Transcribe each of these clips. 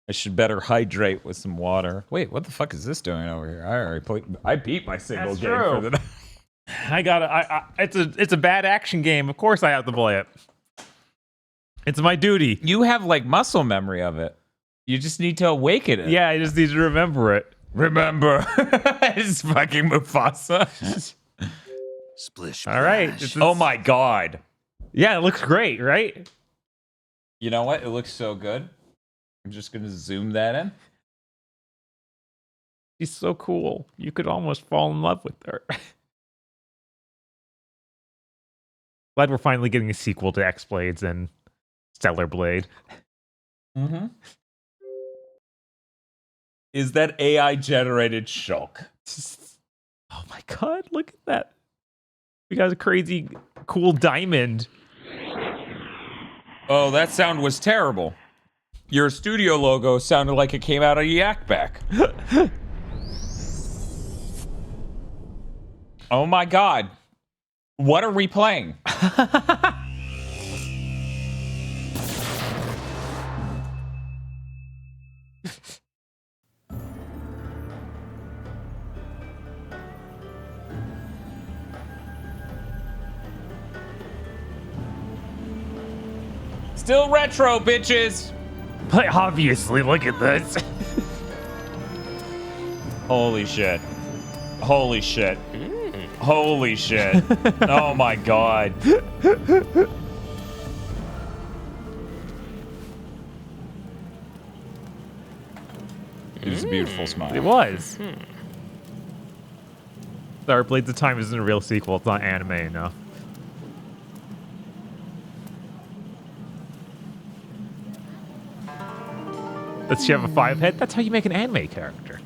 I should better hydrate with some water. Wait, what the fuck is this doing over here? I already I beat my single That's game true. for the night. I gotta. It's a bad action game. Of course, I have to play it. It's my duty. You have like muscle memory of it. You just need to awaken it. Yeah, I just need to remember it. Remember, it's fucking Mufasa. Splish. All right. Oh my god. Yeah, it looks great, right? You know what? It looks so good. I'm just gonna zoom that in. She's so cool. You could almost fall in love with her. Glad we're finally getting a sequel to X-Blades and Stellar Blade. Mm-hmm. Is that AI generated Shulk? Oh my god, look at that. We got a crazy cool diamond. Oh, that sound was terrible. Your studio logo sounded like it came out of Yak Back. Oh my god. What are we playing? Still retro, bitches. But obviously, look at this. Holy shit. Holy shit. Holy shit. Oh my god. It was a beautiful smile. It was. Star Blades of Time isn't a real sequel. It's not anime enough. Does she have a 5 head? That's how you make an anime character.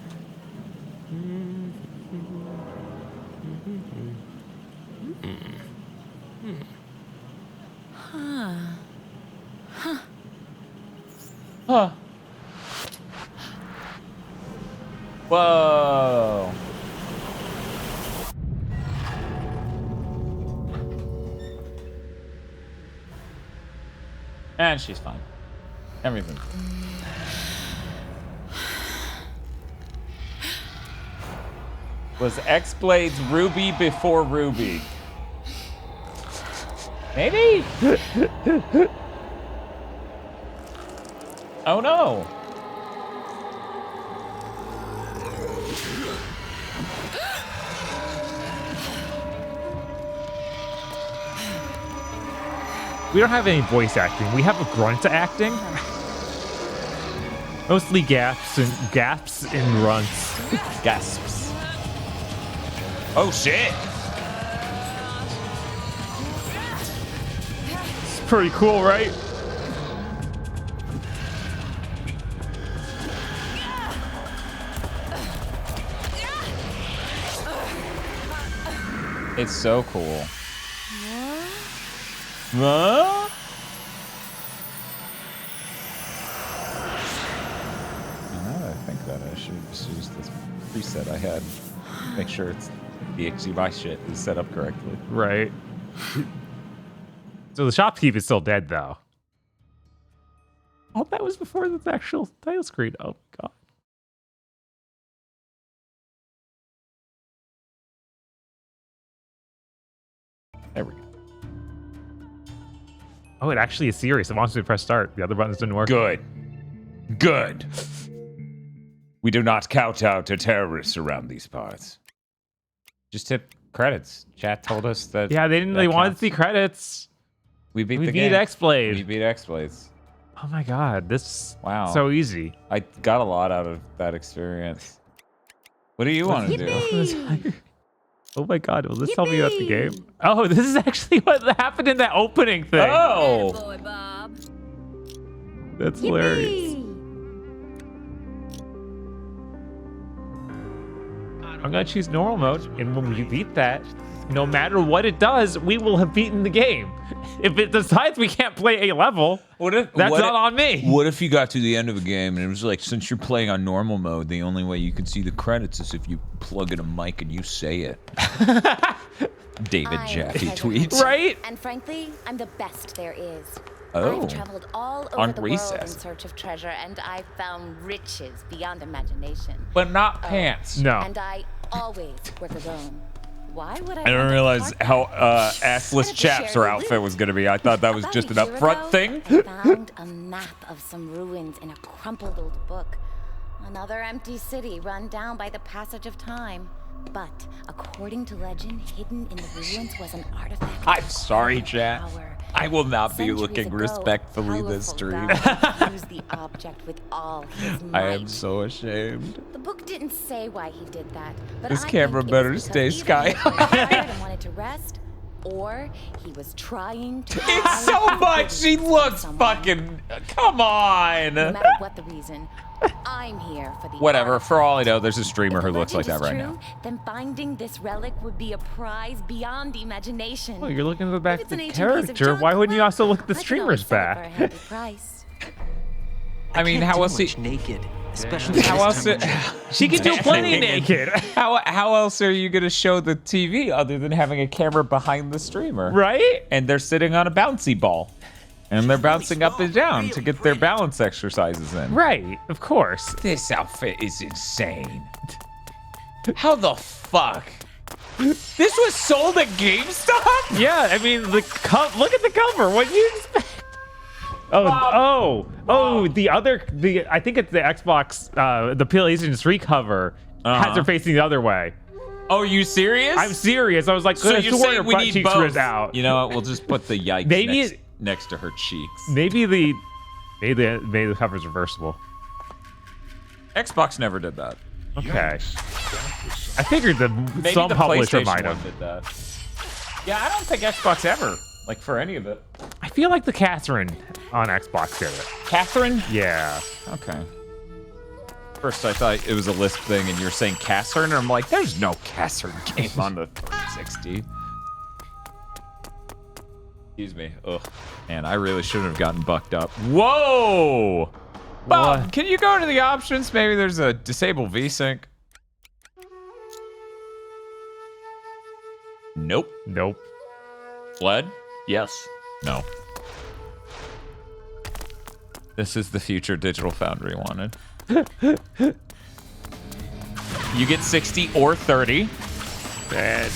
Huh. Whoa. And she's fine. Everything. Was X-Blades Ruby before Ruby? Maybe? Oh no. We don't have any voice acting. We have a grunt acting. Mostly gaps and grunts. Gasps. Oh shit. It's pretty cool, right? It's so cool. Huh? Now that I think that I should just use this preset I had. Make sure it's the HDMI shit is set up correctly. Right. So the shopkeep is still dead, though. Oh, that was before the actual title screen. Oh, God. There we go. Oh, it actually is serious. It wants me to press start. The other buttons didn't work. Good. Good. We do not kowtow to terrorists around these parts. Just hit credits. Chat told us that. Yeah, they didn't. They wanted to see credits. We beat We the beat game. X-Blade. We beat X-Blades. Oh my God, this Wow. so easy. I got a lot out of that experience. What do you want to do? Oh my God, will this tell me about the game? Oh, this is actually what happened in that opening thing. Oh! Boy, Bob. That's hilarious. I'm gonna choose normal mode, and when we beat that, no matter what it does, we will have beaten the game. If it decides we can't play a level, that's not on me. What if you got to the end of a game and it was like, since you're playing on normal mode, the only way you can see the credits is if you plug in a mic and you say it. David Jaffe tweets. Right? And frankly, I'm the best there is. Oh. I've traveled all over On the world in recess. search of treasure, and I've found riches beyond imagination. But not pants. No. And I always work alone. Why would I? I didn't want a realize partner? how I assless had to chaps share her the outfit loot. was going to be. I thought that was About just a an year upfront ago, thing. I found a map of some ruins in a crumpled old book. Another empty city run down by the passage of time. But according to legend, hidden in the ruins was an artifact. I'm of sorry, great chat. power. I will not be Centuries looking ago, respectfully this powerful stream. God used the object with all his might. I am so ashamed. The book didn't say why he did that, but This I camera think it was better because stay either sky he was high. tired and wanted to rest, or he was trying to. It's so much. She looks fucking. Come No on. matter what the reason, I'm here for the. Whatever. artifact. For all I know, there's a streamer If who the looks like that legend right is now. true, then finding this relic would be a prize beyond imagination. Oh, you're looking at the If back it's of an the ancient piece of character. junk, Why wouldn't you well, also look at the I can streamer's always sell it for a back? hefty price. I mean, Can't how do else? much naked, especially How this else? time of year. She can do plenty naked. How else are you gonna show the TV other than having a camera behind the streamer? Right? And they're sitting on a bouncy ball, and they're bouncing up and down to get their balance exercises in. Right, of course. This outfit is insane. How the fuck? This was sold at GameStop? Yeah, I mean, look at the cover. What do you expect? I think it's the Xbox, the PlayStation 3 cover has her facing the other way. Oh, you serious? I'm serious. I was like, So I you're swear saying her we butt need cheeks both? was out. You know what? We'll just put the yikes Maybe next to her cheeks. Maybe the cover's reversible. Xbox never did that. Okay. I figured Maybe some the publisher PlayStation might one have. did that. Yeah, I don't think Xbox ever, like for any of it. I feel like the Catherine on Xbox did it. Catherine? Yeah. Okay. First, I thought it was a Lisp thing, and you're saying Catherine, and I'm like, there's no Catherine game on the 360. Excuse me. Ugh. Man, I really shouldn't have gotten bucked up. Whoa! Bob, What? can you go to the options? Maybe there's a disable VSync. Nope. Nope. Fled? Yes. No. This is the future Digital Foundry wanted. You get 60 or 30. Bad.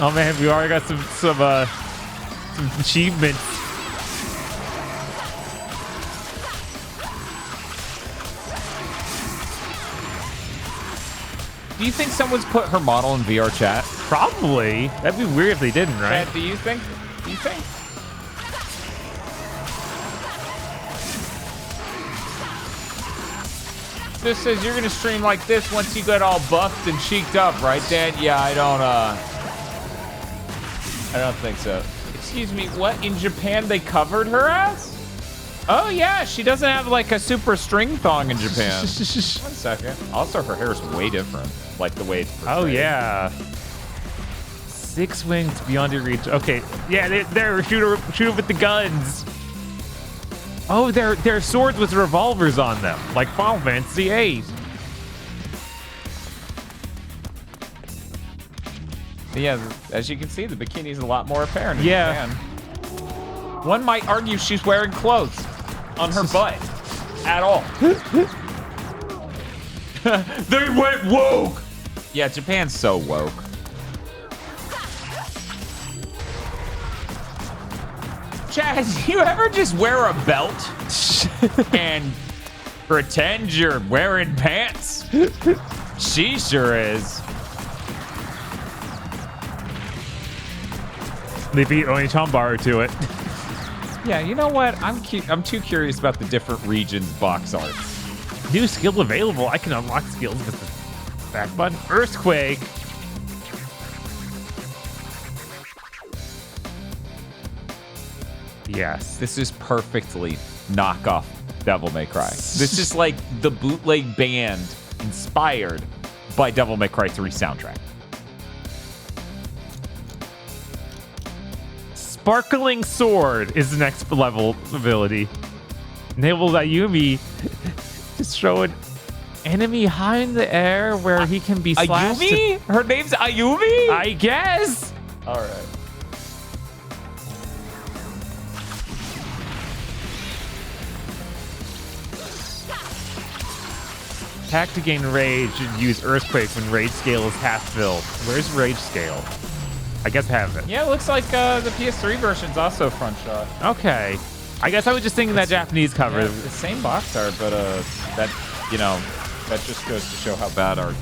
Oh man, we already got some achievements. Do you think someone's put her model in VR chat? Probably. That'd be weird if they didn't, right? Chad, do you think? This says you're gonna stream like this once you get all buffed and cheeked up, right, Dan? Yeah, I don't think so. Excuse me, what? In Japan they covered her ass? Oh yeah, she doesn't have like a super string thong in Japan. 1 second. Also, her hair is way different, like the way it's portrayed. Oh yeah. 6 wings beyond your reach. Okay, yeah, they're shoot her with the guns. Oh, they're swords with revolvers on them, like Final Fantasy VIII. Yeah, as you can see, the bikini's a lot more apparent in Yeah. Japan. One might argue she's wearing clothes on her butt at all. They went woke! Yeah, Japan's so woke. Chad, do you ever just wear a belt and pretend you're wearing pants? She sure is. They beat Onichanbaru to it. Yeah, you know what? I'm too curious about the different regions' box arts. New skill available. I can unlock skills with the back button. Earthquake. Yes. This is perfectly knockoff Devil May Cry. This is like the bootleg band inspired by Devil May Cry 3 soundtrack. Sparkling Sword is the next level ability. Enable that Yumi to show it enemy high in the air where he can be slashed. Ayumi? Her name's Ayumi? I guess. All right. Attack to gain rage and use earthquake when rage scale is half filled. Where's rage scale? I guess I have it. Yeah, it looks like the PS3 version's also front shot. Okay. I guess I was just thinking that Japanese cover. Yeah, the same box art, but that, you know, that just goes to show how bad our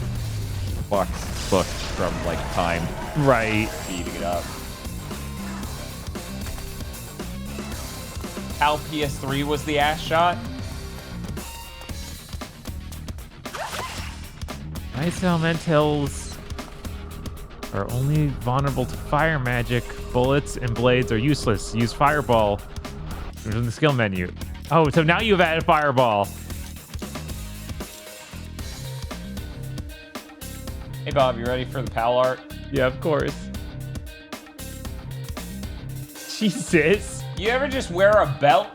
box looked from, like, time Right. speeding it up. How PS3 was the ass shot? Ice elementals are only vulnerable to fire magic. Bullets and blades are useless. Use fireball from the skill menu. Oh, so now you've added fireball. Hey, Bob, you ready for the PAL art? Yeah, of course. Jesus. You ever just wear a belt?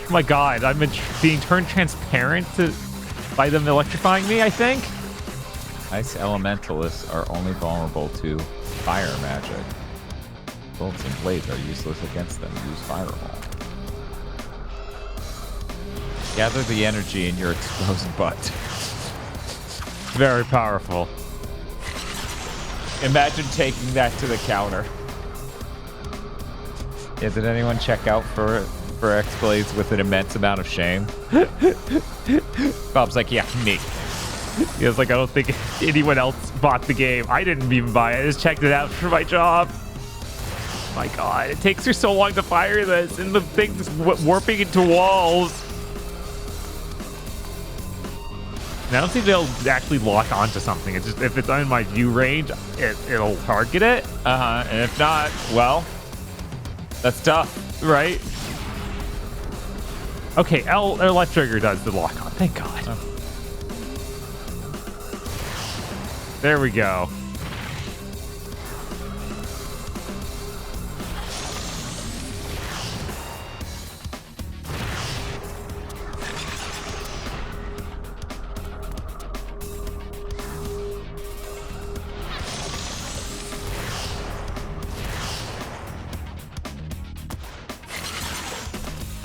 Oh my god, I'm being turned transparent by them electrifying me, I think. Ice elementalists are only vulnerable to fire magic. Bolts and blades are useless against them. Use fireball. Gather the energy in your exposed butt. Very powerful. Imagine taking that to the counter. Yeah, did anyone check out for X-Blades with an immense amount of shame? Bob's like, yeah, me. He was like, I don't think anyone else bought the game. I didn't even buy it. I just checked it out for my job. My god, it takes her so long to fire this, and the thing's warping into walls. And I don't think they'll actually lock onto something. It's just if it's in my view range, it'll target it. And if not, well, that's tough. Right? Okay, left trigger does the lock on. Thank God. Oh. There we go.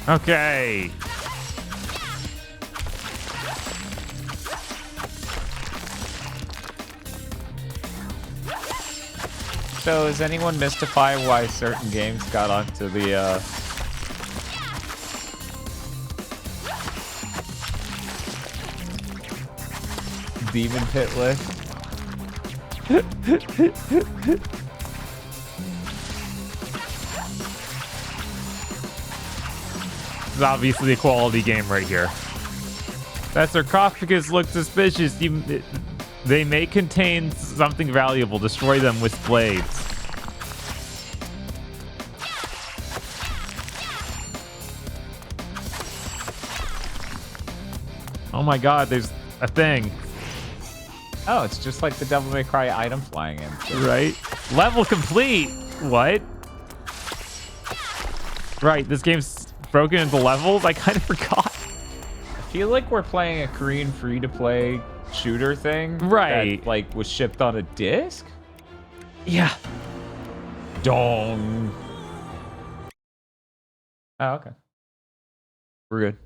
Okay. So, is anyone mystified why certain games got onto the Demon Pit list? This is obviously a quality game right here. That sarcophagus looks suspicious. They may contain something valuable. Destroy them with blades. Oh my god, there's a thing. Oh, it's just like the Devil May Cry item flying in. Right? Level complete! What? Right, this game's broken into levels? I kind of forgot. I feel like we're playing a Korean free-to-play shooter thing. Right. That, like, was shipped on a disc? Yeah. Dong. Oh, okay. We're good.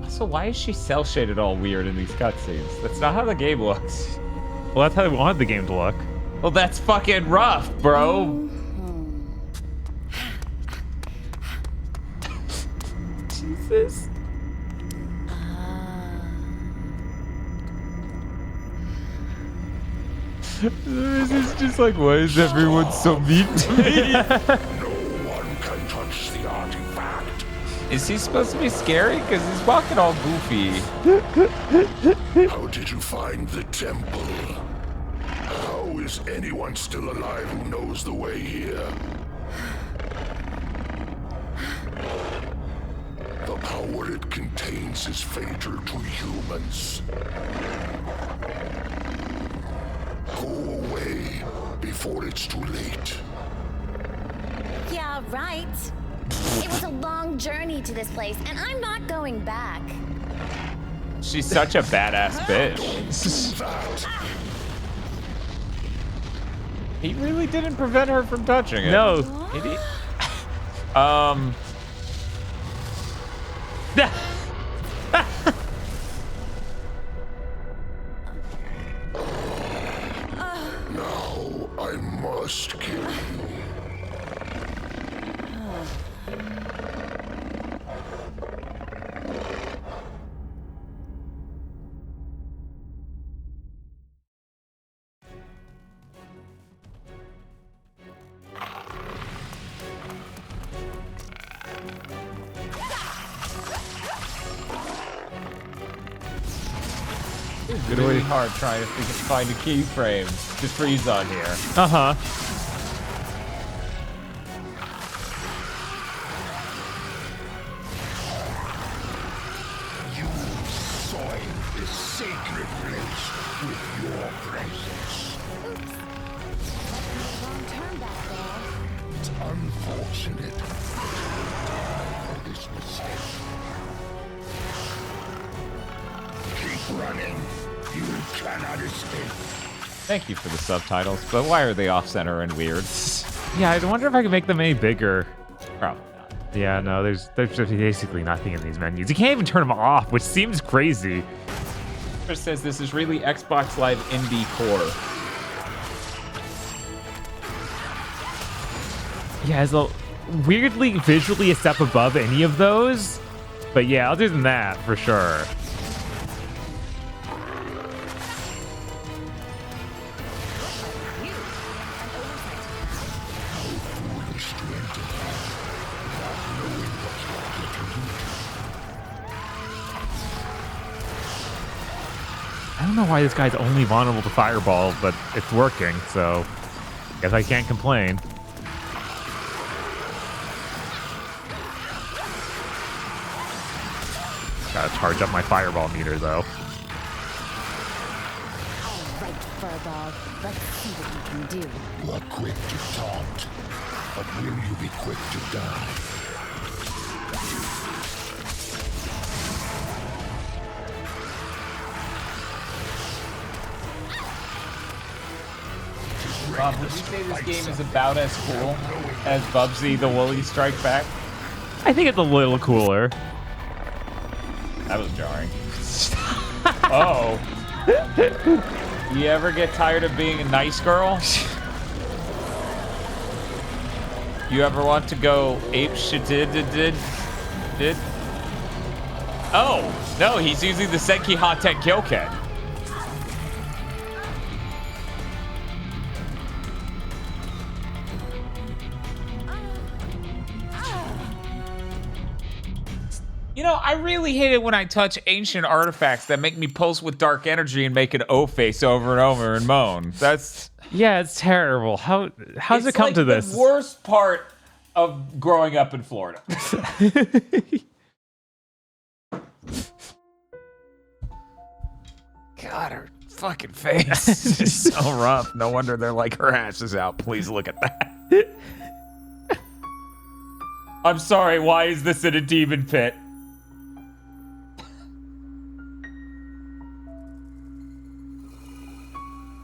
So why is she cel-shaded all weird in these cutscenes? That's not how the game looks. Well, that's how they wanted the game to look. Well, that's fucking rough, bro. Jesus. This is just like, why is everyone so mean to me? No one can touch the artifact. Is he supposed to be scary? Because he's walking all goofy. How did you find the temple? How is anyone still alive who knows the way here? The power it contains is fatal to humans. Go away before it's too late. Yeah, right. It was a long journey to this place, and I'm not going back. She's such a badass bitch. Do that. He really didn't prevent her from touching it. No. Did he? Now I must kill you. It's really hard trying to find a keyframe to freeze on here. Uh-huh. You soil this sacred place with your presence. Wrong turn back there. It's unfortunate. Die for this mistake. Keep running. You cannot escape. Thank you for the subtitles, but why are they off-center and weird? Yeah, I wonder if I can make them any bigger. Probably not. Yeah, no, there's basically nothing in these menus. You can't even turn them off, which seems crazy. Chris says this is really Xbox Live Indie Core. Yeah, it's a weirdly visually a step above any of those. But yeah, other than that, for sure. I don't know why this guy's only vulnerable to fireball, but it's working, so guess I can't complain. Gotta charge up my fireball meter, though. All right, Furball. Let's see what you can do. You are quick to taunt, but will you be quick to die? Bob, would you say this game is about as cool as Bubsy the Woolies Strike Back? I think it's a little cooler. That was jarring. Oh. You ever get tired of being a nice girl? You ever want to go ape shit did? Oh, no, he's using the Senki Haten Kyoken. You know, I really hate it when I touch ancient artifacts that make me pulse with dark energy and make an O face over and over and moan. That's Yeah, it's terrible. How's it come like to this? The worst part of growing up in Florida. God, her fucking face is so rough. No wonder they're like, her ass is out. Please look at that. I'm sorry, why is this in a demon pit?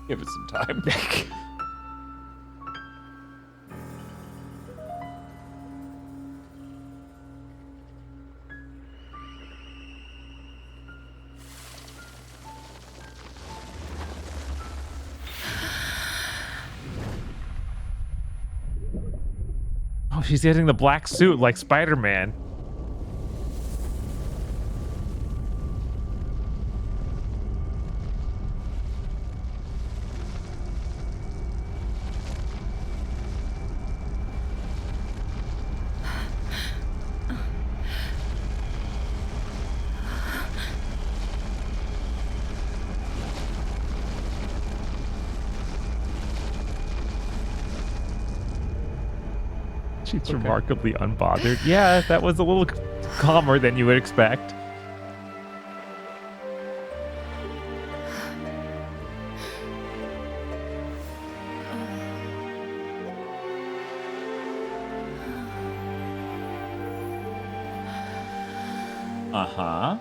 Give it some time. Oh, she's getting the black suit like Spider-Man. She's remarkably unbothered. Yeah, that was a little calmer than you would expect. Uh-huh.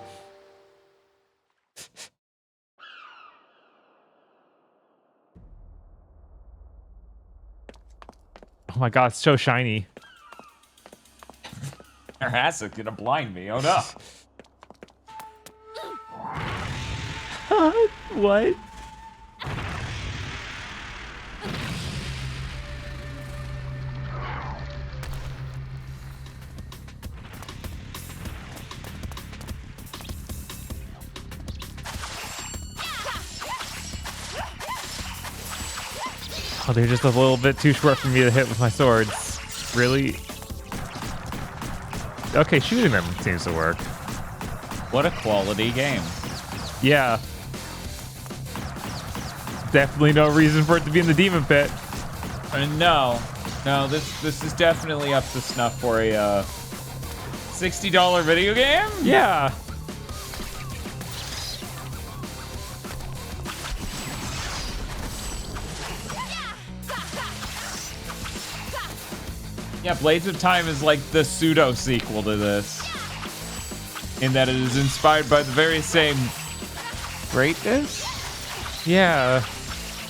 Oh my god, it's so shiny. Her ass is gonna blind me. Oh no. What? Oh, they're just a little bit too short for me to hit with my swords. Really? Okay, shooting them seems to work. What a quality game. Yeah. Definitely no reason for it to be in the demon pit. No, this is definitely up to snuff for a $60 video game. Yeah. Yeah, Blades of Time is like the pseudo sequel to this, in that it is inspired by the very same greatness. Yeah.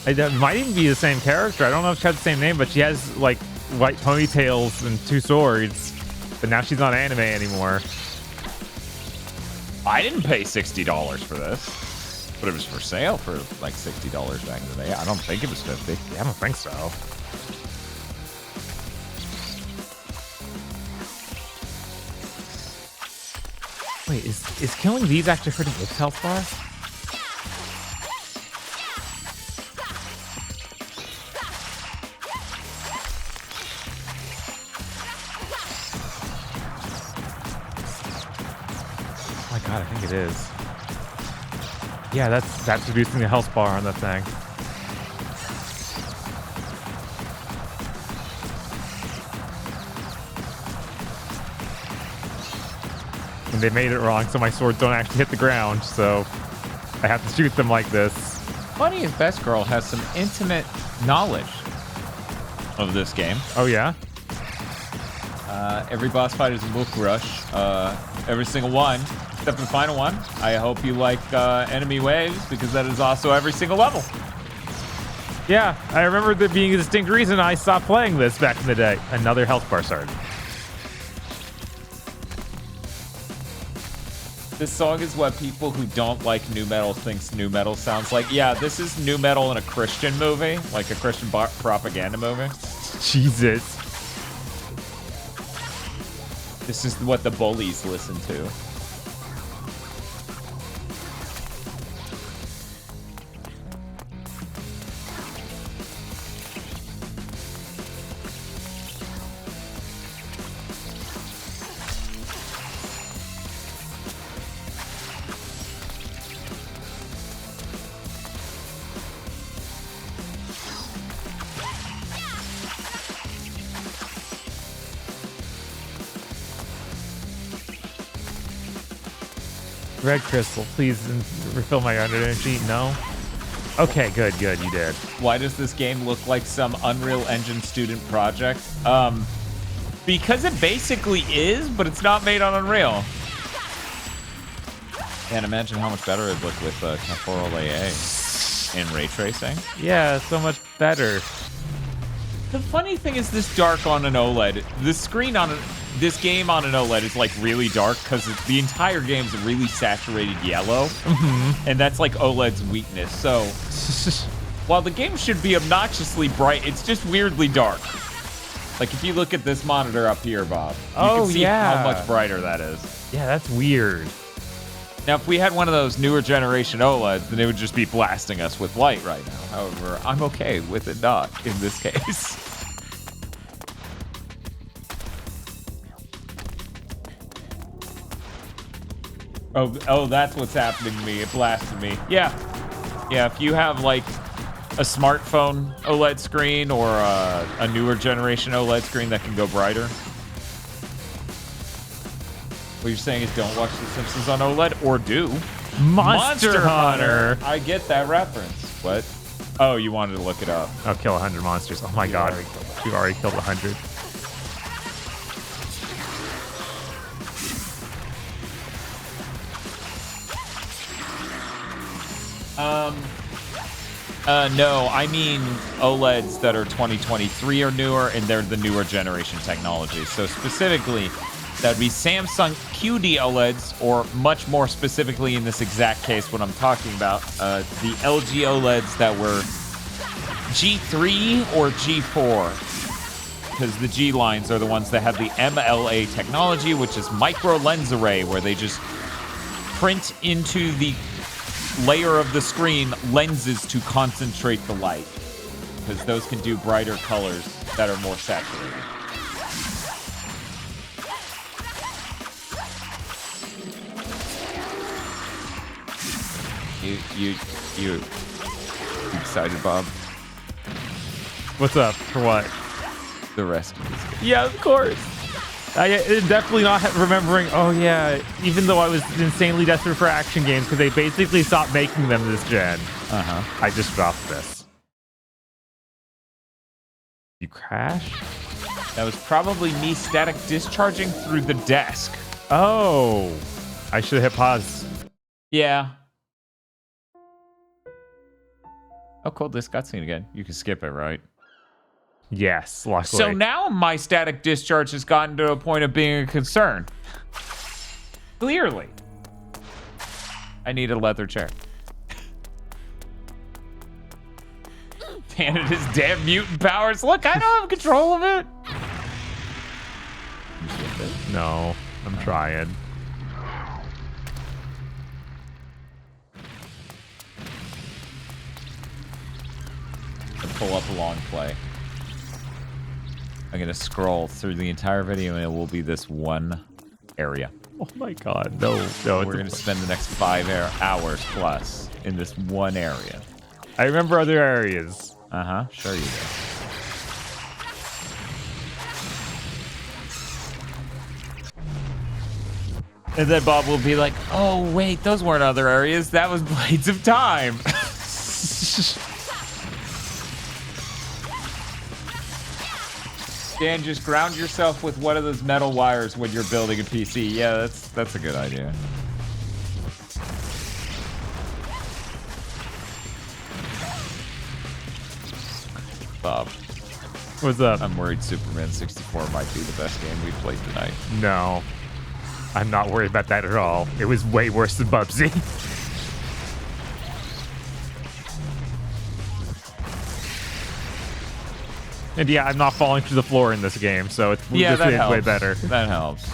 It might even be the same character. I don't know if she has the same name, but she has like white ponytails and 2 swords. But now she's not anime anymore. I didn't pay $60 for this, but it was for sale for like $60 back in the day. I don't think it was 50. Yeah, I don't think so. Wait, is killing these actually hurting its health bar? Oh my god, I think it is. Yeah, that's reducing the health bar on that thing. And they made it wrong, so my swords don't actually hit the ground, so I have to shoot them like this. Funny if Best Girl has some intimate knowledge of this game. Oh, yeah? Every boss fight is a book rush. Every single one, except for the final one. I hope you like enemy waves, because that is also every single level. Yeah, I remember there being a distinct reason I stopped playing this back in the day. Another health bar started. This song is what people who don't like nu metal thinks nu metal sounds like. Yeah, this is nu metal in a Christian movie, like a Christian propaganda movie. Jesus. This is what the bullies listen to. Red crystal, please refill my energy. No? Okay, good, you did. Why does this game look like some Unreal Engine student project? Because it basically is, but it's not made on Unreal. And imagine how much better it'd look with temporal AA and ray tracing. Yeah, so much better. The funny thing is, this dark on an OLED, this game on an OLED is like really dark because the entire game is a really saturated yellow, and that's like OLED's weakness. So while the game should be obnoxiously bright, it's just weirdly dark. Like if you look at this monitor up here, Bob, you can see how much brighter that is. Yeah, that's weird. Now, if we had one of those newer generation OLEDs, then it would just be blasting us with light right now. However, I'm okay with it not in this case. Oh, that's what's happening to me. It blasted me. Yeah, if you have like a smartphone OLED screen or a newer generation OLED screen that can go brighter. What you're saying is don't watch The Simpsons on OLED, or do. Monster Hunter. I get that reference. What? Oh, you wanted to look it up. I'll kill 100 monsters. Oh my god. We've already killed 100. No, I mean OLEDs that are 2023 or newer, and they're the newer generation technology. So specifically, that would be Samsung QD OLEDs, or much more specifically in this exact case, what I'm talking about, the LG OLEDs that were G3 or G4. Because the G lines are the ones that have the MLA technology, which is micro lens array, where they just print into the layer of the screen lenses to concentrate the light, because those can do brighter colors that are more saturated. You excited, Bob? What's up? For what? The rest of this game. Yeah, of course. I definitely not remembering. Oh yeah, even though I was insanely desperate for action games because they basically stopped making them this gen. I just dropped this. You crashed? That was probably me static discharging through the desk. Oh, I should have hit pause. Yeah. Oh, cool. This cutscene again. You can skip it, right? Yes, luckily. So now my static discharge has gotten to a point of being a concern. Clearly. I need a leather chair. And his damn mutant powers. Look, I don't have control of it. No, I'm trying. Pull up a long play. I'm gonna scroll through the entire video and it will be this one area. Oh my god, no. We're gonna spend the next 5 hours plus in this one area. I remember other areas. Sure you do. And then Bob will be like, oh wait, those weren't other areas, that was Blades of Time. Dan, just ground yourself with one of those metal wires when you're building a PC. Yeah, that's a good idea. Bob. What's up? I'm worried Superman 64 might be the best game we've played tonight. No. I'm not worried about that at all. It was way worse than Bubsy. And yeah, I'm not falling through the floor in this game, so it's yeah, this that is helps. way better. That helps.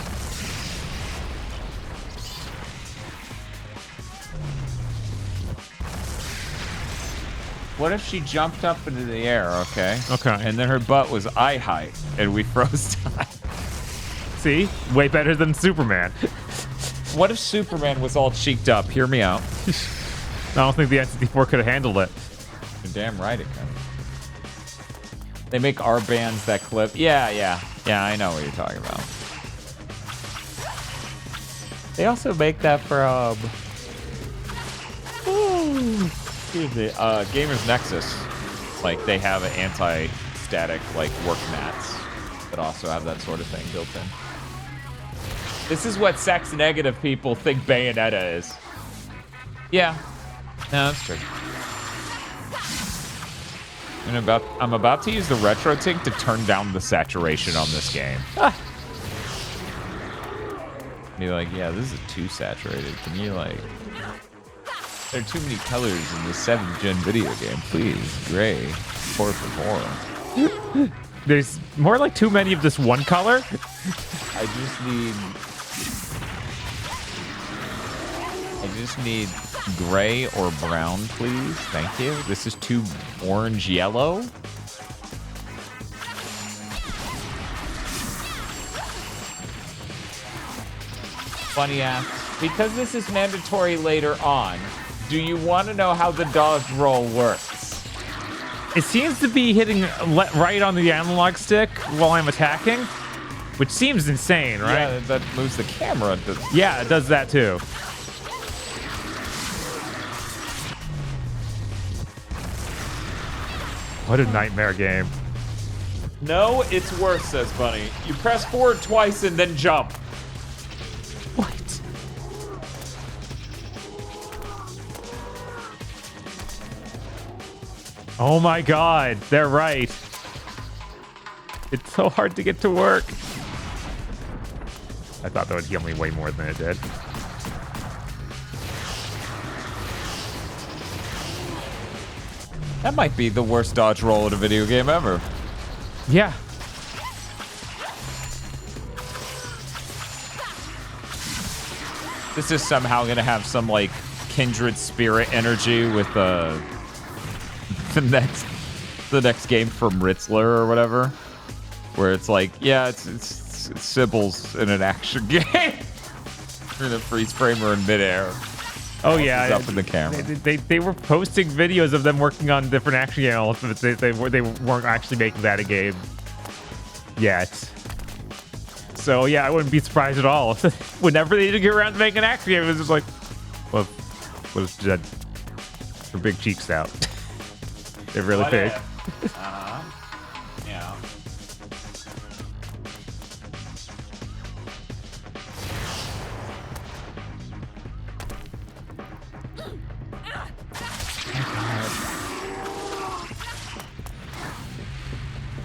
What if she jumped up into the air, okay? Okay. And then her butt was eye height, and we froze time. See? Way better than Superman. What if Superman was all cheeked up? Hear me out. I don't think the N64 could have handled it. You're damn right it can. They make our bands that clip. Yeah, I know what you're talking about. They also make that for, excuse me, Gamers Nexus. Like, they have an anti-static, like, work mats that also have that sort of thing built in. This is what sex-negative people think Bayonetta is. Yeah. No, that's true. And I'm about to use the retro tint to turn down the saturation on this game. Be like, yeah, this is too saturated. Can you, like... There are too many colors in the 7th gen video game. Please, gray, por favor. There's more like too many of this one color. I just need gray or brown, please. Thank you. This is too orange yellow. Funny ass. Because this is mandatory later on, do you want to know how the dodge roll works? It seems to be hitting right on the analog stick while I'm attacking, which seems insane, right? Yeah, that moves the camera. Yeah, it does that too. What a nightmare game. No, it's worse, says Bunny. You press forward twice and then jump. What? Oh my god, they're right. It's so hard to get to work. I thought that would heal me way more than it did. That might be the worst dodge roll in a video game ever. Yeah. This is somehow gonna have some like kindred spirit energy with the next game from Ritzler or whatever, where it's like, yeah, it's Sybil's in an action game. You're gonna freeze frame her in midair. Oh yeah, Up in the camera. They were posting videos of them working on different action game elements, but they weren't actually making that a game yet. So yeah, I wouldn't be surprised at all. Whenever they did get around to making an action game, it was just like, well, what is that? Her big cheeks out. They're really big. Yeah.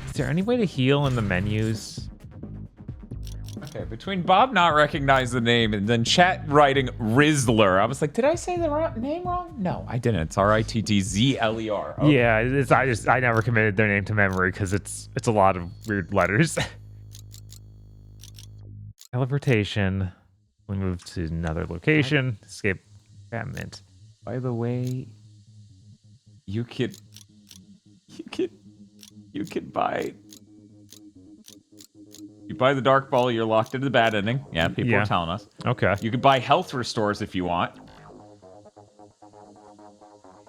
Is there any way to heal in the menus? Okay, between Bob not recognizing the name and then chat writing Rizzler, I was like, did I say the name wrong? No, I didn't. It's Rittzler. Okay. Yeah, I never committed their name to memory because it's a lot of weird letters. Teleportation. We move to another location. Escape encampment. By the way, you could buy. You buy the dark ball, you're locked into the bad ending. Yeah, people are telling us. Okay. You could buy health restores if you want.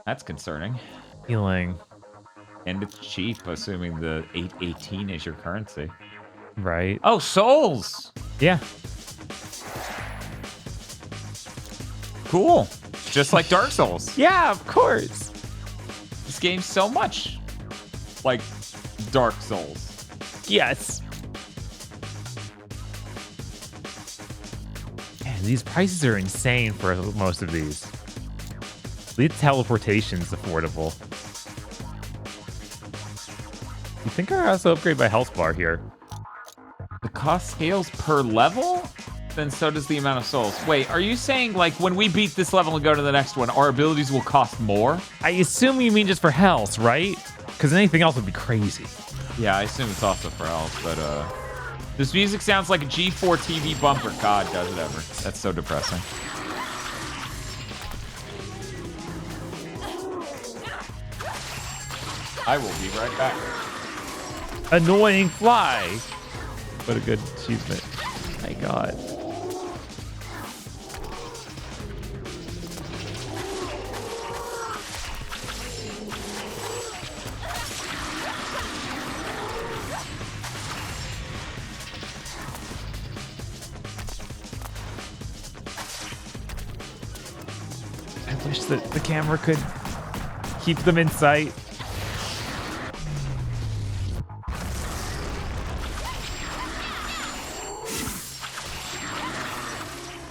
That's concerning. Healing. And it's cheap, assuming the 818 is your currency. Right. Oh, souls! Yeah. Cool. Just like Dark Souls. Yeah, of course. This game's so much like Dark Souls. Yes. Man, these prices are insane for most of these. At least teleportation's affordable. You think I also upgrade my health bar here? The cost scales per level? Then so does the amount of souls. Wait, are you saying like when we beat this level and go to the next one, our abilities will cost more? I assume you mean just for health, right? Because anything else would be crazy. Yeah, I assume it's also for health, but this music sounds like a G4 TV bumper. God, does it ever. That's so depressing. I will be right back. Annoying fly. What a good achievement. My God. I wish that the camera could keep them in sight.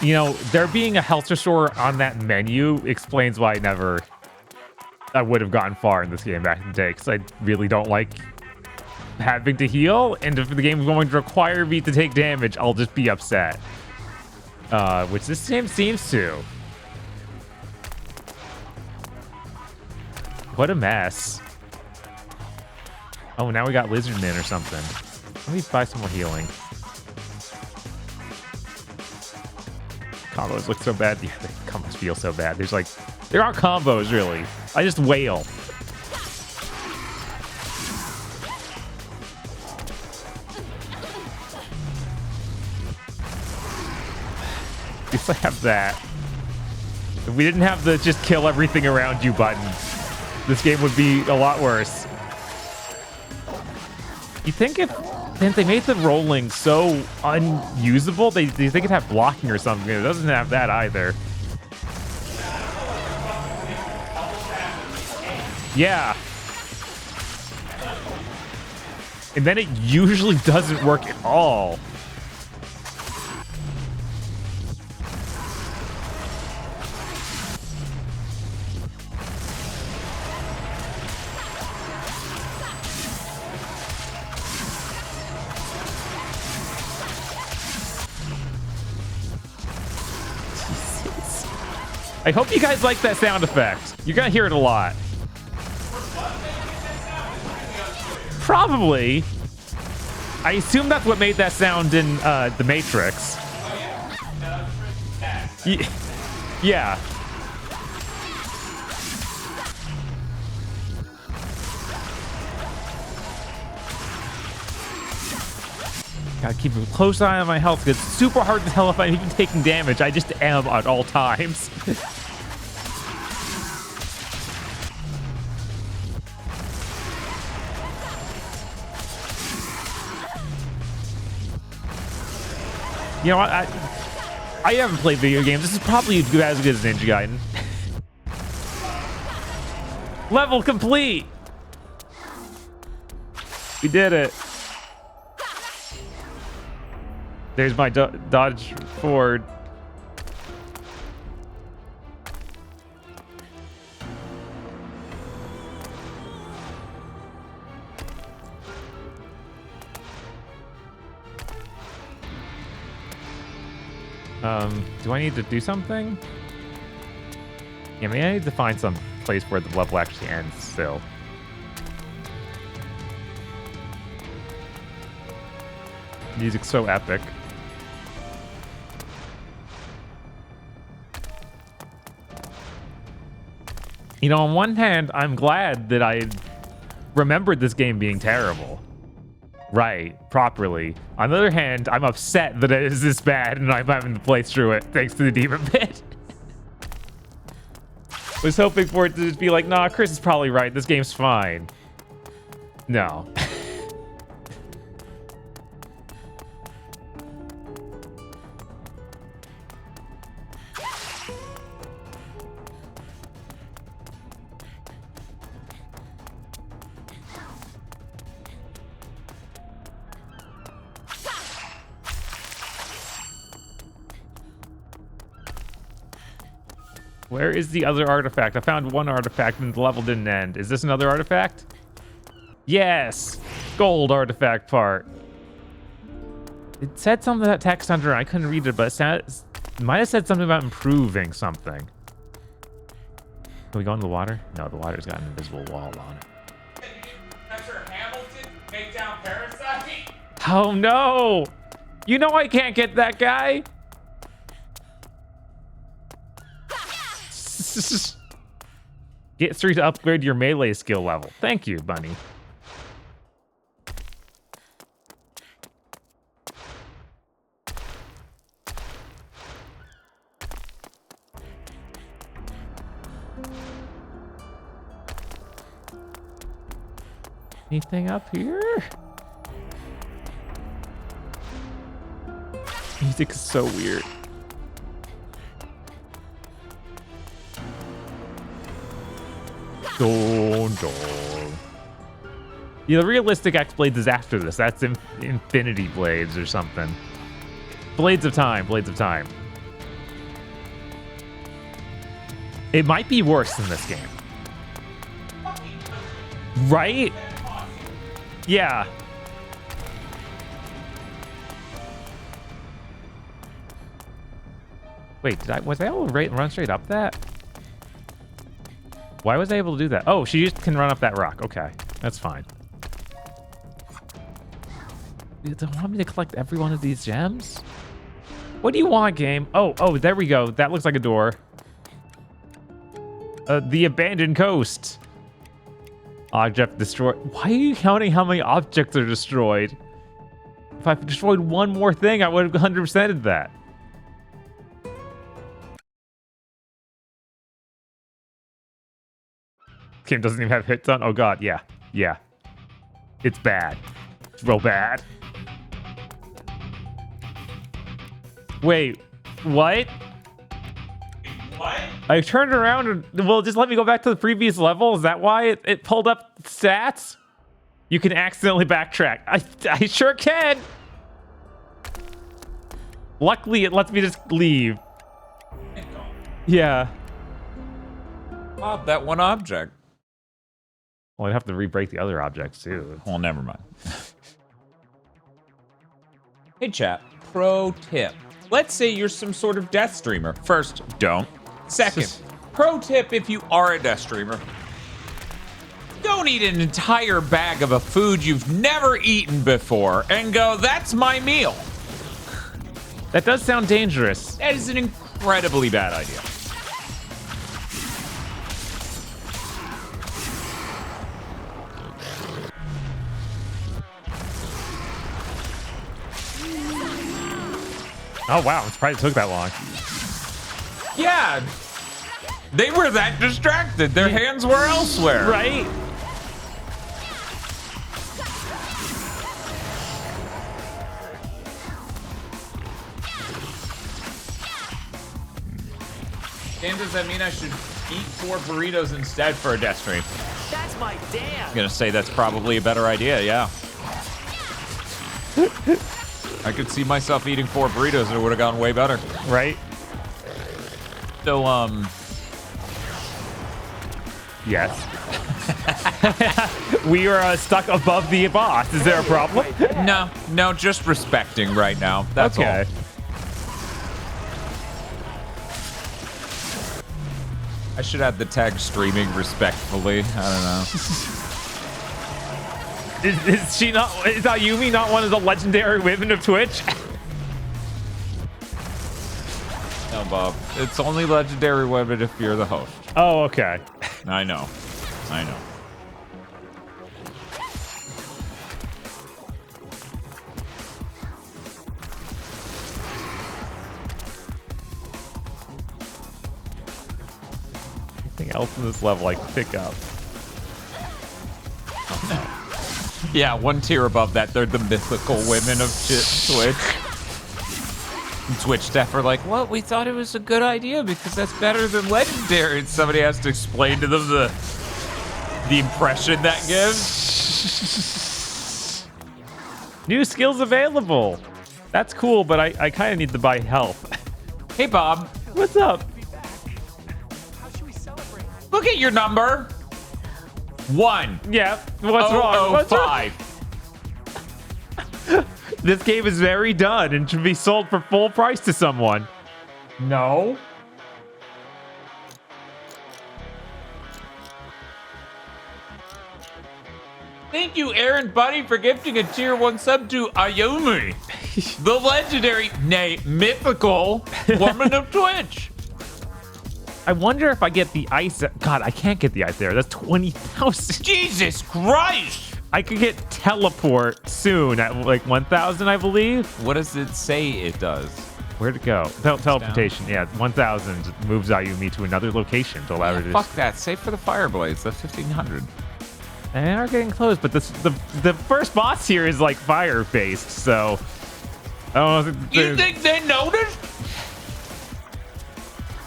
You know, there being a health restore on that menu explains why I would have gotten far in this game back in the day, because I really don't like having to heal, and if the game is going to require me to take damage, I'll just be upset. Which this game seems to. What a mess. Oh, now we got Lizardman or something. Let me buy some more healing. Combos look so bad. Yeah, the combos feel so bad. There aren't combos, really. I just wail. At least I have that. If we didn't have the just kill everything around you button, this game would be a lot worse. You think if since they made the rolling so unusable, they think it'd have blocking or something. It doesn't have that either. Yeah. And then it usually doesn't work at all. I hope you guys like that sound effect. You're gonna hear it a lot. Probably. I assume that's what made that sound in The Matrix. Yeah. Gotta keep a close eye on my health. It's super hard to tell if I'm even taking damage. I just am at all times. You know what? I haven't played video games. This is probably as good as Ninja Gaiden. Level complete! We did it. There's my dodge forward. Do I need to do something? Yeah, maybe I need to find some place where the level actually ends still. Music's so epic. You know, on one hand, I'm glad that I remembered this game being terrible. Right, properly. On the other hand, I'm upset that it is this bad and I'm having to play through it thanks to the demon pit. Was hoping for it to just be like, nah, Chris is probably right. This game's fine. No. Where is the other artifact? I found one artifact and the level didn't end. Is this another artifact? Yes! Gold artifact part. It said something about text under it. I couldn't read it, but it might have said something about improving something. Can we go in the water? No, the water's got an invisible wall on it. Professor Hamilton take down Parasite? Oh no! You know I can't get that guy! Get 3 to upgrade your melee skill level. Thank you, bunny. Anything up here? Music is so weird. Dun, dun. Yeah, the realistic X Blades is after this. That's Infinity Blades or something. Blades of Time. Blades of Time. It might be worse than this game. Right? Yeah. Wait, was I able to run straight up that? Why was I able to do that? Oh, she just can run up that rock. Okay, that's fine. You don't want me to collect every one of these gems? What do you want, game? Oh, there we go. That looks like a door. The abandoned coast. Object destroyed. Why are you counting how many objects are destroyed? If I destroyed one more thing, I would have 100%ed that. Game doesn't even have hits on. Oh god, yeah. It's bad. Real bad. Wait, what? What? I turned around and, well, just let me go back to the previous level. Is that why it pulled up stats? You can accidentally backtrack. I sure can. Luckily, it lets me just leave. Yeah. Bob, that one object. Well, I'd have to re-break the other objects, too. Well, never mind. Hey, chat. Pro tip. Let's say you're some sort of death streamer. First, don't. Second, pro tip if you are a death streamer. Don't eat an entire bag of a food you've never eaten before and go, that's my meal. That does sound dangerous. That is an incredibly bad idea. Oh, wow. I'm surprised it took that long. Yeah. They were that distracted. Their hands were elsewhere. Right? And does that mean I should eat 4 burritos instead for a death stream? That's my dad. I'm gonna say that's probably a better idea, yeah. I could see myself eating 4 burritos and it would have gone way better. Right? So, Yes. We are stuck above the boss. Is there a problem? no, just respecting right now. That's okay. all. I should add the tag streaming respectfully. I don't know. Is she not? Is Ayumi not one of the legendary women of Twitch? No, Bob. It's only legendary women if you're the host. Oh, okay. I know. Anything else in this level I can pick up? Yeah, one tier above that, they're the mythical women of Twitch. And Twitch staff are like, what? We thought it was a good idea because that's better than legendary. And somebody has to explain to them the impression that gives. New skills available. That's cool, but I kind of need to buy health. Hey, Bob. What's up? How should we celebrate? Look at your number. 1. Yeah. What's wrong? What's wrong? 005. This game is very done and should be sold for full price to someone. No. Thank you, Aaron Buddy, for gifting a tier 1 sub to Ayumi, the legendary, nay, mythical woman of Twitch. I wonder if I get the ice. God, I can't get the ice there. That's 20,000. Jesus Christ! I could get teleport soon at like 1,000, I believe. What does it say it does? Where'd it go? Teleportation. Yeah, 1,000 moves Ayumi to another location to allow her to. Fuck that. Save for the Fireblades. That's 1,500. They are getting close, but the first boss here is like fire based, so. Oh, You think they noticed?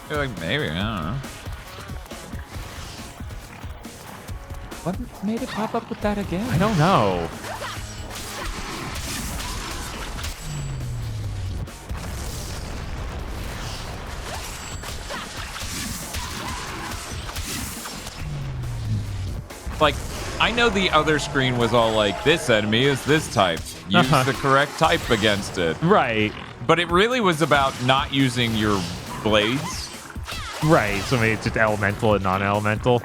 You're like, maybe, I don't know. What made it pop up with that again? I don't know. Like, I know the other screen was all like, this enemy is this type. Use the correct type against it. Right. But it really was about not using your blades. Right. So maybe it's just elemental and non-elemental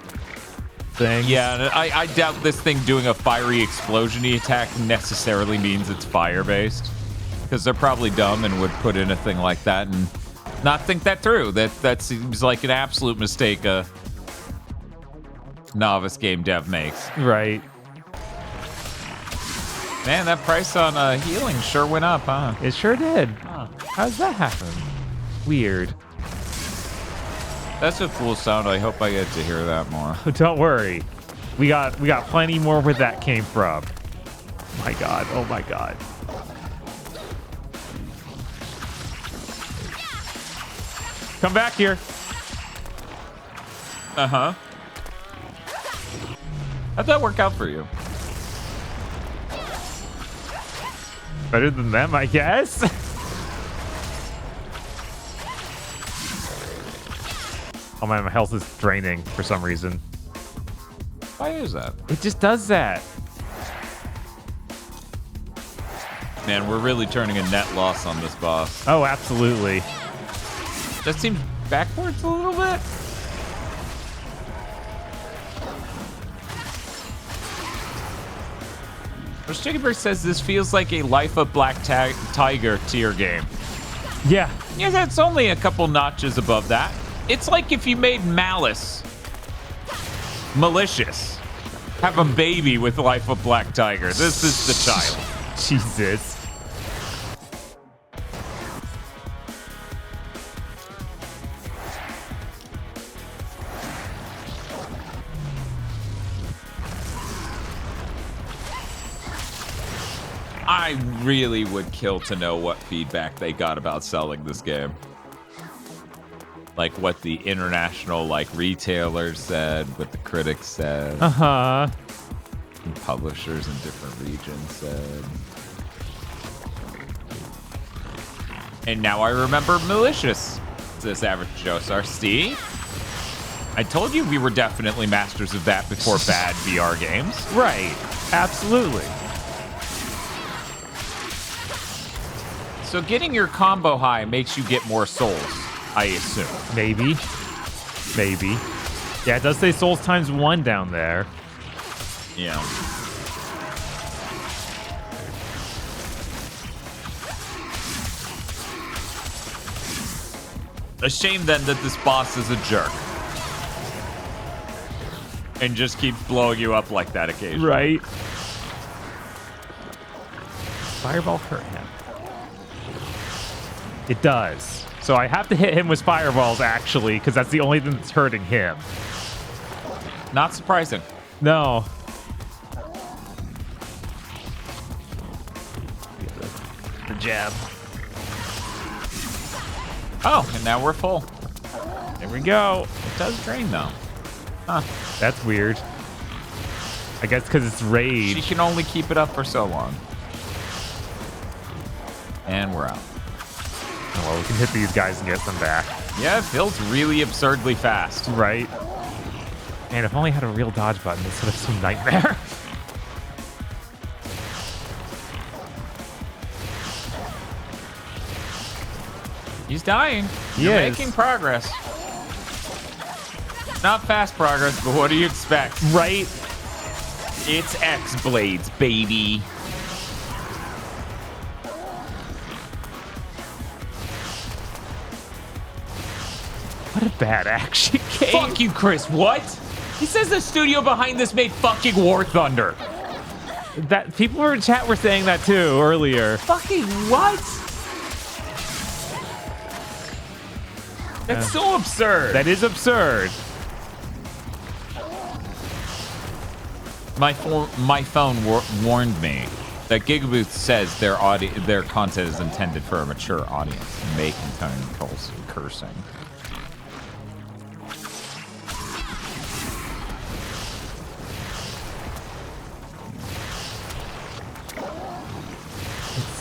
thing. Yeah, and I doubt this thing doing a fiery explosion-y attack necessarily means it's fire-based. Because they're probably dumb and would put in a thing like that and not think that through. That seems like an absolute mistake a novice game dev makes. Right. Man, that price on healing sure went up, huh? It sure did. How's that happen? Weird. That's a cool sound. I hope I get to hear that more. Don't worry. We got plenty more where that came from. my god. Oh my god. Come back here. Uh-huh. How'd that work out for you? Better than them, I guess. Oh man, my health is draining for some reason. Why is that? It just does that. Man, we're really turning a net loss on this boss. Oh, absolutely. That seems backwards a little bit. Chickabird says this feels like a Life of Black Tiger tier game. Yeah. Yeah, that's only a couple notches above that. It's like if you made Malice malicious. Have a baby with Life of Black Tiger. This is the child. Jesus. I really would kill to know what feedback they got about selling this game. Like what the international retailers said, what the critics said. Uh-huh. And publishers in different regions said. And now I remember malicious, says Average Joe See? I told you we were definitely masters of that before bad VR games. Right. Absolutely. So getting your combo high makes you get more souls, I assume. Maybe. Maybe. Yeah, it does say souls times 1 down there. Yeah. A shame then that this boss is a jerk. And just keeps blowing you up like that occasionally. Right. Fireball hurt him. It does. So I have to hit him with fireballs, actually, because that's the only thing that's hurting him. Not surprising. No. The jab. Oh, and now we're full. There we go. It does drain, though. Huh. That's weird. I guess because it's rage. She can only keep it up for so long. And we're out. Oh, well, we can hit these guys and get them back. Yeah, it feels really absurdly fast. Right. Man, if only I had a real dodge button instead of some nightmare. He's dying. He You're is. making progress. Not fast progress, but what do you expect? Right. It's X-Blades, baby. What a bad action game. Fuck you, Chris. What? He says the studio behind this made fucking War Thunder. That people in chat were saying that too earlier. Fucking what? That's so absurd. That is absurd. My phone warned me that GigaBoots says their content is intended for a mature audience and may contain cursing.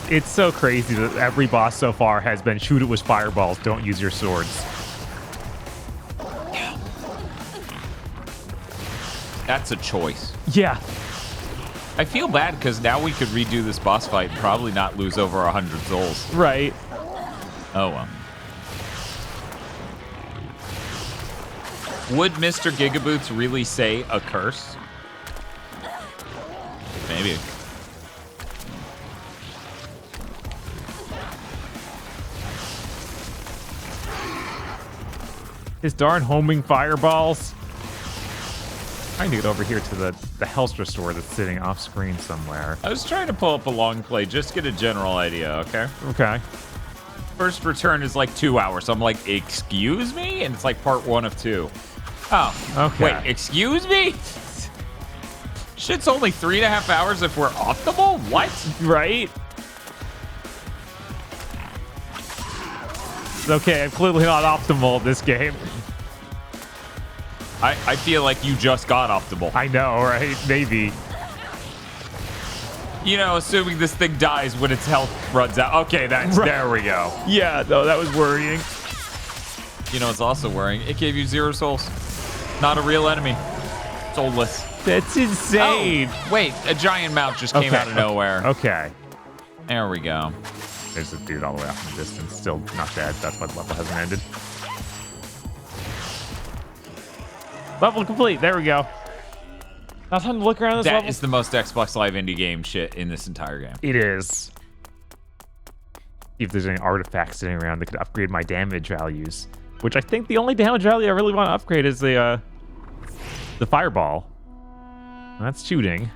It's so crazy that every boss so far has been shoot it with fireballs, don't use your swords. That's a choice. Yeah. I feel bad because now we could redo this boss fight and probably not lose over 100 souls. Right. Oh well. Would Mr. GigaBoots really say a curse? Maybe. His darn homing fireballs. I need to get over here to the Hellstra store that's sitting off screen somewhere. I was trying to pull up a long play, just get a general idea, okay? Okay. First return is like 2 hours. I'm like, excuse me? And it's like part 1 of 2. Oh. Okay. Wait, excuse me? Shit's only 3.5 hours if we're optimal? What? Right? Okay, I'm clearly not optimal at this game. I feel like you just got optimal. I know, right? Maybe. You know, assuming this thing dies when its health runs out. Okay, there we go. Yeah, no, that was worrying. You know, it's also worrying. It gave you 0 souls. Not a real enemy. Soulless. That's insane. Oh, wait, a giant mount just came out of nowhere. Okay. There we go. There's a dude all the way off in the distance. Still not dead. That's why the level hasn't ended. Level complete. There we go. Now time to look around this level. That is the most Xbox Live indie game shit in this entire game. It is. See if there's any artifacts sitting around that could upgrade my damage values. Which I think the only damage value I really want to upgrade is the fireball. That's shooting.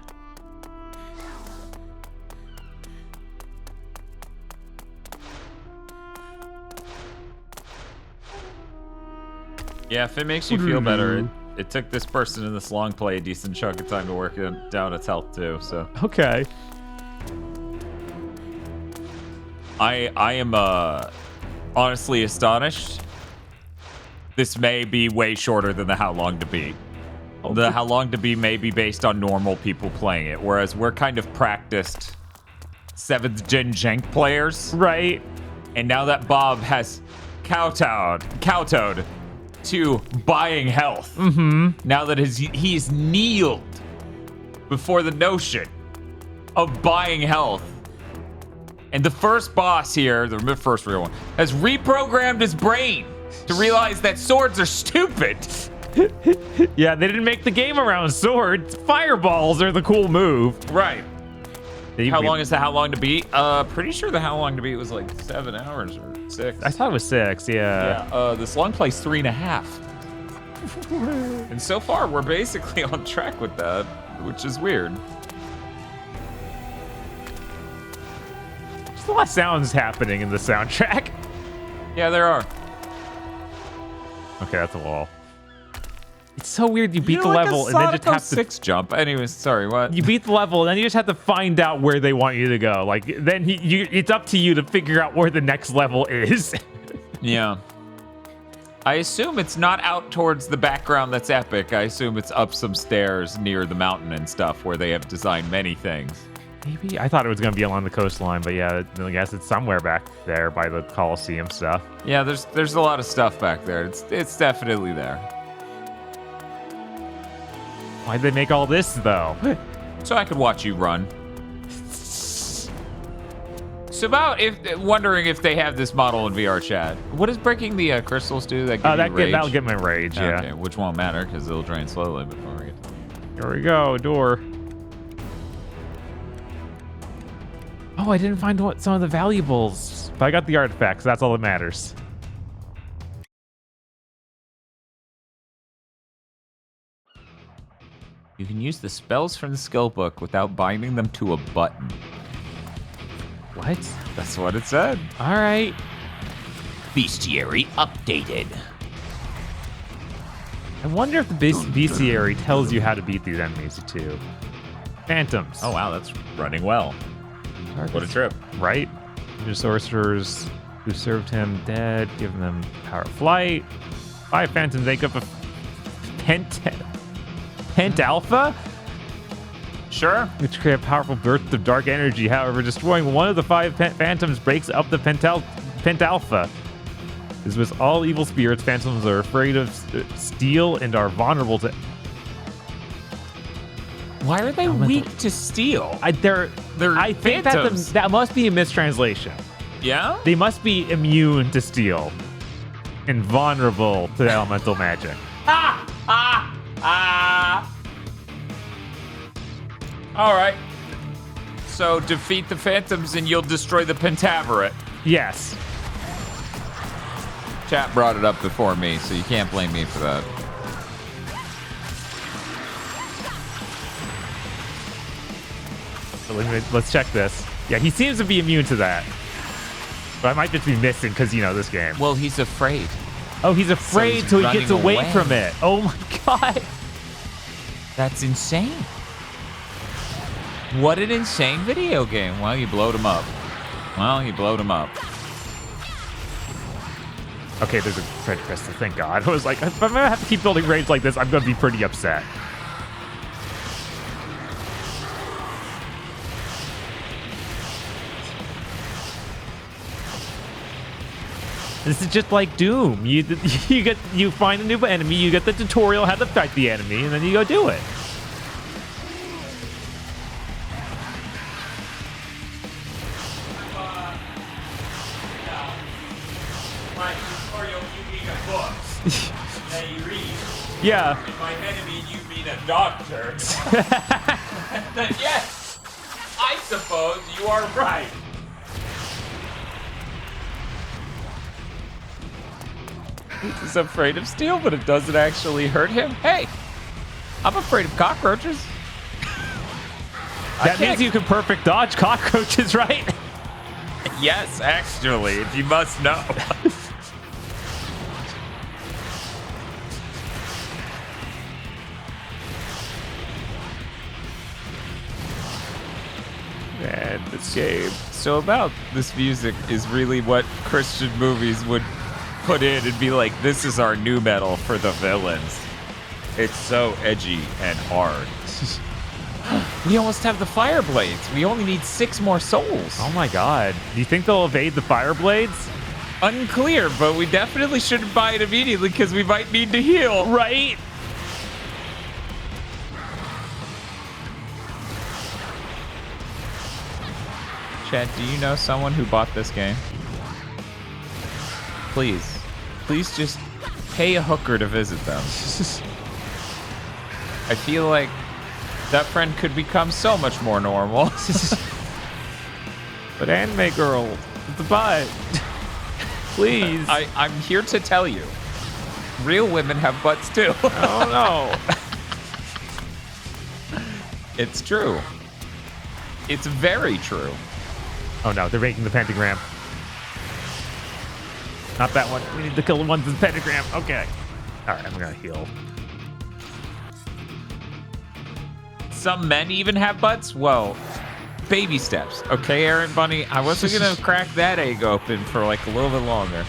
Yeah, if it makes you feel better, it took this person in this long play a decent chunk of time to work down its health too, so. Okay. I am honestly astonished. This may be way shorter than the How Long to Beat. The How Long to Beat may be based on normal people playing it, whereas we're kind of practiced 7th gen jank players. Right. And now that Bob has kowtowed to buying health. Now that he's kneeled before the notion of buying health. And the first boss here, the first real one, has reprogrammed his brain to realize that swords are stupid. Yeah, they didn't make the game around swords. Fireballs are the cool move. Right. How long is the How Long to Beat? Pretty sure the How Long to Beat was like 7 hours or 6. I thought it was 6, yeah. Yeah, this long play's 3.5. And so far, we're basically on track with that, which is weird. There's a lot of sounds happening in the soundtrack. Yeah, there are. Okay, that's a wall. It's so weird. You beat the Like level a and then just have to 6 jump. Anyways, sorry, what? You beat the level and then you just have to find out where they want you to go. Like then it's up to you to figure out where the next level is. Yeah. I assume it's not out towards the background that's epic. I assume it's up some stairs near the mountain and stuff where they have designed many things. Maybe I thought it was gonna be along the coastline, but yeah, I guess it's somewhere back there by the Coliseum stuff. Yeah, there's a lot of stuff back there. It's definitely there. Why'd they make all this though? So I could watch you run. So wondering if they have this model in VR chat. What does breaking the crystals do? That give you rage? That'll get my rage, yeah. Okay, which won't matter because it'll drain slowly before we get to Here we go, door. Oh, I didn't find some of the valuables, but I got the artifacts. That's all that matters. You can use the spells from the skill book without binding them to a button. What? That's what it said. All right. Bestiary updated. I wonder if the bestiary tells you how to beat these enemies too. Phantoms. Oh wow, that's running well. What a trip. Right? Your sorcerers who served him dead, give them power of flight. 5 phantoms make up a Pent Alpha? Sure. Which create a powerful burst of dark energy. However, destroying one of the 5 phantoms breaks up the Pent Alpha. As with all evil spirits, phantoms are afraid of steel and are vulnerable to. Why are they weak to steel? I think that must be a mistranslation. Yeah? They must be immune to steel and vulnerable to elemental magic. All right. So defeat the phantoms and you'll destroy the Pentaveret. Yes. Chat brought it up before me, so you can't blame me for that. So let's check this. Yeah, he seems to be immune to that. But I might just be missing because, this game. Well, he's afraid. Oh, he's afraid So till he's he gets running away away. from it. Oh my god. That's insane. What an insane video game. Well, you blowed him up. Okay, there's a red crystal. Thank God. I was like, if I'm gonna have to keep building raids like this, I'm gonna be pretty upset. This is just like Doom. You find a new enemy, you get the tutorial how to fight the enemy, and then you go do it. My tutorial, you mean a book that you read. Yeah. And by enemy, you mean a doctor. Then yes, I suppose you are right. He's afraid of steel, but it doesn't actually hurt him. Hey, I'm afraid of cockroaches. That means you can perfect dodge cockroaches, right? Yes, actually, if you must know. Man, this game. So about this music is really what Christian movies would put in and be like, this is our new metal for the villains. It's so edgy and hard. We almost have the fire blades. We only need 6 more souls. Oh my God. Do you think they'll evade the fire blades? Unclear, but we definitely shouldn't buy it immediately because we might need to heal. Right? Chad, do you know someone who bought this game? Please just pay a hooker to visit them. I feel like that friend could become so much more normal. But anime girl, the butt. Please. I'm here to tell you, real women have butts too. Oh no. It's true. It's very true. Oh no, they're making the pentagram. Not that one. We need to kill the ones in the pentagram. Okay. All right, I'm gonna heal. Some men even have butts? Whoa. Baby steps. Okay, Aaron Bunny, I wasn't gonna crack that egg open for like a little bit longer.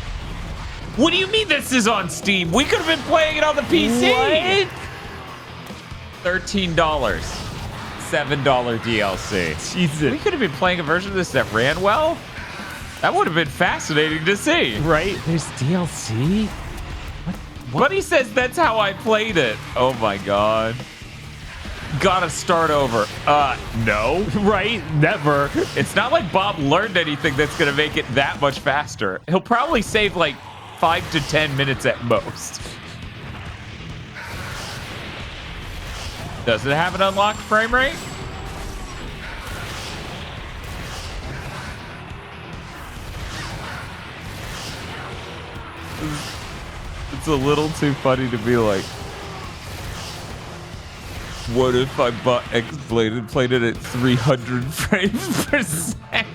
What do you mean this is on Steam? We could have been playing it on the PC. What? $13. $7 DLC. Jesus. We could have been playing a version of this that ran well. That would have been fascinating to see. Right? There's DLC? But he says that's how I played it. Oh my God. Gotta start over. No. Right? Never. It's not like Bob learned anything that's gonna make it that much faster. He'll probably save like 5 to 10 minutes at most. Does it have an unlocked frame rate? It's a little too funny to be like, what if I bought X-Blade and played it at 300 frames per second?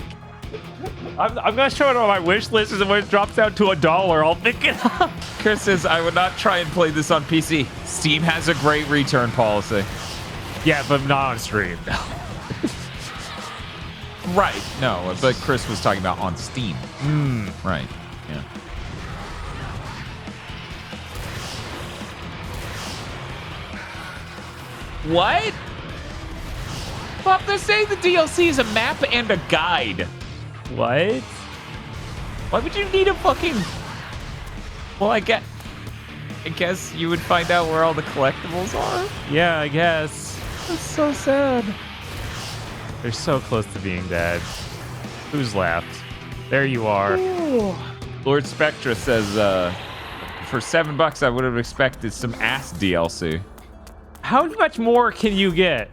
I'm gonna show it on my wish list, and when it drops down to $1, I'll pick it up. Chris says, I would not try and play this on PC. Steam has a great return policy. Yeah, but not on stream. No. Right. No, but Chris was talking about on Steam. Right. Yeah. What? Bob, they're saying the DLC is a map and a guide. What? Why would you need a fucking... Well, I guess you would find out where all the collectibles are. Yeah, I guess. That's so sad. They're so close to being dead. Who's left? There you are. Ooh. Lord Spectra says, for $7 I would have expected some ass DLC. How much more can you get?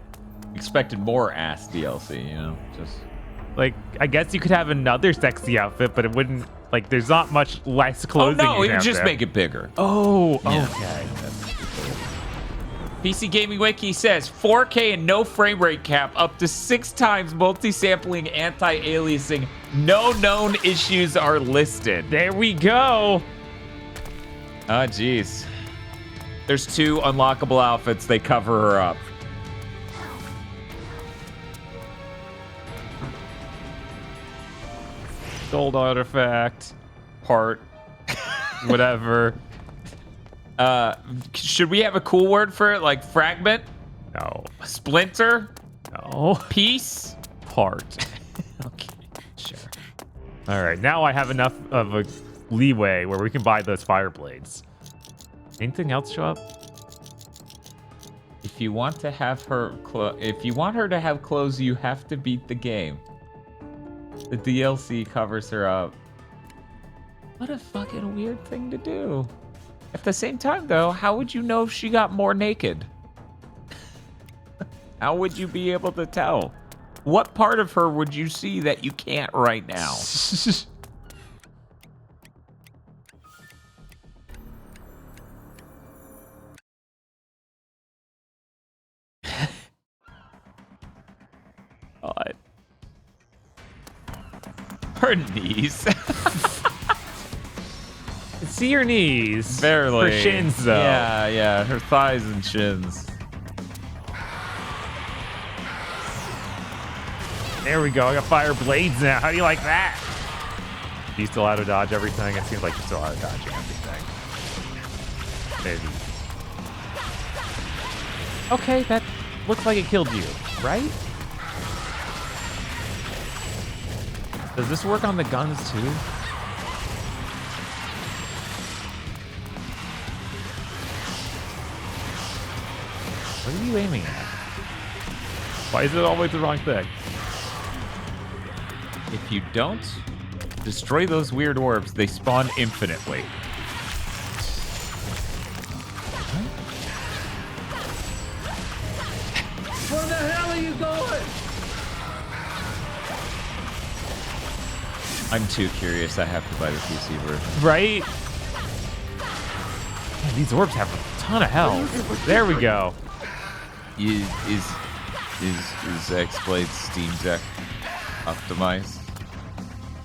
Expected more ass DLC, you know, just... Like, I guess you could have another sexy outfit, but it wouldn't, like, there's not much less clothing. Oh, no, you it can would have just there. make it bigger. Oh, Yeah. okay. PC Gaming Wiki says 4K and no frame rate cap, up to 6 times multi-sampling, anti-aliasing. No known issues are listed. There we go. Oh, geez. There's 2 unlockable outfits. They cover her up. Gold artifact. Part. Whatever. Should we have a cool word for it, like fragment, No. splinter, No. piece? Part. Okay, sure. All right, now I have enough of a leeway where we can buy those fire blades. Anything else show up? If you want to have her, if you want her to have clothes, you have to beat the game. The DLC covers her up. What a fucking weird thing to do. At the same time, though, how would you know if she got more naked? How would you be able to tell? What part of her would you see that you can't right now? God. Her knees. See your knees. Barely. Her shins, though. Yeah, her thighs and shins. There we go. I got fire blades now. How do you like that? Do you still how to dodge everything? It seems like you're still how to dodging everything. Maybe. Okay, that looks like it killed you, right? Does this work on the guns too? What are you aiming at? Why is it always the wrong thing? If you don't destroy those weird orbs, they spawn infinitely. Where the hell are you going? I'm too curious. I have to buy the PC version. Right? Man, these orbs have a ton of health. There we go. Is X-Blade Steam Deck optimized?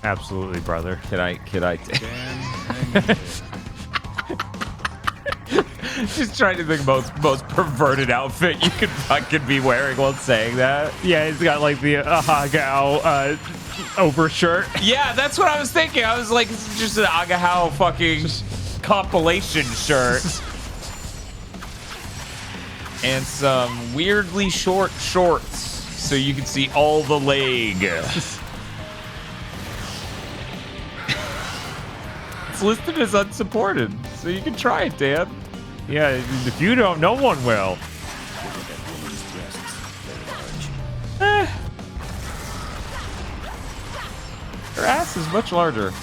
Absolutely, brother. Could I just trying to think most perverted outfit you could fucking be wearing while saying that. Yeah, he's got like the Agao overshirt. Yeah, that's what I was thinking. I was like, it's just an Agahao fucking compilation shirt. And some weirdly short shorts so you can see all the leg. It's listed as unsupported, so you can try it, Dan. Yeah, if you don't, no one will. Her ass is much larger.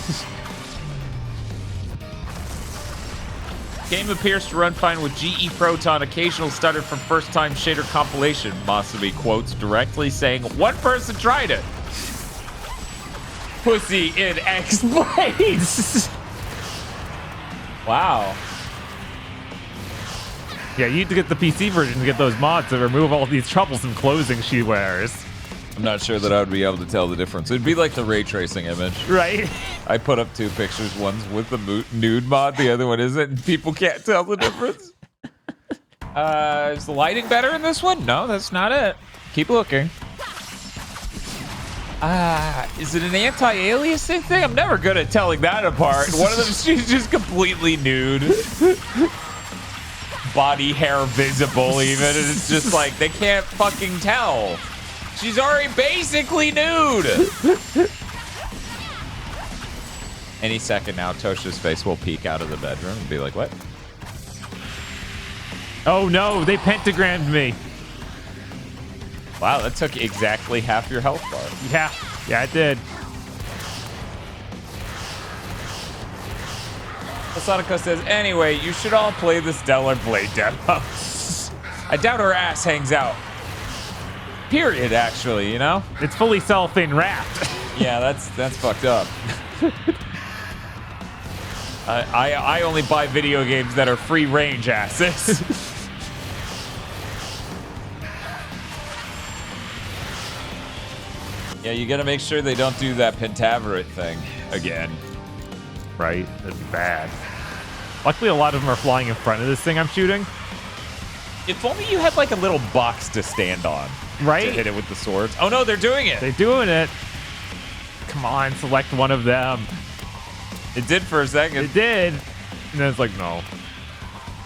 Game appears to run fine with GE Proton. Occasional stutter from first-time shader compilation. Masabi quotes directly saying, "One person tried it. Pussy in X-Blades." Wow. Yeah, you need to get the PC version to get those mods to remove all these troublesome clothing she wears. I'm not sure that I would be able to tell the difference. It'd be like the ray tracing image. Right? I put up two pictures. One's with the nude mod, the other one isn't, and people can't tell the difference. Is the lighting better in this one? No, that's not it. Keep looking. Is it an anti-aliasing thing? I'm never good at telling that apart. One of them, she's just completely nude. Body hair visible even, and it's just like, they can't fucking tell. She's already basically nude. Any second now, Tosha's face will peek out of the bedroom and be like, what? Oh no, they pentagrammed me. Wow, that took exactly half your health bar. Yeah, it did. Sonica says, anyway, you should all play the Stellar Blade demo. I doubt her ass hangs out. Period, actually, you know? It's fully cellophane wrapped. Yeah, that's fucked up. I only buy video games that are free range asses. Yeah, you gotta make sure they don't do that pentaverate thing again. Right? That'd be bad. Luckily, a lot of them are flying in front of this thing I'm shooting. If only you had like a little box to stand on. Right? To hit it with the swords. Oh no, they're doing it. They're doing it. come on, select one of them. It did for a second. It did. And then it's like, no.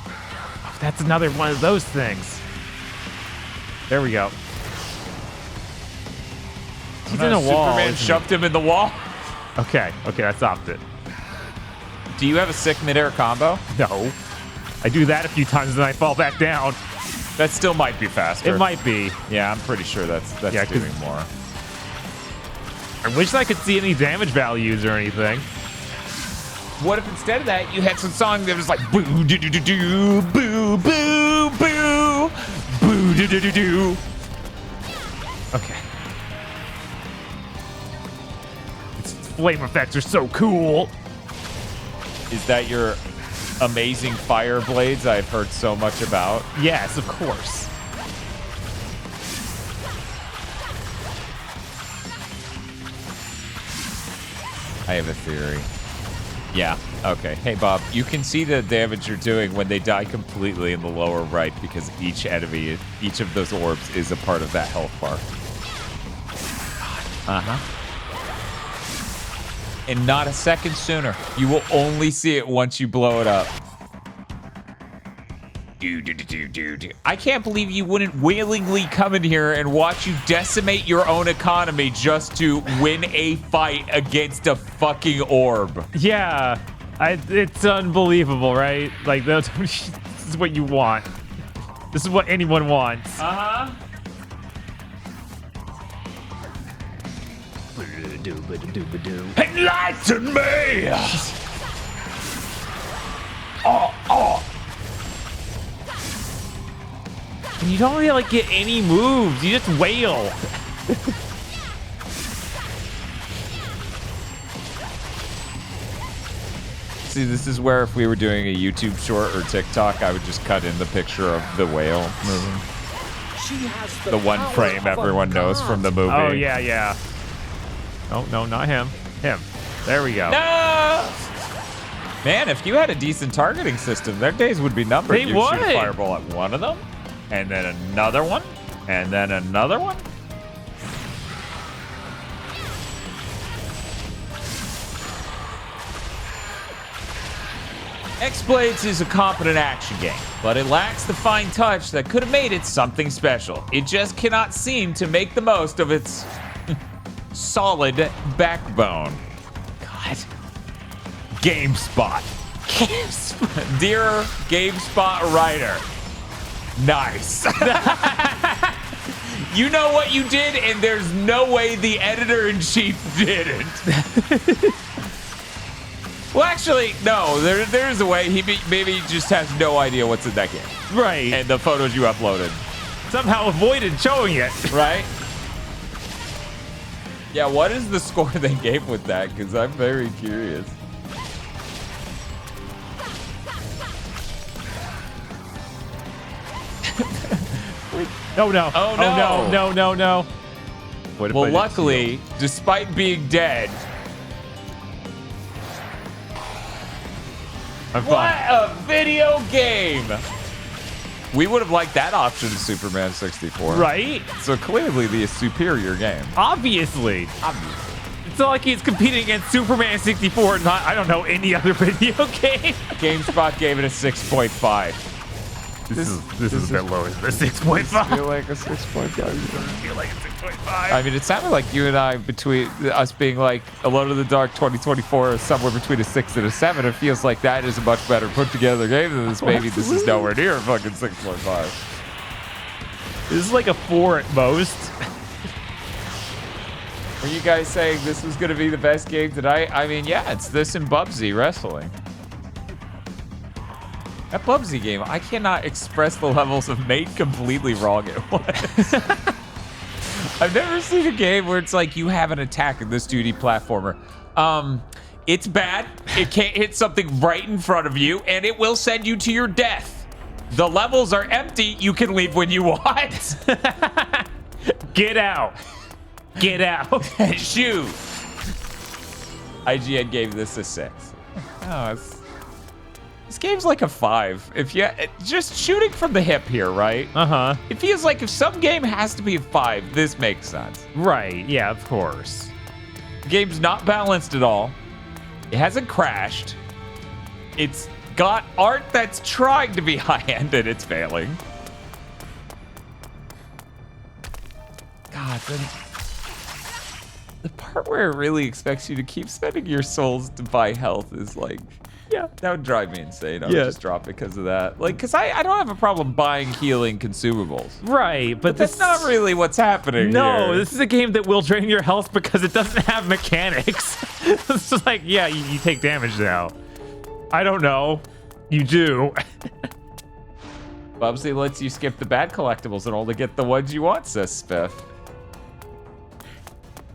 Oh, that's another one of those things. There we go. He's in a wall. Superman shoved him in the wall. Okay, I stopped it. Do you have a sick midair combo? No. I do that a few times and then I fall back down. That still might be faster. It might be. Yeah, I'm pretty sure that's Yeah, doing more. I wish I could see any damage values or anything. What if instead of that you had some song that was like boo doo doo doo doo boo boo boo boo doo doo doo doo. Okay. Its flame effects are so cool. Is that your amazing fire blades I've heard so much about? Yes, of course. I have a theory. Yeah, okay. Hey, Bob, you can see the damage you're doing when they die completely in the lower right because each enemy, each of those orbs is a part of that health bar. Uh-huh. And not a second sooner. You will only see it once you blow it up. I can't believe you wouldn't willingly come in here and watch you decimate your own economy just to win a fight against a fucking orb. Yeah, it's unbelievable, right? Like, this is what you want. This is what anyone wants. Uh-huh. Enlighten me! Oh. And you don't really, like, get any moves. You just wail. See, this is where if we were doing a YouTube short or TikTok, I would just cut in the picture of the whale moving. She has The one power frame of everyone a knows god. from the movie. Oh, yeah. Oh, no, not him. Him. There we go. No! Man, if you had a decent targeting system, their days would be numbered. They You'd would. shoot a fireball at one of them, and then another one, and then another one. X-Blades is a competent action game, but it lacks the fine touch that could have made it something special. It just cannot seem to make the most of its solid backbone. God. GameSpot. Dear GameSpot writer. Nice. You know what you did, and there's no way the editor-in-chief didn't. Well, actually, no. There's a way. He maybe just has no idea what's in that game. Right. And the photos you uploaded. Somehow avoided showing it. Right? Yeah, what is the score they gave with that? Because I'm very curious. Oh, no. Oh, no. No. What if I Well, did luckily, despite being dead, I'm what fine. a video game! We would have liked that option in Superman 64. Right? So clearly the superior game. Obviously. It's not like he's competing against Superman 64 and not, I don't know, any other video game. GameSpot gave it a 6.5. This is a bit lower than a 6.5. Feel like a 6.5. Feel like a 6.5. I mean, it sounded like you and I, between us being like Alone in the Dark 2024 is somewhere between a 6 and a 7. It feels like that is a much better put together game than this. Maybe this is nowhere near a fucking 6.5. This is like a 4 at most. Were you guys saying this was going to be the best game tonight? I mean, yeah, it's this and Bubsy wrestling. That Bubsy game, I cannot express the levels of made completely wrong it was. I've never seen a game where it's like you have an attack in this 2D platformer. It's bad. It can't hit something right in front of you, and it will send you to your death. The levels are empty. You can leave when you want. Get out. Get out. Shoot. IGN gave this a 6. Oh, this game's like a 5. If you just shooting from the hip here, right? Uh-huh. It feels like if some game has to be a 5, this makes sense. Right. Yeah, of course. The game's not balanced at all. It hasn't crashed. It's got art that's trying to be high-end and it's failing. God, the part where it really expects you to keep spending your souls to buy health is like, yeah, that would drive me insane. I would just drop it because of that. Like, because I don't have a problem buying healing consumables. Right, but That's not really what's happening No, here. this is a game that will drain your health because it doesn't have mechanics. It's just like, yeah, you take damage now. I don't know. You do. Bubsy lets you skip the bad collectibles and only get the ones you want, says Spiff.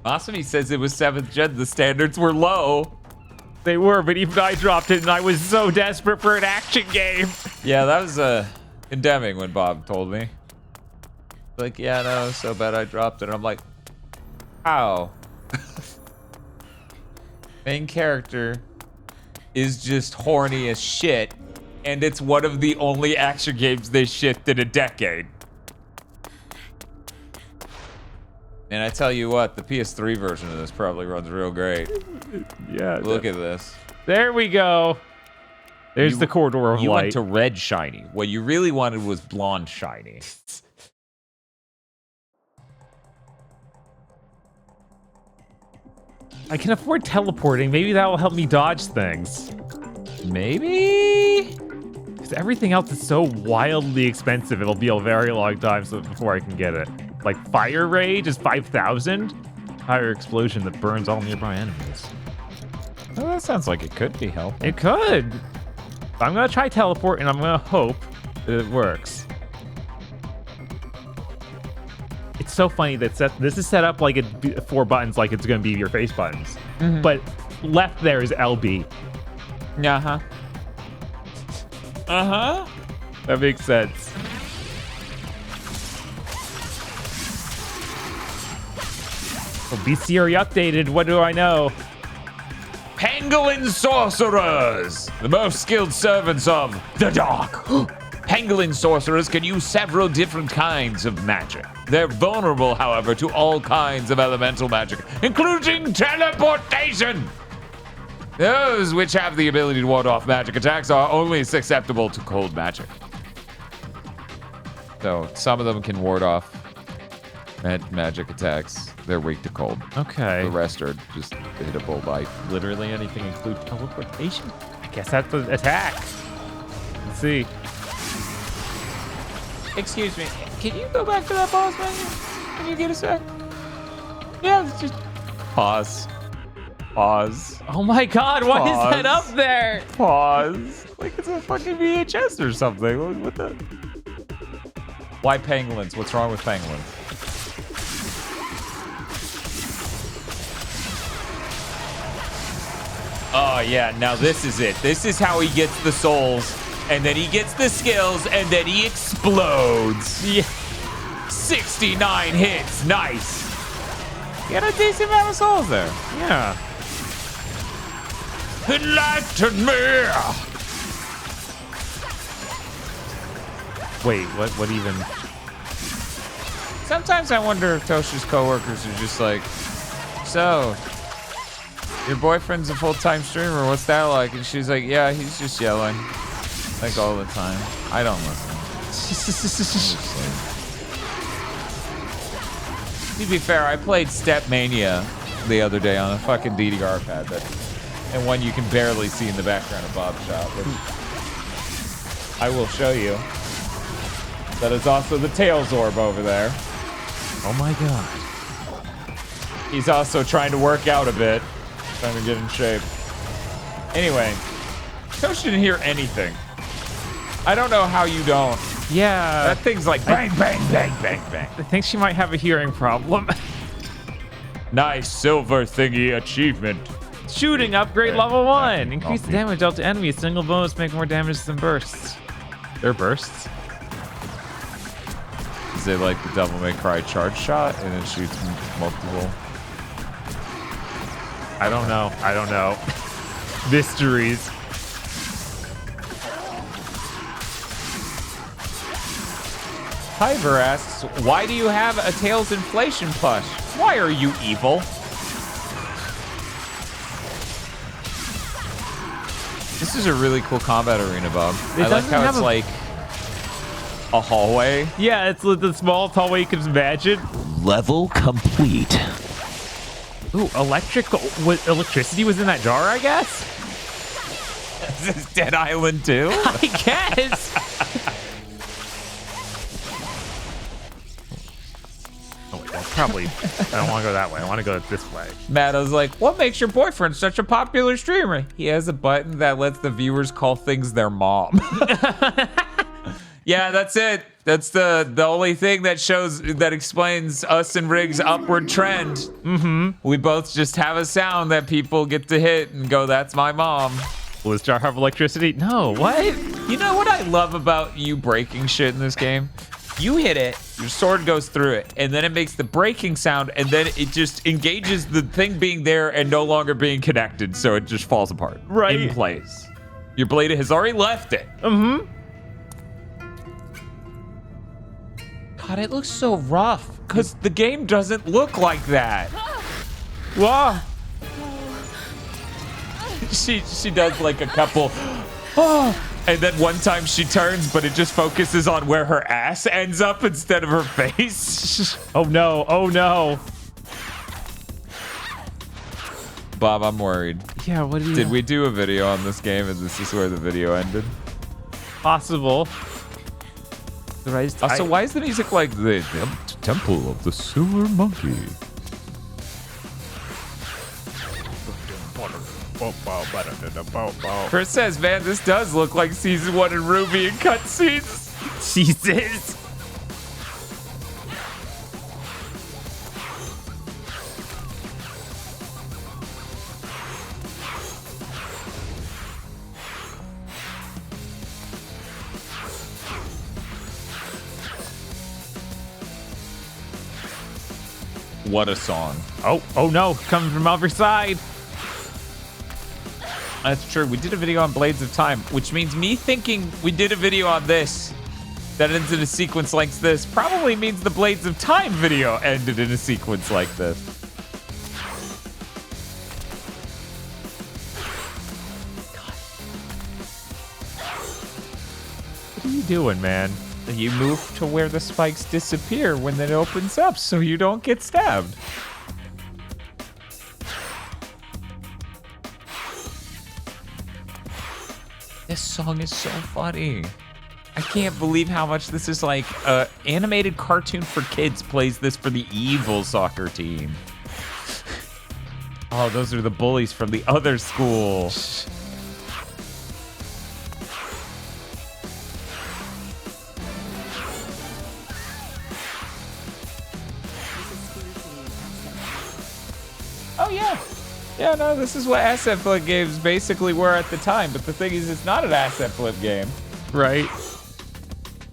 Masumi says it was 7th gen, the standards were low. They were, but even I dropped it and I was so desperate for an action game. Yeah, that was condemning when Bob told me. Like, yeah, no, it was so bad I dropped it. I'm like, how? Main character is just horny as shit, and it's one of the only action games they shipped in a decade. And I tell you what, the PS3 version of this probably runs real great. Yeah. Look at this. There we go. There's the corridor of You light. went to red shiny. What you really wanted was blonde shiny. I can afford teleporting. Maybe that will help me dodge things. Maybe? Because everything else is so wildly expensive, it'll be a very long time before I can get it. Like Fire Rage is 5,000. Fire Explosion that burns all nearby enemies. Well, that sounds like it could be helpful. It could. I'm gonna try teleport and I'm gonna hope that it works. It's so funny that this is set up like 4 buttons, like it's gonna be your face buttons. But left there is LB. Uh-huh. Uh-huh. That makes sense. Oh, bestiary updated. What do I know? Pangolin sorcerers, the most skilled servants of the dark. Pangolin sorcerers can use several different kinds of magic. They're vulnerable, however, to all kinds of elemental magic, including teleportation. Those which have the ability to ward off magic attacks are only susceptible to cold magic. So some of them can ward off magic attacks. They're weak to cold. Okay. The rest are just hittable by literally anything, including teleportation. I guess that's the attack. Let's see. Excuse me, can you go back to that pause menu? Can you get a sec? Yeah, let's just pause. Pause. Oh my god, what is that Pause. up there? Pause. Like it's a fucking VHS or something. What the? Why pangolins? What's wrong with pangolins? Oh yeah, now this is it. This is how he gets the souls, and then he gets the skills, and then he explodes. Yeah. 69 hits, nice. You got a decent amount of souls there. Yeah. Enlighten me! Wait, what even? Sometimes I wonder if Tosha's coworkers are just like, so, your boyfriend's a full-time streamer, what's that like? And she's like, yeah, he's just yelling, like all the time. I don't listen. To be fair, I played Step Mania the other day on a fucking DDR pad, and one you can barely see in the background of Bob's shop, which I will show you. That is also the Tails orb over there. Oh my god. He's also trying to work out a bit, trying to get in shape. Anyway, Tosh didn't hear anything. I don't know how you don't. Yeah. That thing's like bang, bang, bang, bang, bang. I think she might have a hearing problem. Nice silver thingy achievement. Shooting upgrade level 1. Increase the damage dealt to enemies. Single bonus make more damage than bursts. They're bursts? Is it like the Devil May Cry charge shot and it shoots multiple? I don't know. I don't know. Mysteries. Hyver asks, why do you have a Tails inflation plush? Why are you evil? This is a really cool combat arena, Bob. It I like doesn't how have it's a- like a hallway. Yeah, it's the smallest hallway you can imagine. Level complete. Ooh, electricity was in that jar, I guess? Is this Dead Island 2? I guess. Oh, wait, that's probably... I don't want to go that way. I want to go this way. Matt was like, what makes your boyfriend such a popular streamer? He has a button that lets the viewers call things their mom. Yeah, that's it. That's the only thing that explains us and Rig's upward trend. Mm-hmm. We both just have a sound that people get to hit and go, that's my mom. Will this jar have electricity? No, what? You know what I love about you breaking shit in this game? You hit it, your sword goes through it, and then it makes the breaking sound, and then it just engages the thing being there and no longer being connected, so it just falls apart. Right. In place. Your blade has already left it. Mm-hmm. God, it looks so rough, because the game doesn't look like that. Whoa. She does like a couple, and then one time she turns, but it just focuses on where her ass ends up instead of her face. Oh no, oh no. Bob, I'm worried. Yeah, what do you... Did we do a video on this game and this is where the video ended? Possible. Also, why is the music like the Temple of the Silver Monkey? Chris says, man, this does look like season 1 in Ruby and cutscenes. Jesus. What a song. Oh no, coming from every side. That's true. We did a video on Blades of Time, which means me thinking we did a video on this that ends in a sequence like this probably means the Blades of Time video ended in a sequence like this. What are you doing, man? You move to where the spikes disappear when it opens up so you don't get stabbed. This song is so funny. I can't believe how much this is like an animated cartoon for kids plays this for the evil soccer team. Oh, those are the bullies from the other school. Oh, yeah. Yeah, no, this is what asset flip games basically were at the time. But the thing is, it's not an asset flip game. Right.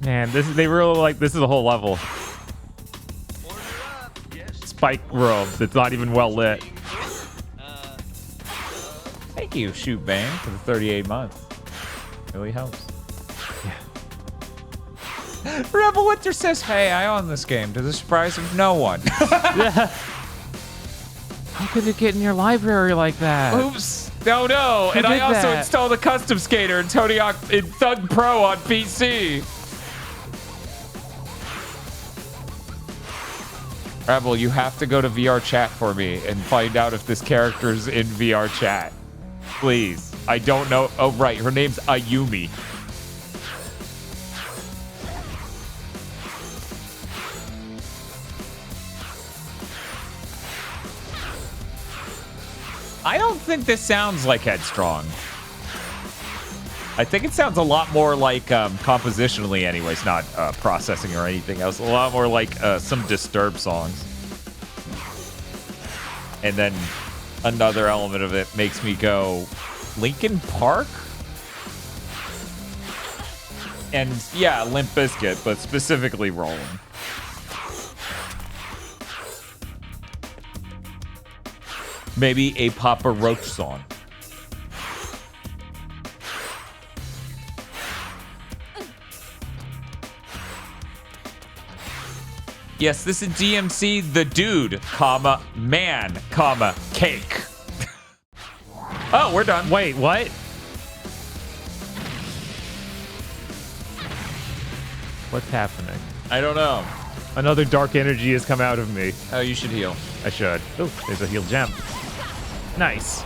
Man, they really like, this is a whole level. Spike room that's not even well lit. Thank you, Shoot Bang, for the 38 months. Really helps. Yeah. Rebel Winter says, hey, I own this game, to the surprise of no one. How could it get in your library like that? Oops. No. Who And I did also that? installed a custom skater in Tony Hawk in Thug Pro on PC. Rebel, you have to go to VR chat for me and find out if this character's in VR chat. Please. I don't know. Oh, right. Her name's Ayumi. I don't think this sounds like Headstrong. I think it sounds a lot more like, compositionally anyways, not processing or anything else, a lot more like some Disturbed songs. And then another element of it makes me go, Linkin Park? And yeah, Limp Bizkit, but specifically Rolling. Maybe a Papa Roach song. Yes, this is DMC, the dude, comma, man, comma, cake. Oh, we're done. Wait, what? What's happening? I don't know. Another dark energy has come out of me. Oh, you should heal. I should. Oh, there's a heal gem. Nice.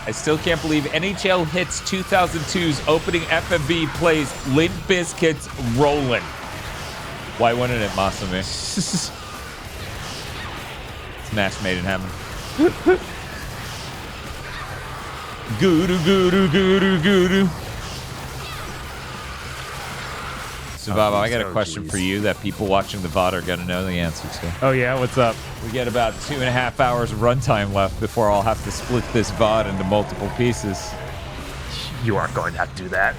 I still can't believe NHL Hits 2002's opening FMV plays Limp Bizkit's Rollin'. Why wouldn't it, Masumi? It's match made in heaven. Guru, guru, guru, guru. So, Bob, I got a question for you that people watching the VOD are going to know the answer to. Oh, yeah? What's up? We get about 2.5 hours of runtime left before I'll have to split this VOD into multiple pieces. You aren't going to have to do that.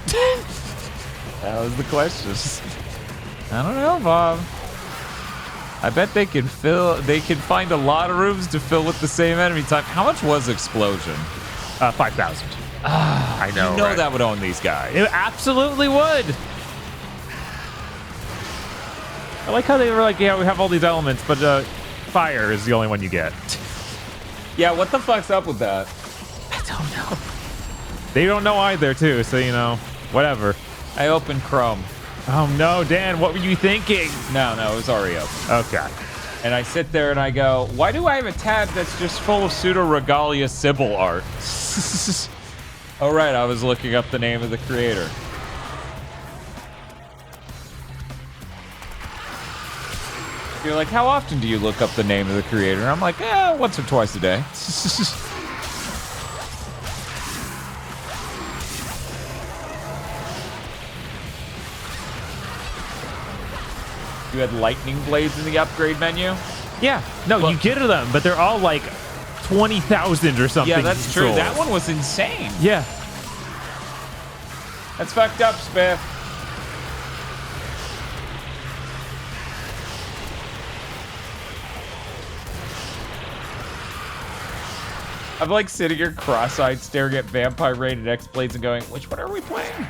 That was the question. I don't know, Bob. I bet they can find a lot of rooms to fill with the same enemy type. How much was Explosion? 5,000. I know, You know right? that would own these guys. It absolutely would. I like how they were like, yeah, we have all these elements, but fire is the only one you get. Yeah, what the fuck's up with that? I don't know. They don't know either, too, so, you know, whatever. I opened Chrome. Oh, no, Dan, what were you thinking? No, it was already open. Okay. And I sit there and I go, why do I have a tab that's just full of pseudo-regalia Sybil art? Oh, right, I was looking up the name of the creator. You're like, how often do you look up the name of the creator? I'm like, once or twice a day. You had lightning blades in the upgrade menu? Yeah. No, Well- you get them, but they're all like 20,000 or something. Yeah, that's true. souls. That one was insane. Yeah. That's fucked up, Spiff. I'm like sitting here cross-eyed staring at Vampire Rain and X-Blades and going, which one are we playing?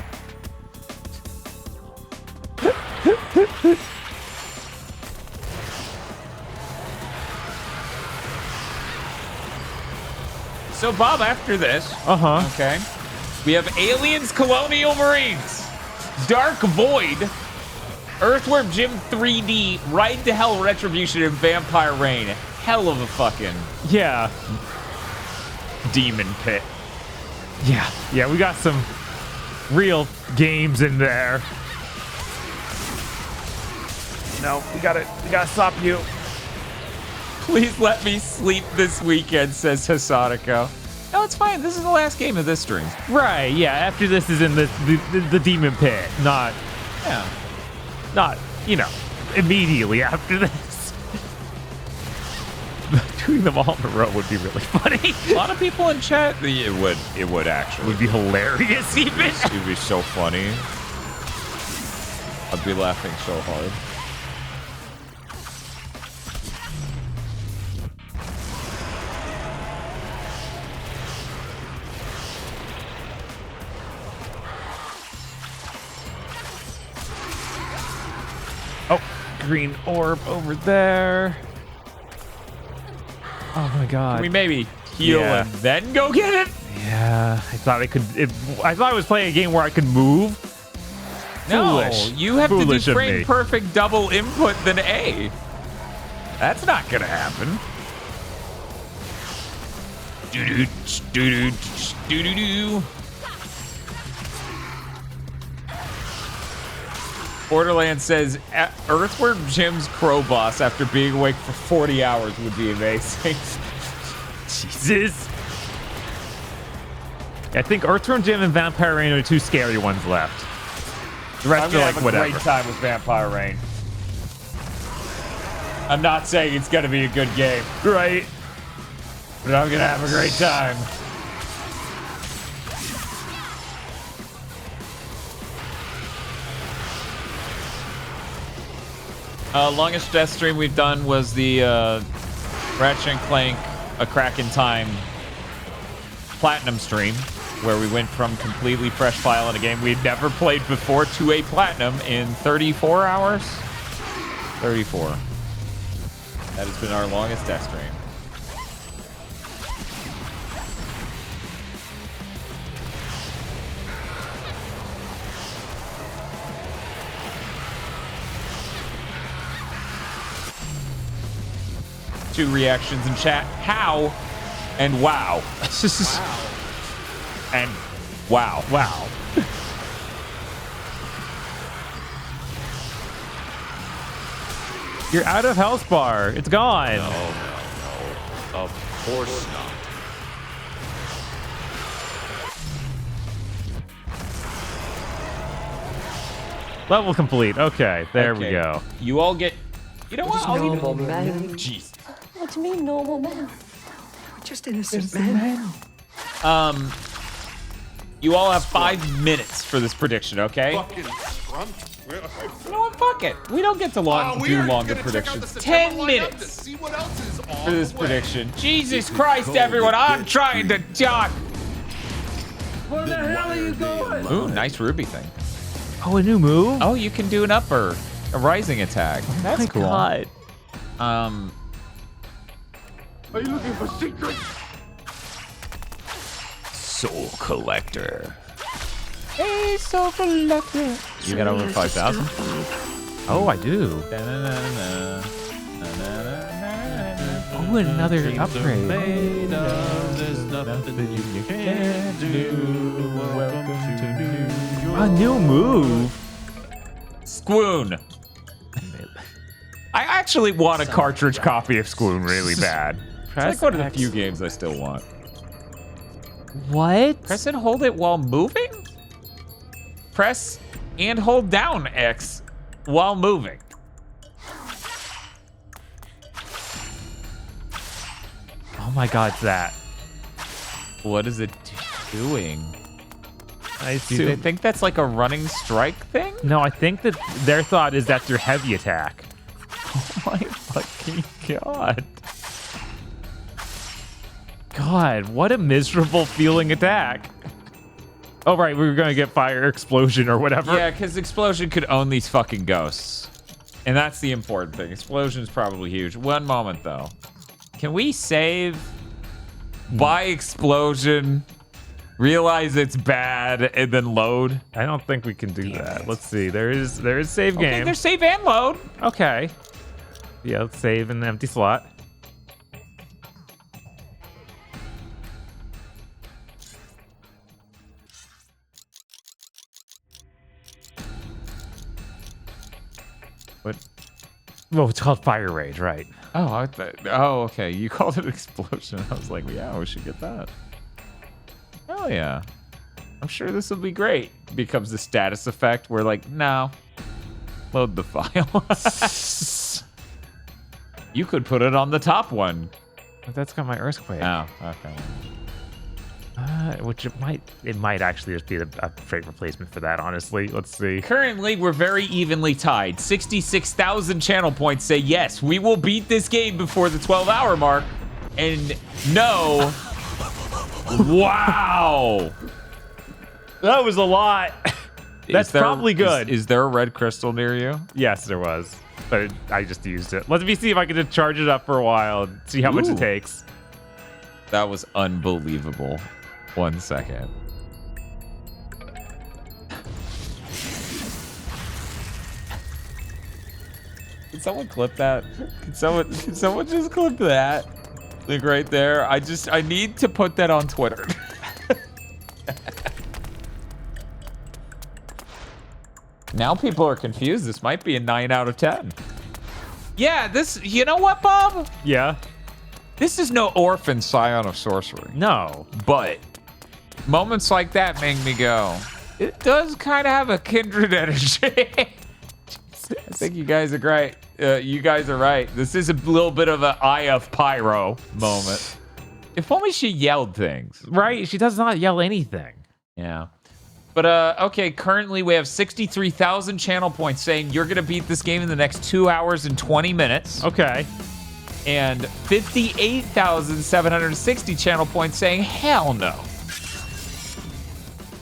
So, Bob, after this, okay, we have Aliens Colonial Marines, Dark Void, Earthworm Jim 3D, Ride to Hell Retribution, and Vampire Rain. Hell of a fucking Yeah. demon pit. Yeah. Yeah, we got some real games in there. No, we gotta stop you. Please let me sleep this weekend, says Hasadako. No, it's fine. This is the last game of this stream. Right, yeah, after this is in the demon pit, not, you know, immediately after this. Doing them all in a row would be really funny. A lot of people in chat, it would actually. Would be hilarious even. It would be so funny. I'd be laughing so hard. Oh, green orb over there. Oh my god. Can we maybe heal Yeah. and then go get it? Yeah, I thought I could. I thought I was playing a game where I could move. Foolish. No, you have Foolish to of do me. frame perfect double input than A. That's not gonna happen. Do-do, do-do, do-do-do. Borderlands says Earthworm Jim's Crow boss after being awake for 40 hours would be amazing. Jesus. I think Earthworm Jim and Vampire Rain are the two scary ones left. The rest I'm are gonna like have a whatever. great time with Vampire Rain. I'm not saying it's gonna be a good game, Right. but I'm gonna have a great time. Longest death stream we've done was the Ratchet and Clank A Crack in Time Platinum stream, where we went from completely fresh file in a game we'd never played before to a Platinum in 34 hours? 34. That has been our longest death stream. two reactions in chat. How and wow. And wow. Wow. You're out of health bar. It's gone. No. Of course not. Level complete. Okay, there we go. You all get... You know what? I'll Normal man. Jeez. What do you mean, normal man? We're just innocent men. You all have 5 minutes for this prediction, okay? Fucking front. You know what? Fuck it. We don't get to do longer predictions. 10 minutes See what else is on for this the way. prediction. Jesus Christ, everyone. I'm trying to talk. Where the hell are you going? Ooh, nice ruby thing. Oh, a new move? Oh, you can do an upper, a rising attack. That's my cool. God. Are you looking for secrets? Soul Collector. Hey, Soul Collector. You got over 5,000? Oh, I do. Oh, another upgrade. A new move. Squoon. I actually want a cartridge copy of Squoon really bad. It's like one of the few games I still want. What? Press and hold it while moving? Press and hold down X while moving. Oh my God, it's that. What is it doing? I Do they think that's like a running strike thing? No, I think that their thought is that's your heavy attack. Oh my fucking God. God, what a miserable feeling attack. Oh, right, we were going to get fire explosion or whatever. Yeah, because Explosion could own these fucking ghosts. And that's the important thing. Explosion's probably huge. One moment, though. Can we save, buy Explosion, realize it's bad, and then load? I don't think we can do that. Let's see. There is save Okay, game. there's save and load. Okay. Yeah, let's save in the empty slot. What? Oh, it's called Fire Rage, right? Oh, oh, okay. You called it Explosion. I was like, yeah, we should get that. Hell yeah. I'm sure this will be great. Becomes the status effect. We're like, no. Load the file. You could put it on the top one. But that's got my Earthquake. Oh, okay. Which it might actually just be a great replacement for that, honestly. Let's see. Currently, we're very evenly tied. 66,000 channel points say yes, we will beat this game before the 12-hour mark. And no. Wow. That was a lot. That's probably good. Is there a red crystal near you? Yes, there was. But I just used it. Let me see if I can just charge it up for a while and see how much it takes. That was unbelievable. 1 second. Can someone clip that? Can someone just clip that? Like right there. I need to put that on Twitter. Now people are confused. This might be a 9 out of 10. Yeah, you know what, Bob? Yeah. This is no orphan scion of sorcery. No. But moments like that make me go, it does kind of have a kindred energy. I think you guys are great. You guys are right. This is a little bit of an Eye of Pyro moment. If only she yelled things. Right? She does not yell anything. Yeah. But, okay, currently we have 63,000 channel points saying you're going to beat this game in the next 2 hours and 20 minutes. Okay. And 58,760 channel points saying hell no.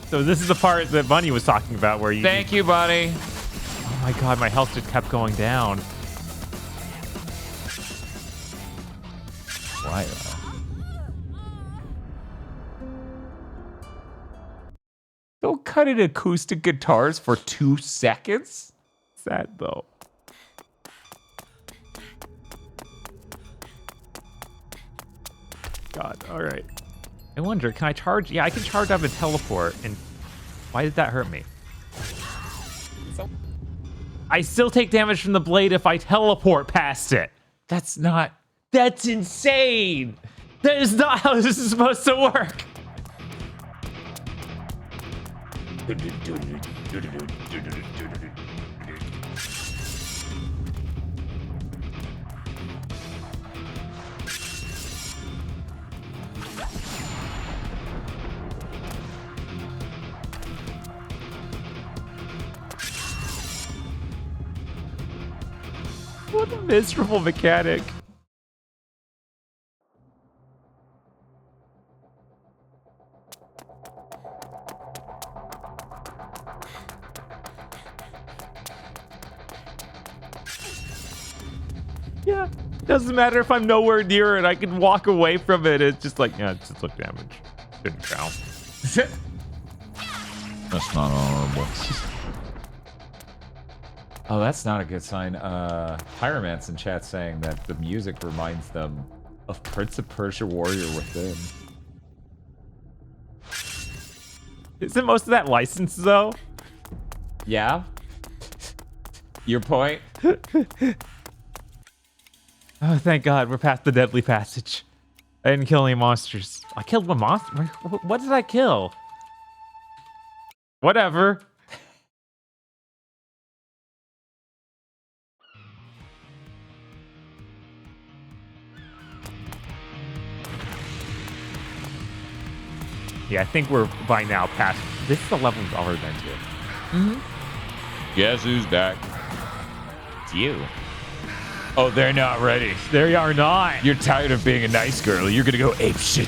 So this is the part that Bunny was talking about where you... Thank you, buddy. Oh my God, my health just kept going down. Why? Don't cut it acoustic guitars for 2 seconds? Sad though. god. All right. I wonder, can I charge? Yeah, I can charge up and teleport. And why did that hurt me? I still take damage from the blade if I teleport past it. That's not. That's insane. That is not how this is supposed to work. What a miserable mechanic. Yeah, doesn't matter if I'm nowhere near it. I can walk away from it. It's just like, yeah, it's just like damage. Didn't count. That's not honorable. Oh, that's not a good sign. Pyromance in chat saying that the music reminds them of Prince of Persia Warrior Within. Isn't most of that licensed though? Yeah? Your point? Oh, thank God, we're past the deadly passage. I didn't kill any monsters. I killed one monster? What did I kill? Whatever. Yeah, I think we're by now past. This is the level we've already been to. Guess who's back? It's you. Oh, they're not ready. They are not. You're tired of being a nice girl. You're gonna go ape shit.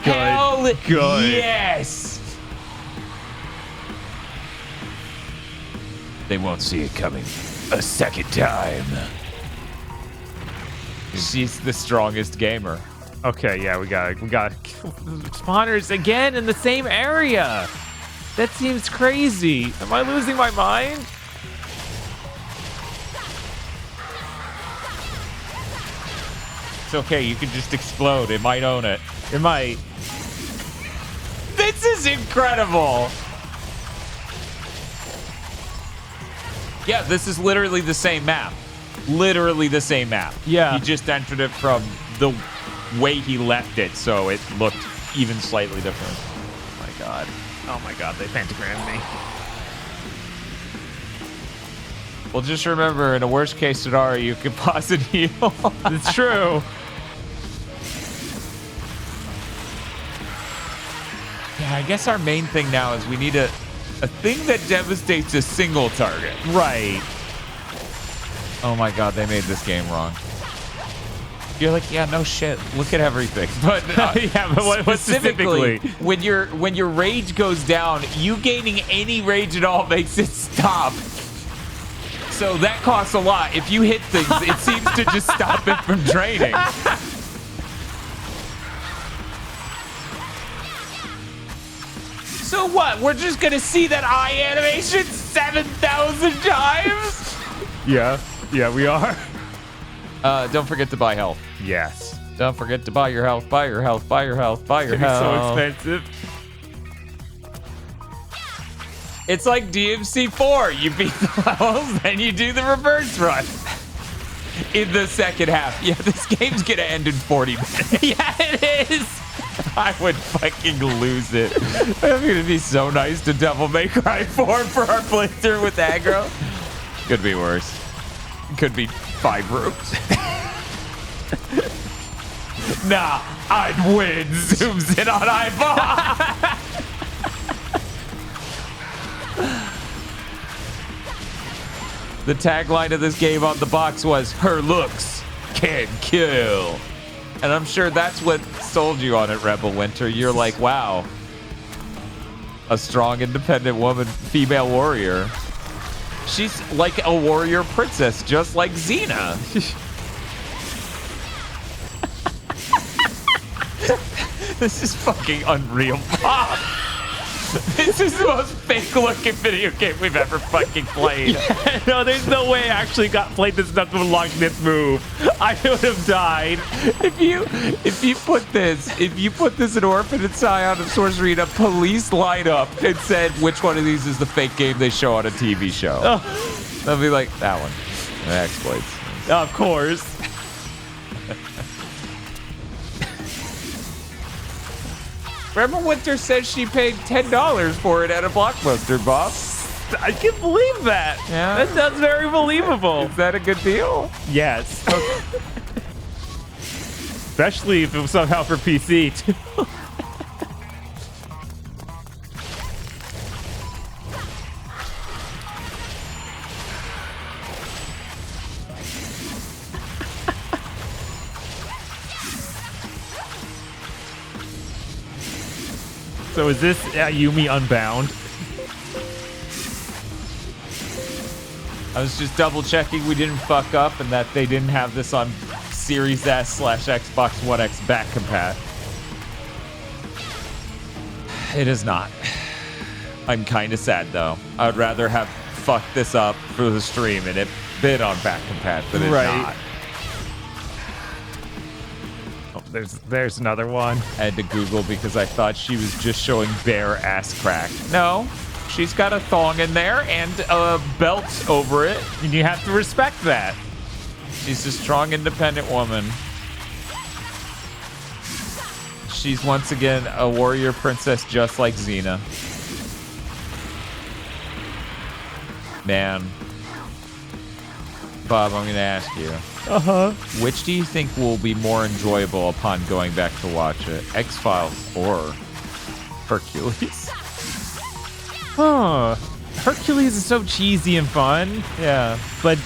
Good. Hell Good. yes! They won't see it coming a second time. She's the strongest gamer. Okay, yeah, we gotta kill spawners again in the same area. That seems crazy. Am I losing my mind? It's okay, you can just explode. It might own it. It might. This is incredible. Yeah, this is literally the same map. Literally the same map. Yeah. He just entered it from the way he left it, so it looked even slightly different. Oh my god. Oh my god, they pentagrammed me. Well, just remember, in a worst case scenario, you can pause and heal. It's true. Yeah, I guess our main thing now is we need a thing that devastates a single target. Right. Oh my god, they made this game wrong. You're like, yeah, no shit. Look at everything. But yeah, but what specifically? When your rage goes down, you gaining any rage at all makes it stop. So that costs a lot. If you hit things, it seems to just stop it from draining. So what? We're just gonna see that eye animation 7,000 times? Yeah, we are. Don't forget to buy health. Yes. Don't forget to buy your health, buy your health, buy your health, buy your It's health. so expensive. It's like DMC4. You beat the levels, then you do the reverse run. In the second half. Yeah, this game's gonna end in 40 minutes. Yeah, it is. I would fucking lose it. I'm gonna be so nice to Devil May Cry 4 for our playthrough with aggro. Could be worse. Could be 5 rooms. Nah, I'd win. Zooms in on eyeball. The tagline of this game on the box was, "Her looks can kill." And I'm sure that's what sold you on it, Rebel Winter. You're like, wow, a strong, independent woman, female warrior. She's like a warrior princess, just like Xena. This is fucking unreal. Pop! This This is the most fake-looking video game we've ever fucking played. No, there's no way I actually played this enough to unlock this move. I would have died. If you put this in Orphan and Scion of Sorcery, and a police lined up and said which one of these is the fake game they show on a TV show, they'll be like, that one. Exploits. Of course. Remember Winter says she paid $10 for it at a Blockbuster, Bob? I can't believe that. Yeah. That's very believable. Is that a good deal? Yes. Especially if it was somehow for PC, too. So is this Yumi Unbound? I was just double checking we didn't fuck up and that they didn't have this on Series S/Xbox One X back compat. It is not. I'm kind of sad though. I would rather have fucked this up for the stream and it been on back compat, but it's not. Oh, there's another one. I had to Google because I thought she was just showing bare ass crack. No, she's got a thong in there and a belt over it. And you have to respect that. She's a strong, independent woman. She's once again a warrior princess just like Xena. Man. Bob, I'm going to ask you. Which do you think will be more enjoyable upon going back to watch it? X-Files or Hercules? Huh. Hercules is so cheesy and fun. Yeah. But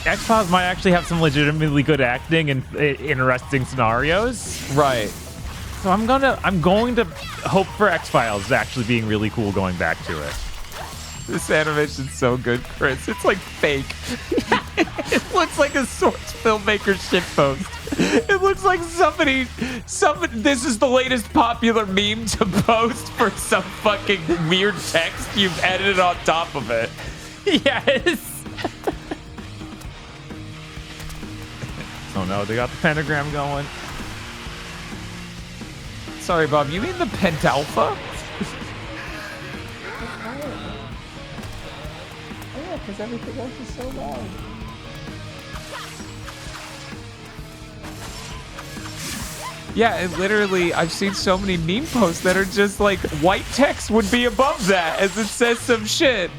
X-Files might actually have some legitimately good acting and interesting scenarios. Right. So I'm going to hope for X-Files actually being really cool going back to it. This animation's so good, Chris. It's like fake. It looks like a Source filmmaker shitpost. It looks like somebody, this is the latest popular meme to post for some fucking weird text you've edited on top of it. Yes. Oh no, they got the pentagram going. Sorry, Bob, you mean the Pentalpha? Because everything else is so loud. Yeah, it literally, I've seen so many meme posts that are just like, white text would be above that as it says some shit.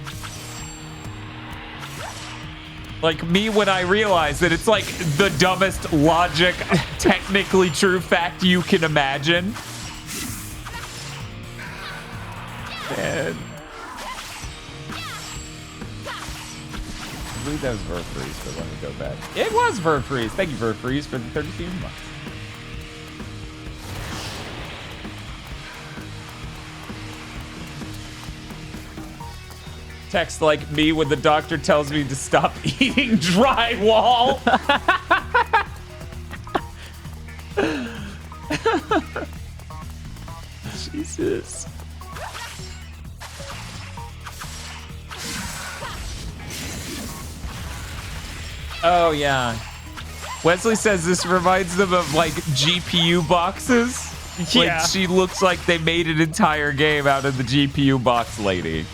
Like me when I realize that it's like the dumbest logic, technically true fact you can imagine. And I believe that was Verfreeze, but let me go back. It was Verfreeze. Thank you, Verfreeze, for the 32 months. Text like me when the doctor tells me to stop eating drywall. Jesus. Oh, yeah. Wesley says this reminds them of, like, GPU boxes. Yeah. Like, she looks like they made an entire game out of the GPU box lady.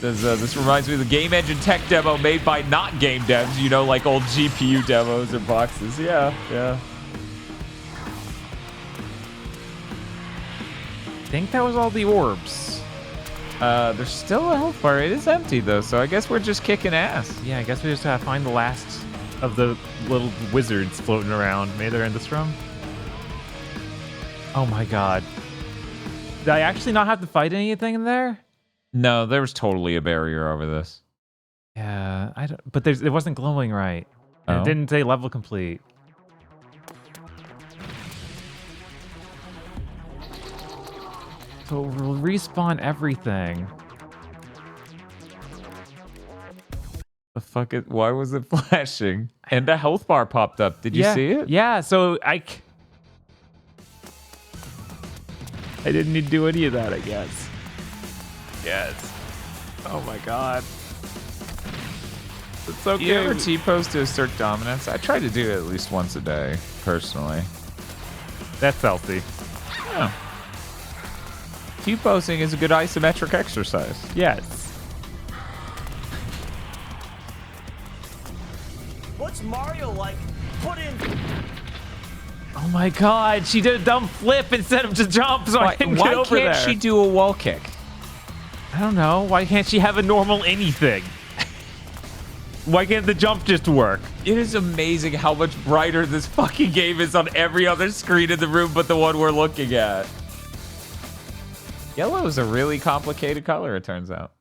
This reminds me of the game engine tech demo made by not game devs, you know, like old GPU demos or boxes. Yeah, yeah. I think that was all the orbs. There's still a health bar. It is empty, though, so I guess we're just kicking ass. Yeah, I guess we just have to find the last of the little wizards floating around. Maybe they're in this room. Oh my god. Did I actually not have to fight anything in there? No, there was totally a barrier over this. Yeah, I don't. But it wasn't glowing right. And Oh. it didn't say level complete. So we'll respawn everything. The fuck it? Why was it flashing? And a health bar popped up. Did you see it? Yeah, so I didn't need to do any of that, I guess. Yes. Oh my god. It's okay. Do you ever T-pose to assert dominance? I try to do it at least once a day, personally. That's healthy. Yeah. T-posing is a good isometric exercise. Yes. What's Mario like? Put in. Oh my god, she did a dumb flip instead of just jump, so I couldn't get over there. Why can't she do a wall kick? I don't know. Why can't she have a normal anything? Why can't the jump just work? It is amazing how much brighter this fucking game is on every other screen in the room but the one we're looking at. Yellow is a really complicated color, it turns out.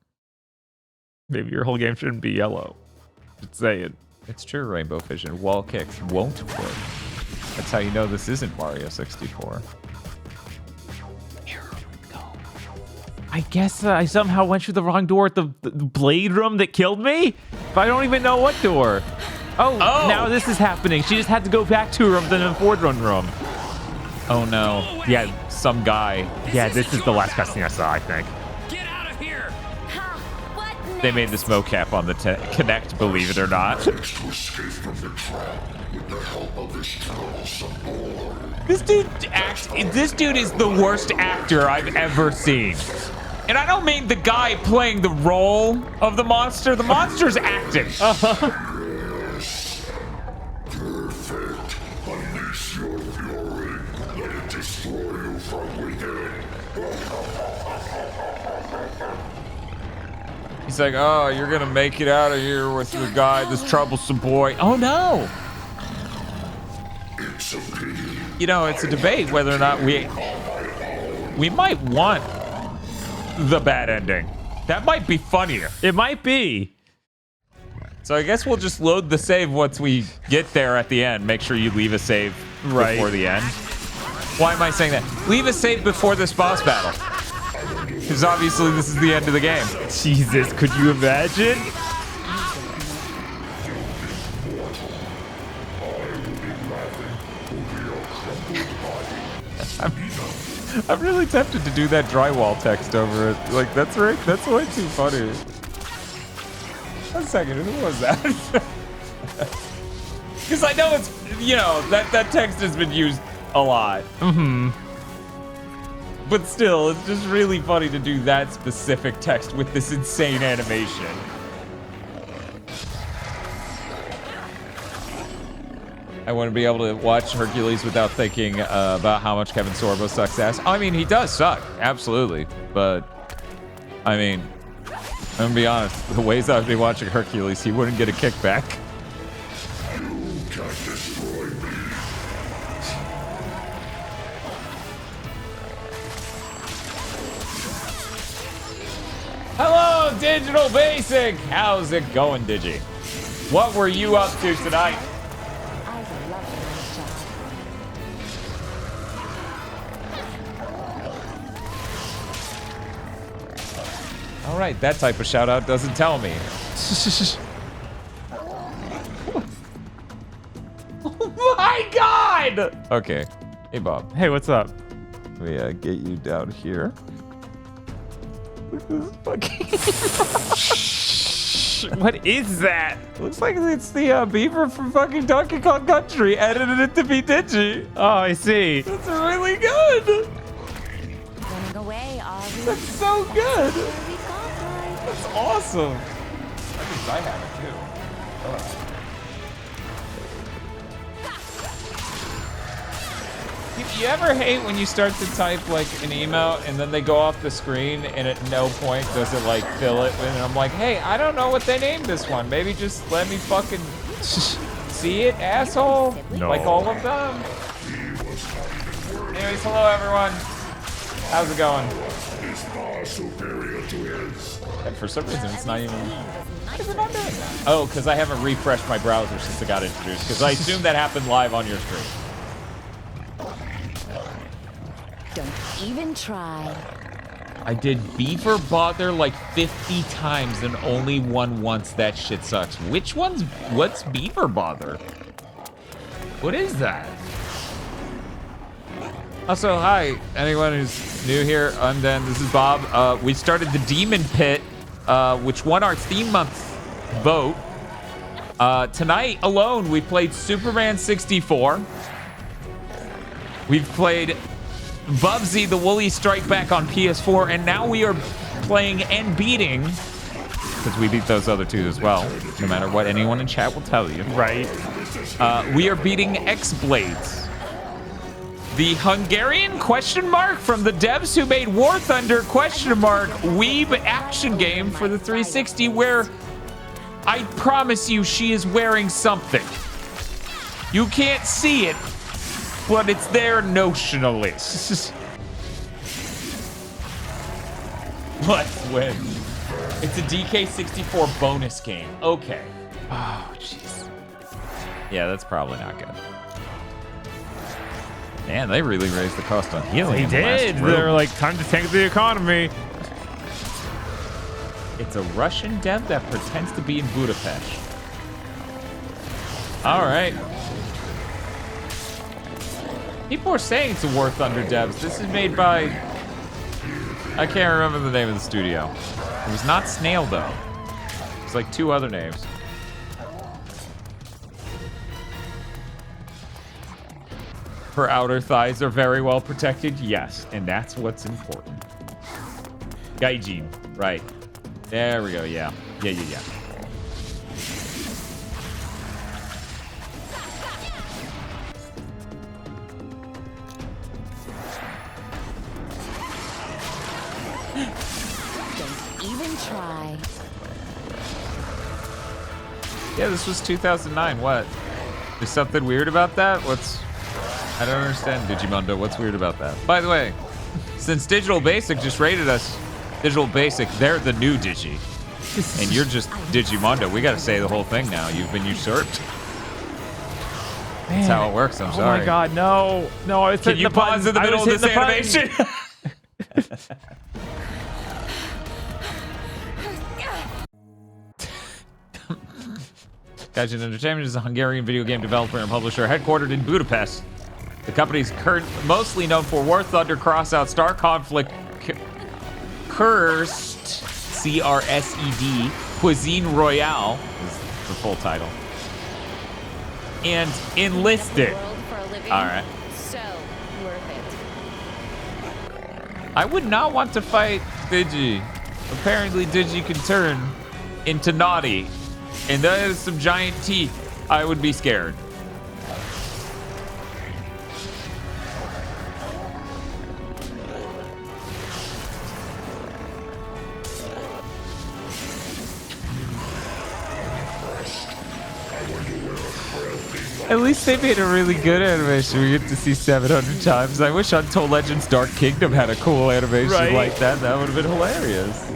Maybe your whole game shouldn't be yellow. Just saying. It's true, Rainbow Vision. Wall kicks won't work. That's how you know this isn't Mario 64. I guess I somehow went through the wrong door at the blade room that killed me? But I don't even know what door. Oh, now this is happening. She just had to go back 2 rooms and then 4th room. Oh no. Yeah, some guy. Yeah, this is the last cutscene I saw, I think. Get out of here! They made this mocap on the Kinect, believe it or not. To escape from the trap with the help of this troublesome boy. This dude is the worst actor I've ever seen. And I don't mean the guy playing the role of the monster. The monster's acting. Yes. Perfect. Unleash your fury. Let it destroy you from within. He's like, oh, you're gonna make it out of here with your guy, this troublesome boy. Oh no. It's a pity. You know, it's a debate whether or not we might want the bad ending. That might be funnier. It might be. So I guess we'll just load the save once we get there at the end. Make sure you leave a save before the end. Why am I saying that? Leave a save before this boss battle. Because obviously this is the end of the game. Jesus, could you imagine? I'm really tempted to do that drywall text over it. Like, that's right. That's way too funny. 1 second, who was that? Because I know it's, you know, that text has been used a lot. Mm-hmm. But still, it's just really funny to do that specific text with this insane animation. I want to be able to watch Hercules without thinking about how much Kevin Sorbo sucks ass. I mean, he does suck, absolutely. But, I mean, I'm gonna be honest, the ways I would be watching Hercules, he wouldn't get a kickback. You can't destroy me. Hello, Digital Basic! How's it going, Digi? What were you up to tonight? I love my job. All right, that type of shout out doesn't tell me. Oh my god! Okay. Hey, Bob. Hey, what's up? Let me get you down here. Look at this fucking... What is that? Looks like it's the beaver from fucking Donkey Kong Country. Edited it to be Digi. Oh, I see. That's really good. Running away, are we? That's so good. We got right. That's awesome. That means I have it too. All right. You ever hate when you start to type like an email and then they go off the screen and at no point does it like fill it? And I'm like, hey, I don't know what they named this one. Maybe just let me fucking see it, asshole. No. Like all of them. Anyways, hello everyone. How's it going? Is far superior to his. And for some reason, it's not even. Why is it not doing that? Oh, because I haven't refreshed my browser since it got introduced. Because I assume that happened live on your stream. Don't even try. I did Beaver Bother like 50 times and only won once. That shit sucks. What's Beaver Bother? What is that? Also, hi, anyone who's new here. I'm Dan. This is Bob. We started the Demon Pit, which won our theme month vote. Tonight alone, we played Superman 64. We've played Bubsy, the Woolies Strike Back on PS4, and now we are playing and beating, because we beat those other two as well, no matter what anyone in chat will tell you. Right. We are beating X-Blades. The Hungarian question mark from the devs who made War Thunder question mark weeb action game for the 360, where I promise you she is wearing something. You can't see it, but it's there notionally. Let's win. It's a DK64 bonus game. Okay. Oh, jeez. Yeah, that's probably not good. Man, they really raised the cost on healing. They did. They're like, time to tank the economy. It's a Russian dev that pretends to be in Budapest. All right. People are saying it's a War Thunder devs. This is made by... I can't remember the name of the studio. It was not Snail, though. It's like two other names. Her outer thighs are very well protected, yes, and that's what's important. Gaijin, right. There we go, yeah. Yeah. Don't even try. Yeah, this was 2009, what? There's something weird about that? I don't understand, Digimundo. What's weird about that? By the way, since Digital Basic just rated us, Digital Basic, they're the new Digi. And you're just Digimundo. We gotta say the whole thing now. You've been usurped. That's how it works, I'm sorry. Oh my god, no. No, I was Can you pause in the middle of this animation? Gaijin Entertainment is a Hungarian video game developer and publisher headquartered in Budapest. The company's mostly known for War Thunder, Crossout, Star Conflict, Cursed, C-R-S-E-D, Cuisine Royale is the full title, and Enlisted. All right. So worth it. I would not want to fight Digi. Apparently Digi can turn into naughty, and that is some giant teeth. I would be scared. At least they made a really good animation. We get to see 700 times. I wish Untold Legends Dark Kingdom had a cool animation like that. That would have been hilarious.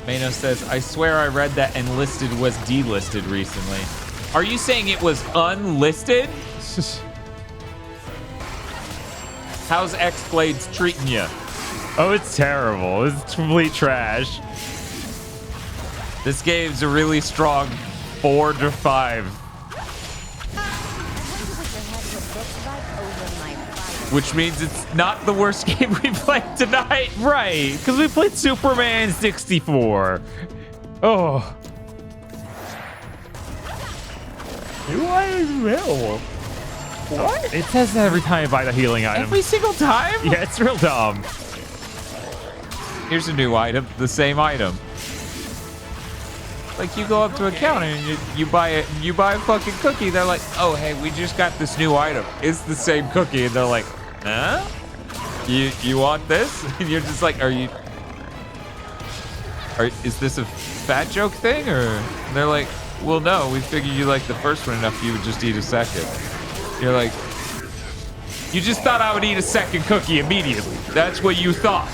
Mano says, I swear I read that Enlisted was delisted recently. Are you saying it was unlisted? How's X-Blades treating you? Oh, it's terrible. It's complete trash. This game's a really strong 4 to 5. Which means it's not the worst game we played tonight. Right, because we played Superman 64. Oh. New item available. What? It says that every time I buy the healing item. Every single time? Yeah, it's real dumb. Here's a new item, the same item. Like you go up to a counter and you buy a fucking cookie. They're like, oh hey, we just got this new item. It's the same cookie, and they're like, huh? You want this? And you're just like, is this a fat joke thing? Or and they're like, well no, we figured you liked the first one enough you would just eat a second. You're like, you just thought I would eat a second cookie immediately. That's what you thought.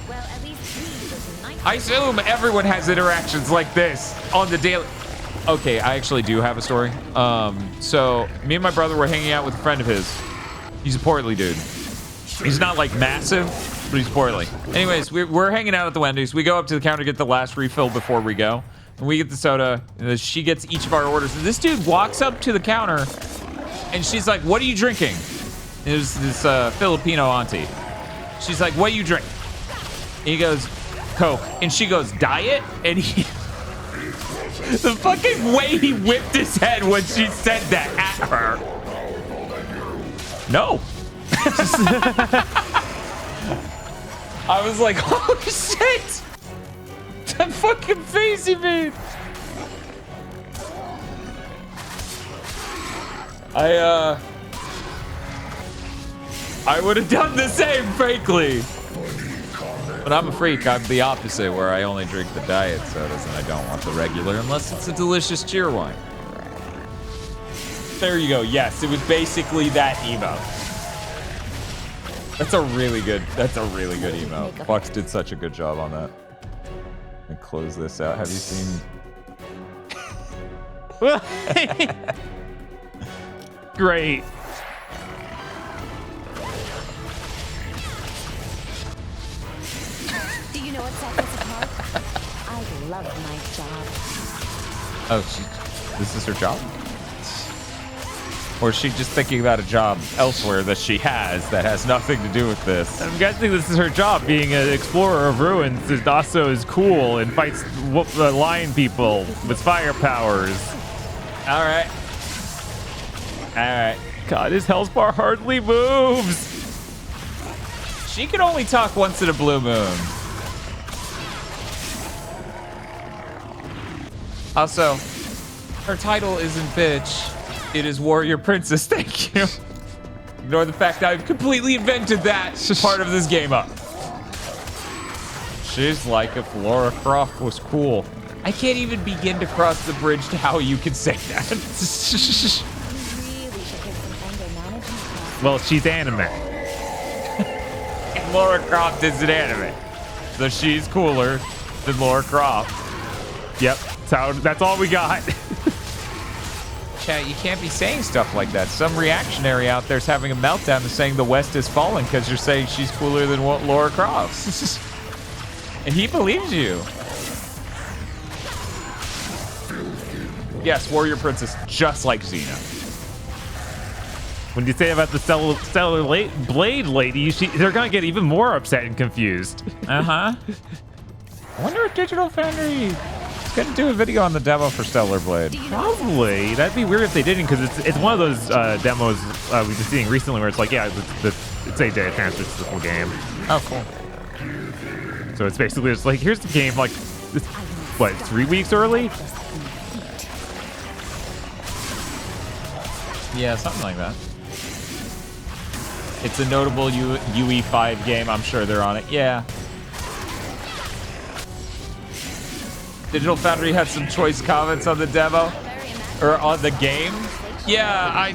Well, at least nice. I assume everyone has interactions like this on the daily. Okay, I actually do have a story. So me and my brother were hanging out with a friend of his. He's a portly dude. He's not like massive, Pretty poorly. Anyways, we're hanging out at the Wendy's. We go up to the counter to get the last refill before we go. And we get the soda. And she gets each of our orders. And this dude walks up to the counter, and she's like, "What are you drinking?" It was this Filipino auntie. She's like, "What do you drink?" And he goes, "Coke." And she goes, "Diet?" And he... the fucking way he whipped his head when she said that at her. No. I was like, "Oh shit!" That fucking face he made. I would have done the same, frankly. But I'm a freak. I'm the opposite, where I only drink the diet sodas and I don't want the regular unless it's a delicious cheer wine. There you go. Yes, it was basically that emote. That's a really good emote. Fox did such a good job on that. And close this out. Have you seen? Great. Do you know what sets us apart? I love my job. Oh, this is her job? Or is she just thinking about a job elsewhere that she has that has nothing to do with this? I'm guessing this is her job. Being an explorer of ruins is also is cool and fights lion people with fire powers. All right. All right. God, his health bar hardly moves. She can only talk once in a blue moon. Also, her title isn't bitch. It is Warrior Princess. Thank you. Ignore the fact that I've completely invented that part of this game up. She's like if Lara Croft was cool. I can't even begin to cross the bridge to how you can say that. We really should get some anger management classes. Well, she's anime. And Lara Croft is an anime. So she's cooler than Lara Croft. Yep, that's all we got. Chat, you can't be saying stuff like that. Some reactionary out there's having a meltdown and saying the West is falling because you're saying she's cooler than Lara Croft. And he believes you. Yes, Warrior Princess, just like Xena. When you say about the stellar blade lady, they're gonna get even more upset and confused. Uh-huh. I wonder if Digital Foundry is gonna do a video on the demo for Stellar Blade. Probably. That'd be weird if they didn't, because it's one of those demos we've been seeing recently where it's like, yeah, it's a day transfers to the full game. Oh, cool. So it's basically just like, here's the game, like, what, 3 weeks early? Yeah, something like that. It's a notable UE5 game. I'm sure they're on it. Yeah. Digital Foundry had some choice comments on the demo or on the game. Yeah, I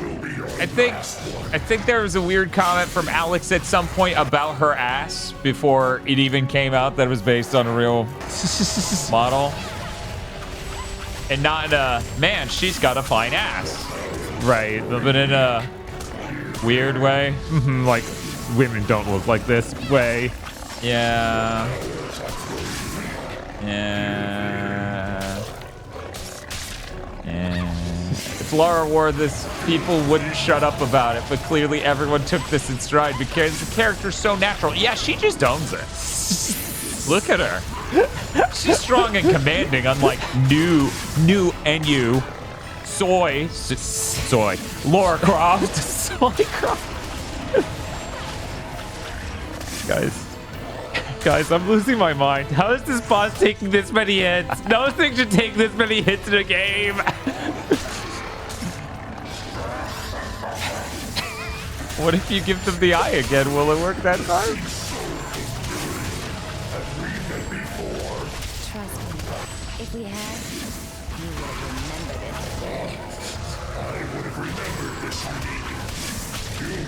think there was a weird comment from Alex at some point about her ass before it even came out that it was based on a real model. And not in a, man, she's got a fine ass. Right. But in a weird way. Like, women don't look like this way. Yeah. Yeah. If Lara wore this, people wouldn't shut up about it, but clearly everyone took this in stride because the character's so natural. Yeah, she just owns it. Look at her. She's strong and commanding, unlike new NU. Soy. Lara Croft. Soy Croft. Guys, I'm losing my mind. How is this boss taking this many hits? No thing should take this many hits in a game. What if you give them the eye again? Will it work that time? Trust me, if we had, you would have remembered it. I would have remembered this meeting.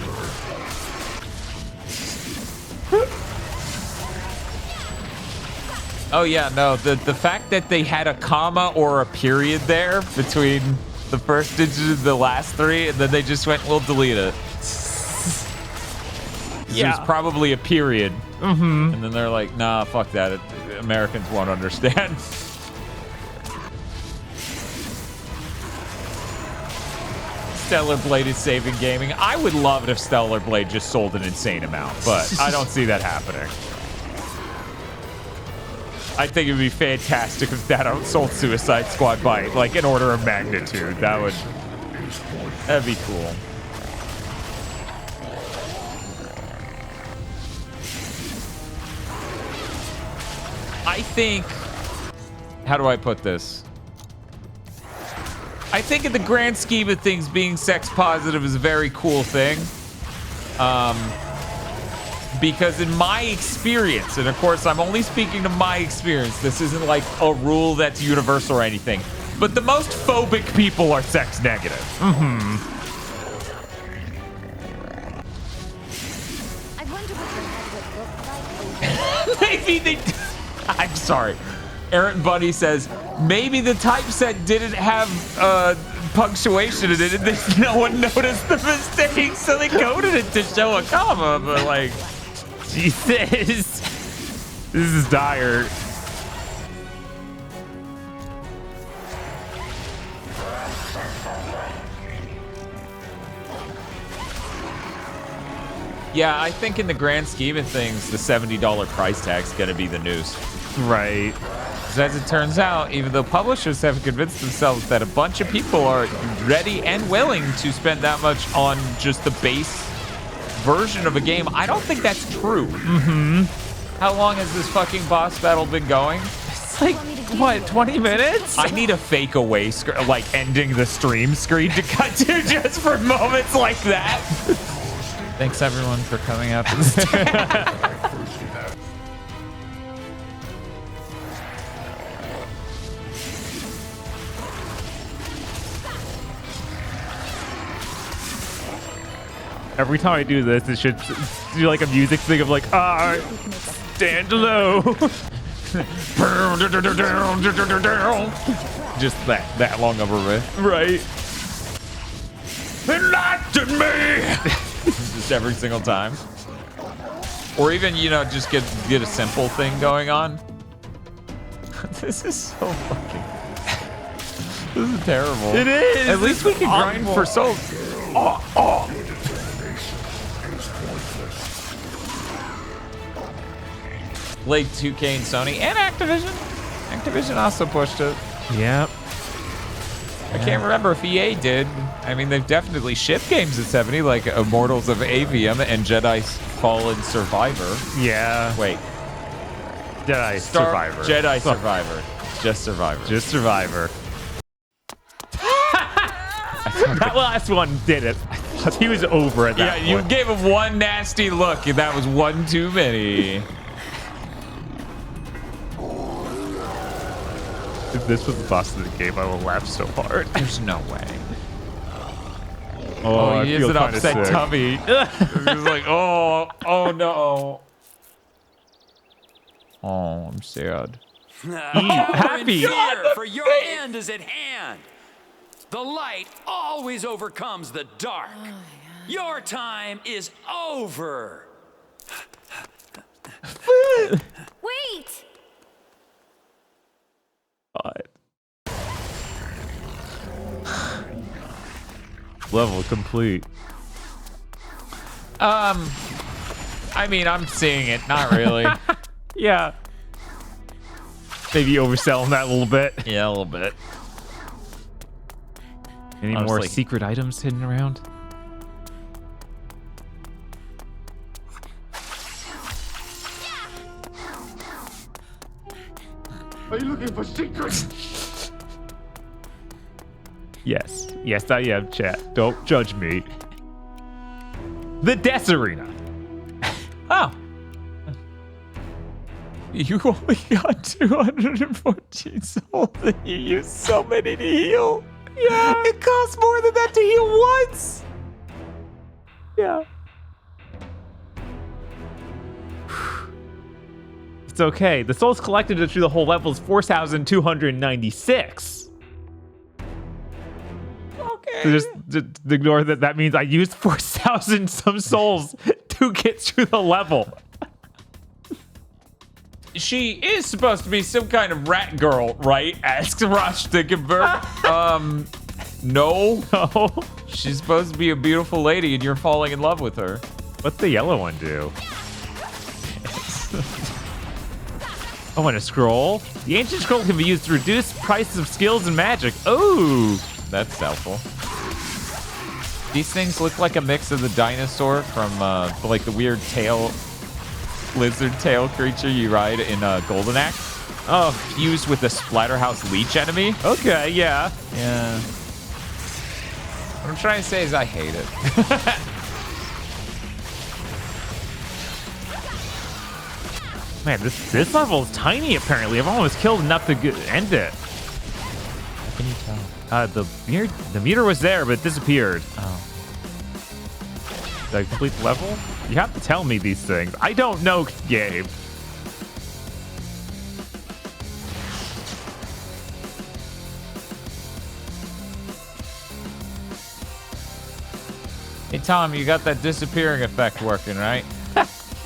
Oh yeah, no, the fact that they had a comma or a period there between the first digit and the last three, and then they just went, we'll delete it. Yeah. There's probably a period And then they're like, nah, fuck that. Americans won't understand. Stellar Blade is saving gaming. I would love it if Stellar Blade just sold an insane amount, but I don't see that happening. I think it would be fantastic if that outsold Suicide Squad by like an order of magnitude. That'd be cool. I think, how do I put this? I think in the grand scheme of things, being sex positive is a very cool thing. Because in my experience, and of course I'm only speaking to my experience, this isn't like a rule that's universal or anything, but the most phobic people are sex negative. I wonder what your head would look like. Maybe they... I'm sorry. Aaron Bunny says, maybe the typeset didn't have punctuation in it, and no one noticed the mistake, so they coded it to show a comma, but like... Jesus. This is dire. Yeah, I think in the grand scheme of things, the $70 price tag's gonna be the news. Right. Because as it turns out, even though publishers have convinced themselves that a bunch of people are ready and willing to spend that much on just the base version of a game, I don't think that's true. How long has this fucking boss battle been going? It's like, what, 20 minutes? I need a fake away, like ending the stream screen to cut to just for moments like that. Thanks everyone for coming up. Every time I do this, it should do like a music thing of like, stand low. Just that long of a riff. Right. Enlighten me! Just every single time. Or even, you know, just get a simple thing going on. This is so fucking... This is terrible. It is. At least we can grind for souls. Like 2K and Sony and Activision. Activision also pushed it. Yep. I can't remember if EA did. I mean, they've definitely shipped games at 70, like Immortals of Avium and Jedi Fallen Survivor. Yeah. Wait. Survivor. Jedi Survivor. Just Survivor. Just Survivor. That last one did it. He was over at that point. You gave him one nasty look, and that was one too many. If this was the boss of the game, I would laugh so hard. There's no way. I he is feel an kinda upset sick. tummy. He's like, oh no. Oh, I'm sad. Happy. For your end is at hand. The light always overcomes the dark. Your time is over. Wait! God. Level complete. I mean, I'm seeing it. Not really. Yeah. Maybe overselling that a little bit. Yeah, a little bit. Any Honestly. more secret items hidden around? Are you looking for secrets? Yes. Yes, I am, chat. Don't judge me. The Death Arena. Oh. You only got 214 souls and you used so many to heal. Yeah. It costs more than that to heal once. Yeah. It's okay. The souls collected through the whole level is 4,296. Okay. So just ignore that. That means I used 4,000 some souls to get through the level. she is supposed to be some kind of rat girl, right? Asks Rush Dickenberg. No. No. She's supposed to be a beautiful lady, and you're falling in love with her. What's the yellow one do? Oh, and a scroll. The ancient scroll can be used to reduce prices of skills and magic. Oh, That's helpful. These things look like a mix of the dinosaur from like the weird lizard tail creature you ride in Golden Axe. Oh, fused with the Splatterhouse Leech enemy. okay, yeah. Yeah. What I'm trying to say is I hate it. Man, this level is tiny. Apparently, I've almost killed enough to end it. How can you tell? The meter was there, but it disappeared. Oh. Did I complete the level? You have to tell me these things. I don't know, Gabe. Hey, Tom, you got that disappearing effect working, right?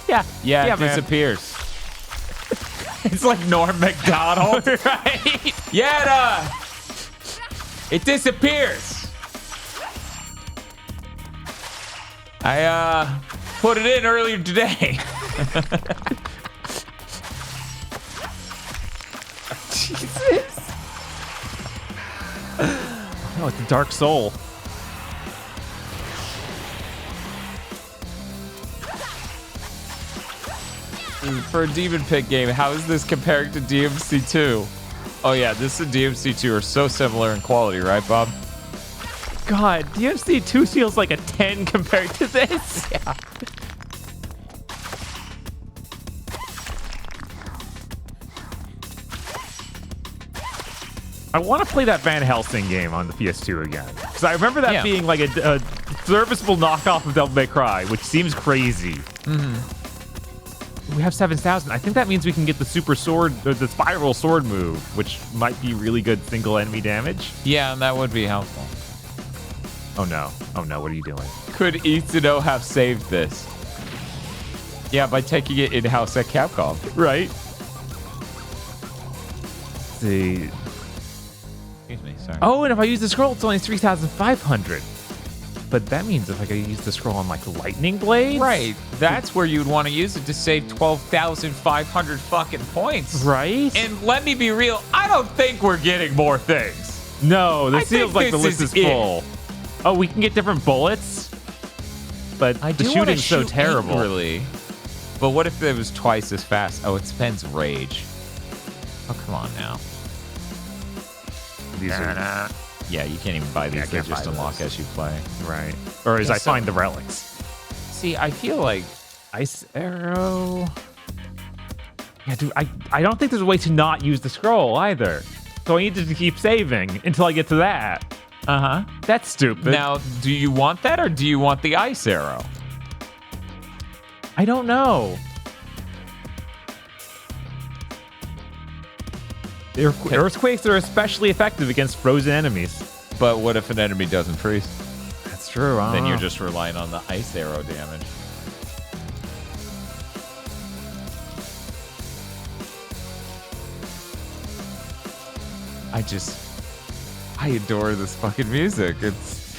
Yeah. Yeah, it man. disappears. It's like Norm Macdonald. Right? Yeah, it disappears. I put it in earlier today. Jesus. Oh, it's a dark soul. For a Demon Pit game, how is this compared to DMC2? Oh yeah, this and DMC2 are so similar in quality, right, Bob? God, DMC 2 feels like a 10 compared to this. Yeah. I want to play that Van Helsing game on the PS2 again. Because I remember that being like a serviceable knockoff of Devil May Cry, which seems crazy. Mm-hmm. We have 7,000. I think that means we can get the super sword, or the spiral sword move, which might be really good single enemy damage. Yeah, and that would be helpful. Oh no. Oh no, what are you doing? Could Itsuno have saved this? Yeah, by taking it in-house at Capcom. Right? Let's see. Excuse me, sorry. Oh, and if I use the scroll, it's only 3,500. But that means if I could use the scroll on like lightning blades, Right, that's where you'd want to use it to save 12,500 fucking points. right? And let me be real, I don't think we're getting more things. No, this I think feels like the this list is is full. Oh, we can get different bullets, but the wanna shooting's so shoot terrible. angrily. But what if it was twice as fast? Oh, it spends rage. Oh, come on now. These are Yeah, you can't even buy these. I They can't just buy unlock those. as you play. right. Or as Yeah, I so- find the relics. See, I feel like Ice arrow. Yeah, dude, I don't think there's a way to not use the scroll either. So I need to keep saving until I get to that. Uh-huh. That's stupid. Now, do you want that or do you want the ice arrow? I don't know. Earthquakes are especially effective against frozen enemies. But what if an enemy doesn't freeze? That's true. Then you're just relying on the ice arrow damage. I adore this fucking music. It's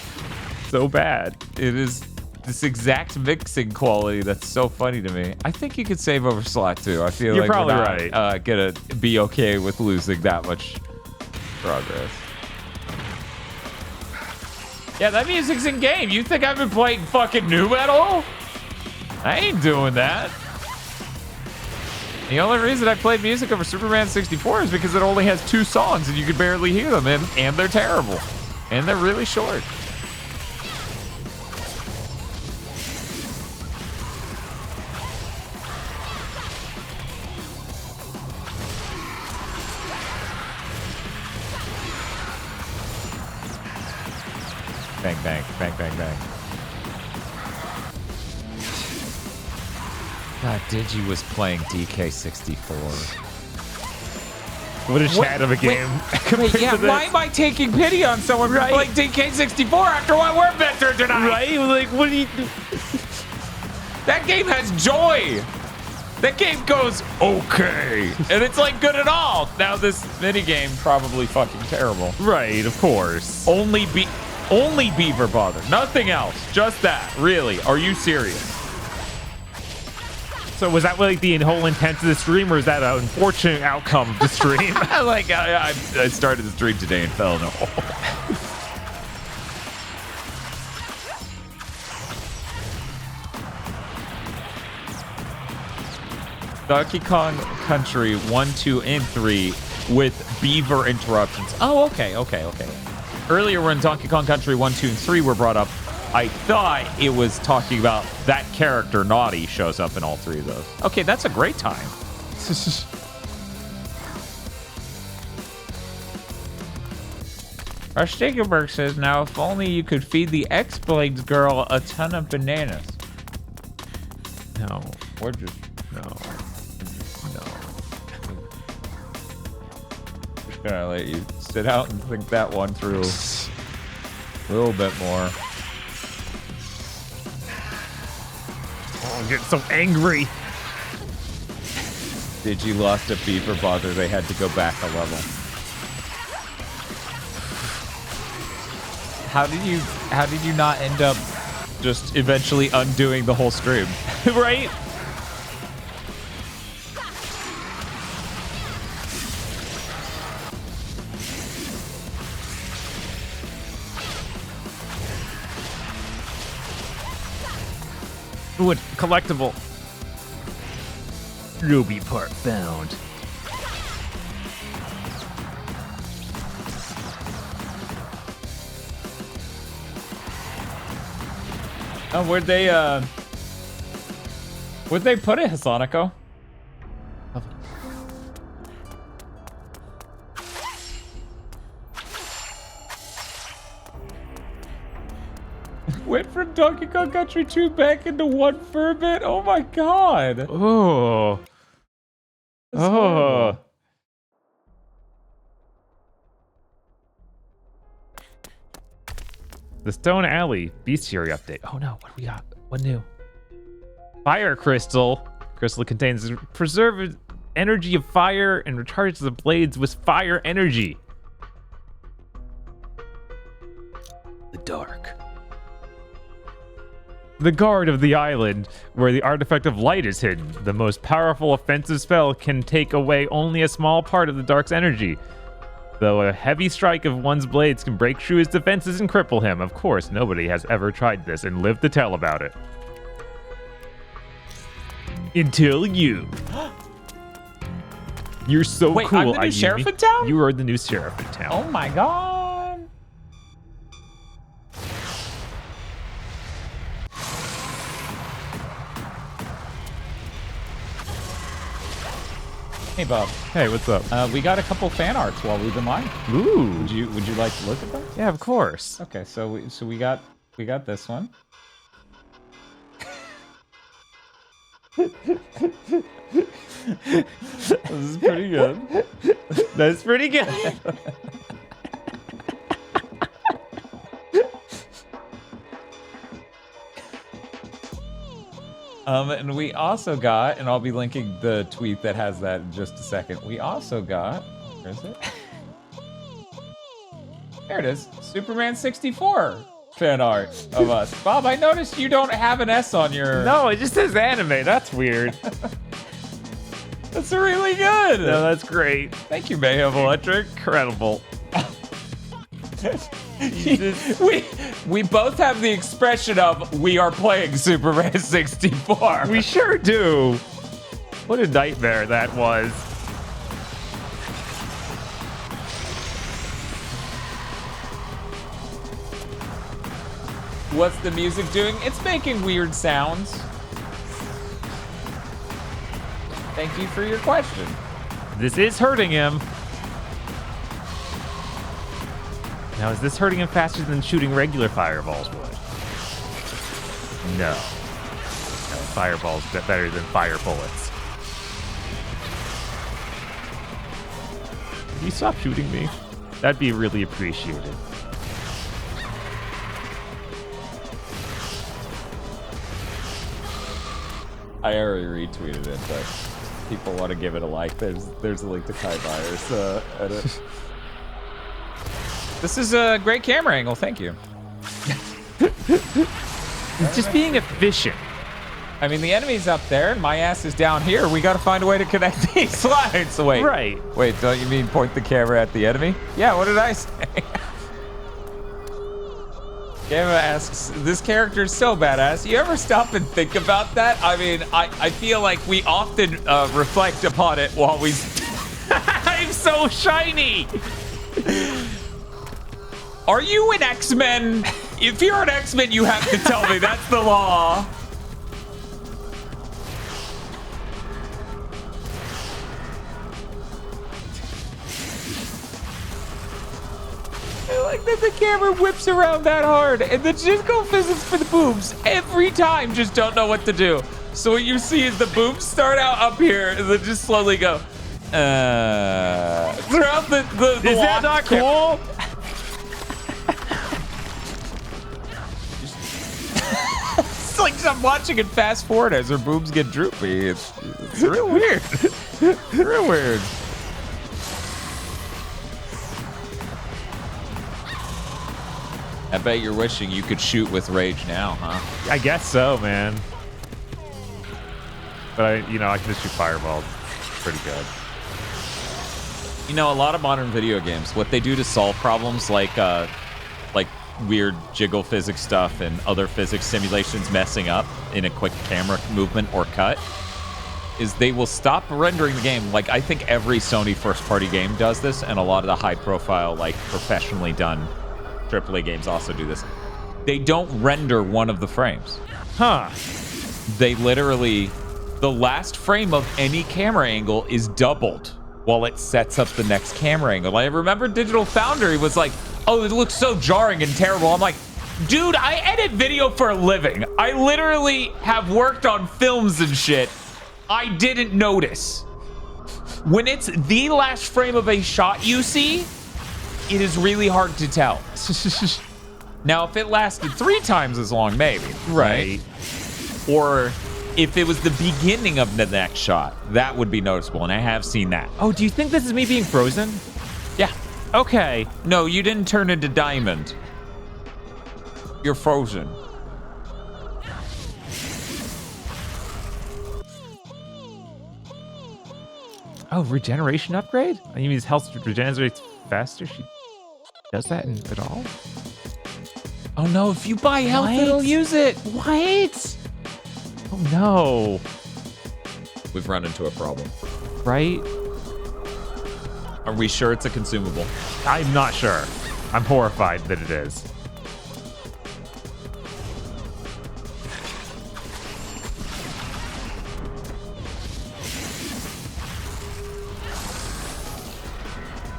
so bad. It is this exact mixing quality that's so funny to me. I think you could save over slot 2. I feel You're like probably we're not, gonna be okay with losing that much progress. Yeah, that music's in game. You think I've been playing fucking new metal? I ain't doing that. The only reason I played music over Superman 64 is because it only has 2 songs and you can barely hear them, and they're terrible. And they're really short. Bang, bang, bang, bang, bang. God, Digi was playing DK64. What a chat of a game. Wait, yeah, why am I taking pity on someone for playing DK64 after what we're better tonight? Right? Like, what do you do? That game has joy. That game goes okay, and it's like good at all. Now this minigame probably fucking terrible. Right, of course. Only Beaver bother, nothing else. Just that. Really? Are you serious? So was that like the whole intent of the stream, or is that an unfortunate outcome of the stream? I started the stream today and fell in a hole. Donkey Kong Country 1, 2, and 3 with beaver interruptions. Oh, okay. Earlier when Donkey Kong Country 1, 2, and 3 were brought up, I thought it was talking about that character, Naughty, shows up in all three of those. Okay, that's a great time. Our Stickerberg says, now if only you could feed the X-Blades girl a ton of bananas. No. Or just... No. Just gonna let you sit out and think that one through a little bit more. Oh, I'm getting so angry. Digi lost a beaver bother. They had to go back a level. How did you not end up just eventually undoing the whole stream? Right? Ooh, a collectible. Ruby part found. Oh, where'd they put it, Hasanico? Went from Donkey Kong Country 2 back into 1 for a bit? Oh my god! Oh. That's horrible. The Stone Alley Bestiary update. Oh no, what do we got? What new? Fire Crystal. Crystal contains preserved energy of fire and recharges the blades with fire energy. The Dark. The guard of the island, where the artifact of light is hidden. The most powerful offensive spell can take away only a small part of the Dark's energy. Though a heavy strike of one's blades can break through his defenses and cripple him. Of course, nobody has ever tried this and lived to tell about it. Until you. You're so Wait, cool, I'm the new Ayumi. sheriff in town? You are the new sheriff in town. Oh my god! Hey Bob. Hey, what's up? We got a couple fan arts while we've been live. Ooh. Would you like to look at them? Yeah, of course. Okay, so we got this one. This is pretty good. That's pretty good. And we also got, and I'll be linking the tweet that has that in just a second. We also got, where is it? There it is, Superman 64 fan art of us. Bob, I noticed you don't have an S on your... No, it just says anime. That's weird. That's really good. No, that's great. Thank you, Mayhem Electric. Incredible. we both have the expression of we are playing Superman 64. We sure do. What a nightmare that was. What's the music doing? It's making weird sounds. Thank you for your question. This is hurting him. Now, is this hurting him faster than shooting regular fireballs would? No. No, fireballs better than fire bullets. Can you stop shooting me? That'd be really appreciated. I already retweeted it, but people want to give it a like. There's a link to Kai Byers' edit. This is a great camera angle. Thank you. It's just being efficient. I mean, the enemy's up there, and my ass is down here. We got to find a way to connect these slides. Wait. Right. Wait, don't you mean point the camera at the enemy? Yeah, what did I say? Gamma asks, this character is so badass. You ever stop and think about that? I mean, I feel like we often reflect upon it while we... I'm so shiny! Are you an X-Men? If you're an X-Men, you have to tell me. That's the law. I like that the camera whips around that hard, and the Jizgo physics for the boobs every time just don't know what to do. So what you see is the boobs start out up here, and then just slowly go. Throughout the Is that not cool? It's like I'm watching it fast forward as her boobs get droopy. It's real weird. Real weird. I bet you're wishing you could shoot with rage now, huh? I guess so, man. But I can just shoot fireballs. Pretty good. You know, a lot of modern video games, what they do to solve problems like weird jiggle physics stuff and other physics simulations messing up in a quick camera movement or cut, is they will stop rendering the game. Like, I think every Sony first-party game does this, and a lot of the high-profile, like, professionally done AAA games also do this. They don't render one of the frames. Huh. They literally, the last frame of any camera angle is doubled while it sets up the next camera angle. I remember Digital Foundry was like, oh, it looks so jarring and terrible. I'm like, dude, I edit video for a living. I literally have worked on films and shit. I didn't notice. When it's the last frame of a shot you see, it is really hard to tell. Now, if it lasted 3 times as long, maybe. Right? Or if it was the beginning of the next shot, that would be noticeable, and I have seen that. Oh, do you think this is me being frozen? Yeah. Okay. No, you didn't turn into diamond. You're frozen. Oh, regeneration upgrade? You mean his health regenerates faster? She does that at all? Oh no, if you buy health, it'll use it. What? Oh no. We've run into a problem. Right? Are we sure it's a consumable? I'm not sure. I'm horrified that it is.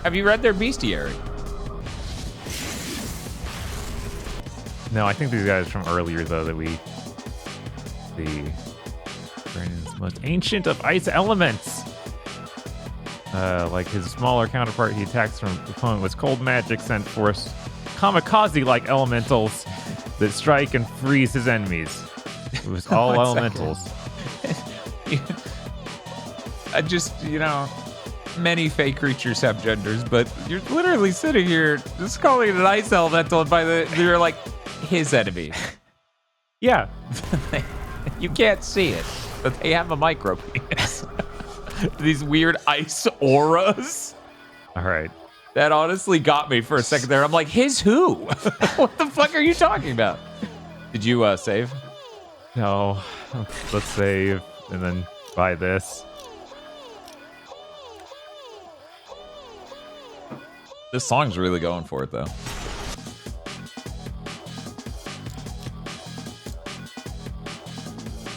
Have you read their bestiary? No, I think these guys are from earlier, though, that we see. Brandon's most ancient of ice elements. Like his smaller counterpart, he attacks from the opponent with cold magic sent forth kamikaze-like elementals that strike and freeze his enemies. It was all elementals. I just, many fake creatures have genders, but you're literally sitting here just calling it an ice elemental, and you're like, his enemy. Yeah. You can't see it, but they have a micro penis. These weird ice auras. All right. That honestly got me for a second there. I'm like, his who? What the fuck are you talking about? Did you save? No. Let's save and then buy this. This song's really going for it, though.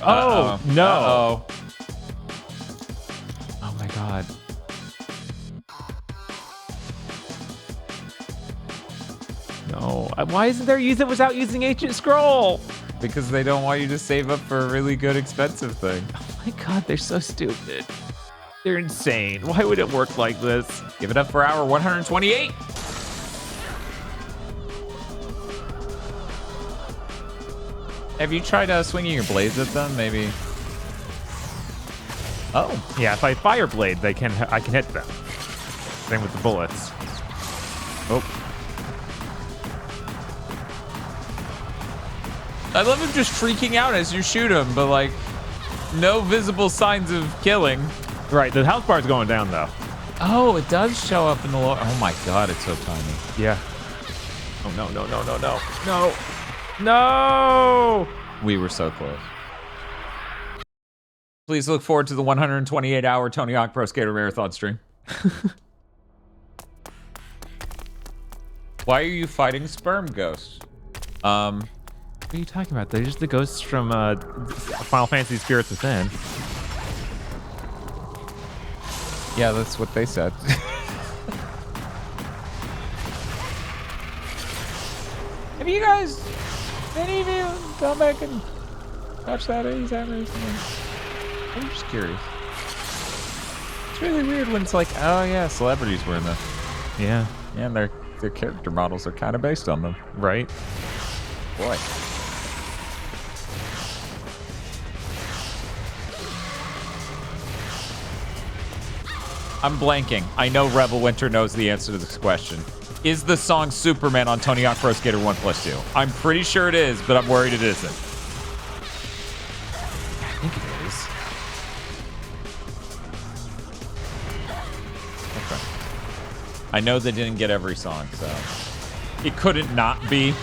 Oh, no. Uh-oh. Oh, my God. No. Why isn't there use it without using Ancient Scroll? Because they don't want you to save up for a really good expensive thing. Oh, my God. They're so stupid. They're insane. Why would it work like this? Give it up for hour 128. Have you tried swinging your blades at them? Maybe Oh. Yeah, if I fire blade, I can hit them. Same with the bullets. Oh. I love him just freaking out as you shoot him, but like no visible signs of killing. Right, the health bar's going down though. Oh, it does show up in the lower. Oh my god, it's so tiny. Yeah. Oh no, no, no, no, no. No. No! We were so close. Please look forward to the 128-hour Tony Hawk Pro Skater Marathon stream. Why are you fighting sperm ghosts? What are you talking about? They're just the ghosts from Final Fantasy Spirits Within. Yeah, that's what they said. Have you guys, any of you, go back and watch that 80s recently? I'm just curious. It's really weird when it's like, oh yeah, celebrities were in this. Yeah. Yeah, and their character models are kind of based on them. Right. Boy. I'm blanking. I know Rebel Winter knows the answer to this question. Is the song Superman on Tony Hawk Pro Skater 1+2? I'm pretty sure it is, but I'm worried it isn't. I think it is. Okay. I know they didn't get every song, so it couldn't not be.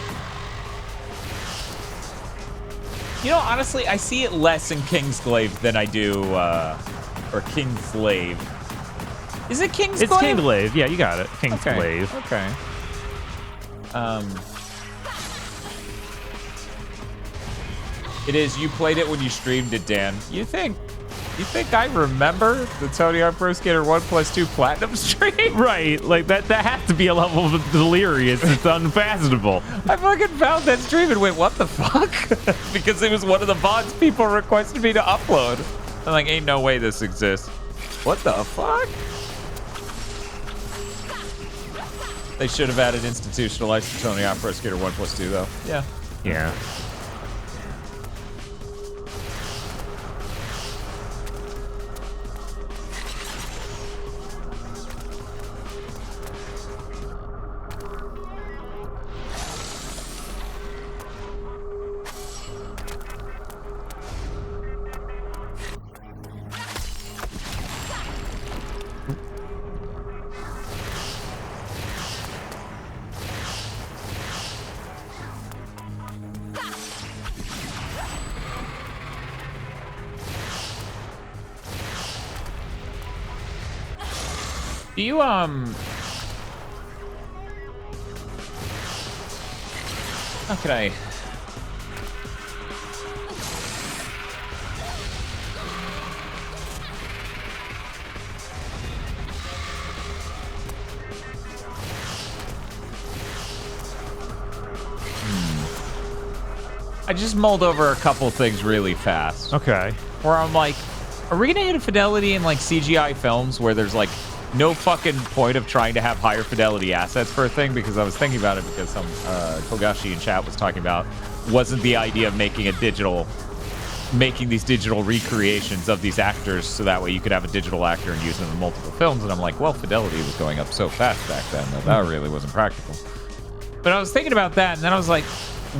You know, honestly, I see it less in Kingsglaive than I do, or Kingslave. Is it Kingsglaive? It's Kingslave. Yeah, you got it. Kingslave. Okay. It is. You played it when you streamed it, Dan. You think I remember the Tony Hawk Pro Skater 1+2 Platinum stream? Right. Like that has to be a level of delirious. It's unfathomable. I fucking found that stream and went, what the fuck? Because it was one of the VODs people requested me to upload. I'm like, ain't no way this exists. What the fuck? They should have added institutionalized to Tony Hawk Pro Skater 1+2 though. Yeah. Yeah. Do you, how can I? I just mulled over a couple things really fast. Okay. Where I'm like, are we gonna hit a fidelity in like CGI films where there's like no fucking point of trying to have higher fidelity assets for a thing? Because I was thinking about it because some Kogashi in chat was talking about wasn't the idea of making these digital recreations of these actors so that way you could have a digital actor and use them in multiple films. And I'm like, well, fidelity was going up so fast back then that really wasn't practical. But I was thinking about that, and then I was like,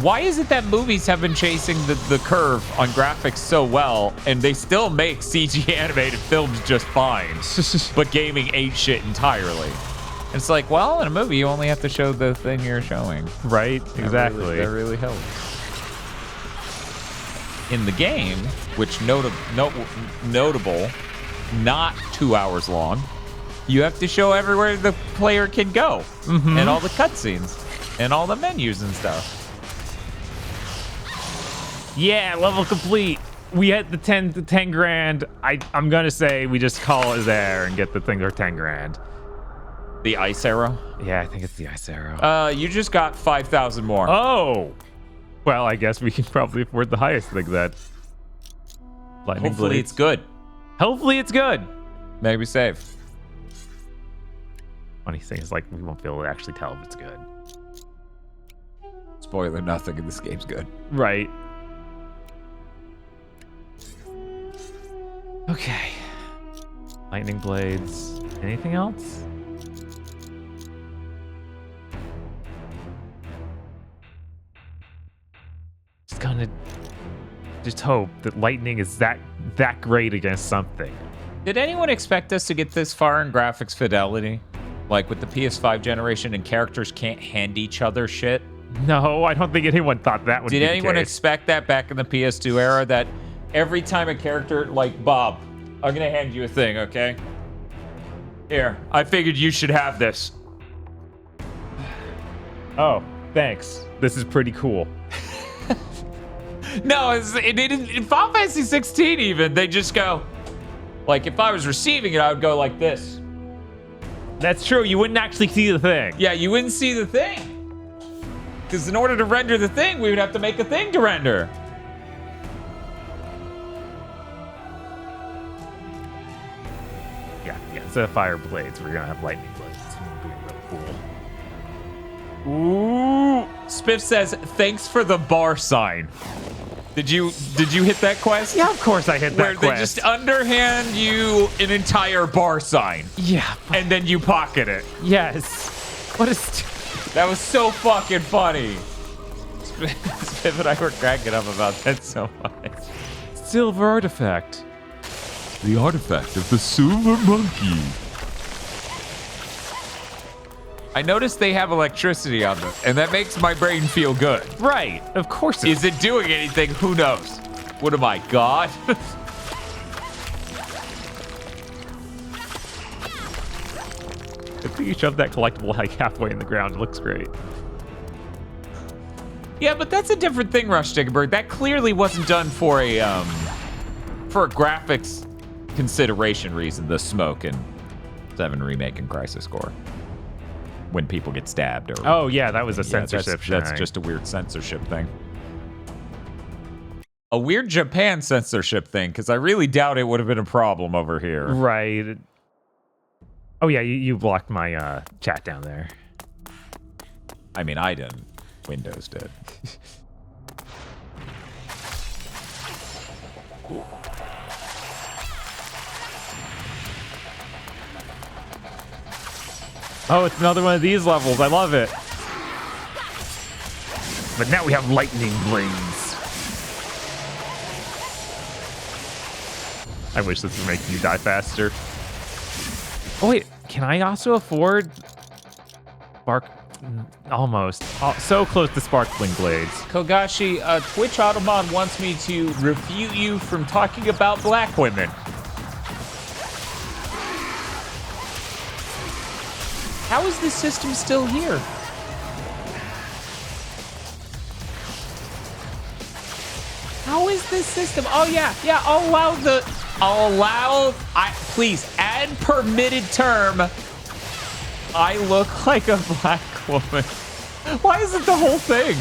why is it that movies have been chasing the curve on graphics so well, and they still make CG animated films just fine, but gaming ain't shit entirely? And it's like, well, in a movie, you only have to show the thing you're showing. Right, exactly. That really helps. In the game, which notable, not 2 hours long, you have to show everywhere the player can go, and all the cutscenes, and all the menus and stuff. Yeah, level complete. We hit the 10 grand. I'm gonna say we just call it there and get the thing for 10 grand. The ice arrow? Yeah, I think it's the ice arrow. You just got 5,000 more. Oh! Well, I guess we can probably afford the highest thing then. Lightning Hopefully blades. it's good. Hopefully it's good. Maybe save. Funny thing is, like, we won't be able to actually tell if it's good. Spoiler, nothing in this game's good. Right. Okay. Lightning blades. Anything else? Just kind of just hope that lightning is that great against something. Did anyone expect us to get this far in graphics fidelity? Like with the PS5 generation and characters can't hand each other shit? No, I don't think anyone thought that would be Did the anyone case. expect that back in the PS2 era? That every time a character, like Bob, I'm gonna hand you a thing, okay? Here, I figured you should have this. Oh, thanks. This is pretty cool. No, in Final Fantasy 16 even, they just go, like if I was receiving it, I would go like this. That's true. You wouldn't actually see the thing. Yeah, you wouldn't see the thing. Because in order to render the thing, we would have to make a thing to render. Yeah. Instead of fire blades, we're gonna have lightning blades. It's gonna be real cool. Ooh. Spiff says, thanks for the bar sign. Did you hit that quest? Yeah, of course I hit that Where quest. they just underhand you an entire bar sign. Yeah. And then you pocket it. Yes. What is... That was so fucking funny. Spiff and I were cracking up about that so much. Silver artifact. The artifact of the silver monkey. I noticed they have electricity on them, and that makes my brain feel good. Right. Of course it Is it doing anything? Who knows? What am I, God? I think you shoved that collectible like halfway in the ground. It looks great. Yeah, but that's a different thing, Rush Diggenberg. That clearly wasn't done for a graphics consideration reason, the smoke in 7 Remake and Crisis Core. When people get stabbed or... Oh, yeah, that was a Yeah, censorship that's just a weird censorship thing. A weird Japan censorship thing, because I really doubt it would have been a problem over here. Right. Oh, yeah, you blocked my chat down there. I mean, I didn't. Windows did. Oh, it's another one of these levels. I love it. But now we have lightning blades. I wish this would make you die faster. Oh, wait. Can I also afford... Almost. So close to sparkling blades. Kogashi, Twitch Automon wants me to refute you from talking about black women. How is this system still here? How is this system? Oh yeah, please add permitted term. I look like a black woman. Why is it the whole thing?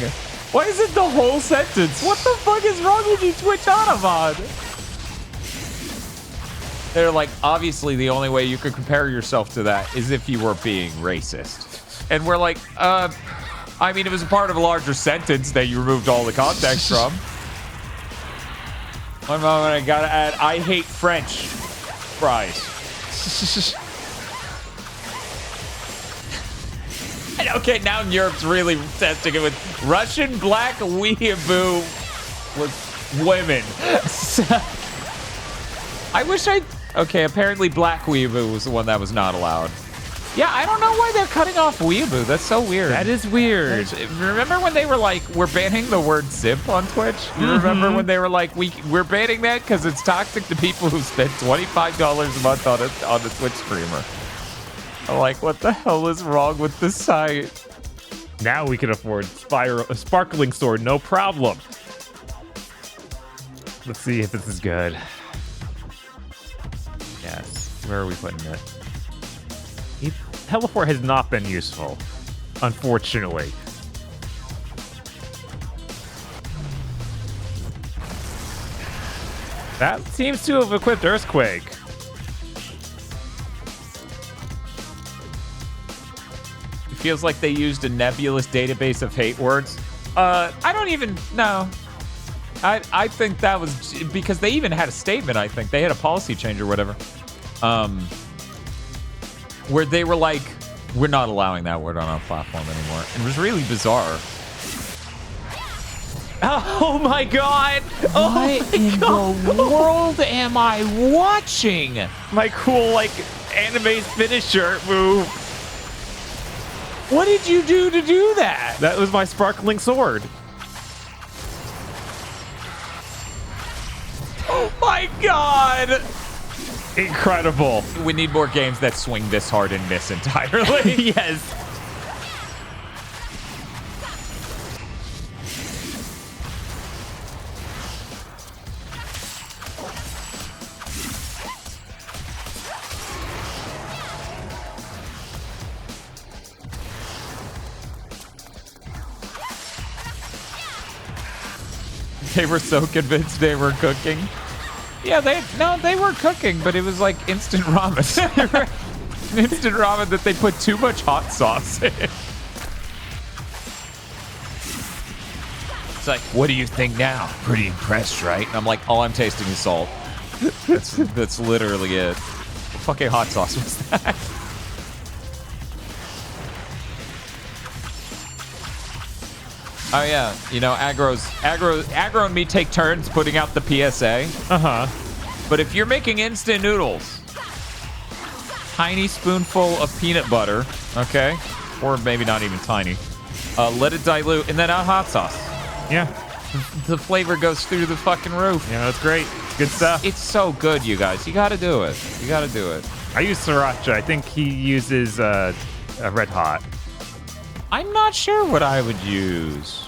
Why is it the whole sentence? What the fuck is wrong with you, Twitch Automod? They're like, obviously the only way you could compare yourself to that is if you were being racist. And we're like, I mean, it was a part of a larger sentence that you removed all the context from. One moment, I gotta add, I hate French fries. Okay, now Europe's really testing it with Russian black weeaboo with women. I wish okay, apparently black weeaboo was the one that was not allowed. Yeah, I don't know why they're cutting off weeaboo. That's so weird. That is weird. Remember when they were like, we're banning the word simp on Twitch? You remember when they were like, we're banning that because it's toxic to people who spend $25 a month on a Twitch streamer. I'm like, what the hell is wrong with this site? Now we can afford a sparkling sword, no problem. Let's see if this is good. Yes. Where are we putting it? Teleport has not been useful, unfortunately. That seems to have equipped Earthquake. It feels like they used a nebulous database of hate words. I don't even know. I think that was because they even had a statement, I think. They had a policy change or whatever. where they were like, we're not allowing that word on our platform anymore. And it was really bizarre. Oh my god! Oh What in the world am I watching? My cool, like, anime finisher move. What did you do to do that? That was my sparkling sword. Oh my god! Incredible. We need more games that swing this hard and miss entirely. Yes. They were so convinced they were cooking. Yeah, they were cooking, but it was like instant ramen. Instant ramen that they put too much hot sauce in. It's like, what do you think now? Pretty impressed, right? And I'm like, all I'm tasting is salt. That's literally it. What fucking hot sauce was that? Oh yeah, you know, Aggro and me take turns putting out the PSA. But if you're making instant noodles, tiny spoonful of peanut butter, okay, or maybe not even tiny, let it dilute, and then a hot sauce. Yeah. The flavor goes through the fucking roof. Yeah, that's great. Good stuff. It's so good, you guys. You gotta do it. You gotta do it. I use Sriracha. I think he uses a Red Hot. I'm not sure what I would use.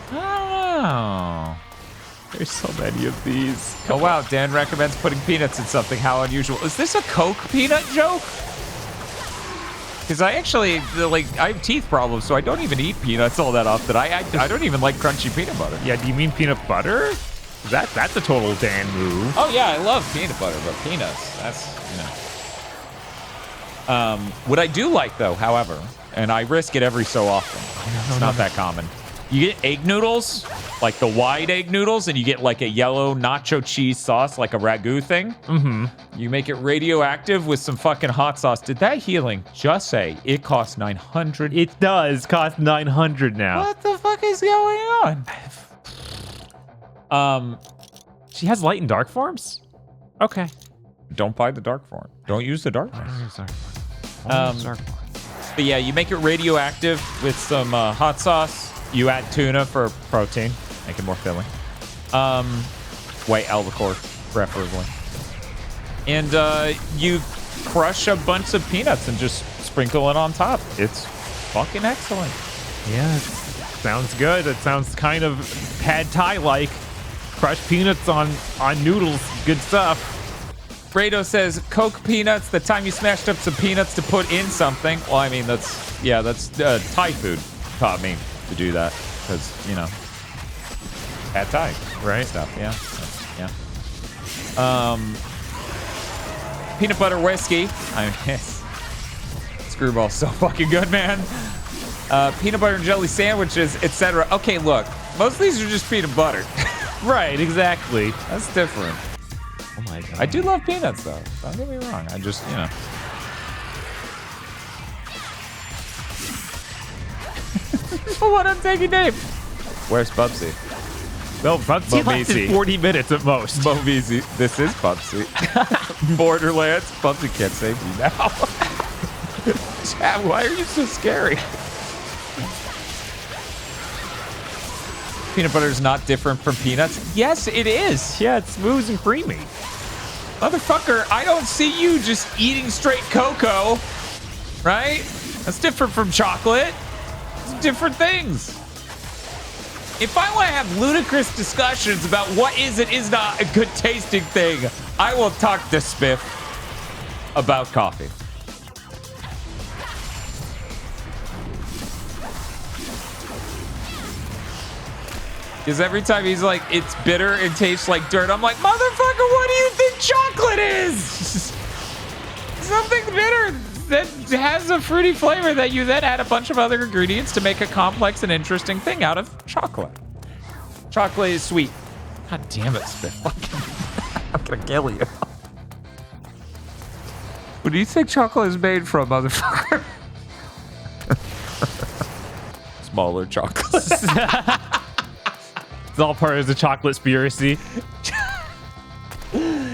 I don't know. There's so many of these. Oh wow, Dan recommends putting peanuts in something. How unusual. Is this a Coke peanut joke? Because I actually, like, I have teeth problems, so I don't even eat peanuts all that often. I don't even like crunchy peanut butter. Yeah, do you mean peanut butter? That's a total Dan move. Oh yeah, I love peanut butter, but peanuts, that's, you know. What I do like though, however, and I risk it every so often, it's not that common. You get egg noodles, like the wide egg noodles, and you get like a yellow nacho cheese sauce, like a ragu thing. Mm-hmm. You make it radioactive with some fucking hot sauce. Did that healing just say it costs $900? It does cost $900 now. What the fuck is going on? She has light and dark forms? Okay. Don't buy the dark form. Don't use the darkness. Dark. But yeah, you make it radioactive with some hot sauce. You add tuna for protein, make it more filling. White albacore, preferably. And you crush a bunch of peanuts and just sprinkle it on top. It's fucking excellent. Yeah, sounds good. It sounds kind of pad thai-like. Crushed peanuts on noodles. Good stuff. Brado says, Coke peanuts, the time you smashed up some peanuts to put in something. Well, I mean, that's Thai food taught me to do that. Because, you know, pad Thai, Right. Stuff, yeah. Peanut butter whiskey. I mean, Screwball's so fucking good, man. Peanut butter and jelly sandwiches, etc. Okay, look, most of these are just peanut butter. Right, exactly. That's different. Oh my god. I do love peanuts, though. Don't get me wrong. I just, you know. What I'm taking name. Where's Bubsy? Well, Bubsy lasted 40 minutes at most. Bubsy. This is Bubsy. Borderlands. Bubsy can't save you now. Chad, why are you so scary? Peanut butter is not different from peanuts. Yes, it is. Yeah, it's smooth and creamy. Motherfucker, I don't see you just eating straight cocoa, right? That's different from chocolate. It's different things. If I want to have ludicrous discussions about what is and is not a good tasting thing, I will talk to Spiff about coffee. Because every time he's like, it's bitter and tastes like dirt, I'm like, motherfucker, what do you think chocolate is? Something bitter that has a fruity flavor that you then add a bunch of other ingredients to make a complex and interesting thing out of chocolate. Chocolate is sweet. God damn it, Spiff. I'm gonna kill you. What do you think chocolate is made from, motherfucker? Smaller chocolates. It's all part of the chocolate conspiracy.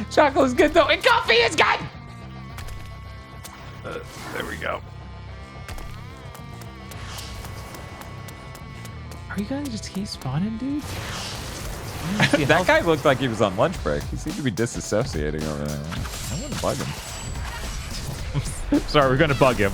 Chocolate's good though, and coffee is good. There we go. Are you gonna just keep spawning, dude? That guy looked like he was on lunch break. He seemed to be disassociating over there. I want to bug him. Sorry, we're gonna bug him.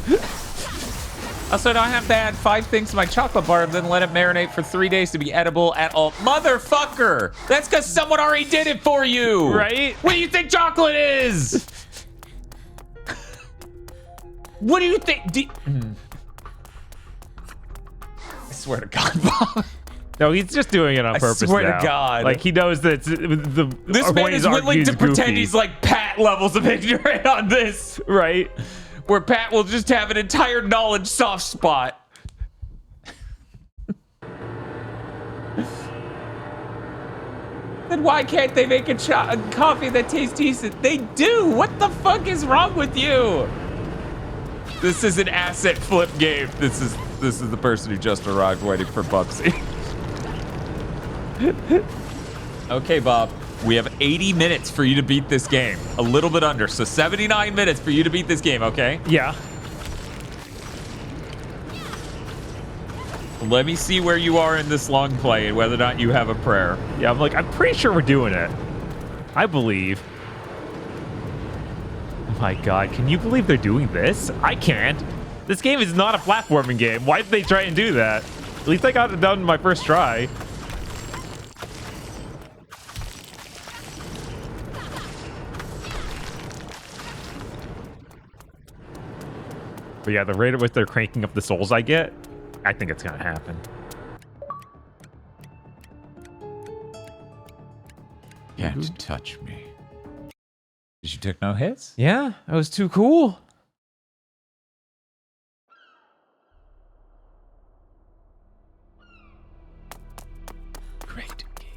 Also, do I have to add 5 things to my chocolate bar and then let it marinate for 3 days to be edible at all? Motherfucker! That's because someone already did it for you! Right? What do you think chocolate is? What do you think? I swear to God, Bob. No, he's just doing it on purpose. I swear now. to God. Like he knows that the This man is willing to pretend goofy. he's like Pat levels of ignorant on this. Right? Where Pat will just have an entire knowledge soft spot. Then why can't they make a coffee that tastes decent? They do. What the fuck is wrong with you? This is an asset flip game. This is the person who just arrived waiting for Bubsy. Okay, Bob. We have 80 minutes for you to beat this game. A little bit under. So 79 minutes for you to beat this game, okay? Yeah. Let me see where you are in this long play and whether or not you have a prayer. Yeah, I'm pretty sure we're doing it. I believe. Oh my God, can you believe they're doing this? I can't. This game is not a platforming game. Why did they try and do that? At least I got it done in my first try. But yeah, the rate at which they're cranking up the souls I get, I think it's gonna happen. Can't touch me. Did you take no hits? Yeah, that was too cool. Great game.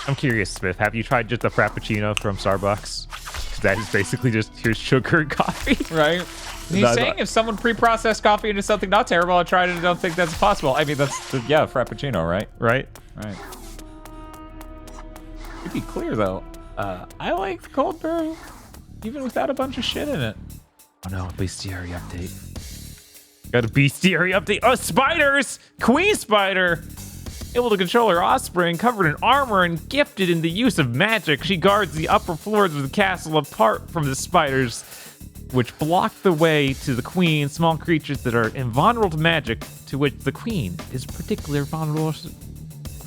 I'm curious, Smith. Have you tried just a Frappuccino from Starbucks? Because that is basically just here's sugar and coffee. Right? He's No, saying if someone pre-processed coffee into something not terrible, I tried it and don't think that's possible. I mean, that's, yeah, Frappuccino, right? Right? Right. To be clear, though, I like the cold brew, even without a bunch of shit in it. Oh no, bestiary update. Got a bestiary update. Oh, spiders! Queen spider! Able to control her offspring, covered in armor and gifted in the use of magic, she guards the upper floors of the castle apart from the spiders, which block the way to the queen, small creatures that are invulnerable to magic, to which the queen is particularly vulnerable.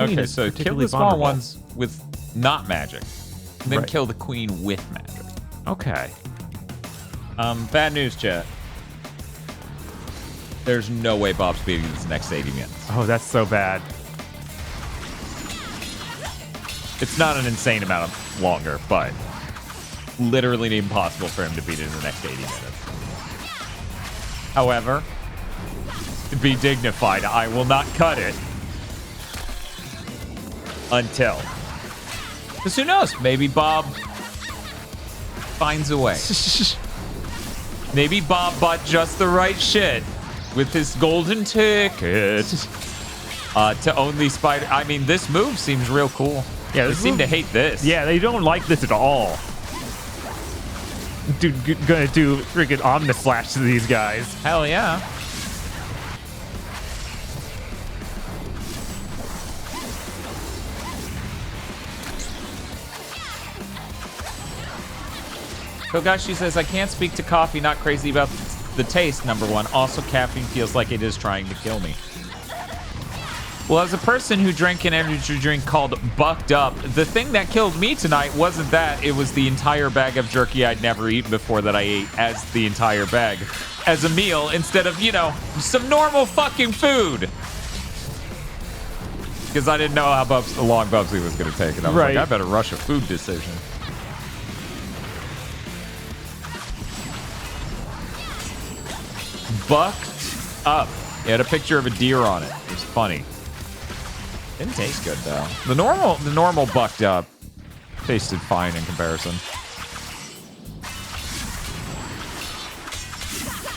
Okay, so kill the small ones with not magic, then kill the queen with magic. Okay. Bad news, chat. There's no way Bob's beating this next 80 minutes. Oh, that's so bad. It's not an insane amount of longer, but literally impossible for him to beat it in the next 80 minutes. However, to be dignified, I will not cut it until. Because who knows? Maybe Bob finds a way. Maybe Bob bought just the right shit with his golden ticket to own these spider. I mean, this move seems real cool. Yeah, they seem to hate this. Yeah, they don't like this at all. Dude, gonna do freaking Omnislash to these guys. Hell yeah. Kogashi says, I can't speak to coffee, not crazy about the taste, number one. Also, caffeine feels like it is trying to kill me. Well, as a person who drank an energy drink called Bucked Up, the thing that killed me tonight wasn't that. It was the entire bag of jerky I'd never eaten before that I ate as the entire bag. As a meal instead of, you know, some normal fucking food. Because I didn't know how long Bubsy was going to take. And I was like, I better rush a food decision. Bucked Up. It had a picture of a deer on it. It was funny. Didn't taste good though. The normal bucked up tasted fine in comparison.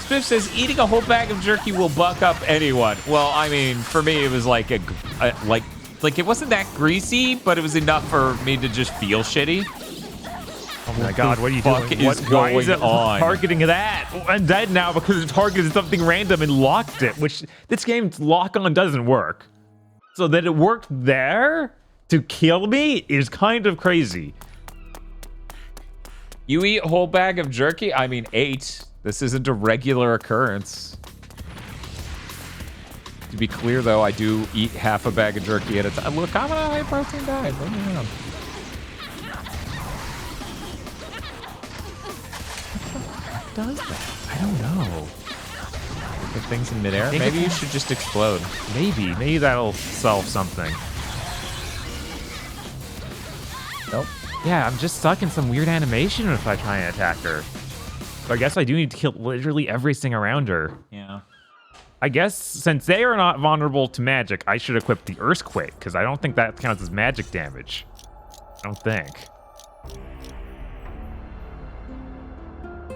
Spiff says eating a whole bag of jerky will buck up anyone. Well, I mean, for me, it was like like it wasn't that greasy, but it was enough for me to just feel shitty. Oh my god, what are you fuck doing? is Why is it going on? targeting that? I'm dead now because it targeted something random and locked it, which this game's lock on doesn't work. So that it worked there to kill me is kind of crazy. You eat a whole bag of jerky? I mean, 8. This isn't a regular occurrence. To be clear, though, I do eat half a bag of jerky at a time. Look, I'm on a high-protein diet. Bring me on. What does that? I don't know. The things in midair? Maybe you should just explode. Maybe that'll solve something. Nope. Yeah, I'm just stuck in some weird animation if I try and attack her. So I guess I do need to kill literally everything around her. Yeah. I guess since they are not vulnerable to magic, I should equip the Earthquake, because I don't think that counts as magic damage. I don't think.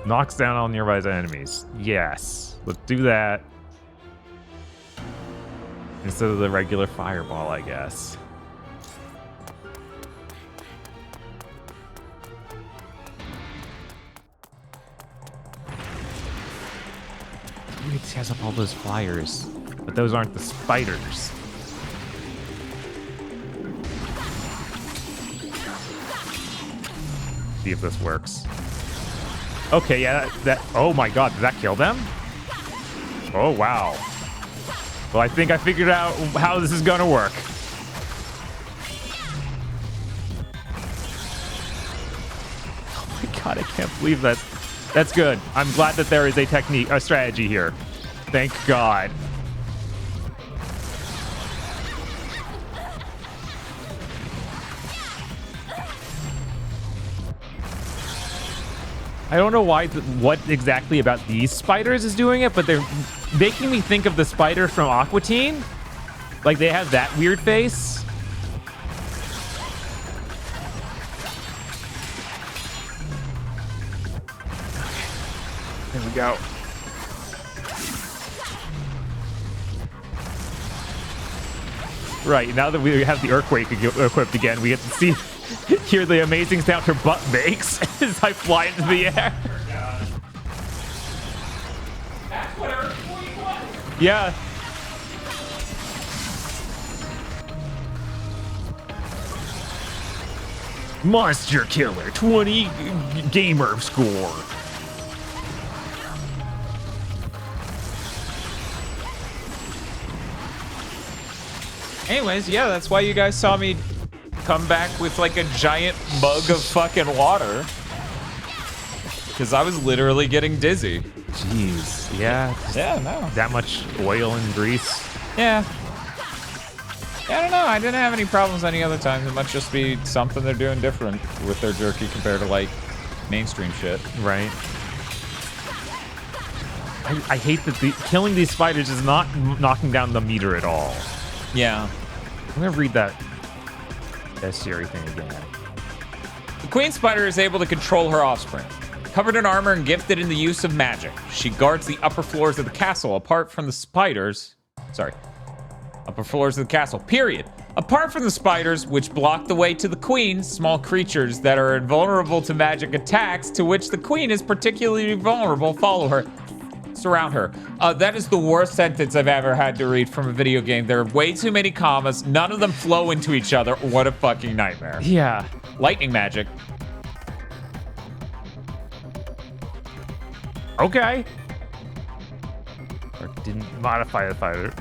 Knocks down all nearby enemies. Yes. Let's do that. Instead of the regular fireball, I guess. It has up all those flyers, but those aren't the spiders. See if this works. Okay, yeah, that. Oh my god, did that kill them? Oh wow. Well, I think I figured out how this is gonna work. Oh my god, I can't believe that. That's good. I'm glad that there is a strategy here. Thank God. I don't know what exactly about these spiders is doing it, but they're making me think of the spider from Aqua Teen. Like they have that weird face. There we go. Right, now that we have the Earthquake equipped again, we get to see, hear the amazing sound her butt makes as I fly into the air. That's what Earthquake was? Yeah. Monster Killer, 20 gamer score. Anyways, yeah, that's why you guys saw me come back with like a giant mug of fucking water. Because I was literally getting dizzy. Jeez, yeah. Yeah, no. That much oil and grease. Yeah. Yeah, I don't know. I didn't have any problems any other times. It must just be something they're doing different with their jerky compared to like mainstream shit. Right. I hate that killing these spiders is not knocking down the meter at all. Yeah. I'm gonna read that bestiary thing again. The queen spider is able to control her offspring. Covered in armor and gifted in the use of magic, she guards the upper floors of the castle apart from the spiders. Sorry. Upper floors of the castle, period. Apart from the spiders, which block the way to the queen, small creatures that are invulnerable to magic attacks to which the queen is particularly vulnerable follow her. Surround her. That is the worst sentence I've ever had to read from a video game. There are way too many commas. None of them flow into each other. What a fucking nightmare. Yeah. Lightning magic. Okay. Or didn't modify the fire.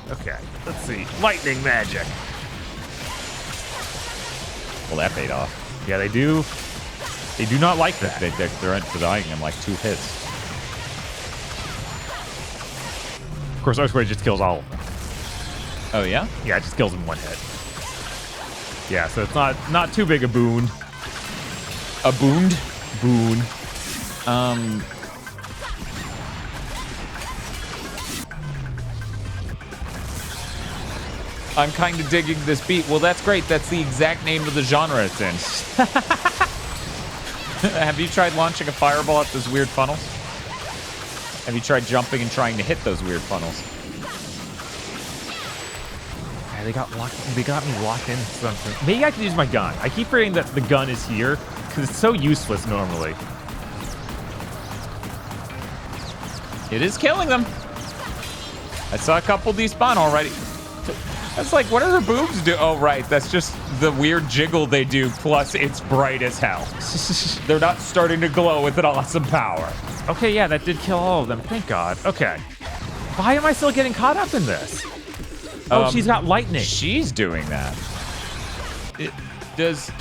Okay. Let's see. Lightning magic. Well, that paid off. Yeah, they do. They do not like that. They're dying in like 2 hits. Of course, Earthquake just kills all of them. Oh, yeah? Yeah, it just kills them 1 hit. Yeah, so it's not too big a boon. A boond? Boon. I'm kind of digging this beat. Well, that's great. That's the exact name of the genre it's in. Have you tried launching a fireball at those weird funnels? Have you tried jumping and trying to hit those weird funnels? Yeah, they got me locked into something. Maybe I can use my gun. I keep forgetting that the gun is here because it's so useless normally. It is killing them. I saw a couple despawn already. That's like, what do her boobs do? Oh, right. That's just the weird jiggle they do, plus it's bright as hell. They're not starting to glow with an awesome power. Okay, yeah, that did kill all of them. Thank God. Okay. Why am I still getting caught up in this? Oh, she's got lightning. She's doing that. Does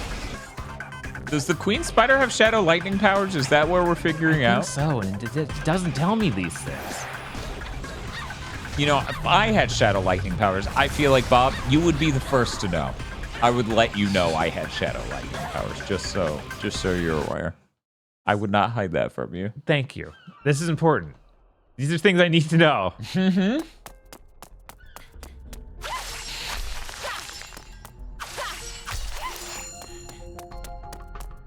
the queen spider have shadow lightning powers? Is that where we're figuring out? So, and it doesn't tell me these things. You know, if I had shadow lightning powers, I feel like, Bob, you would be the first to know. I would let you know I had shadow lightning powers, just so you're aware. I would not hide that from you. Thank you. This is important. These are things I need to know. Mm-hmm.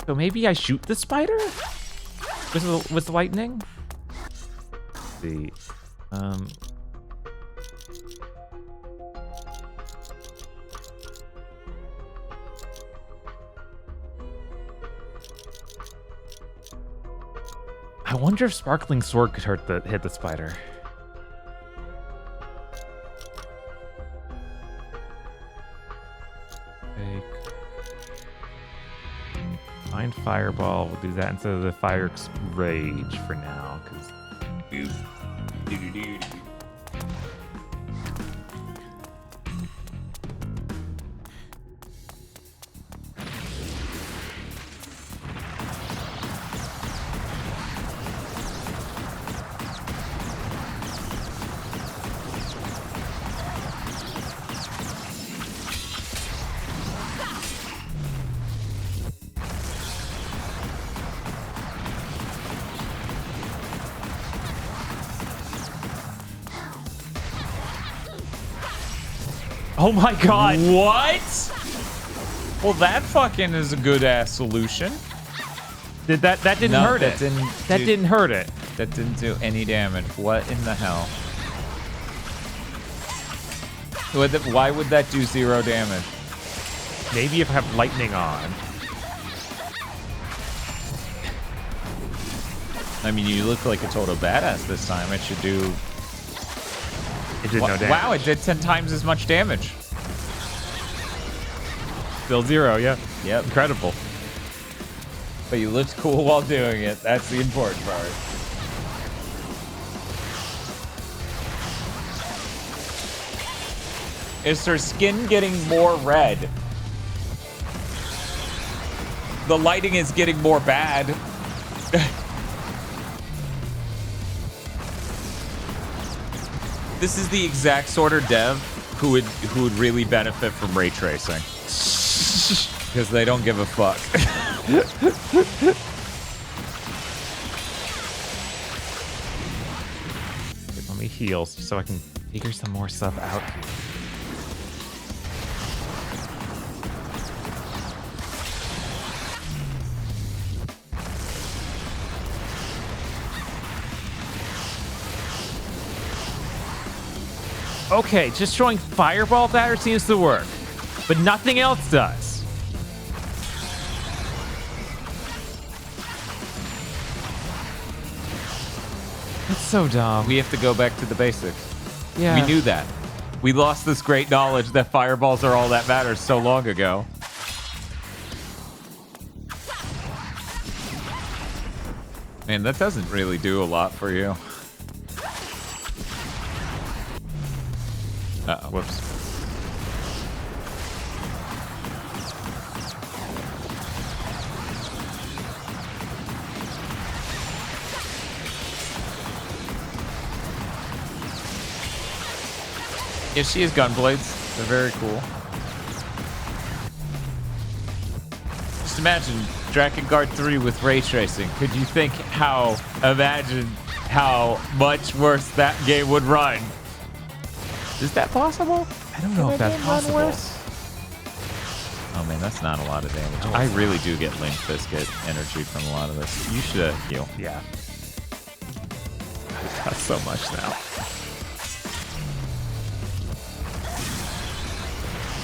So maybe I shoot the spider with the lightning? Let's see. I wonder if Sparkling Sword could hit the spider. Find Fireball. We'll do that instead of the Fire Rage for now, because. Oh my God! What? Well, that fucking is a good ass solution. That didn't hurt it. That didn't hurt it. That didn't do any damage. What in the hell? Why would that do 0 damage? Maybe if I have lightning on. I mean, you look like a total badass this time. It should do. It did no damage. Wow, it did 10 times as much damage. Still 0, yeah. Yep. Incredible. But you looked cool while doing it. That's the important part. Is her skin getting more red? The lighting is getting more bad. This is the exact sort of dev who would really benefit from ray tracing. Because they don't give a fuck. Let me heal so I can figure some more stuff out here. Okay, just throwing fireball at her seems to work, but nothing else does. It's so dumb. We have to go back to the basics. Yeah. We knew that. We lost this great knowledge that fireballs are all that matters so long ago. Man, that doesn't really do a lot for you. Uh-oh. Whoops. Yeah, she has gunblades. They're very cool. Just imagine Drakengard 3 with ray tracing. Could you imagine how much worse that game would run? Is that possible? I don't know if that's possible. Oh man, that's not a lot of damage. I really do get Link Biscuit energy from a lot of this. You should heal. Yeah. It does so much now.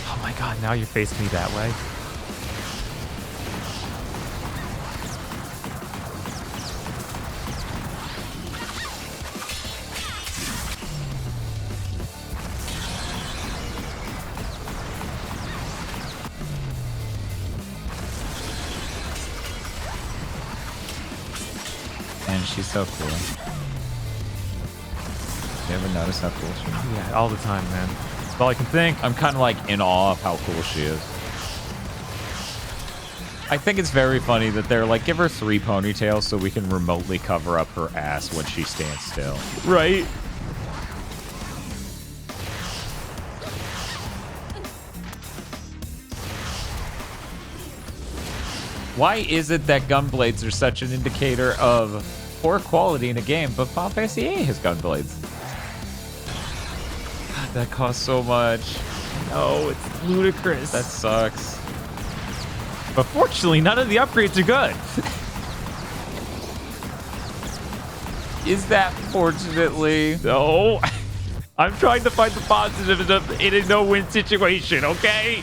Oh my god, now you're facing me that way. And she's so cool. You ever notice how cool she is? Yeah, all the time, man. That's all I can think. I'm kind of like in awe of how cool she is. I think it's very funny that they're like, give her 3 ponytails so we can remotely cover up her ass when she stands still. Right? Why is it that gun blades are such an indicator of poor quality in a game, but Final Fantasy VIII has gun blades? God, that costs so much. No, it's ludicrous. That sucks. But fortunately, none of the upgrades are good. Is that fortunately? No. I'm trying to find the positive in a no-win situation, okay?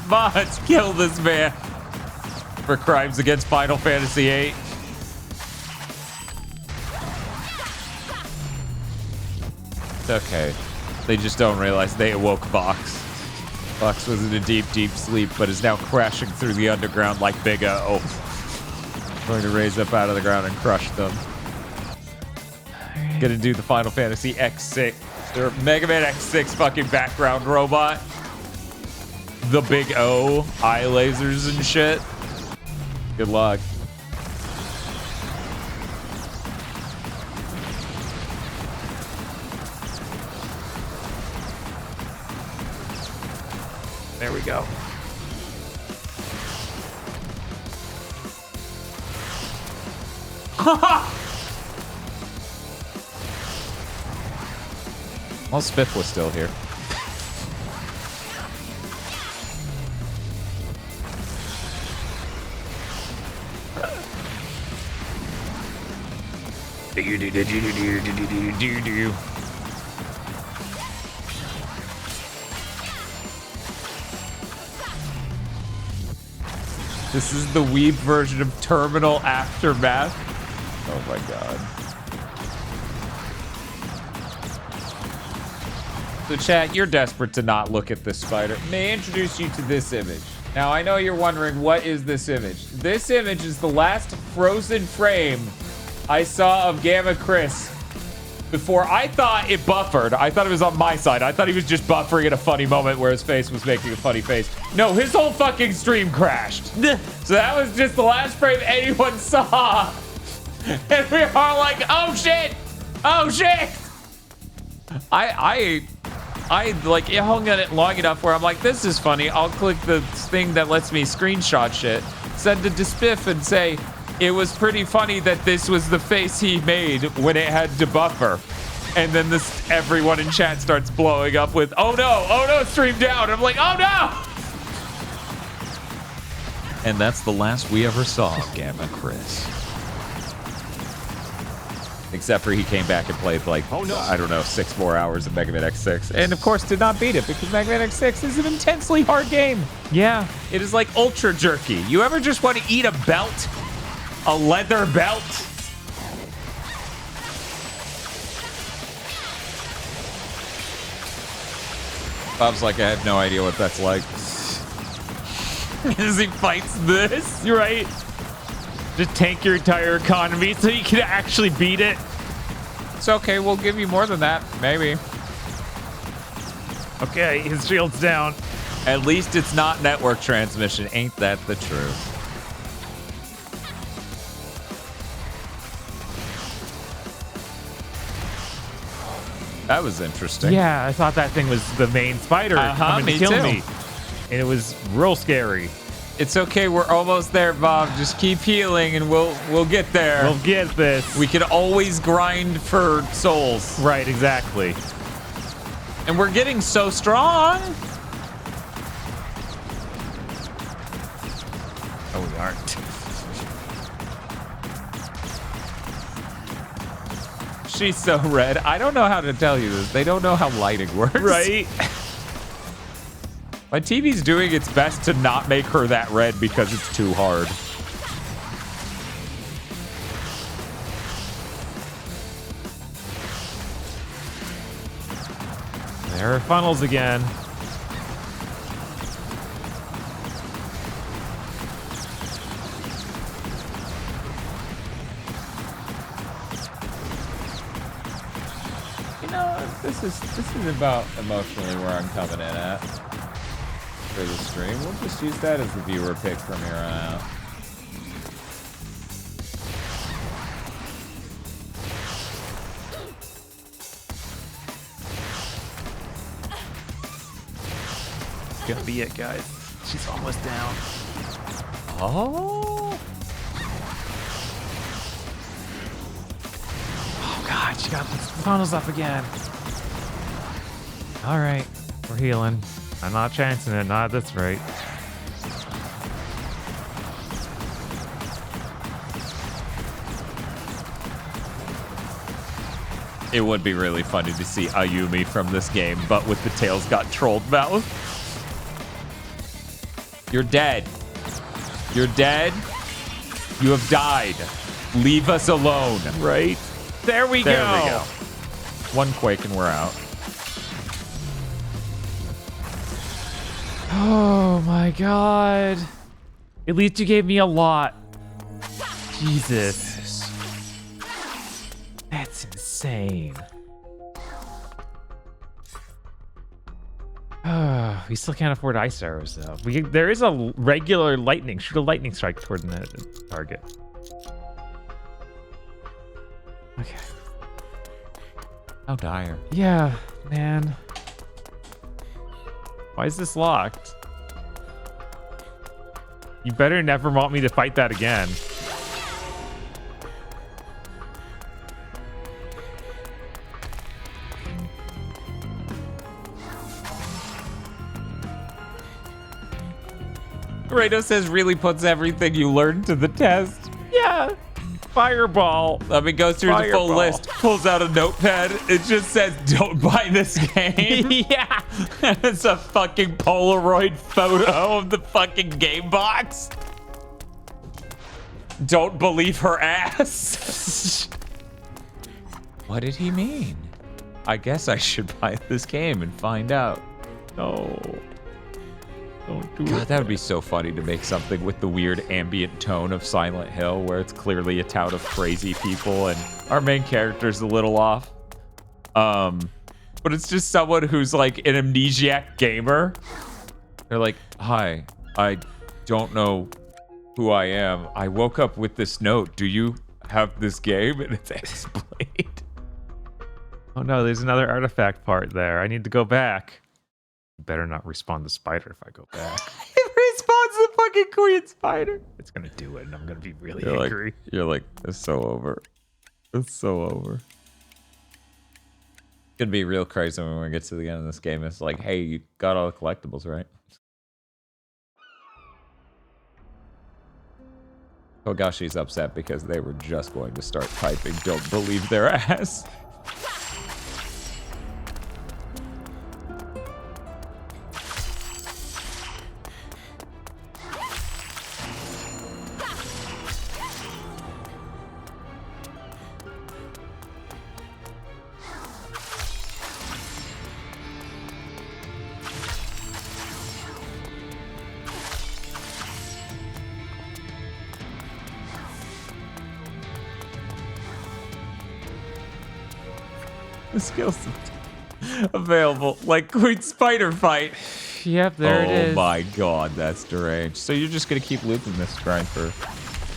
Mods, kill this man for crimes against Final Fantasy VIII. It's okay. They just don't realize they awoke Vox. Vox was in a deep, deep sleep, but is now crashing through the underground like Big O. Going to raise up out of the ground and crush them. Gonna do the Final Fantasy X6 or Mega Man X6 fucking background robot. The Big O eye lasers and shit. Good luck. There we go. Well, Spiff was still here. This is the weeb version of Terminal Aftermath. Oh my god. So chat, you're desperate to not look at this spider. May I introduce you to this image. Now, I know you're wondering, what is this image? This image is the last frozen frame I saw of Gamma Chris before I thought it buffered. I thought it was on my side. I thought he was just buffering at a funny moment where his face was making a funny face. No, his whole fucking stream crashed. So that was just the last frame anyone saw. And we are like, oh shit! Oh shit! I like hung on it long enough where I'm like, this is funny. I'll click the thing that lets me screenshot shit, send it to Spiff and say, it was pretty funny that this was the face he made when it had to buffer. And then everyone in chat starts blowing up with, oh no, stream down. I'm like, oh no! And that's the last we ever saw of Gamma Chris. Except for he came back and played like, I don't know, 6 more hours of Mega Man X6. And of course did not beat it because Mega Man X6 is an intensely hard game. Yeah. It is like ultra jerky. You ever just want to eat a belt? A leather belt? Bob's like, I have no idea what that's like. As he fights this. You're right. Just tank your entire economy so you can actually beat it. It's okay, we'll give you more than that, maybe. Okay, his shield's down. At least it's not network transmission. Ain't that the truth? That was interesting. Yeah, I thought that thing was the main spider coming to kill me. and it was real scary. It's okay. We're almost there, Bob. Just keep healing, and we'll get there. We'll get this. We can always grind for souls. Right, exactly. And we're getting so strong. Oh, we aren't. She's so red. I don't know how to tell you this. They don't know how lighting works. Right? My TV's doing its best to not make her that red because it's too hard. There are funnels again. You know, this is about emotionally where I'm coming in at for the stream. We'll just use that as the viewer pick from here on out. It's gonna be it, guys. She's almost down. Oh. Oh god, she got the funnels up again. All right, we're healing. I'm not chancing it, not at this rate. It would be really funny to see Ayumi from this game, but with the Tails got trolled mouth. You're dead. You're dead. You have died. Leave us alone. Right? There we There go. we go. One quake and we're out. Oh my god. At least you gave me a lot. Jesus. That's insane. We still can't afford ice arrows though. There is a regular lightning. Shoot a lightning strike toward the target. Okay. How dire. Yeah, man. Why is this locked? You better never want me to fight that again. Rado says really puts everything you learned to the test. Yeah. Fireball. Let me go through the full Fireball. list. Pulls out a notepad. It just says, don't buy this game. Yeah. It's a fucking Polaroid photo of the fucking game box. Don't believe her ass. What did he mean? I guess I should buy this game and find out. No. Don't do God, it. that would be so funny to make something with the weird ambient tone of Silent Hill where it's clearly a town of crazy people and our main character's a little off. But it's just someone who's like an amnesiac gamer. They're like, hi, I don't know who I am. I woke up with this note. Do you have this game? And it's explained. Oh no, there's another artifact part there. I need to go back. You better not respawn the spider if I go back. It respawns the fucking queen spider. It's gonna do it, and I'm gonna be really You're angry. it's so over. It's so over. It's gonna be real crazy when we get to the end of this game. It's like, hey, you got all the collectibles, right? Togashi's upset because they were just going to start typing, don't believe their ass. The skills available, like Queen Spider Fight. Yep, there it is. Oh my god, that's deranged. So you're just gonna keep looping this grind for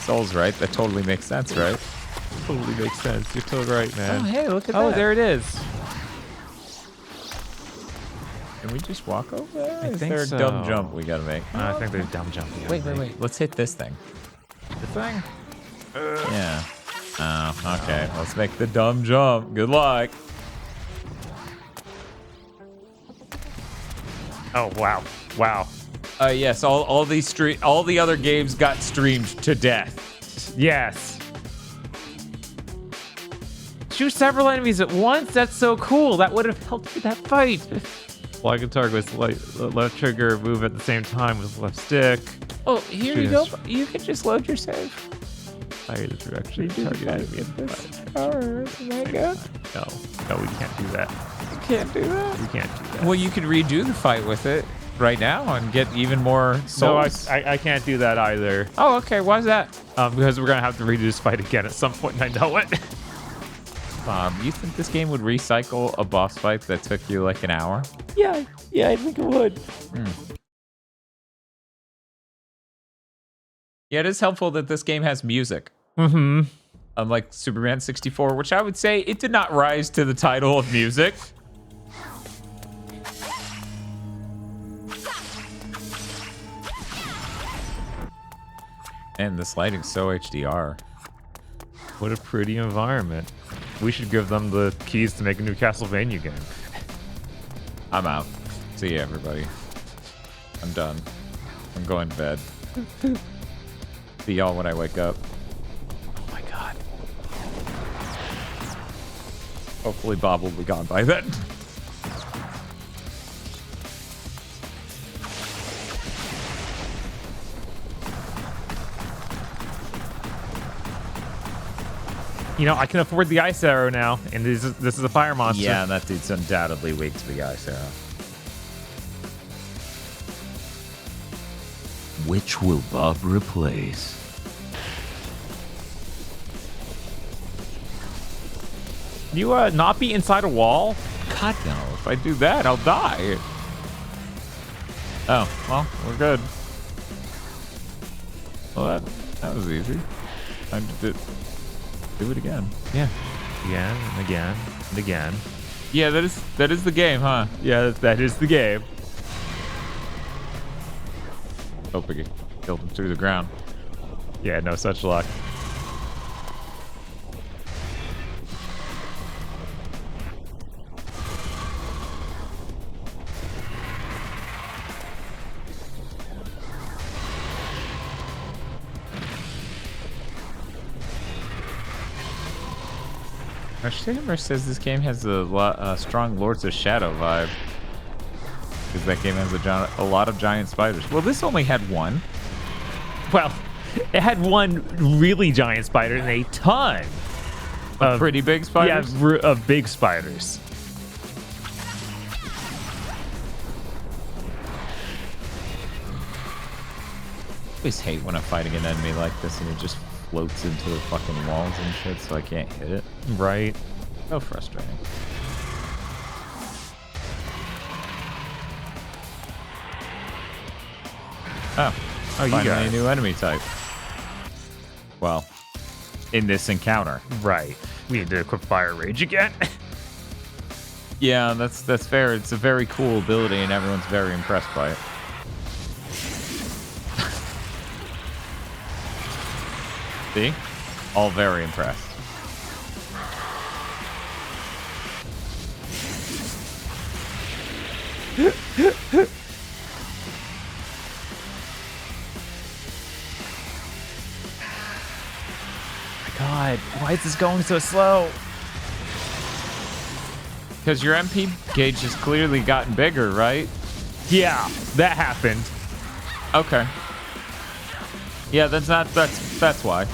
souls, right? That totally makes sense, right? Totally makes sense. You're totally right, man. Oh, hey, look at Oh, that. there it is. Can we just walk over there? I Is think there a so. dumb jump we gotta make? I think there's dumb jump. Wait. Let's hit this thing. The thing? Yeah. Oh, okay. Let's make the dumb jump. Good luck. Oh, wow. Wow. Yes, all the other games got streamed to death. Yes. Shoot several enemies at once? That's so cool. That would have helped with that fight. Flag and target with left trigger, move at the same time with left stick. Oh, here you go. You can just load your save. Fire the direction. Target enemy at this. Alright, is that good? No, we can't do that. You can't do that? We can't do that. Well, you could redo the fight with it right now and get even more souls. No, I can't do that either. Oh, okay. Why's that? Because we're gonna have to redo this fight again at some point, and I know it. You think this game would recycle a boss fight that took you like an hour? Yeah, I think it would. Yeah, it is helpful that this game has music. Mm-hmm. Unlike Superman 64, which I would say it did not rise to the title of music. And this lighting's so HDR. What a pretty environment. We should give them the keys to make a new Castlevania game. I'm out. See ya, everybody. I'm done. I'm going to bed. See y'all when I wake up. Oh my god. Hopefully Bob will be gone by then. You know, I can afford the ice arrow now, and this is a fire monster. Yeah, that dude's undoubtedly weak to the ice arrow. Which will Bob replace? You not be inside a wall? God no, if I do that, I'll die. Oh, well, we're good. Well, that was easy. Time to do it again. Yeah. Again and again and again. Yeah, that is the game, huh? Yeah, that is the game. Hope I killed him through the ground. Yeah, no such luck. Rushtamer says this game has a strong Lords of Shadow vibe. Because that game has a lot of giant spiders. Well, this only had one. Well, it had one really giant spider and a ton of pretty big spiders? Yeah, of big spiders. I always hate when I'm fighting an enemy like this and it just floats into the fucking walls and shit so I can't hit it. Right. So frustrating. Oh, you finally got a it. new enemy type. Well, in this encounter. Right. We need to equip Fire Rage again. Yeah, that's fair. It's a very cool ability and everyone's very impressed by it. See? All very impressed. God, why is this going so slow? Because your MP gauge has clearly gotten bigger, right? Yeah, that happened. Okay. Yeah, that's why.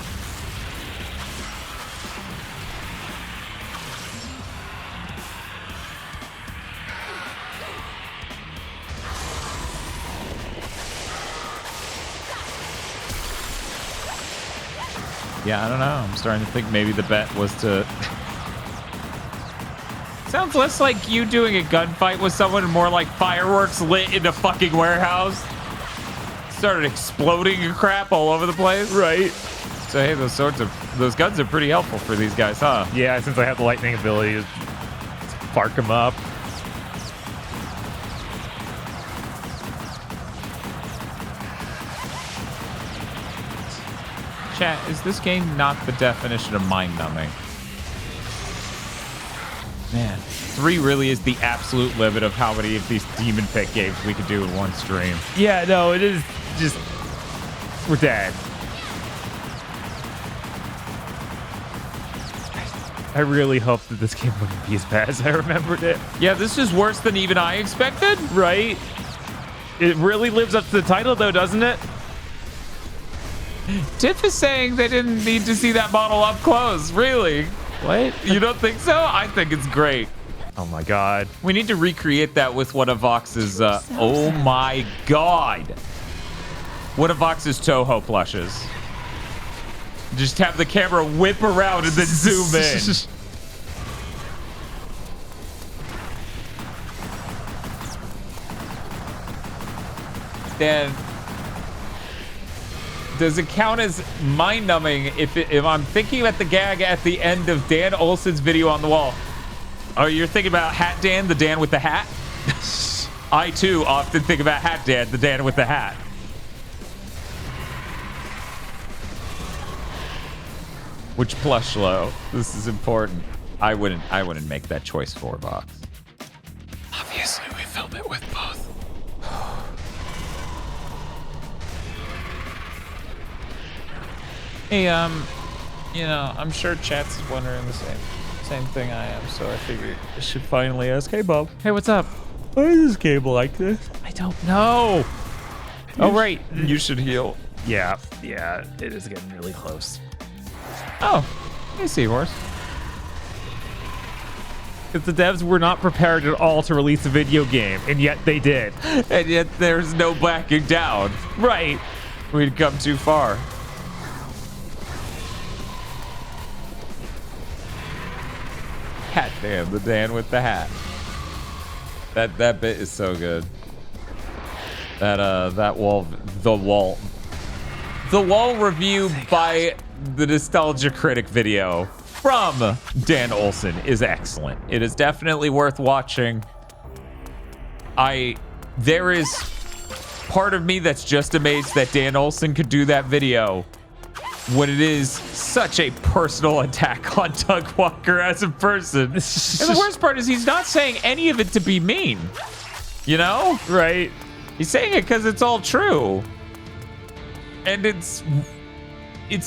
Yeah, I don't know. I'm starting to think maybe the bet was to... Sounds less like you doing a gunfight with someone and more like fireworks lit in a fucking warehouse. Started exploding and crap all over the place. Right. So hey, those guns are pretty helpful for these guys, huh? Yeah, since I have the lightning ability to spark them up. Chat, is this game not the definition of mind-numbing? Man, 3 really is the absolute limit of how many of these Demon Pit games we could do in one stream. Yeah, no, it is just... We're dead. I really hope that this game wouldn't be as bad as I remembered it. Yeah, this is worse than even I expected. Right? It really lives up to the title, though, doesn't it? Tiff is saying they didn't need to see that model up close. Really? What? You don't think so? I think it's great. Oh my god. We need to recreate that with one of Vox's, oh my god. One of Vox's Toho plushes. Just have the camera whip around and then zoom in. Dan, does it count as mind-numbing if I'm thinking about the gag at the end of Dan Olsen's video on the wall? Oh, you're thinking about Hat Dan, the Dan with the hat? I, too, often think about Hat Dan, the Dan with the hat. Which plush low? This is important. I wouldn't make that choice for Vox. Obviously, we film it with both. Hey, you know, I'm sure chat's wondering the same thing I am, so I figured I should finally ask. Hey, Bob. Hey, what's up? Why is this cable like this? I don't know. Oh, right. You should heal. Yeah, it is getting really close. Oh, hey, Seahorse. Because the devs were not prepared at all to release a video game, and yet they did. And yet there's no backing down. Right. We'd come too far. Hat Dan, the Dan with the hat. That bit is so good. That wall, the wall review by the Nostalgia Critic video from Dan Olsen is excellent. It is definitely worth watching. There is part of me that's just amazed that Dan Olsen could do that video when it is such a personal attack on Doug Walker as a person. And the worst part is he's not saying any of it to be mean. You know? Right. He's saying it because it's all true. And it's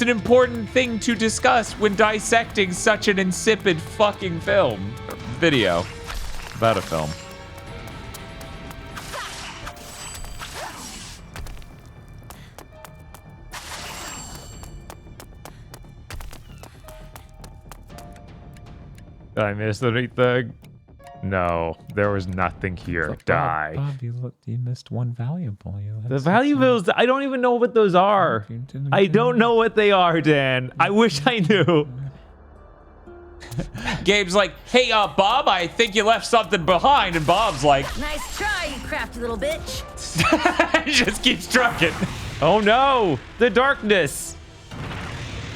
an important thing to discuss when dissecting such an insipid fucking video about a film. Did I miss anything? No, there was nothing here. Die. Bob, you missed one valuable. The valuables, I don't even know what those are. I don't know what they are, Dan. I wish I knew. Gabe's like, hey, Bob, I think you left something behind. And Bob's like, Nice try, you crafty little bitch. just keeps trucking. Oh no, the darkness.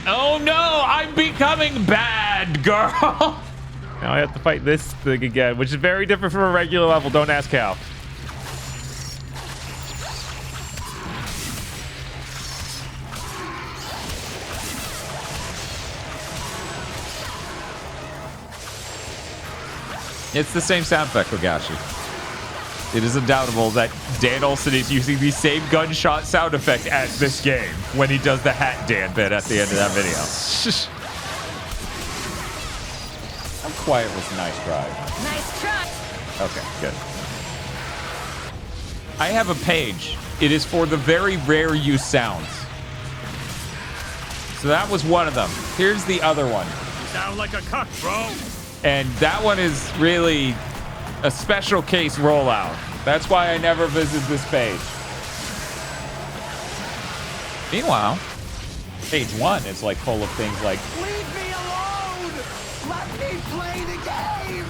Oh no, I'm becoming bad, girl. Now I have to fight this thing again, which is very different from a regular level. Don't ask how. It's the same sound effect, Kogashi. It is undoubtable that Dan Olsen is using the same gunshot sound effect as this game when he does the Hat Dan bit at the end of that video. How quiet was Nice Try? Nice try. Okay, good. I have a page. It is for the very rare use sounds. So that was one of them. Here's the other one. You sound like a cuck, bro. And that one is really a special case rollout. That's why I never visit this page. Meanwhile, page 1 is like full of things like, Leave me alone. Let me play the game.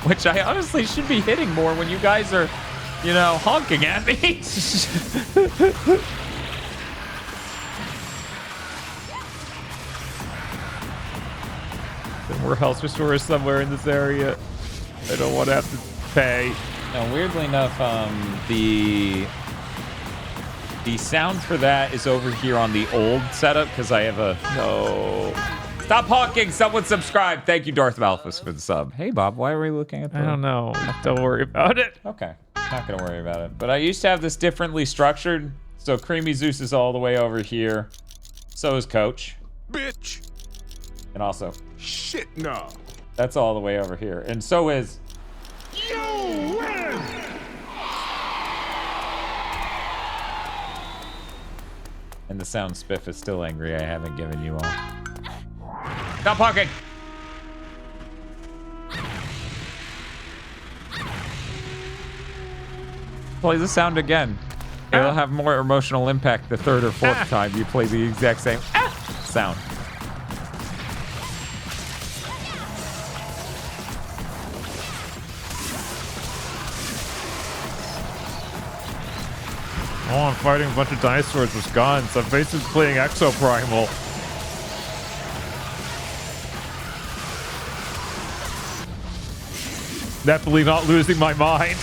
which I honestly should be hitting more when you guys are, you know, honking at me. The warehouse restore is somewhere in this area. I don't want to have to pay. Now, weirdly enough, the The sound for that is over here on the old setup because I have a... No. Stop hawking. Someone subscribe. Thank you, Darth Malphus, for the sub. Hey, Bob, why are we looking at the... I don't know. Don't worry about it. Okay. Not going to worry about it. But I used to have this differently structured. So Creamy Zeus is all the way over here. So is Coach. Bitch. And also... Shit, no. That's all the way over here. And so is... You win. And the sound spiff is still angry. I haven't given you all. Stop hawking! Play the sound again. It'll have more emotional impact the third or fourth time you play the exact same sound. Oh, I'm fighting a bunch of dinosaurs with guns. I'm basically playing Exoprimal. Definitely not losing my mind.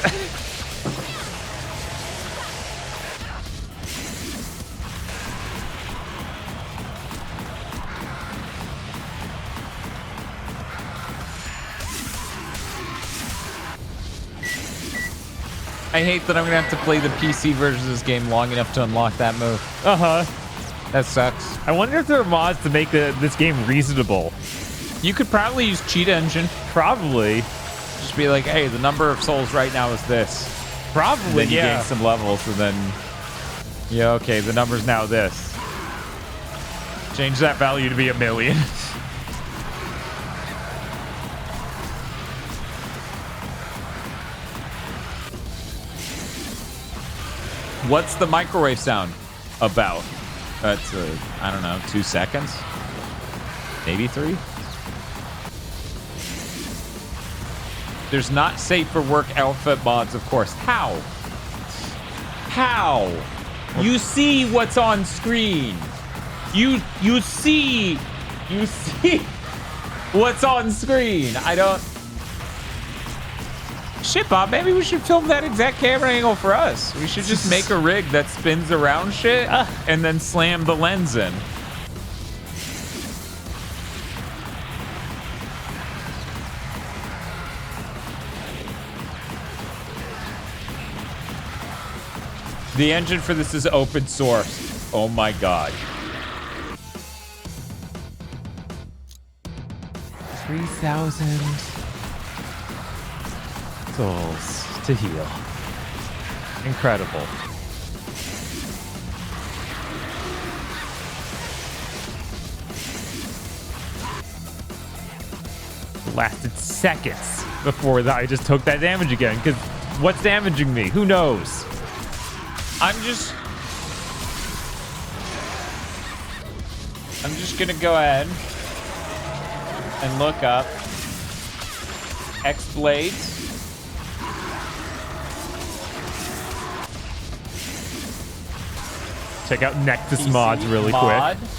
I hate that I'm gonna have to play the PC version of this game long enough to unlock that move. Uh-huh. That sucks. I wonder if there are mods to make this game reasonable. You could probably use Cheat Engine. Probably. Just be like, hey, the number of souls right now is this. Probably, Then you yeah. gain some levels, and then... Yeah, okay, the number's now this. Change that value to be 1 million. What's the microwave sound about? That's, I don't know, 2 seconds? Maybe 3? There's not safe for work outfit mods, of course. How? How? You see what's on screen. You see what's on screen. I don't... Shit, Bob, maybe we should film that exact camera angle for us. We should just make a rig that spins around shit and then slam the lens in. The engine for this is open source. Oh my god. 3,000 souls to heal. Incredible. Lasted seconds before I just took that damage again. Because what's damaging me? Who knows? I'm just gonna go ahead and look up X Blades. Check out Nexus PC mods really mod. quick.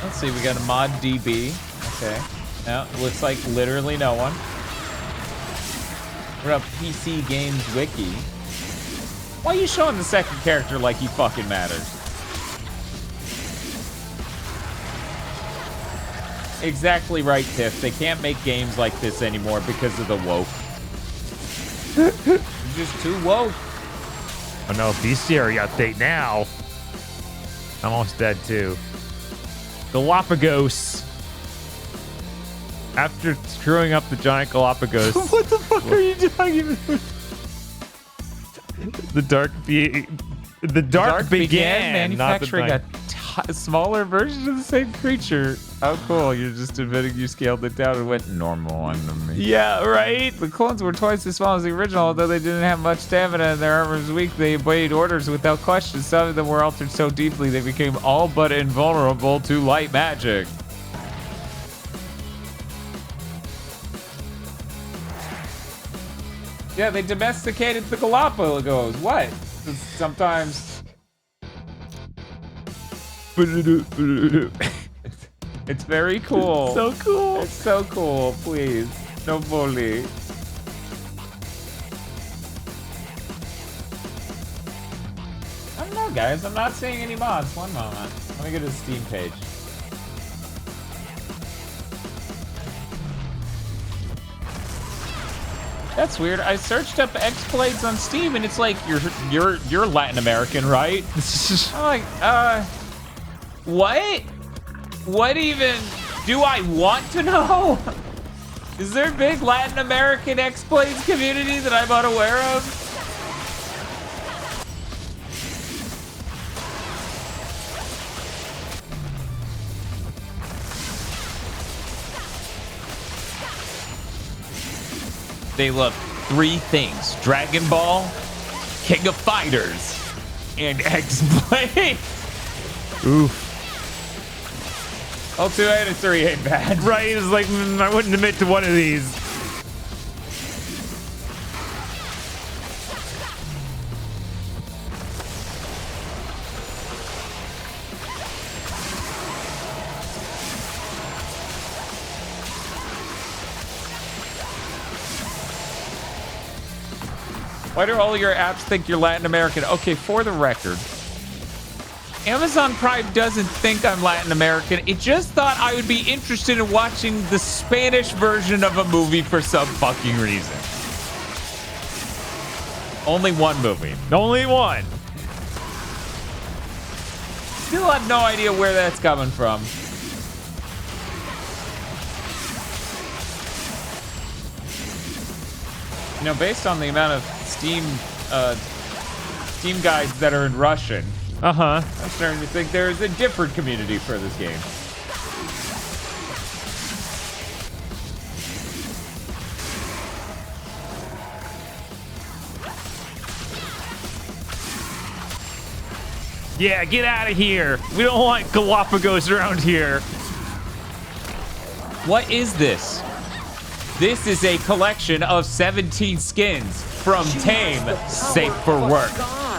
Let's see, we got a mod DB. Okay. No, looks like literally no one. What up, PC Games Wiki? Why are you showing the second character like he fucking matters? Exactly right, Tiff. They can't make games like this anymore because of the woke. You're just too woke. Oh no, bestiary update now. I'm almost dead too. Galapagos. After screwing up the giant Galapagos. What the fuck are you talking about? The dark began manufacturing not a smaller version of the same creature. How cool. You're just admitting you scaled it down and went normal on them. Yeah, right? The clones were twice as small as the original, although they didn't have much stamina and their armor was weak. They obeyed orders without question. Some of them were altered so deeply they became all but invulnerable to light magic. Yeah, they domesticated the Galapagos. What? Sometimes... It's very cool. So cool. It's so cool. Please, no bully. on, guys. I'm not seeing any mods. One moment. Let me go to the Steam page. That's weird. I searched up X-Blades on Steam, and it's like you're Latin American, right? I'm like, what? What even do I want to know? Is there a big Latin American X-Blades community that I'm unaware of? They love 3 things: Dragon Ball, King of Fighters, and X-Blade. Oof. Well, 2 out of 3 ain't bad. Right, it's like, I wouldn't admit to one of these. Why do all your apps think you're Latin American? Okay, for the record, Amazon Prime doesn't think I'm Latin American. It just thought I would be interested in watching the Spanish version of a movie for some fucking reason. Only one movie. Only one. Still have no idea where that's coming from. You know, based on the amount of Steam guides that are in Russian, I'm starting to think there is a different community for this game. Yeah, get out of here. We don't want Galapagos around here. What is this? This is a collection of 17 skins from tame, safe for work,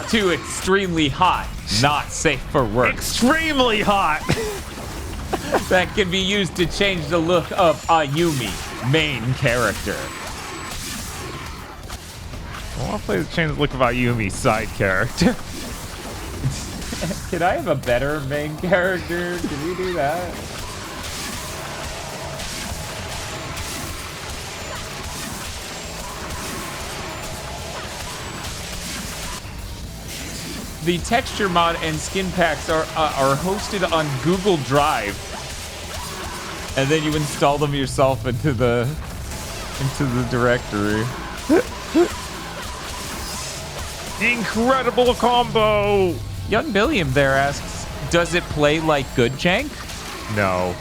to extremely hot, not safe for work. Extremely hot. That can be used to change the look of Ayumi, main character. I want to play the change the look of Ayumi, side character. Can I have a better main character? Can we do that? The texture mod and skin packs are hosted on Google Drive, and then you install them yourself into the directory. Incredible combo. Young Billiam there asks, does it play like Good Jank? No.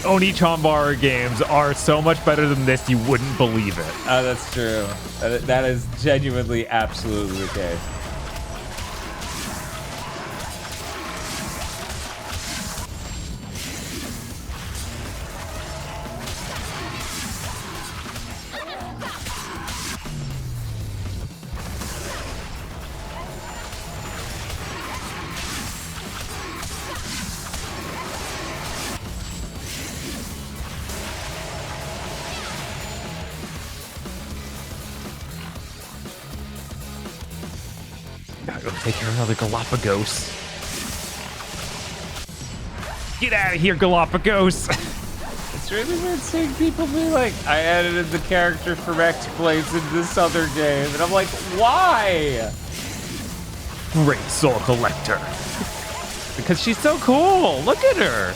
Oni-chan games are so much better than this, you wouldn't believe it. That's true. That is genuinely absolutely the case. Gotta go take care of another Galapagos. Get out of here, Galapagos. It's really weird seeing people be like, I edited the character from X-Blades in this other game. And I'm like, why? Great Soul Collector. Because she's so cool. Look at her.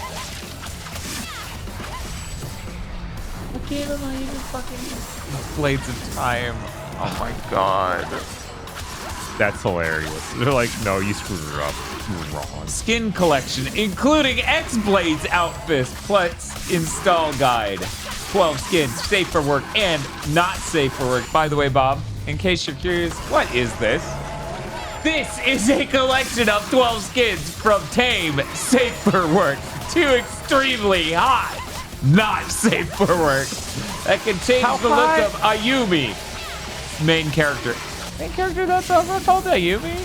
What game am I even fucking... Blades of Time. Oh my god. That's hilarious. They're like, no, you screwed her up. You were wrong. Skin collection, including X-Blades outfits, plus install guide. 12 skins, safe for work and not safe for work. By the way, Bob, in case you're curious, what is this? This is a collection of 12 skins from tame, safe for work, to extremely hot, not safe for work. That can change the look of Ayumi, main character. Main character that's ever called Ayumi?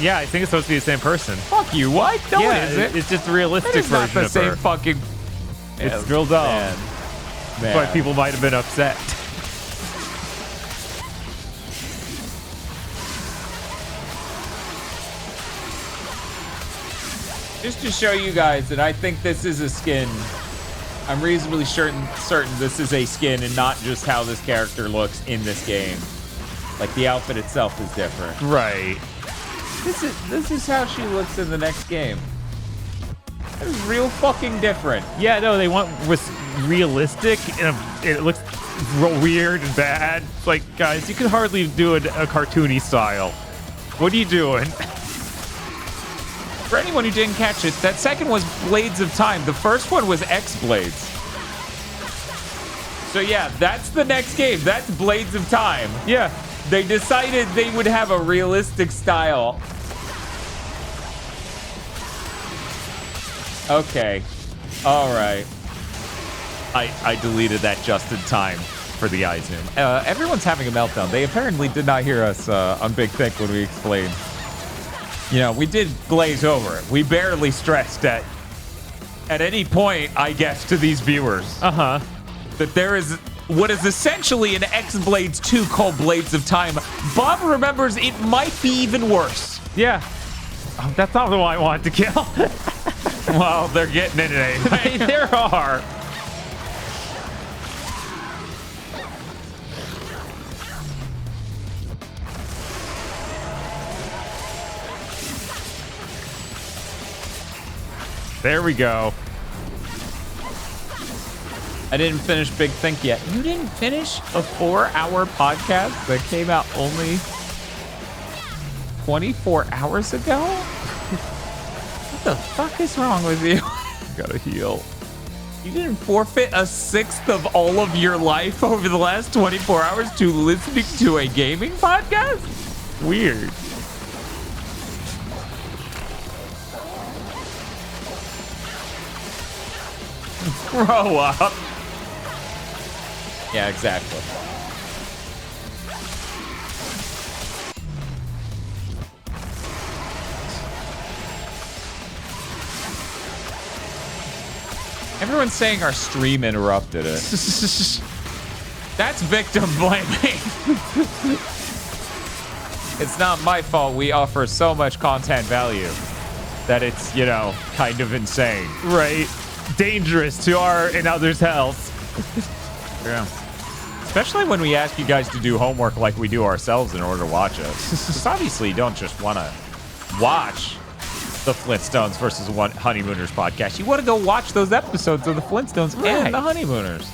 Yeah, I think it's supposed to be the same person. Fuck you, what? No, yeah, it isn't. It's just a realistic It is not version the of same her. fucking... It's real dumb. Man. But people might have been upset. Just to show you guys that I think this is a skin. I'm reasonably certain this is a skin and not just how this character looks in this game. Like the outfit itself is different. Right. This is how she looks in the next game. It's real fucking different. Yeah, no, they was realistic, and it looks real weird and bad. It's like, guys, you can hardly do a cartoony style. What are you doing? For anyone who didn't catch it, that second was Blades of Time. The first one was X-Blades. So yeah, that's the next game. That's Blades of Time. Yeah. They decided they would have a realistic style. Okay. All right. I deleted that just in time for the eye zoom. Everyone's having a meltdown. They apparently did not hear us on Big Thick when we explained. You know, we did glaze over it. We barely stressed at any point, I guess, to these viewers. Uh-huh. That there is what is essentially an X-Blades 2 called Blades of Time. Bob remembers it might be even worse. Yeah. Oh, that's not the one I wanted to kill. Well, they're getting it anyway. There are. There we go. I didn't finish Big Think yet. You didn't finish a 4-hour podcast that came out only 24 hours ago? What the fuck is wrong with you? Gotta heal. You didn't forfeit a sixth of all of your life over the last 24 hours to listening to a gaming podcast? Weird. Grow up. Yeah, exactly. Everyone's saying our stream interrupted it. That's victim blaming. It's not my fault. We offer so much content value that it's, you know, kind of insane. Right. Dangerous to our and others' health. Yeah. Especially when we ask you guys to do homework like we do ourselves in order to watch it. Because obviously you don't just want to watch the Flintstones versus Honeymooners podcast. You want to go watch those episodes of the Flintstones and the Honeymooners.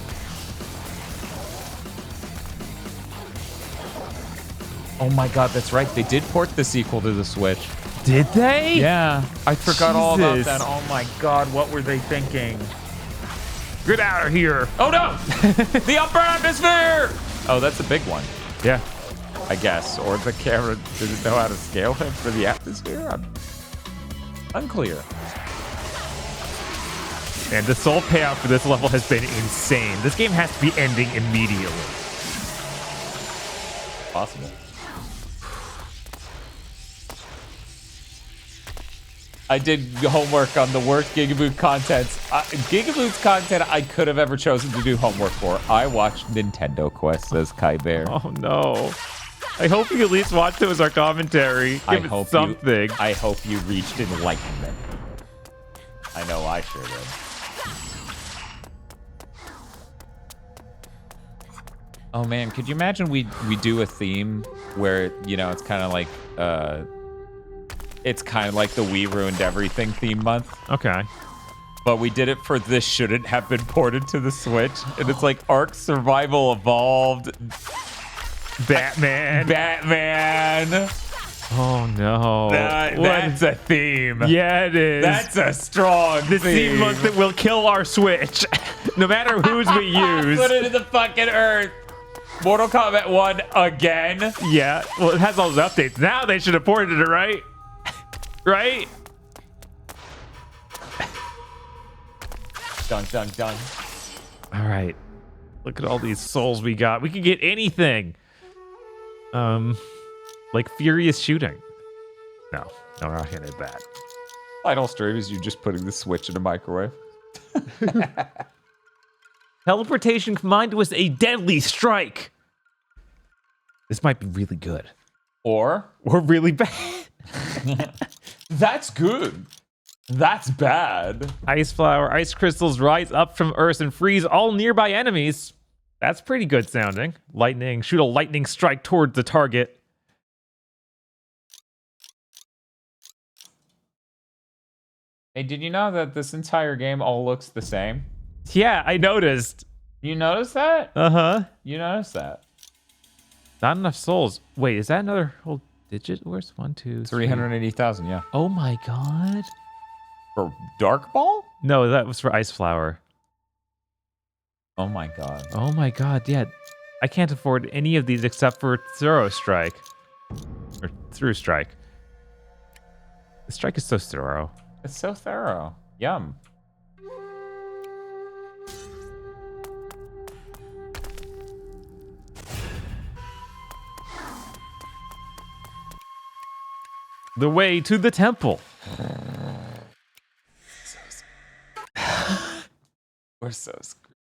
Oh my god, that's right. They did port the sequel to the Switch. Did they? Yeah. I forgot all about Jesus. that. Oh my god, what were they thinking? Get out of here. Oh no! The upper atmosphere! Oh, that's a big one. Yeah. I guess. Or the camera didn't know how to scale him for the atmosphere? Unclear. And the soul payout for this level has been insane. This game has to be ending immediately. Possible. I did homework on the worst GigaBoot content. GigaBoots content I could have ever chosen to do homework for. I watched Nintendo Quest, says Kai Bear. Oh no. I hope you at least watched it as our commentary. Give it something. I hope you reached enlightenment. I know I sure did. Oh man, could you imagine we do a theme where, you know, it's kind of like the We Ruined Everything theme month. Okay. But we did it for This Shouldn't Have Been Ported to the Switch. And it's like Ark Survival Evolved. Batman. Oh no. That's a theme. Yeah, it is. That's a strong the theme month that will kill our Switch. No matter whose we use. Put it in the fucking earth. Mortal Kombat 1 again. Yeah. Well, it has all those updates. Now they should have ported it, right? Right? Dunk. All right. Look at all these souls we got. We could get anything. Like furious shooting. No, we're not hitting that. Final stream is you just putting the Switch in a microwave. Teleportation combined with a deadly strike. This might be really good. Or really bad. That's good. That's bad. Ice flower, ice crystals rise up from earth and freeze all nearby enemies. That's pretty good sounding. Lightning, shoot a lightning strike towards the target. Hey, did you know that this entire game all looks the same? Yeah, I noticed. You noticed that? Uh-huh. You noticed that? Not enough souls. Wait, is that another whole digit? Where's 1, 2, 3? 380,000, yeah. Oh my god. For Dark Ball? No, that was for ice flower. Oh my god. Oh my god, yeah. I can't afford any of these except for Thorough Strike. Or Through Strike. The strike is so thorough. It's so thorough. Yum. The way to the temple. We're so screwed.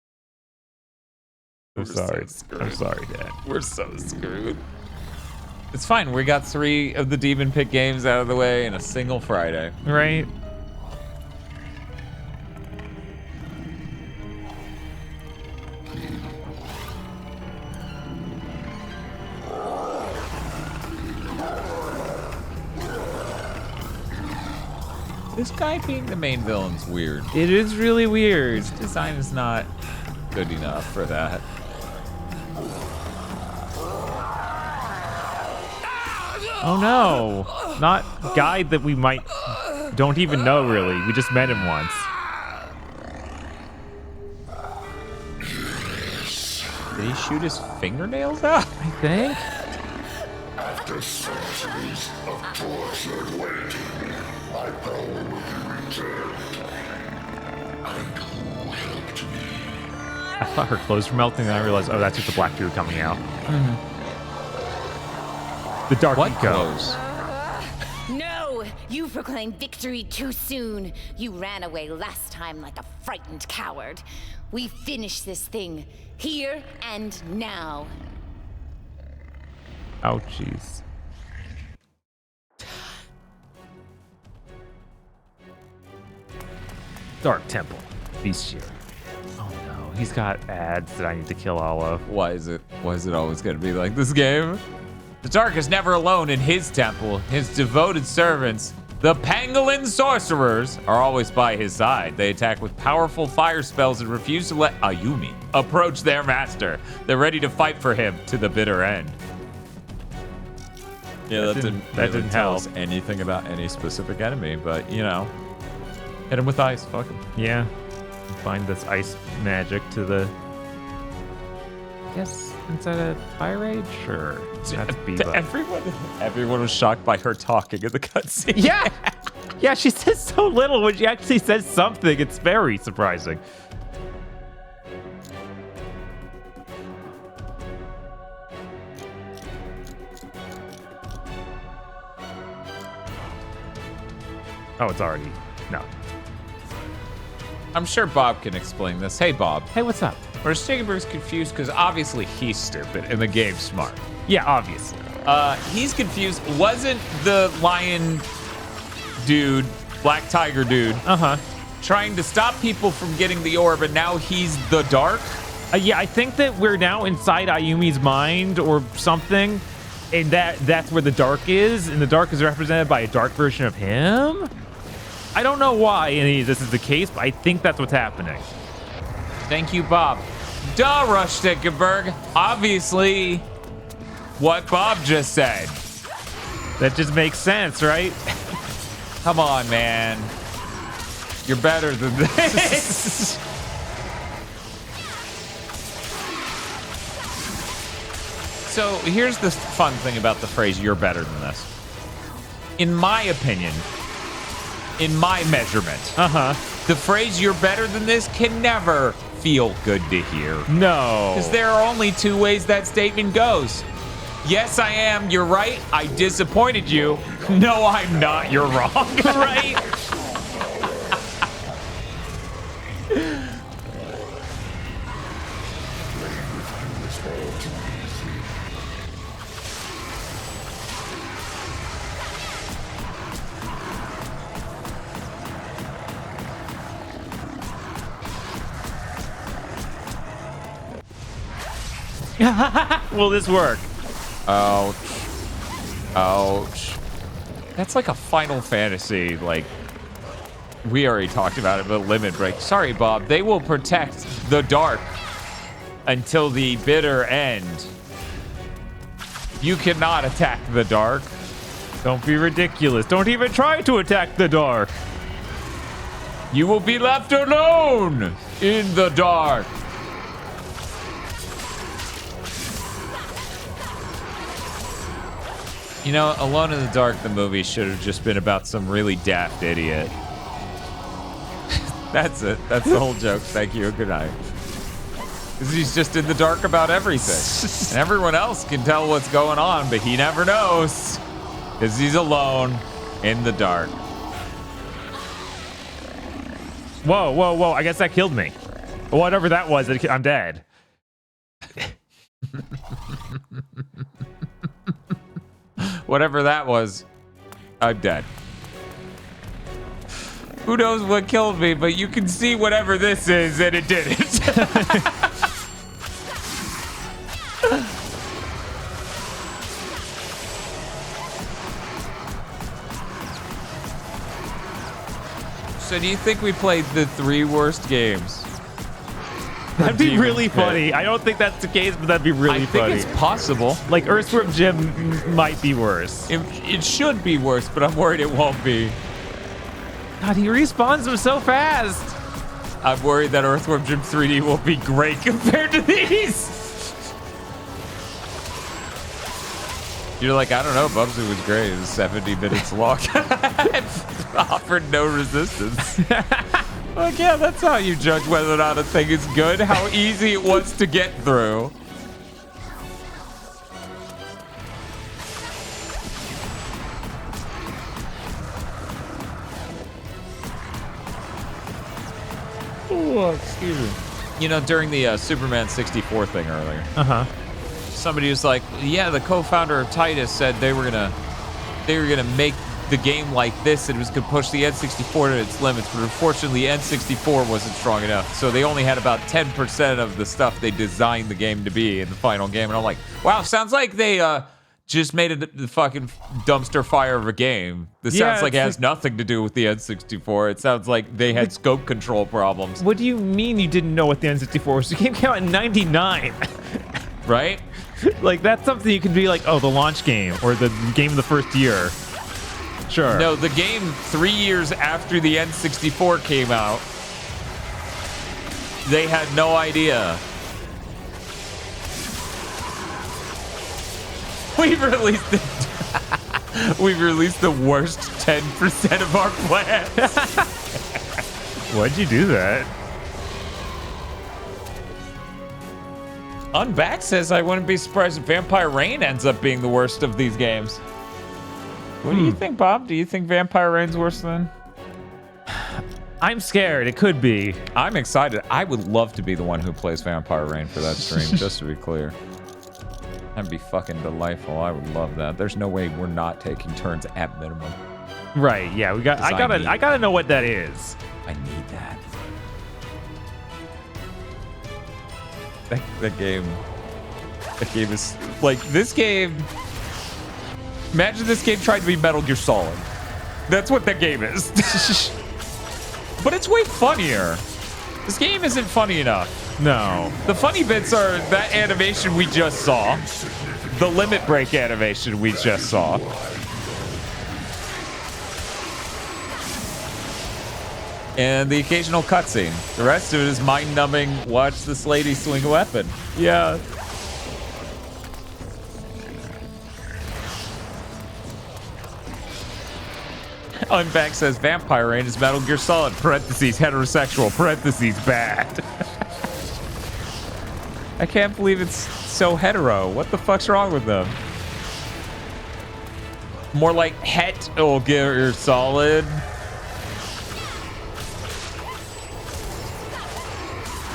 I'm sorry. I'm sorry, Dad. We're so screwed. It's fine. We got 3 of the Demon Pit games out of the way in a single Friday. Right? This guy being the main villain's weird. It is really weird. His design is not good enough for that. Oh no. Not guy that we don't even know really. We just met him once. Did he shoot his fingernails out? I think. After centuries of torture and waiting, my power will be returned. And who helped me? I thought her clothes were melting, and I realized, oh, that's just the black goo coming out. The dark What eco. clothes? No! You proclaimed victory too soon. You ran away last time like a frightened coward. We finish this thing, here and now. Oh, jeez. Dark Temple. Bestiary. Oh no, he's got ads that I need to kill all of. Why is it always gonna be like this game? The Dark is never alone in his temple. His devoted servants, the Pangolin sorcerers, are always by his side. They attack with powerful fire spells and refuse to let Ayumi approach their master. They're ready to fight for him to the bitter end. Yeah, that didn't tell us anything about any specific enemy, but you know, hit him with ice. Fuck him. Yeah. Find this ice magic to the. I guess inside a fire rage? Sure. That's Biba. Everyone was shocked by her talking in the cutscene. Yeah! Yeah, she says so little when she actually says something. It's very surprising. Oh, it's already. No. I'm sure Bob can explain this. Hey, Bob. Hey, what's up? Or is Stigberg's confused because obviously he's stupid and the game's smart. Yeah, obviously. He's confused. Wasn't the lion dude, black tiger dude, trying to stop people from getting the orb, and now he's the Dark? Yeah, I think that we're now inside Ayumi's mind or something, and that's where the Dark is, and the Dark is represented by a dark version of him? I don't know why any of this is the case, but I think that's what's happening. Thank you, Bob. Duh, Rush Stickenberg. Obviously, what Bob just said. That just makes sense, right? Come on, man. You're better than this. So here's the fun thing about the phrase, you're better than this. In my opinion, in my measurement, the phrase you're better than this can never feel good to hear. No. Because there are only 2 ways that statement goes. Yes, I am. You're right. I disappointed you. No, I'm not. You're wrong. Right? Will this work? Ouch. Ouch. That's like a Final Fantasy, like, we already talked about it, but limit break. Sorry, Bob. They will protect the dark until the bitter end. You cannot attack the dark. Don't be ridiculous. Don't even try to attack the dark. You will be left alone in the dark. You know, Alone in the Dark, the movie, should have just been about some really daft idiot. That's it. That's the whole joke. Thank you. Good night. Because he's just in the dark about everything. And everyone else can tell what's going on, but he never knows. Because he's alone in the dark. Whoa, whoa, whoa. I guess that killed me. Whatever that was, I'm dead. Whatever that was, I'm dead. Who knows what killed me, but you can see whatever this is, and it didn't. So do you think we played the 3 worst games? That'd be Demon really Pit. funny. I don't think that's the case, but that'd be really funny. I think it's possible. Like, Earthworm Jim might be worse. It should be worse, but I'm worried it won't be. God, he respawns them so fast. I'm worried that Earthworm Jim 3D will be great compared to these. You're like, I don't know, Bubsy was great. It was 70 minutes long. Offered no resistance. Like, yeah, that's how you judge whether or not a thing is good. How easy it was to get through. Oh, excuse me. You know, during the Superman 64 thing earlier, somebody was like, yeah, the co-founder of Titus said they were gonna make the game like this, and it was gonna push the N64 to its limits, but unfortunately N64 wasn't strong enough, so they only had about 10% of the stuff they designed the game to be in the final game. And I'm like, wow, sounds like they just made it the fucking dumpster fire of a game. This sounds like it has nothing to do with the N64. It sounds like they had scope control problems. What do you mean you didn't know what the N64 was? The game came out in 99. Right? Like, that's something you could be like, oh, the launch game or the game of the first year. Sure. No, the game 3 years after the N64 came out, they had no idea. We've released the worst 10% of our plans. Why'd you do that? Unback says I wouldn't be surprised if Vampire Rain ends up being the worst of these games. What do you think, Bob? Do you think Vampire Rain's worse than? I'm scared. It could be. I'm excited. I would love to be the one who plays Vampire Rain for that stream, just to be clear. That'd be fucking delightful. I would love that. There's no way we're not taking turns at minimum. Right, yeah, we got I gotta know what that is. I need that. That game is like, this game. Imagine this game tried to be Metal Gear Solid. That's what that game is. But it's way funnier. This game isn't funny enough. No. The funny bits are that animation we just saw, the limit break animation we just saw, and the occasional cutscene. The rest of it is mind-numbing. Watch this lady swing a weapon. Yeah. Unback says Vampire Rain is Metal Gear Solid, parentheses, heterosexual, parentheses, bad. I can't believe it's so hetero. What the fuck's wrong with them? More like het or Gear Solid.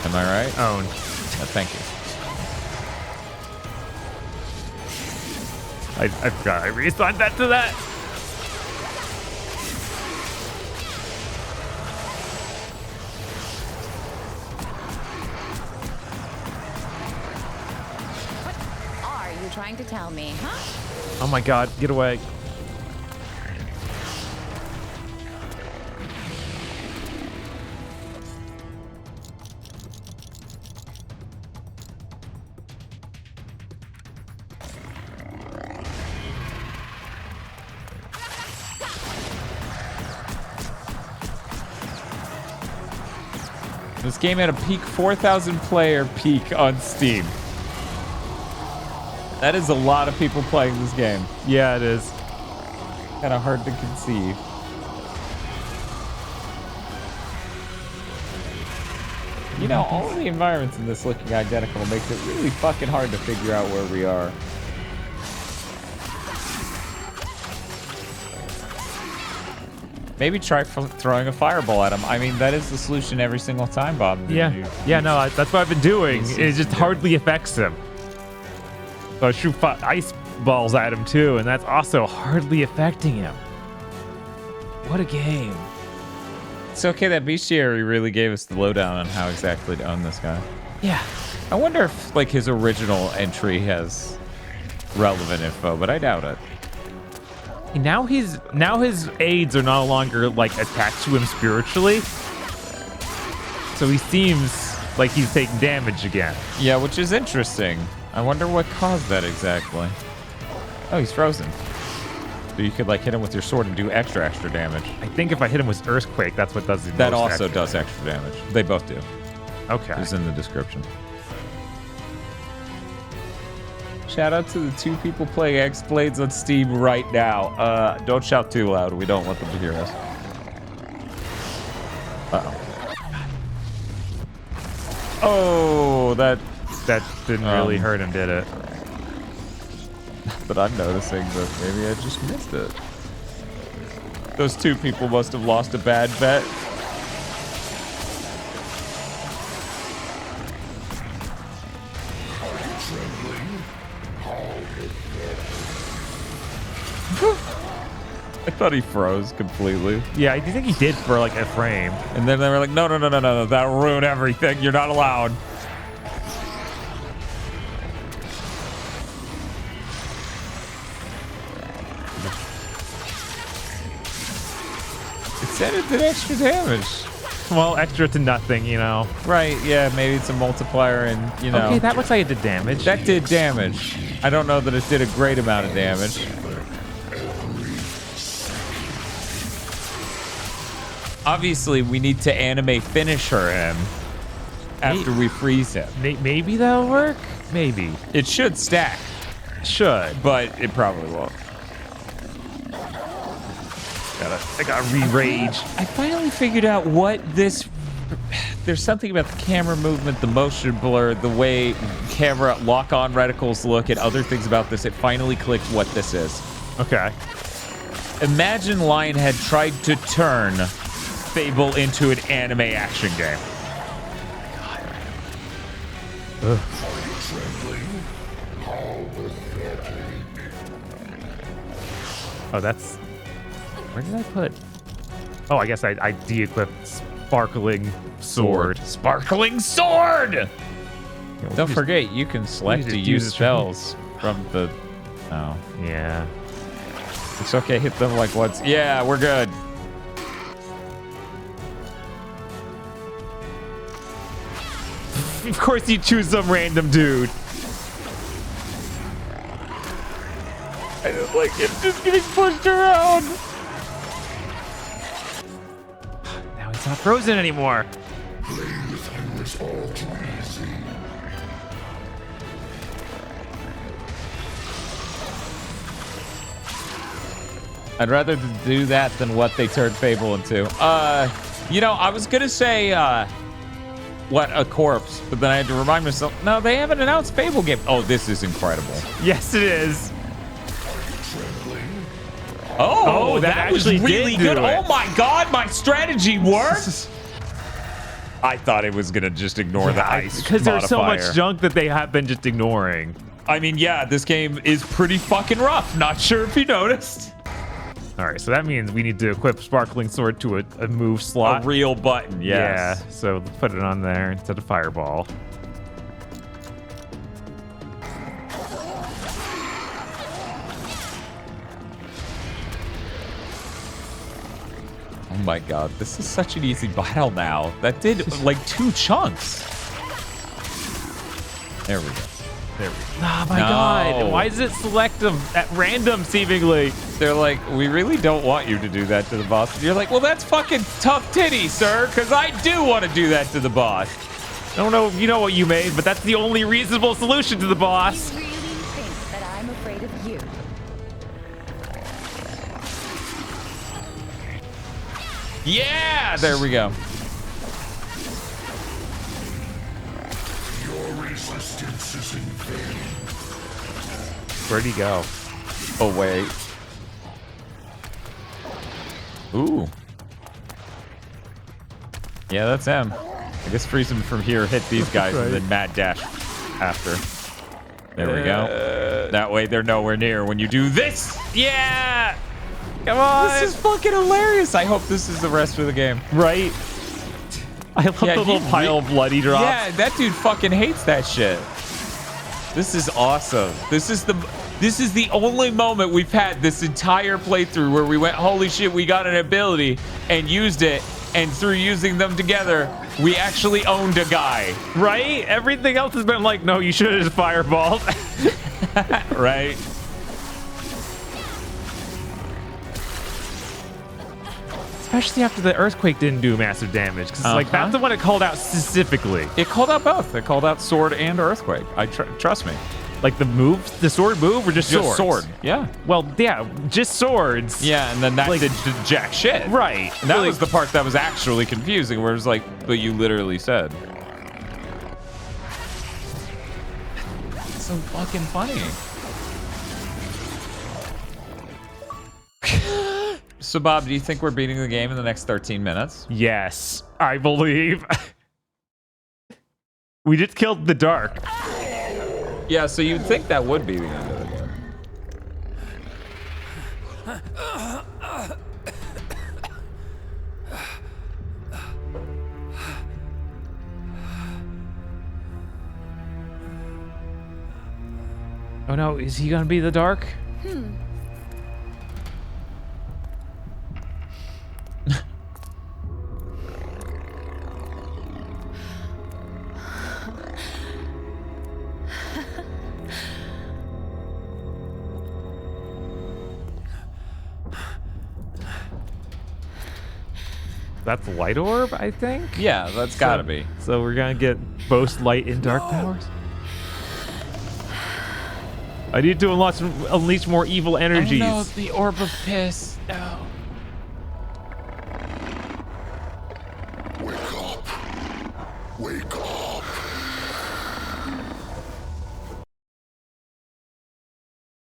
Am I right? Owned. Thank you. I forgot. I reassigned that to that. trying to tell me, huh? Oh my god, get away. This game had a peak 4,000 player peak on Steam. That is a lot of people playing this game. Yeah, it is. Kind of hard to conceive. You know, all of the environments in this looking identical makes it really fucking hard to figure out where we are. Maybe try throwing a fireball at him. I mean, that is the solution every single time, Bob. Yeah, no, that's what I've been doing. It just hardly affects him. So I shoot ice balls at him too, and that's also hardly affecting him. What a game. It's okay that Bestiary really gave us the lowdown on how exactly to own this guy. Yeah. I wonder if, like, his original entry has relevant info, but I doubt it. Now his aids are no longer like attached to him spiritually, so he seems like he's taking damage again. Yeah, which is interesting. I wonder what caused that exactly. Oh, he's frozen. So you could like hit him with your sword and do extra damage. I think if I hit him with Earthquake, that's what does the That most also extra does extra damage. They both do. Okay. It's in the description. Shout out to the 2 people playing X-Blades on Steam right now. Don't shout too loud. We don't want them to hear us. Uh-oh. Oh, that didn't really hurt him, did it? But I'm noticing that maybe I just missed it. Those 2 people must have lost a bad bet. I thought he froze completely. Yeah, I think he did for like a frame. And then they were like, no, that'll ruin everything. You're not allowed. It said it did extra damage. Well, extra to nothing, you know. Right, yeah, maybe it's a multiplier and, you know. Okay, that looks like it did damage. That did damage. I don't know that it did a great amount of damage. Obviously, we need to anime finisher him after we freeze him. Maybe that'll work? Maybe. It should stack. Should. But it probably won't. I gotta re-rage. I finally figured out what this... There's something about the camera movement, the motion blur, the way camera lock-on reticles look, and other things about this. It finally clicked what this is. Okay. Imagine Lionhead tried to turn Fable into an anime action game. Ugh. Oh, that's... Where did I put... Oh, I guess I de-equipped Sparkling Sword. Sparkling Sword! Yeah, Don't forget, you can select to use spells from the... Oh. Yeah. It's okay, hit them like once. Yeah, we're good. Of course you choose some random dude. I just like him just getting pushed around. Now he's not frozen anymore. Playing with him is all too easy. I'd rather do that than what they turned Fable into. You know, I was gonna say, what, a corpse, but then I had to remind myself, no, they haven't announced Fable game. Oh, this is incredible. Yes, it is. Oh, that was actually really did do good. it. Oh my God, my strategy worked. I thought it was gonna just ignore the ice because there's so modifier. much junk that they have been just ignoring. I mean, yeah, this game is pretty fucking rough. Not sure if you noticed. All right, so that means we need to equip Sparkling Sword to a move slot. A real button, yes. Yeah, so let's put it on there instead of Fireball. Oh my god, this is such an easy battle now. That did like 2 chunks. There we go. There we go. Oh my god. Why is it selective at random seemingly? They're like, we really don't want you to do that to the boss. And you're like, well, that's fucking tough titty, sir, because I do want to do that to the boss. I don't know if you know what you made, but that's the only reasonable solution to the boss. You really think that I'm afraid of you? Yeah, there we go. Your resistance is in vain. Where'd he go? Oh, wait. Ooh. Yeah, that's him. I guess freeze him from here, hit these guys, Right. and then mad dash after. There we go. That way they're nowhere near when you do this. Yeah! Come on! This is fucking hilarious. I hope this is the rest of the game. Right? I love Yeah, the little he pile of blood he drops. Yeah, that dude fucking hates that shit. This is awesome. This is the only moment we've had this entire playthrough where we went, holy shit, we got an ability and used it, and through using them together, we actually owned a guy. Right? Everything else has been like, no, you should have just fireballed. Right? Especially after the earthquake didn't do massive damage. Because like that's the one it called out specifically. It called out both. It called out sword and earthquake. Trust me. Like the move, the sword move, or just swords? sword. Yeah. Well, yeah, just swords. Yeah, and then that Like- did jack shit. Right. And that Like- was the part that was actually confusing, where it was like, but you literally said. So fucking funny. So, Bob, do you think we're beating the game in the next 13 minutes? Yes, I believe. We just killed the dark. Yeah, so you'd think that would be the end of the game. Oh no, is he gonna be the dark? That's light orb, I think. Yeah, that's gotta be. So we're gonna get both light and dark powers. I need to unleash more evil energies. Oh no, the orb of piss. No. Wake up. Wake up.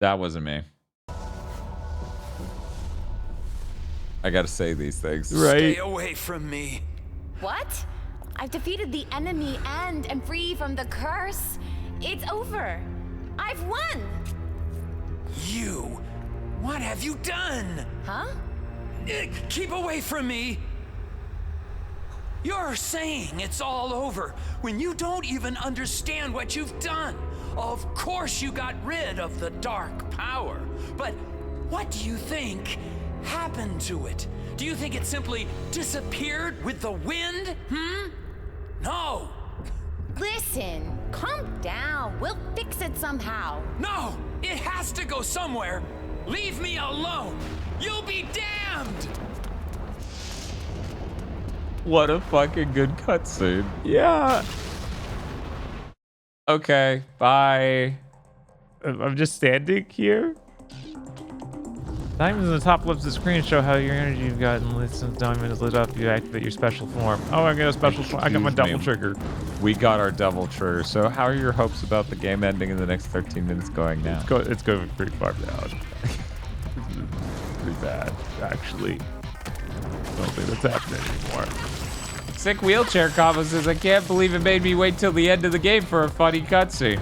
That wasn't me. I gotta say these things. Stay away from me. What? I've defeated the enemy and am free from the curse. It's over. I've won. You? What have you done? Huh? Keep away from me. You're saying it's all over when you don't even understand what you've done. Of course you got rid of the dark power, but what do you think happened to it? Do you think it simply disappeared with the wind? No. Listen, calm down. We'll fix it somehow. No, it has to go somewhere. Leave me alone. You'll be damned. What a fucking good cutscene. Yeah. Okay, bye. I'm just standing here. Diamonds on the top left of the screen show how your energy you've gotten. Listen, diamond is lit up. You activate your special form. Oh, I got a special form. I got my Excuse double me. trigger. We got our double trigger. So how are your hopes about the game ending in the next 13 minutes going now? It's going pretty far down. Pretty bad, actually. Don't think that's happening anymore. Sick wheelchair combo says, I can't believe it made me wait till the end of the game for a funny cutscene.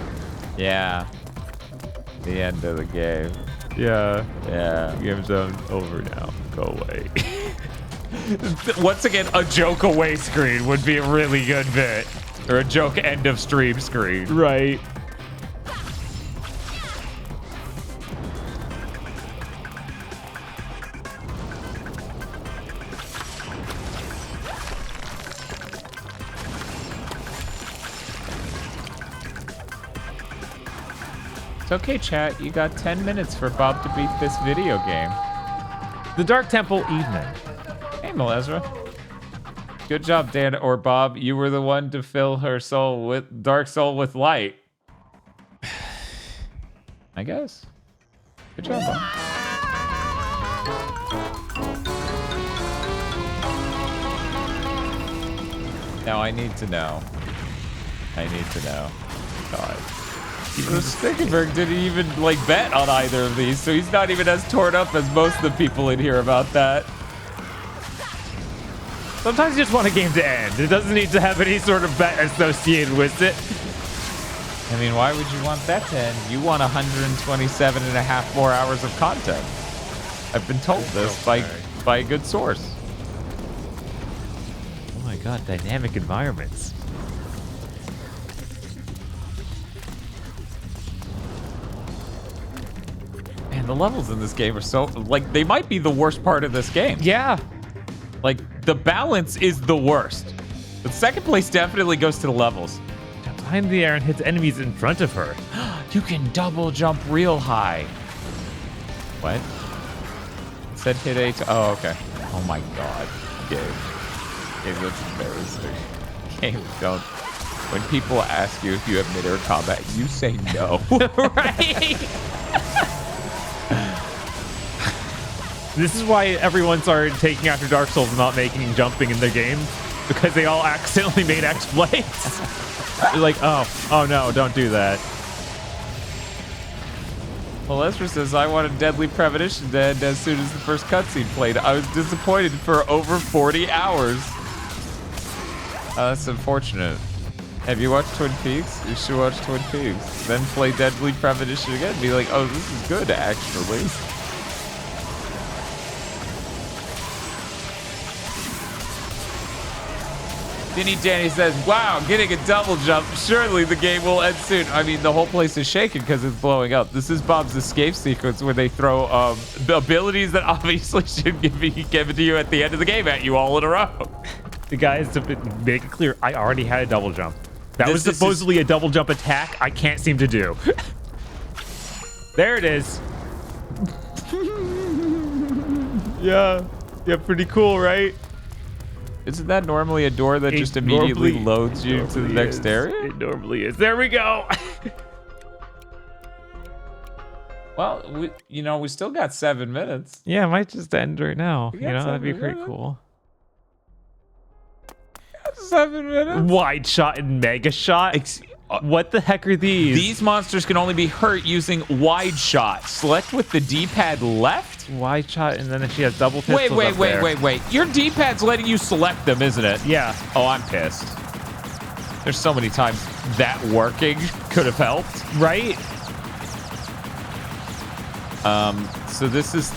Yeah. The end of the game. Yeah. Yeah. Game's over now. Go away. Once again, a joke away screen would be a really good bit. Or a joke end of stream screen. Right. It's okay, chat. You got 10 minutes for Bob to beat this video game. The Dark Temple Evening. Hey, Melezra. Good job, Dan or Bob. You were the one to fill her soul with dark soul with light. I guess. Good job, Bob. Now I need to know. I need to know. God. Stickenberg didn't even like bet on either of these, so he's not even as torn up as most of the people in here about that. Sometimes you just want a game to end. It doesn't need to have any sort of bet associated with it. I mean, why would you want that to end? You want 127 and a half more hours of content. I've been told this by a good source. Oh my god, dynamic environments. Man, the levels in this game are so, like, they might be the worst part of this game. Yeah. Like, the balance is the worst. But second place definitely goes to the levels. Jumps behind the air and hits enemies in front of her. You can double jump real high. What? It said hit A. Oh, okay. Oh my god. Game, that's embarrassing. Game, don't. When people ask you if you have mid-air combat, you say no. Right? This is why everyone started taking after Dark Souls and not making jumping in their games, because they all accidentally made exploits. They're like, oh no, don't do that. Well, Lester says, I wanted Deadly Premonition to end as soon as the first cutscene played. I was disappointed for over 40 hours. That's unfortunate. Have you watched Twin Peaks? You should watch Twin Peaks. Then play Deadly Premonition again. Be like, oh, this is good, actually. Dinny Danny says, wow, getting a double jump. Surely the game will end soon. I mean, the whole place is shaking because it's blowing up. This is Bob's escape sequence where they throw the abilities that obviously should be given to you at the end of the game at you all in a row. The guys, to make it clear, I already had a double jump. That was supposedly a double jump attack I can't seem to do. There it is. Yeah, pretty cool, right? Isn't that normally a door that just immediately loads you to the next area? It normally is. There we go. Well, we still got 7 minutes. Yeah, it might just end right now. That'd be pretty cool. 7 minutes? Wide shot and mega shot? What the heck are these? These monsters can only be hurt using wide shot. Select with the D-pad left? Wide shot, and then she has double pistols. Wait. Your D-pad's letting you select them, isn't it? Yeah. Oh, I'm pissed. There's so many times that working could have helped. Right? So this is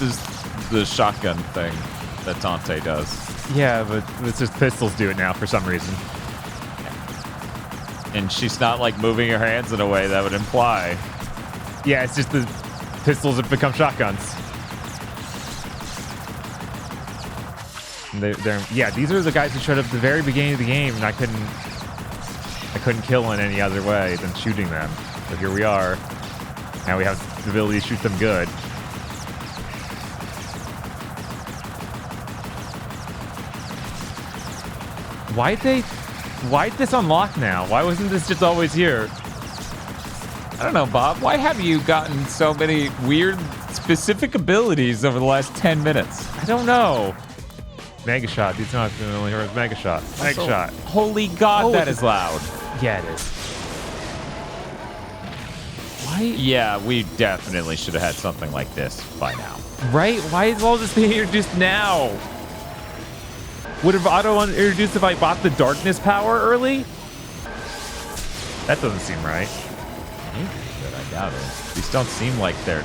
the shotgun thing that Dante does. Yeah, but it's just pistols do it now for some reason. And she's not like moving her hands in a way that would imply. Yeah, it's just the pistols have become shotguns. And these are the guys who showed up at the very beginning of the game, and I couldn't kill in any other way than shooting them. So here we are. Now we have the ability to shoot them good. Why'd this unlock now? Why wasn't this just always here? I don't know, Bob. Why have you gotten so many weird, specific abilities over the last 10 minutes? I don't know. Mega shot. These are not the only heroes. Mega shot. Mega shot. Holy God, that is loud. Yeah, it is. Why? Yeah, we definitely should have had something like this by now. Right? Why is all this being introduced now? Would have auto introduced if I bought the darkness power early? That doesn't seem right. Maybe, but I doubt it. These don't seem like they're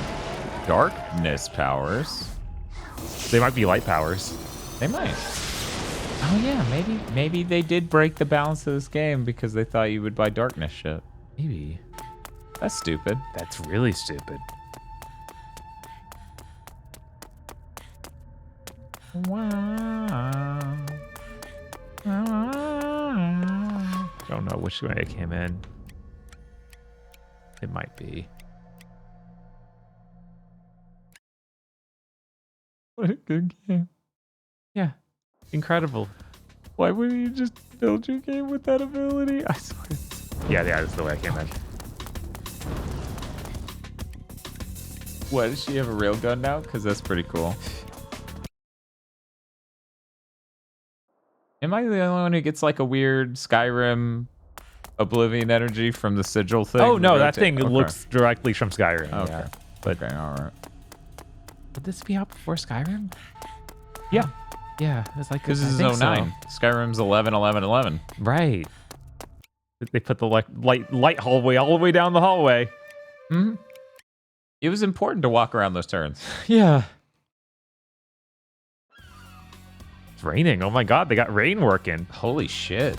darkness powers. They might be light powers. They might. Oh yeah, maybe they did break the balance of this game because they thought you would buy darkness shit. Maybe. That's stupid. That's really stupid. Wow. Don't know which way I came in. It might be. What a good game. Yeah. Incredible. Why wouldn't you just build your game with that ability? I swear. Yeah, that's the way I came in. What, does she have a real gun now? Because that's pretty cool. Am I the only one who gets like a weird Skyrim Oblivion energy from the sigil thing? Oh, no, that thing looks directly from Skyrim. Okay. Yeah. But Okay, all right. would this be out before Skyrim? Yeah. Yeah, it's like... This I is think 09. Skyrim's 11, 11, 11. So. Right. They put the light hallway all the way down the hallway. Mm-hmm. It was important to walk around those turns. Yeah. It's raining. Oh my god, they got rain working. Holy shit.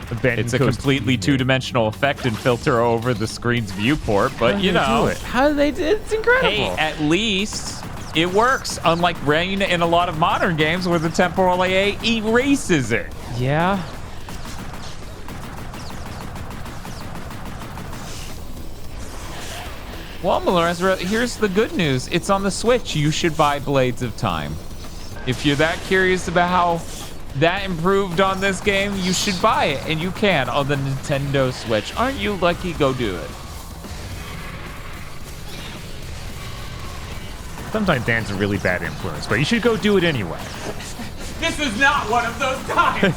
Abandoned It's a Coast completely evening. two-dimensional effect and filter over the screen's viewport, but you know. How do they do it? It's incredible. Hey, at least it works, unlike rain in a lot of modern games where the temporal AA erases it. Yeah. Well, Melora, here's the good news. It's on the Switch. You should buy Blades of Time. If you're that curious about how that improved on this game, you should buy it, and you can on the Nintendo Switch. Aren't you lucky? Go do it. Sometimes Dan's a really bad influence, but you should go do it anyway. This is not one of those times.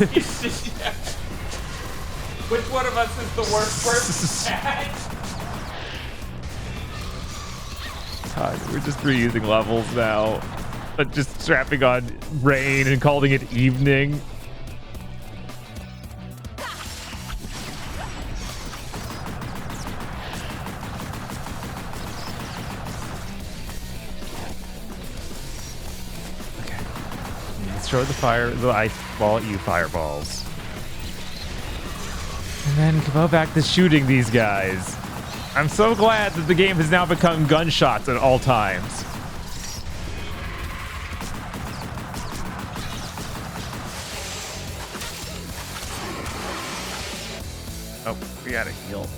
Which one of us is the worst person? God, we're just reusing levels now. But just strapping on rain and calling it evening. Okay. Let's throw the ice ball at you fireballs. And then go back to shooting these guys. I'm so glad that the game has now become gunshots at all times. Oh, we gotta heal.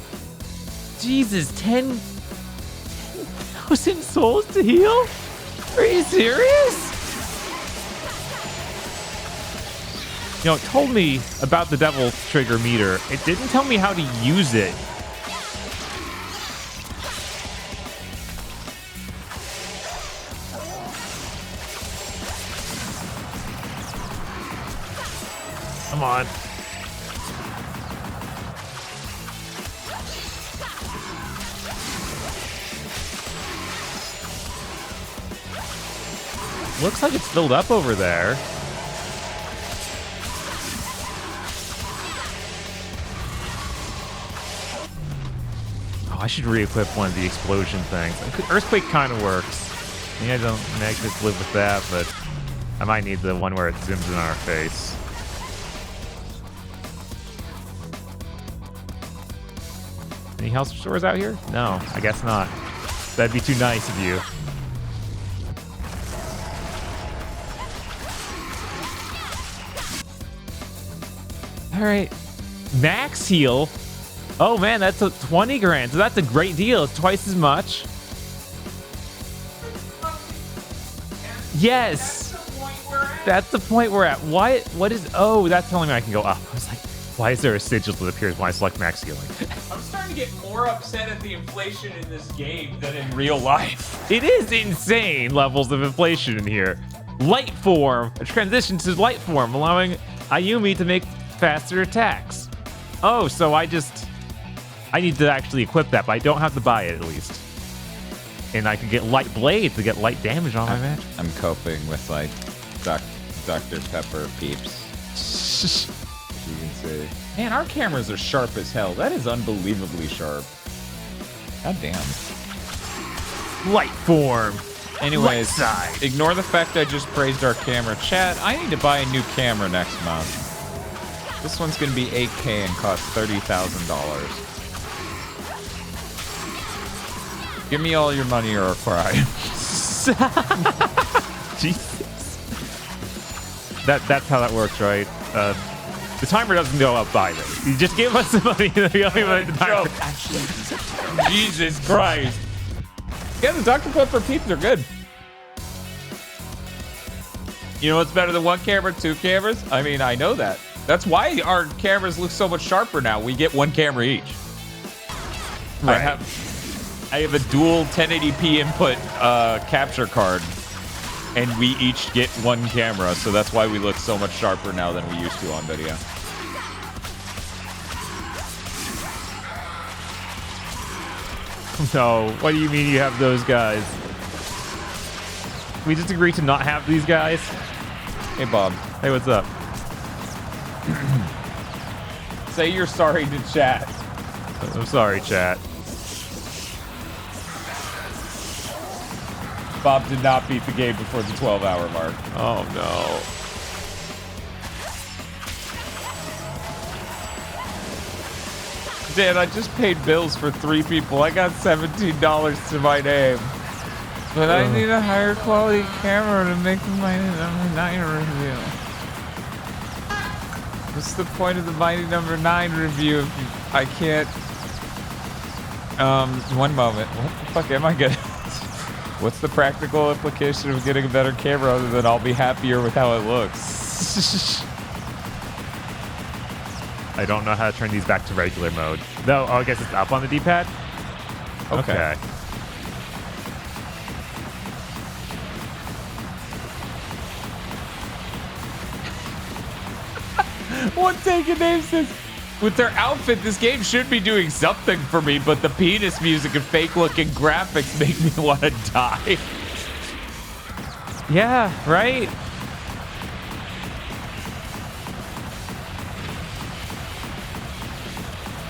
Jesus, 10,000 souls to heal? Are you serious? You know, it told me about the Devil Trigger meter. It didn't tell me how to use it. Come on. Looks like it's filled up over there. Oh, I should re-equip one of the explosion things. Earthquake kind of works. I don't just live with that, but I might need the one where it zooms in on our face. Any health stores out here? No, I guess not. That'd be too nice of you. All right, max heal. Oh man, that's a 20 grand. So that's a great deal. It's twice as much. Yes. That's the point we're at. What is... Oh, that's telling me I can go up. I was like, why is there a sigil that appears when I select max healing? I'm starting to get more upset at the inflation in this game than in real life. It is insane levels of inflation in here. Light form. A transition to light form, allowing Ayumi to make faster attacks. Oh, so I need to actually equip that, but I don't have to buy it at least. And I can get light blade to get light damage on my match. I'm coping with like Dr. Pepper peeps. You can see. Man, our cameras are sharp as hell. That is unbelievably sharp. God damn. Light form. Anyways, Light side. Ignore the fact I just praised our camera. Chat, I need to buy a new camera next month. This one's gonna be 8K and cost $30,000. Give me all your money or cry. Jesus. That's how that works, right? The timer doesn't go up either. You just give us the money. The timer. Jesus Christ. Yeah, the Dr. Pepper peeps are good. You know what's better than one camera, two cameras? I mean, I know that. That's why our cameras look so much sharper now. We get one camera each. Right. I have a dual 1080p input capture card, and we each get one camera, so that's why we look so much sharper now than we used to on video. No, what do you mean you have those guys? We just agreed to not have these guys? Hey, Bob. Hey, what's up? Say you're sorry to chat. I'm sorry, chat. Bob did not beat the game before the 12-hour mark. Oh, no. Dan, I just paid bills for 3 people. I got $17 to my name. But I need a higher quality camera to make the Mighty Number 9 review. What's the point of the Mighty Number 9 review if I can't... one moment. What the fuck am I getting? What's the practical implication of getting a better camera other than I'll be happier with how it looks? I don't know how to turn these back to regular mode. No, I guess it's up on the D-pad? Okay. One Taken Name says, with their outfit, this game should be doing something for me, but the penis music and fake-looking graphics make me want to die. Yeah, right?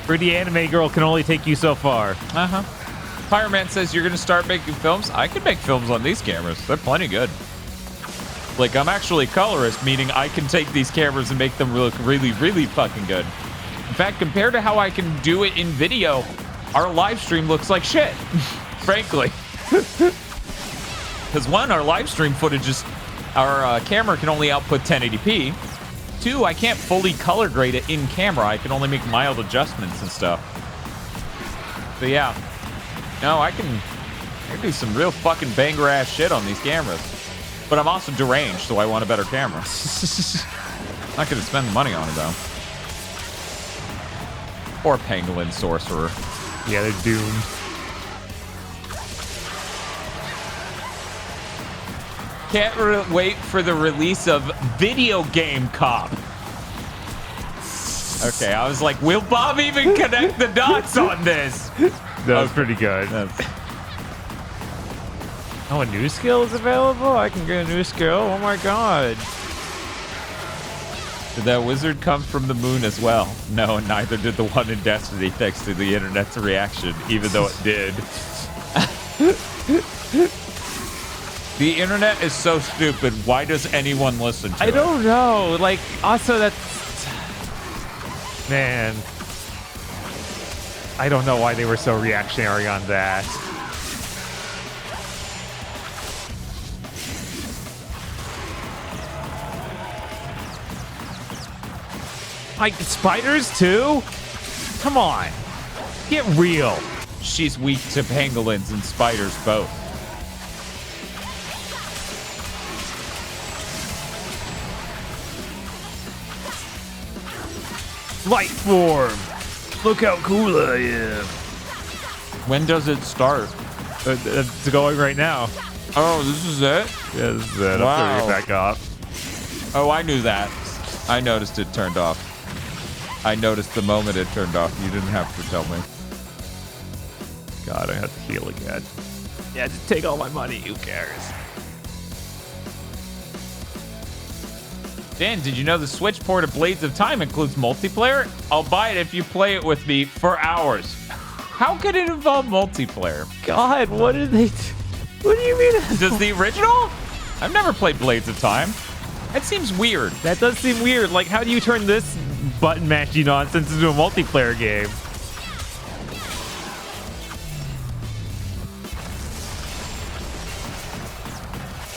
Pretty anime girl can only take you so far. Uh-huh. Fireman says you're going to start making films. I can make films on these cameras. They're plenty good. Like, I'm actually a colorist, meaning I can take these cameras and make them look really, really fucking good. In fact, compared to how I can do it in video, our live stream looks like shit, frankly. Because one, our live stream footage is, our camera can only output 1080p. Two, I can't fully color grade it in camera. I can only make mild adjustments and stuff. So yeah, no, I can do some real fucking banger ass shit on these cameras. But I'm also deranged, so I want a better camera. Not gonna spend the money on it though. Or Pangolin Sorcerer. Yeah, they're doomed. Can't wait for the release of Video Game Cop. Okay, I was like, will Bob even connect the dots on this? That was pretty good. Oh, a new skill is available? I can get a new skill? Oh my god. Did that wizard come from the moon as well? No, neither did the one in Destiny, thanks to the internet's reaction, even though it did. The internet is so stupid. Why does anyone listen to it? I don't know. Like, also that's... Man. I don't know why they were so reactionary on that. Like, spiders too? Come on. Get real. She's weak to pangolins and spiders both. Light form. Look how cool I am. When does it start? It's going right now. Oh, this is it? Yeah, this is it. Wow. I'm turning it back off. Oh, I knew that. I noticed it turned off. I noticed the moment it turned off. You didn't have to tell me. God, I have to heal again. Yeah, just take all my money. Who cares? Dan, did you know the Switch port of Blades of Time includes multiplayer? I'll buy it if you play it with me for hours. How could it involve multiplayer? God, what did they... What do you mean? Does the original? I've never played Blades of Time. That seems weird. That does seem weird. Like, how do you turn this button mashy nonsense into a multiplayer game?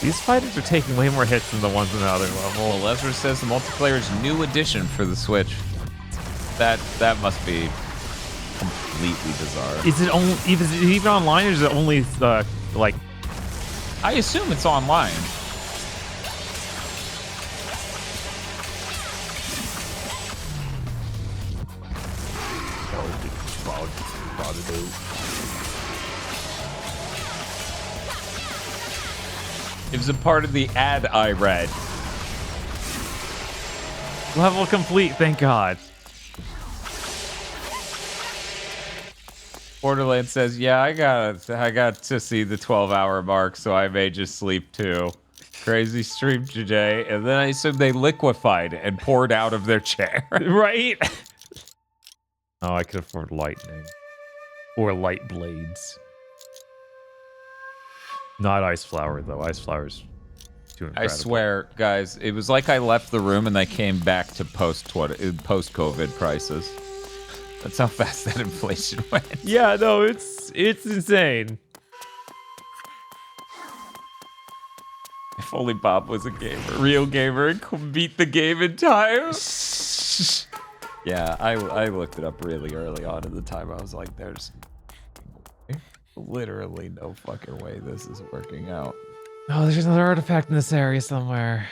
These fighters are taking way more hits than the ones in the other level. Well, Lesnar says the multiplayer is new addition for the Switch. That must be completely bizarre. Is it even online, or is it only like? I assume it's online. It was a part of the ad I read. Level complete, thank God. Borderlands says, yeah, I got to see the 12-hour mark, so I may just sleep too. Crazy stream today. And then I assume they liquefied and poured out of their chair. Right? Oh, I could afford lightning. Or light blades. Not ice flower, though. Ice flower's too incredible. I swear, guys, it was like I left the room and I came back to post-COVID prices. That's how fast that inflation went. Yeah, no, it's insane. If only Bob was a gamer, real gamer, and could beat the game in time. Yeah, I looked it up really early on at the time. I was like, there's literally no fucking way this is working out. Oh, there's another artifact in this area somewhere.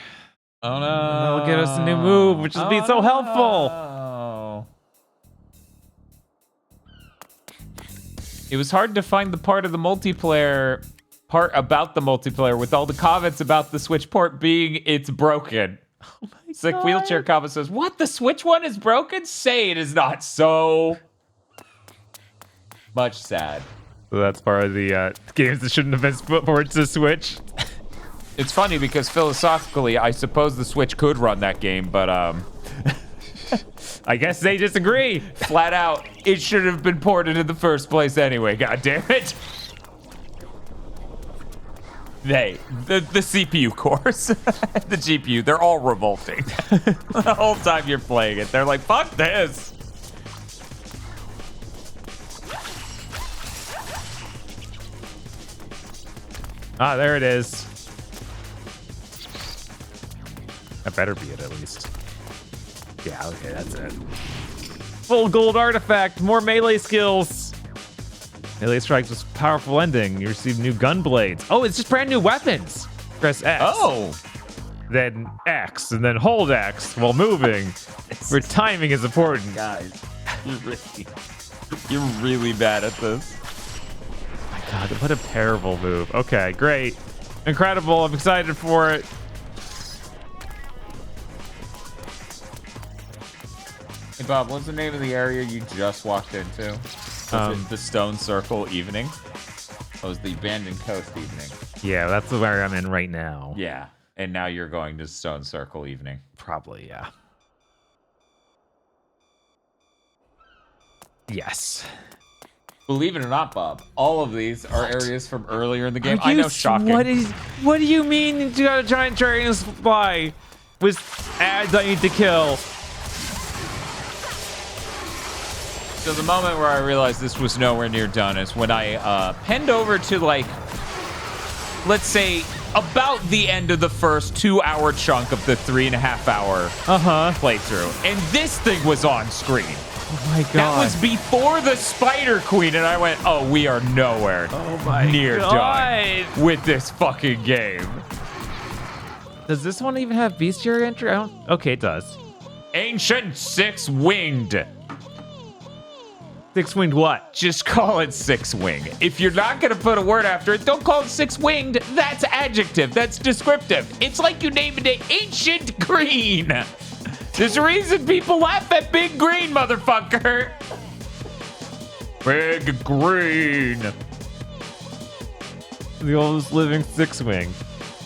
Oh no. That'll get us a new move, which has been so helpful. No. It was hard to find the part of the multiplayer about the multiplayer with all the comments about the Switch port being it's broken. Oh my Sick God. Wheelchair comment says, what, the Switch one is broken? Say it is not so much sad. So that's part of the games that shouldn't have been ported to Switch. It's funny because philosophically, I suppose the Switch could run that game, but I guess they disagree. flat out, it should have been ported in the first place anyway, god damn it. The CPU cores, the GPU, they're all revolting. The whole time you're playing it, they're like, fuck this. Ah, there it is. That better be it, at least. Yeah, okay, that's it. Full gold artifact, more melee skills. Melee strikes with powerful ending. You receive new gun blades. Oh, it's just brand new weapons. Press X. Oh. Then X, and then hold X while moving. Where timing is important. Guys, you're really bad at this. My God, what a terrible move. Okay, great. Incredible. I'm excited for it. Hey Bob, what's the name of the area you just walked into? Was it the Stone Circle evening? That was the Abandoned Coast evening. Yeah, that's where I'm in right now. Yeah, and now you're going to Stone Circle evening. Probably, yeah. Yes. Believe it or not, Bob, all of these are areas from earlier in the game. Are I you know, shocking. What do you mean you got a giant dragon fly with ads I need to kill? So the moment where I realized this was nowhere near done is when I penned over to, like, let's say, about the end of the first 2-hour chunk of the 3.5-hour playthrough. And this thing was on screen. Oh my God. That was before the Spider Queen, and I went, oh, we are nowhere near done with this fucking game. Does this one even have bestiary entry? I don't... Okay, it does. Ancient Six-Winged. Six-winged what? Just call it six-wing. If you're not gonna put a word after it, don't call it six-winged. That's adjective. That's descriptive. It's like you named it Ancient Green. There's a reason people laugh at Big Green, motherfucker. Big Green. The oldest living six-wing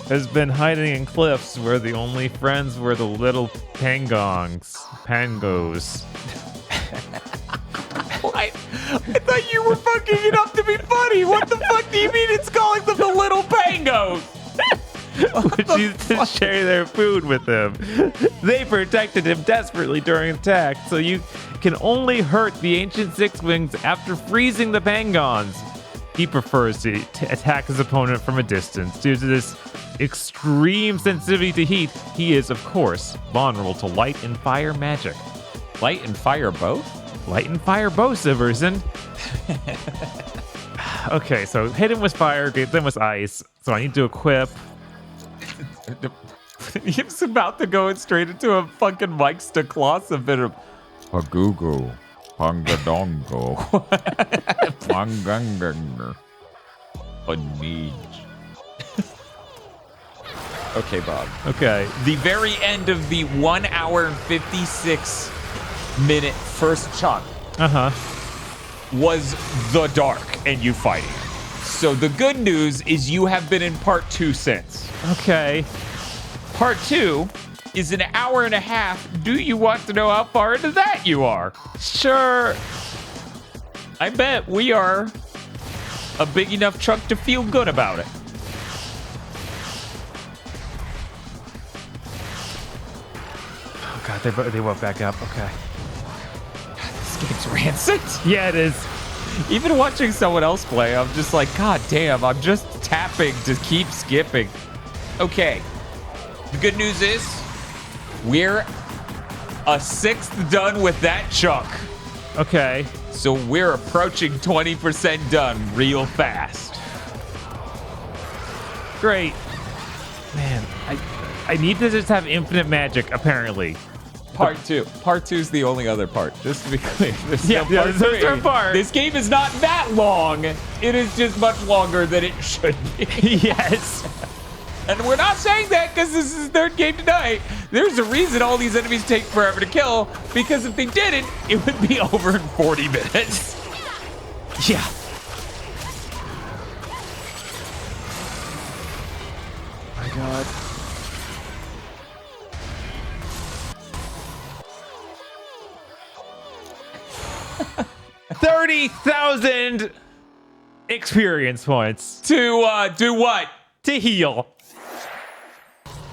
has been hiding in cliffs where the only friends were the little pangos. I thought you were fucking it up to be funny. What the fuck do you mean it's calling them the little pangos? Which used to share their food with him. They protected him desperately during attack, so you can only hurt the ancient six-wings after freezing the pangons. He prefers to attack his opponent from a distance. Due to this extreme sensitivity to heat, he is, of course, vulnerable to light and fire magic. Light and fire both? Light and fire both, Siverson. Okay, so hit him with fire, get them with ice. So I need to equip. He was about to go straight into a fucking Mike Staclosa bit of a Google. Pongadongo. Ponganganger. Unneed. Okay, Bob. Okay. The very end of the 1 hour and 56 minute first chunk was the dark and you fighting it. So the good news is you have been in part 2 since. Okay. Part 2 is an hour and a half. Do you want to know how far into that you are? Sure. I bet we are a big enough chunk to feel good about it. Oh god, they woke back up. Okay. This game's rancid. Yeah, it is. Even watching someone else play, I'm just like, God damn, I'm just tapping to keep skipping. Okay. The good news is we're a sixth done with that chunk. Okay. So we're approaching 20% done real fast. Great. Man, I need to just have infinite magic, apparently. Part 2. Part 2 is the only other part, just to be clear. There's no part there's no 3. third part. This game is not that long. It is just much longer than it should be. Yes. And we're not saying that because this is the third game tonight. There's a reason all these enemies take forever to kill, because if they didn't, it would be over in 40 minutes. Yeah. My god. $30,000 experience points To do what? to heal.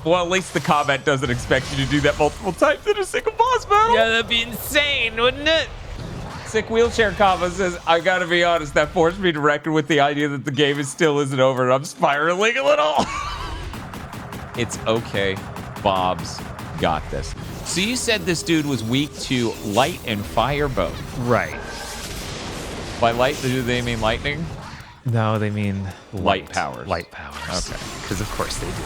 Well, at least the comment doesn't expect you to do that multiple times in a single boss battle. Yeah, that'd be insane, wouldn't it? Sick Wheelchair Combo says, I gotta be honest, that forced me to reckon with the idea that the game still isn't over and I'm spiraling a little. It's okay. Bob's got this. So you said this dude was weak to light and fire both. Right. By light, do they mean lightning? No, they mean Light powers. Light powers. Okay. Because of course they do.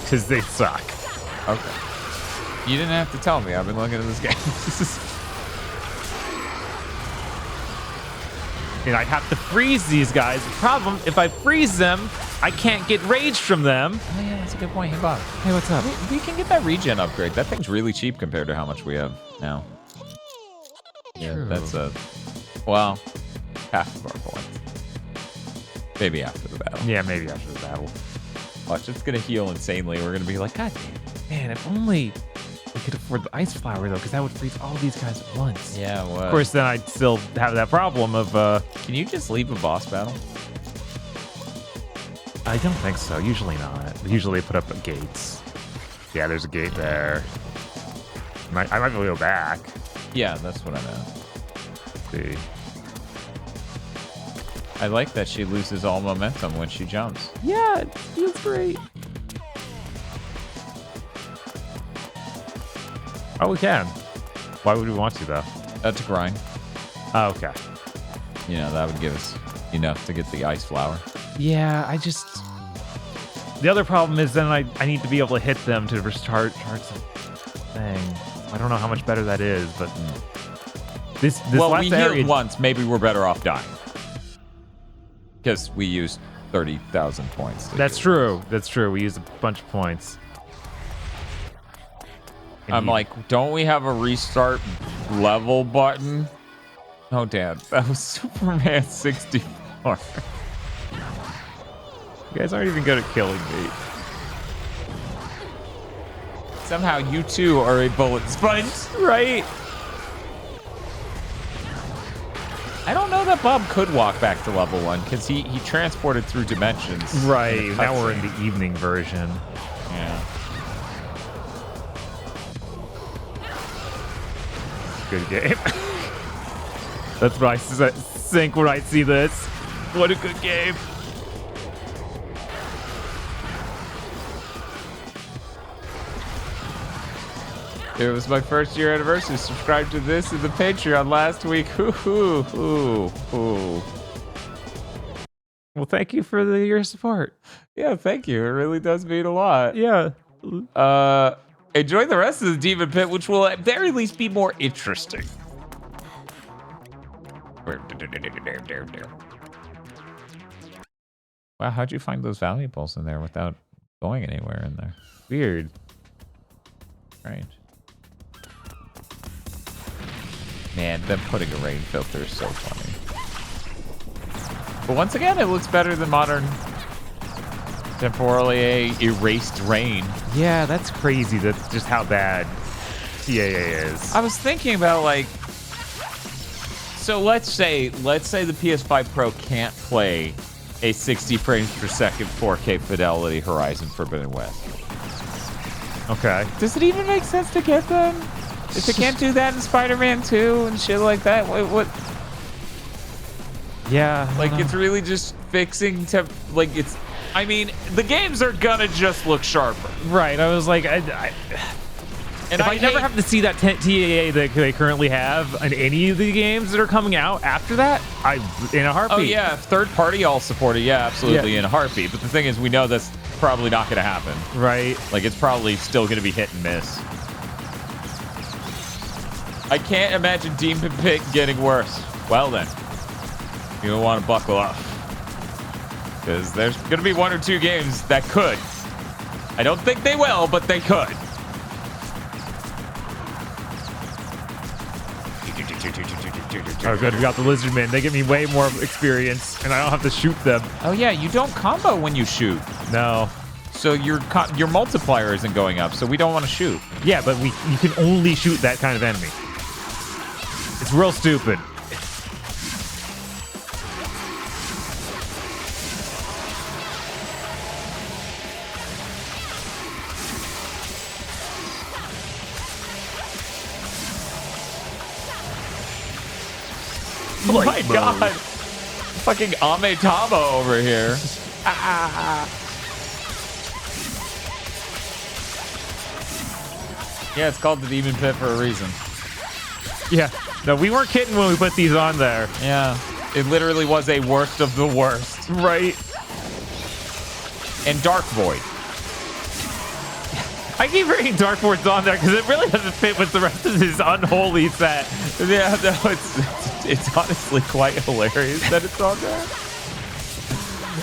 Because they suck. Okay. You didn't have to tell me. I've been looking at this game. And I have to freeze these guys. The problem, if I freeze them, I can't get rage from them. Oh yeah, that's a good point. Hey, Bob. Hey, what's up? We can get that regen upgrade. That thing's really cheap compared to how much we have now. Yeah, True. that's well, half of our points. Maybe after the battle. Yeah, maybe after the battle. Watch, it's gonna heal insanely. We're gonna be like, God damn. Man, if only we could afford the ice flower, though, because that would freeze all these guys at once. Yeah, well. Of course, then I'd still have that problem of, Can you just leave a boss battle? I don't think so. Usually not. Usually they put up gates. Yeah, there's a gate there. I might be able to go back. Yeah, that's what I meant. See. I like that she loses all momentum when she jumps. Yeah, it feels great. Oh, we can. Why would we want to, though? That's a grind. Oh, okay. You know, that would give us enough to get the ice flower. Yeah, I just... The other problem is then I need to be able to hit them to recharge the thing. I don't know how much better that is, but... This well, last we area... healed once. Maybe we're better off dying. Because we used 30,000 points. That's true. That's true. We used a bunch of points. I'm like, don't we have a restart level button? Oh, damn. That was Superman 64. You guys aren't even good at killing me. Somehow you too are a bullet sponge. Right? I don't know that Bob could walk back to level 1 because he transported through dimensions. Right. in the Now we're in cutscene. the evening version. Yeah. Good game. That's what I think when I see this. What a good game. It was my first year anniversary. Subscribed to this in the Patreon last week. Ooh. Well, thank you for your support. Yeah, thank you. It really does mean a lot. Yeah. Enjoy the rest of the Demon Pit, which will at very least be more interesting. Wow, how'd you find those valuables in there without going anywhere in there? Weird. Strange. Man, them putting a rain filter is so funny. But once again, it looks better than modern temporally erased rain. Yeah, that's crazy. That's just how bad TAA is. I was thinking about like, so let's say the PS5 Pro can't play a 60 frames per second 4K fidelity Horizon Forbidden West. Okay. Does it even make sense to get them? If it can't do that in Spider-Man 2 and shit like that, what? Yeah. Like, it's really just fixing to, like, it's, I mean, the games are gonna just look sharper. Right. I was like, and if I never have to see that TAA that they currently have in any of the games that are coming out after that, in a heartbeat. Oh yeah, if third party all support it, yeah, absolutely, Yeah. in a heartbeat. But the thing is, we know that's probably not gonna happen. Right. Like, it's probably still gonna be hit and miss. I can't imagine Deep and Pick getting worse. Well then, you don't want to buckle up. Because there's going to be one or two games that could. I don't think they will, but they could. Oh, good. We got the lizard men. They give me way more experience, and I don't have to shoot them. Oh yeah, you don't combo when you shoot. No. So your multiplier isn't going up, so we don't want to shoot. Yeah, but you can only shoot that kind of enemy. It's real stupid. Oh my god. Fucking Ametama over here. Yeah, it's called the Demon Pit for a reason. Yeah. No, we weren't kidding when we put these on there. Yeah. It literally was a worst of the worst. Right. And Dark Void. I keep bringing Dark Void's on there because it really doesn't fit with the rest of his unholy set. Yeah, no, it's honestly quite hilarious that it's on there.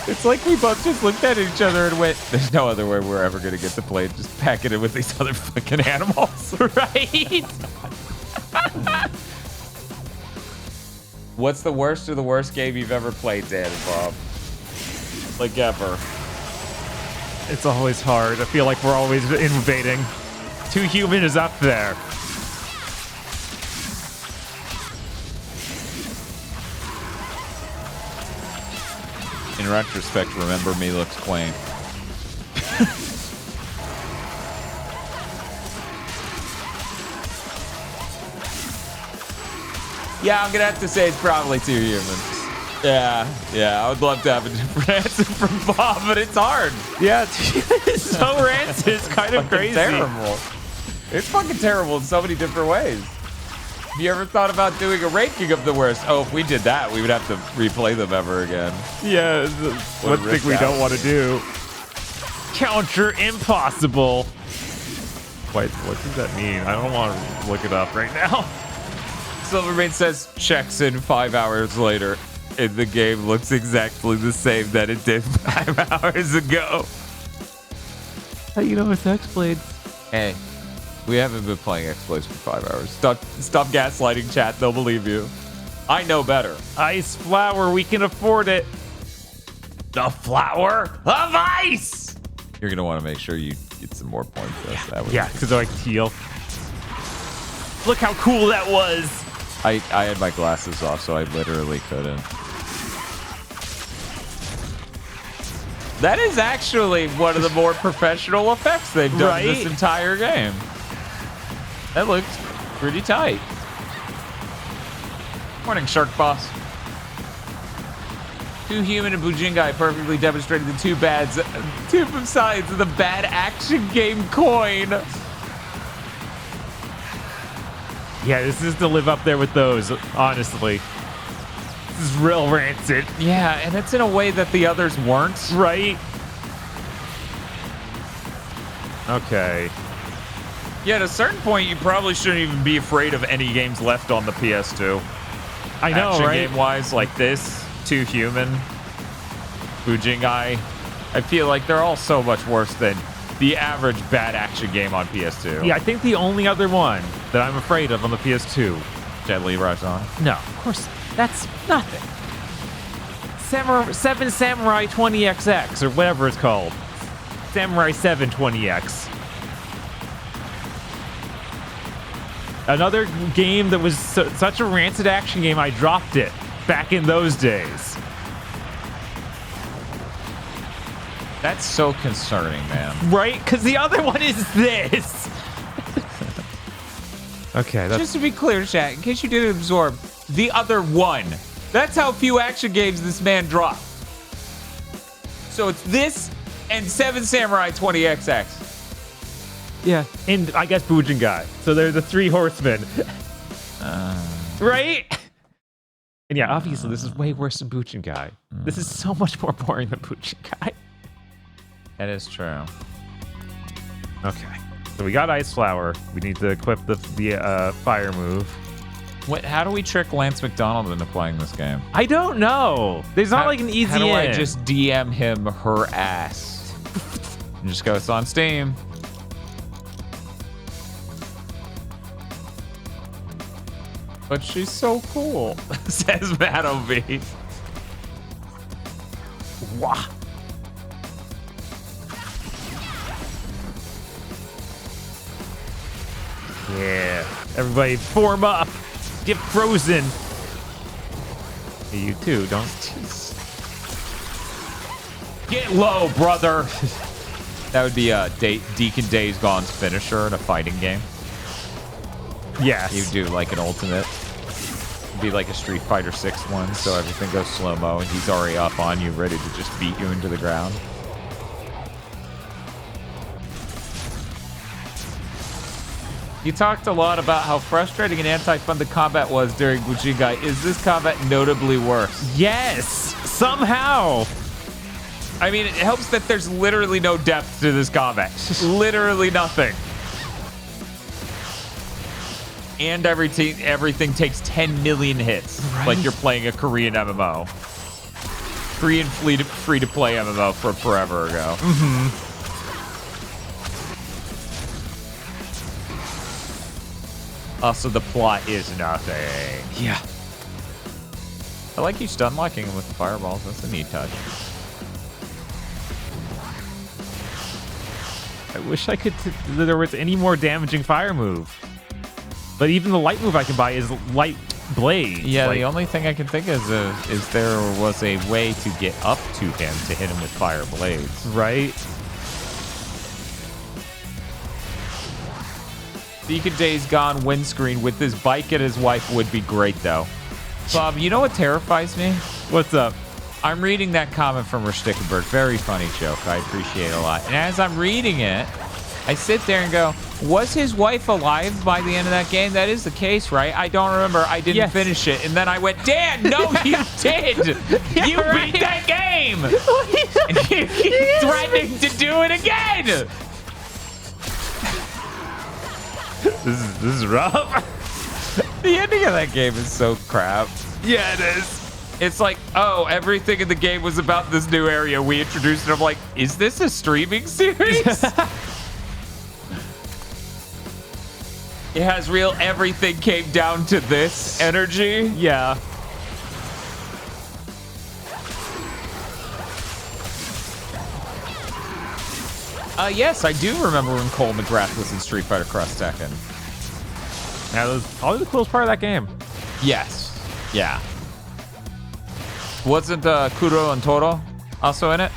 It's like we both just looked at each other and went, there's no other way we're ever going to get to play it. Just pack it in with these other fucking animals. Right? What's the worst of the worst game you've ever played, Dan and Bob? Like ever. It's always hard. I feel like we're always innovating. Too Human is up there. In retrospect, Remember Me looks quaint. Yeah, I'm gonna have to say it's probably Too Human. Yeah, I would love to have a different answer from Bob, but it's hard. Yeah, it's so rancid. It's kind of crazy. Terrible. It's fucking terrible in so many different ways. Have you ever thought about doing a ranking of the worst? Oh, if we did that, we would have to replay them ever again. Yeah, one thing we don't want to do. Counter impossible. Wait, what does that mean? I don't want to look it up right now. Silvermane says checks in 5 hours later, and the game looks exactly the same that it did 5 hours ago. How you know it's X-Blade? Hey, we haven't been playing X-Blades for 5 hours. Stop gaslighting chat, they'll believe you. I know better. Ice flower, we can afford it. The flower of ice! You're gonna want to make sure you get some more points. Yeah, because I like teal. Look how cool that was. I had my glasses off, so I literally couldn't. That is actually one of the more professional effects they've done in this entire game. That looks pretty tight. Morning, Shark Boss. Too Human and Bujingai perfectly demonstrated the two sides of the bad action game coin. Yeah, this is to live up there with those, honestly. This is real rancid. Yeah, and it's in a way that the others weren't. Right? Okay. Yeah, at a certain point, you probably shouldn't even be afraid of any games left on the PS2. I know, action right? game-wise, like this, Too Human, Bujingai. I feel like they're all so much worse than the average bad action game on PS2. Yeah, I think the only other one that I'm afraid of on the PS2. Deadly Rajan. No, of course, that's nothing. 7 Samurai 20XX, or whatever it's called. Samurai 7 20X. Another game that was such a rancid action game, I dropped it back in those days. That's so concerning, man. Right? Because the other one is this. Okay, that's... Just to be clear, chat, in case you didn't absorb, the other one. That's how few action games this man dropped. So it's this and 7 Samurai 20XX. Yeah, and I guess Bujingai. So they're the 3 horsemen. Right? And yeah, obviously this is way worse than Bujingai. This is so much more boring than Bujingai. That is true. Okay, so we got Ice Flower. We need to equip the fire move. What? How do we trick Lance McDonald into playing this game? I don't know. There's not like an easy How do I in. just DM him her ass? And just go, it's on Steam. But she's so cool, says Matt O.V. Wah. Yeah. Everybody form up. Get frozen. Hey, you too, don't. Get low, brother. That would be Deacon Days Gone's finisher in a fighting game. Yes. You do like an ultimate. It'd be like a Street Fighter 6 one, so everything goes slow-mo and he's already up on you, ready to just beat you into the ground. You talked a lot about how frustrating and anti-fun the combat was during Bujingai. Is this combat notably worse? Yes! Somehow! I mean, it helps that there's literally no depth to this combat. Literally nothing. And everything takes 10 million hits. Right? Like you're playing a Korean MMO. Korean free-to-play MMO from forever ago. Mm-hmm. Also, the plot is nothing. Yeah. I like you stun locking him with the fireballs. That's a neat touch. I wish I could there was any more damaging fire move. But even the light move I can buy is light blade. Yeah, like, the only thing I can think is there was a way to get up to him to hit him with fire blades. right? Deacon Days Gone windscreen with his bike and his wife would be great, though. Bob, you know what terrifies me? What's up? I'm reading that comment from Stickenberg. Very funny joke. I appreciate it a lot. And as I'm reading it, I sit there and go, was his wife alive by the end of that game? That is the case, right? I don't remember. I didn't finish it. And then I went, Dan, no, you did. You beat that game. And you keep threatening to do it again. This is rough. The ending of that game is so crap. Yeah, it is. It's like, oh, everything in the game was about this new area we introduced. And I'm like, is this a streaming series? It has real everything came down to this energy. Yeah. Yes, I do remember when Cole McGrath was in Street Fighter Cross Tekken. Yeah, that was probably the coolest part of that game. Yes. Yeah. Wasn't Kuro and Toro also in it?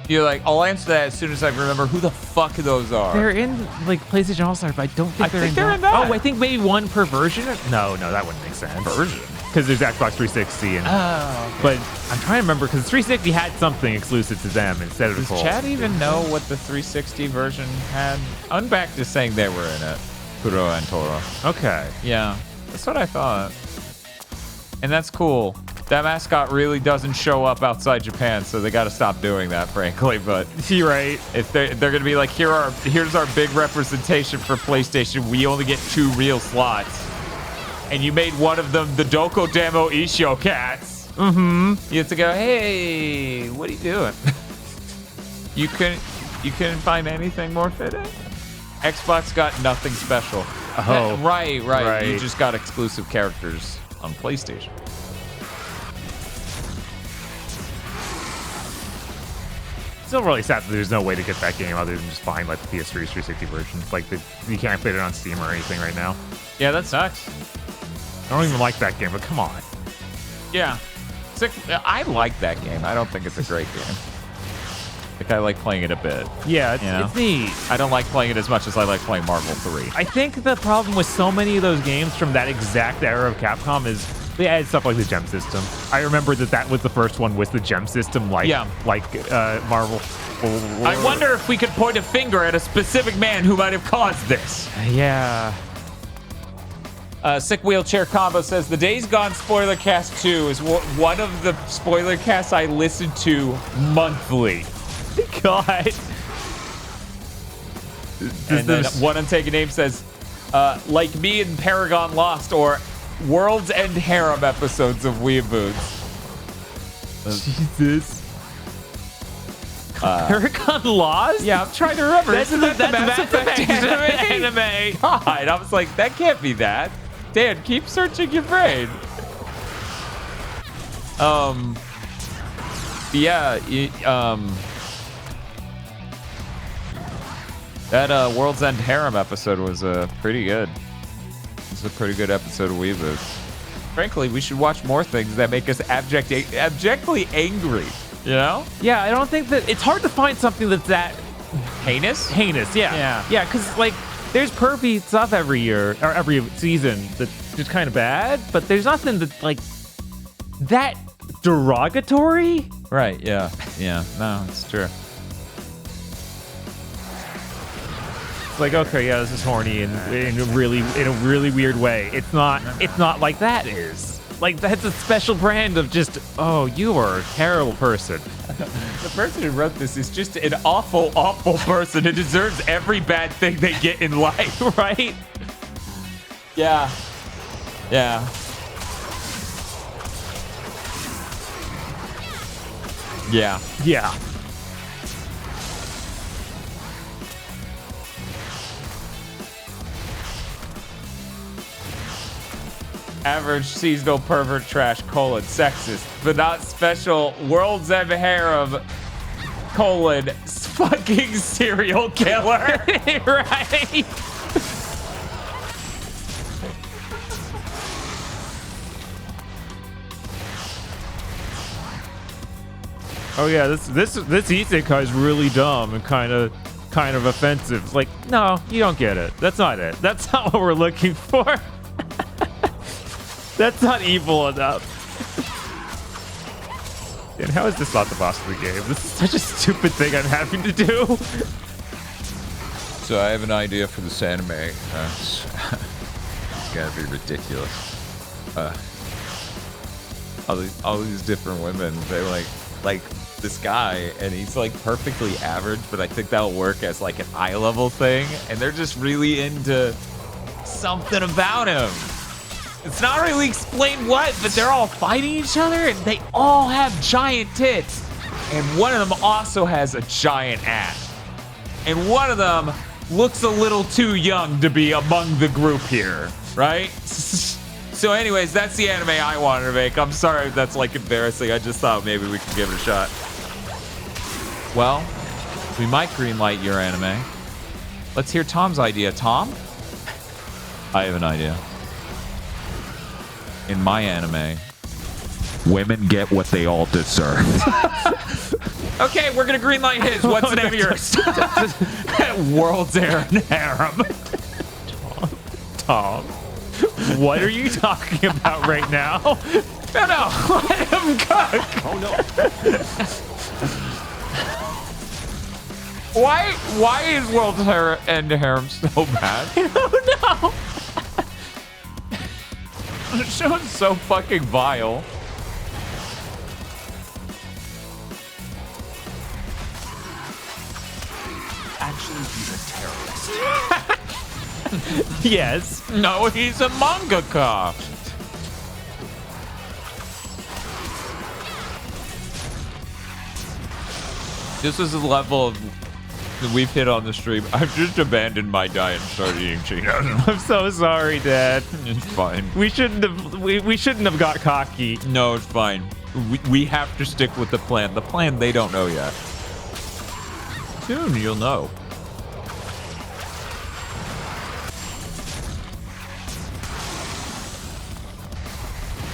You're like, I'll answer that as soon as I remember who the fuck those are. They're in like PlayStation All-Star, but I don't think they're in that. Oh, I think maybe one per version? No, that wouldn't make sense. Version? Because there's Xbox 360 and... Oh, okay. But I'm trying to remember, because 360 had something exclusive to them instead of Does Cole. Chad even know what the 360 version had? Unbacked is saying they were in it. Kuro and Toro. Okay. Yeah, that's what I thought. And that's cool. That mascot really doesn't show up outside Japan, so they got to stop doing that, frankly. But You're right. if they're going to be like, here's our big representation for PlayStation. We only get 2 real slots. and you made one of them the Doko Demo Isho cats. You have to go, hey, what are you doing? You couldn't find anything more fitting? Xbox got nothing special. Oh, right. You just got exclusive characters on PlayStation. Still really sad that there's no way to get that game other than just buying like the PS3 360 version. Like you can't play it on Steam or anything right now. Yeah, that sucks. I don't even like that game, but come on. Yeah. I like that game. I don't think it's a great game. Like, I like playing it a bit. Yeah, it's neat. I don't like playing it as much as I like playing Marvel 3. I think the problem with so many of those games from that exact era of Capcom is they added stuff like the gem system. I remember that was the first one with the gem system, like Marvel. I wonder if we could point a finger at a specific man who might have caused this. Yeah. Sick Wheelchair Combo says, the Days Gone spoiler cast 2 is one of the spoiler casts I listen to monthly. God. And then one untaken name says, like me and Paragon Lost, or World's End Harem episodes of GigaBoots. Jesus. Paragon Lost? Yeah, I'm trying to remember. Isn't that the Mass Effect anime? God, I was like, that can't be that. Dan, keep searching your brain. That World's End Harem episode was pretty good. It's a pretty good episode of GigaBoots. Frankly, we should watch more things that make us abjectly angry. You know? Yeah, I don't think that it's hard to find something that's that heinous. Yeah, because like there's pervy stuff every year or every season that's just kind of bad, but there's nothing that's like that derogatory. Right? Yeah. No, it's true. It's like, okay, yeah, this is horny in a really weird way. It's not like that is. Like, that's a special brand of just, oh, you are a terrible person. The person who wrote this is just an awful, awful person who deserves every bad thing they get in life, right? Yeah. Yeah. Yeah. Yeah. Average seasonal pervert trash, sexist, but not special World's End Harem, fucking serial killer. Right? Oh yeah, this isekai is really dumb and kind of offensive. It's like, no, you don't get it. That's not it. That's not what we're looking for. That's not evil enough. And how is this not the boss of the game? This is such a stupid thing I'm having to do. So I have an idea for this anime. It's gonna be ridiculous. All these different women, they like this guy, and he's like perfectly average, but I think that'll work as like an eye level thing, and they're just really into something about him. It's not really explained what, but they're all fighting each other, and they all have giant tits. And one of them also has a giant ass. And one of them looks a little too young to be among the group here, right? So anyways, that's the anime I wanted to make. I'm sorry if that's like embarrassing. I just thought maybe we could give it a shot. Well, we might greenlight your anime. Let's hear Tom's idea. Tom? I have an idea. In my anime, women get what they all deserve. Okay, we're gonna greenlight his. What's the name of yours? World's End Harem. Tom, what are you talking about right now? No, let him cook. Oh no. Why is World's End Harem so bad? I don't know. The show is so fucking vile. Actually, he's a terrorist. Yes. No, he's a mangaka. This is the level that we've hit on the stream. I've just abandoned my diet and started eating Cheetos. I'm so sorry, Dad. It's fine. We shouldn't have got cocky. No, it's fine. We have to stick with the plan. The plan they don't know yet. Soon you'll know.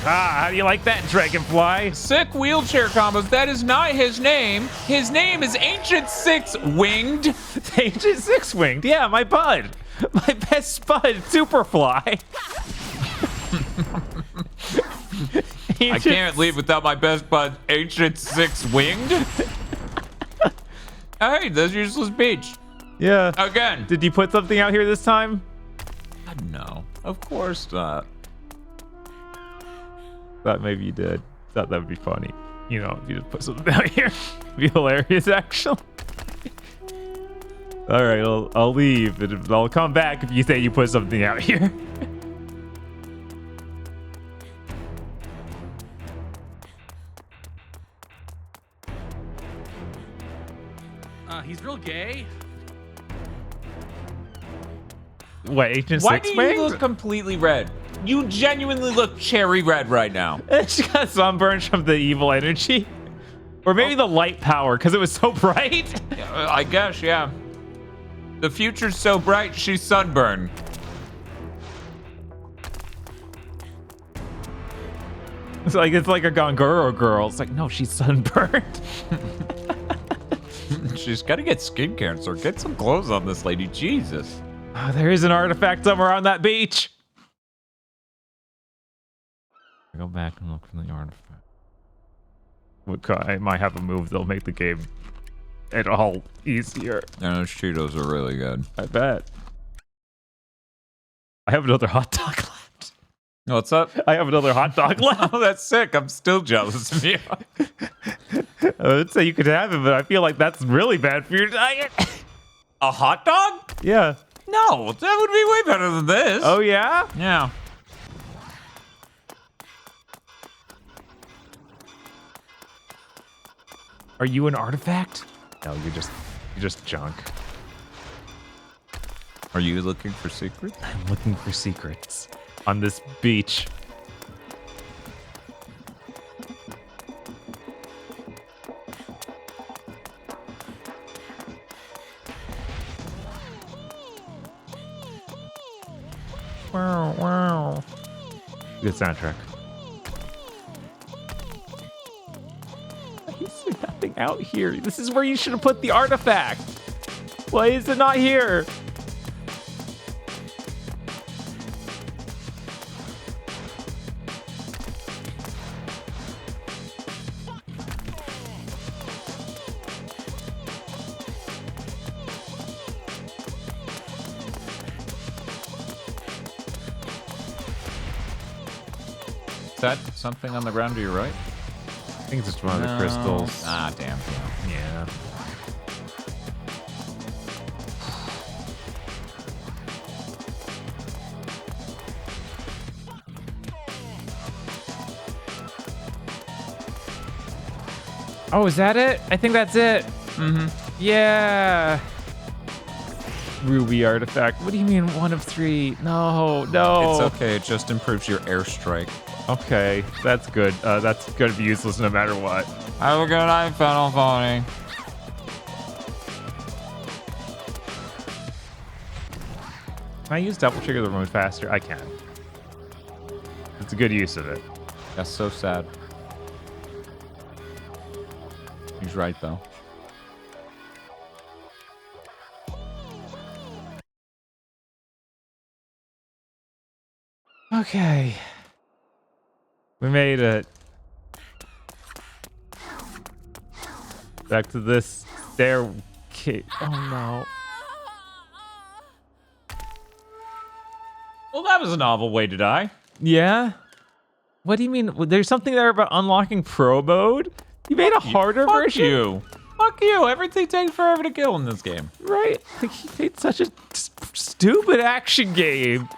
How do you like that, Dragonfly? Sick wheelchair combos. That is not his name. His name is Ancient Six Winged. Ancient Six Winged. Yeah, my bud. My best bud, Superfly. I can't leave without my best bud, Ancient Six Winged. Hey, that's useless beach. Yeah. Again. Did you put something out here this time? No, of course not. Thought maybe you did. Thought that would be funny. You know, if you just put something out here. It'd be hilarious, actually. All right, I'll leave, but I'll come back if you say you put something out here. He's real gay. What, Ancient Why Six do Winged? you look completely red? You genuinely look cherry red right now. She got sunburned from the evil energy. Or maybe the light power, because it was so bright. I guess, yeah. The future's so bright, she's sunburned. It's like a Gonguro girl. It's like, no, she's sunburned. She's got to get skin cancer. Get some clothes on this lady. Jesus. Oh, there is an artifact somewhere on that beach. Go back and look for the artifact. I might have a move that'll make the game at all easier. Yeah, those Cheetos are really good. I bet. I have another hot dog left. What's up? I have another hot dog left. Oh, that's sick. I'm still jealous of you. I would say you could have it, but I feel like that's really bad for your diet. A hot dog? Yeah. No, that would be way better than this. Oh, yeah? Yeah. Are you an artifact? No, you're just junk. Are you looking for secrets? I'm looking for secrets on this beach. Wow, wow. Good soundtrack. I see nothing out here. This is where you should have put the artifact. Why is it not here? Is that something on the ground to your right? I think it's just one of the crystals. Ah, damn. Yeah. Oh, is that it? I think that's it. Mm-hmm. Yeah. Ruby artifact. What do you mean 1 of 3? No, no. It's okay. It just improves your airstrike. Okay, that's good. That's gonna be useless no matter what. Have a good night, Final Pony. Can I use double trigger the remote faster? I can. It's a good use of it. That's so sad. He's right, though. Okay. We made it. Back to this staircase. Oh no. Well, that was a novel way to die. Yeah? What do you mean? There's something there about unlocking pro mode? You made a harder Fuck version? you. Fuck you. Everything takes forever to kill in this game. Right? It's such a stupid action game.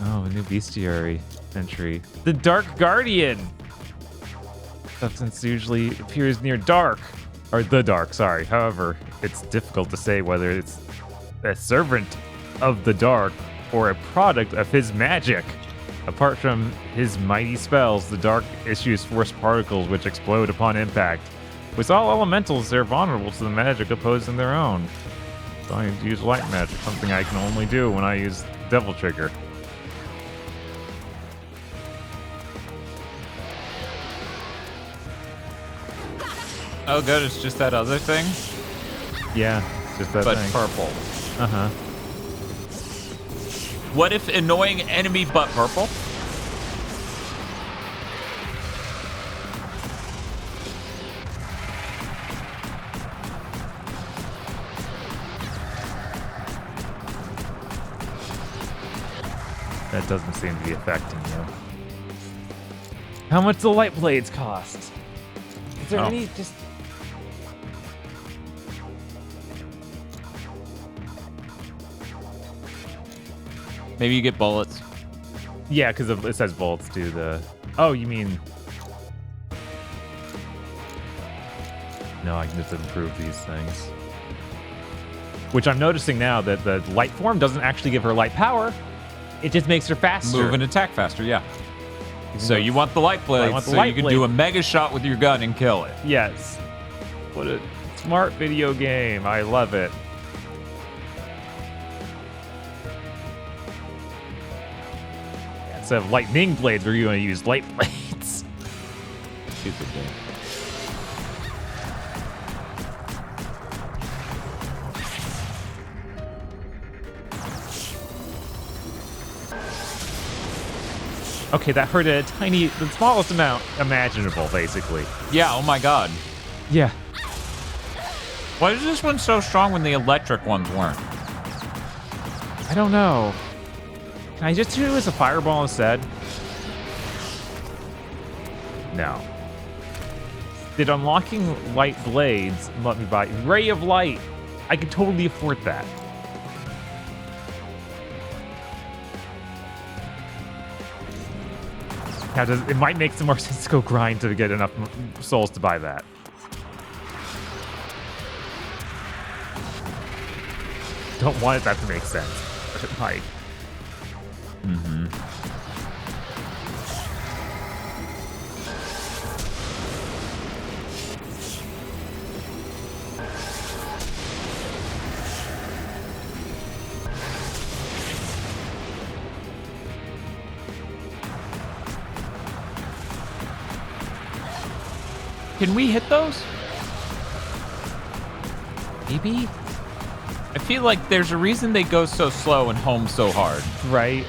Oh, a new bestiary entry. The Dark Guardian. Substance usually appears near dark. Or the dark, sorry. However, it's difficult to say whether it's a servant of the dark or a product of his magic. Apart from his mighty spells, the dark issues force particles which explode upon impact. With all elementals, they're vulnerable to the magic opposing their own. So I use light magic, something I can only do when I use Devil Trigger. Oh, good. It's just that other thing, Yeah, just that but thing. purple. Uh-huh. What if annoying enemy but purple? That doesn't seem to be affecting you. How much do light blades cost? Is there any just... Maybe you get bullets. Yeah, because it says bullets do the... Oh, you mean... No, I can just improve these things. Which I'm noticing now that the light form doesn't actually give her light power. It just makes her faster. Move and attack faster, yeah. So you want the light blade want the so light you can blade. do a mega shot with your gun and kill it. Yes. What a smart video game. I love it. Instead of lightning blades, we're going to use light blades. Stupid game. Okay, that hurt the smallest amount imaginable, basically. Yeah, oh my god. Yeah. Why is this one so strong when the electric ones weren't? I don't know. Can I just do it as a fireball instead? No. Did unlocking light blades let me buy Ray of Light? I could totally afford that. Now, it might make some more sense to go grind to get enough souls to buy that. Don't want that to make sense, but it might. Mm-hmm. Can we hit those? Maybe? I feel like there's a reason they go so slow and home so hard. Right.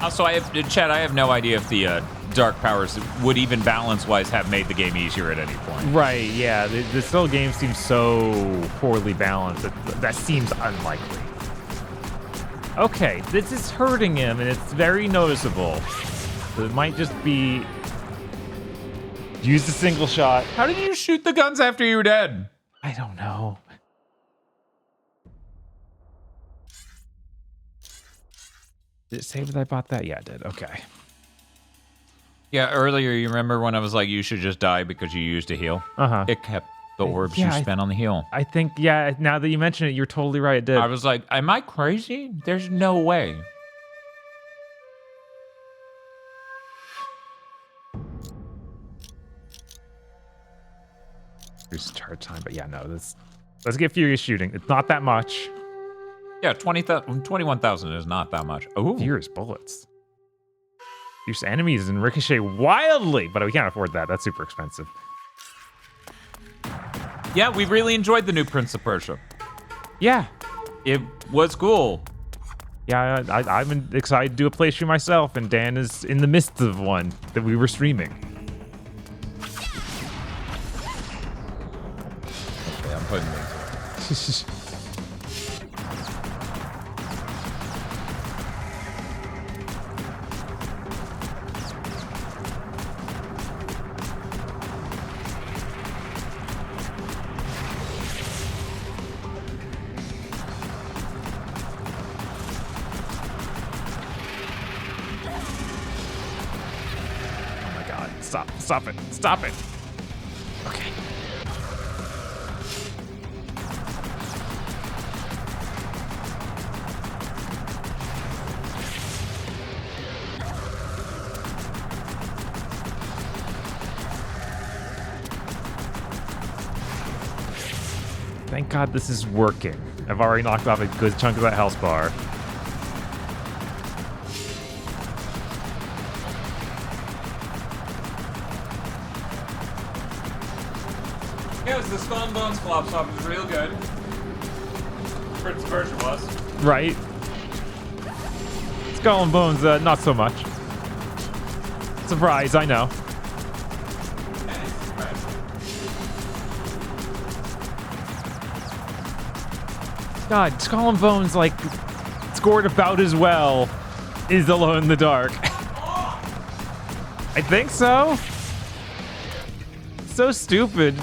Also, Chad, I have no idea if the dark powers would even balance-wise have made the game easier at any point. Right, yeah. The still game seems so poorly balanced. That seems unlikely. Okay, this is hurting him, and it's very noticeable. So it might just be... Use the single shot. How did you shoot the guns after you were dead? I don't know. Did it say that I bought that? Yeah, it did. Okay. Yeah, earlier, you remember when I was like, you should just die because you used a heal? Uh-huh. It kept the orbs Yeah, you spent on the heal. I think, yeah, now that you mention it, you're totally right, it did. I was like, am I crazy? There's no way. Reduce charge time, but yeah, no, let's get furious shooting. It's not that much. Yeah, 21,000 is not that much. Oh, Furious bullets. Fierce enemies and ricochet wildly, but we can't afford that. That's super expensive. yeah, we really enjoyed the new Prince of Persia. Yeah. It was cool. Yeah, I'm excited to do a playthrough myself, and Dan is in the midst of one that we were streaming. Okay, I'm putting these. Stop it. Stop it. Okay. Thank God this is working. I've already knocked off a good chunk of that health bar. Yeah, the Skull and Bones flop swap is real good. Prince version was. Right. Skull and Bones, not so much. Surprise, I know. God, Skull and Bones, like, scored about as well as Alone in the Dark. I think so. So stupid.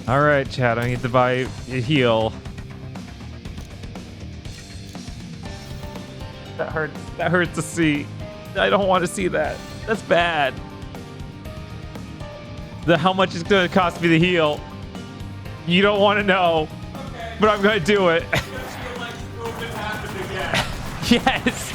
All right, Chad, I need to buy a heal. That hurts. That hurts to see. I don't want to see that. That's bad. How much it's going to cost me to heal. You don't want to know, okay, but I'm going to do it. It's gonna feel like COVID happened again. Yes.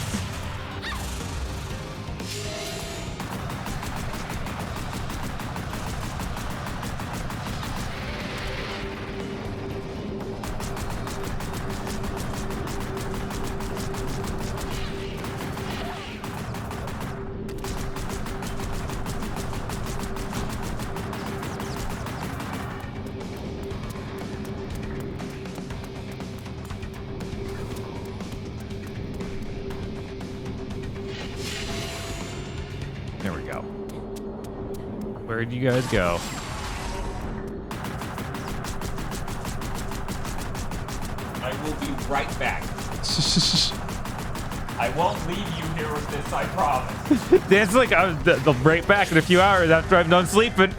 There we go. Where'd you guys go? I will be right back. I won't leave you here with this, I promise. That's like they'll break back in a few hours after I'm done sleeping.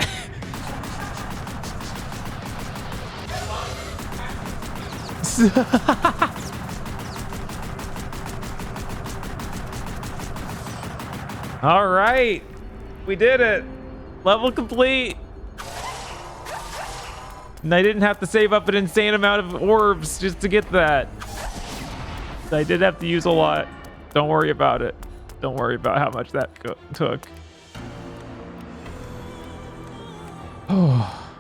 All right, we did it. Level complete. And I didn't have to save up an insane amount of orbs just to get that. I did have to use a lot. Don't worry about it. Don't worry about how much that took. Oh.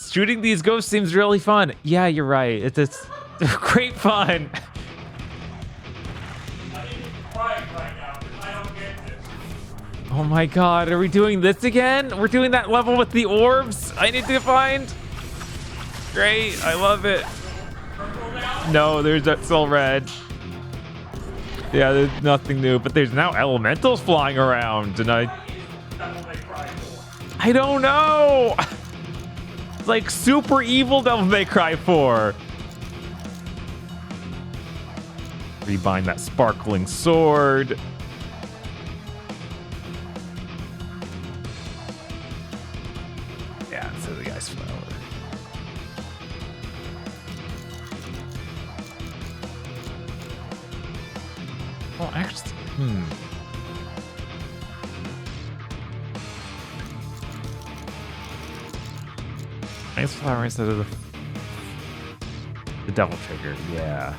Shooting these ghosts seems really fun. Yeah, you're right. It's great fun. Oh my God, are we doing this again? We're doing that level with the orbs I need to find? Great, I love it. No, there's that still red. Yeah, there's nothing new, but there's now elementals flying around, and I don't know. It's like super evil Devil May Cry 4. Rebind that sparkling sword. Yeah, so the guy's flower. Oh, actually, Ice flower instead of the devil trigger, yeah.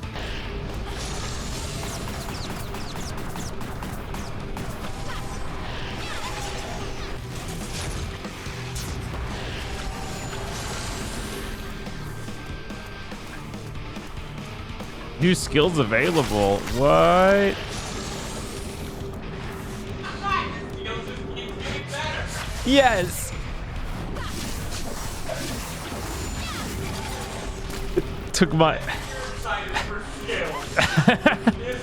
New skills available. What? Yes. Took my. It's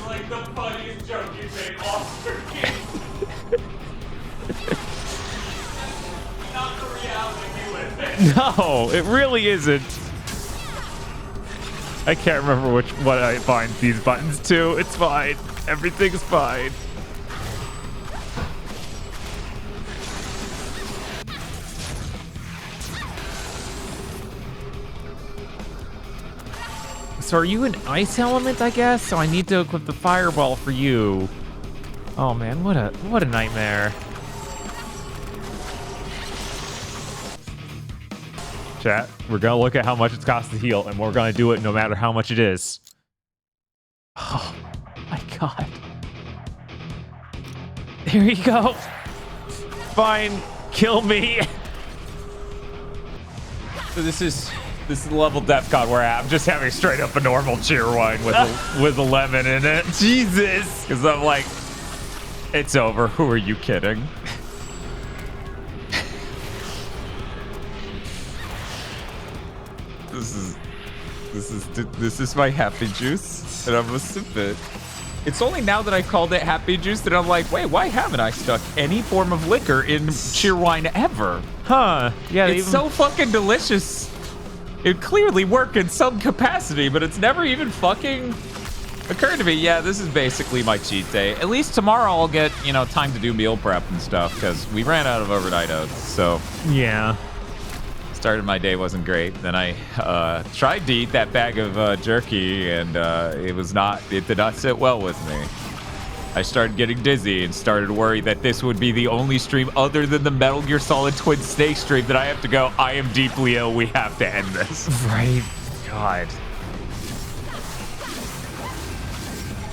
like the funniest joke you made all Not the reality we live in. No, it really isn't. I can't remember what I bind these buttons to. It's fine. Everything's fine. So are you an ice element, I guess? So I need to equip the fireball for you. Oh man, what a nightmare. Chat, we're gonna look at how much it's cost to heal, and we're gonna do it no matter how much it is. Oh my god. There you go. Fine, kill me. So this is the level death god we're at. I'm just having straight up a normal cheer wine with a lemon in it. Jesus. Because I'm like, it's over. Who are you kidding? This is my happy juice, and I'm gonna sip it. It's only now that I called it happy juice that I'm like, wait, why haven't I stuck any form of liquor in cheer wine ever? Huh? Yeah, it's so fucking delicious. It clearly worked in some capacity, but it's never even fucking occurred to me. Yeah, this is basically my cheat day. At least tomorrow I'll get, you know, time to do meal prep and stuff because we ran out of overnight oats. So yeah. Started my day wasn't great. Then I tried to eat that bag of jerky, and it did not sit well with me. I started getting dizzy and started to worry that this would be the only stream other than the Metal Gear Solid Twin Snake stream that I have to go, I am deeply ill, we have to end this. Right. God.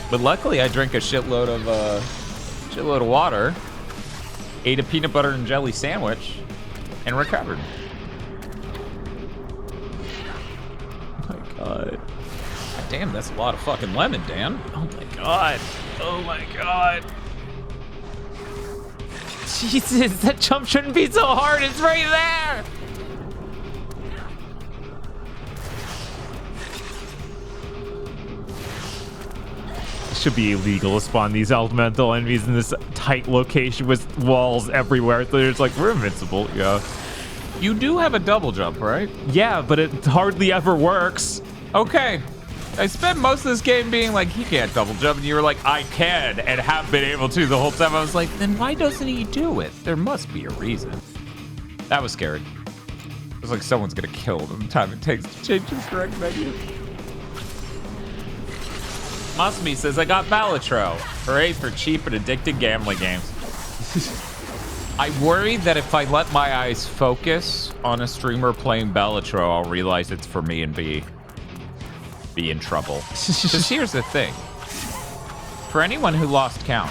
But luckily I drank a shitload of water, ate a peanut butter and jelly sandwich, and recovered. God damn, that's a lot of fucking lemon, Dan. Oh my god. Oh my god. Jesus, that jump shouldn't be so hard. It's right there. It should be illegal to spawn these elemental enemies in this tight location with walls everywhere. So it's like, we're invincible. Yeah. You do have a double jump, right? Yeah, but it hardly ever works. Okay. I spent most of this game being like, he can't double jump, and you were like, I can, and have been able to the whole time. I was like, then why doesn't he do it? There must be a reason. That was scary. It was like someone's gonna kill him the time it takes to change the correct menu. Masumi says, I got Balatro. Hooray for cheap and addicting gambling games. I worry that if I let my eyes focus on a streamer playing Balatro, I'll realize it's for me and be in trouble. Because here's the thing. For anyone who lost count,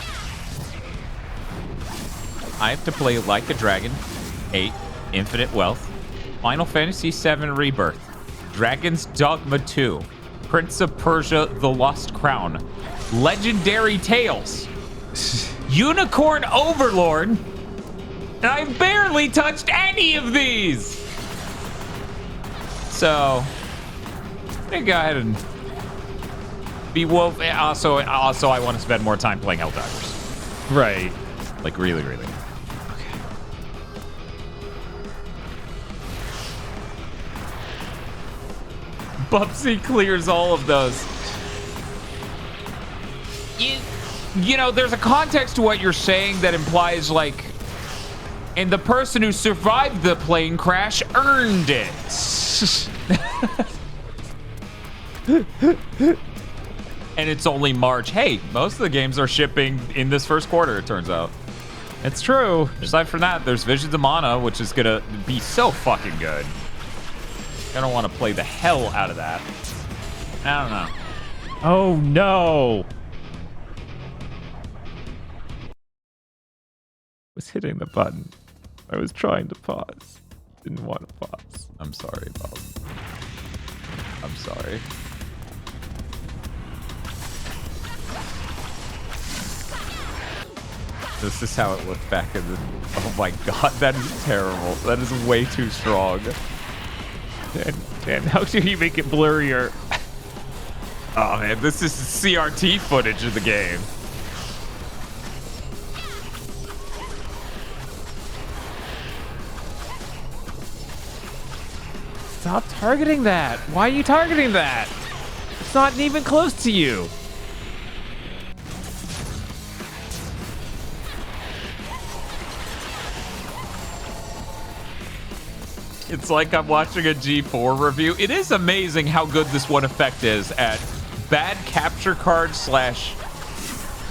I have to play Like a Dragon 8, Infinite Wealth, Final Fantasy VII Rebirth, Dragon's Dogma 2, Prince of Persia The Lost Crown, Legendary Tales, Unicorn Overlord, and I've barely touched any of these! So, I'm gonna go ahead and be wolf. Also, I want to spend more time playing Helldivers. Right. Like, really, really. Okay. Bubsy clears all of those. You know, there's a context to what you're saying that implies, like, and the person who survived the plane crash earned it. And it's only March. Hey, most of the games are shipping in this first quarter, it turns out. It's true. Aside from that, there's Visions of Mana, which is gonna be so fucking good. I don't want to play the hell out of that. I don't know. Oh no. I was hitting the button. I was trying to pause. Didn't want to pause. I'm sorry, Bob. I'm sorry. This is how it looked back in the... Oh my god, that is terrible. That is way too strong. Dan, how do you make it blurrier? Oh man, this is CRT footage of the game. Stop targeting that. Why are you targeting that? It's not even close to you. It's like I'm watching a G4 review. It is amazing how good this one effect is at bad capture card slash,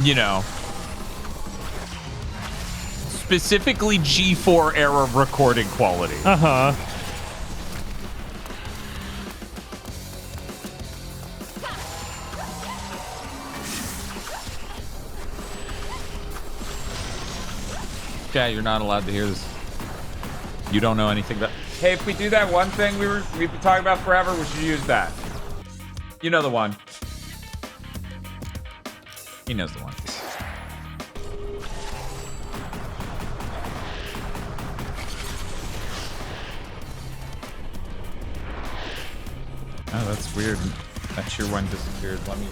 you know, specifically G4 era recording quality. Uh-huh. Yeah, you're not allowed to hear this. You don't know anything about. Hey, if we do that one thing we've been talking about forever, we should use that. You know the one. He knows the one. Oh, that's weird. That sure one disappeared. Let me.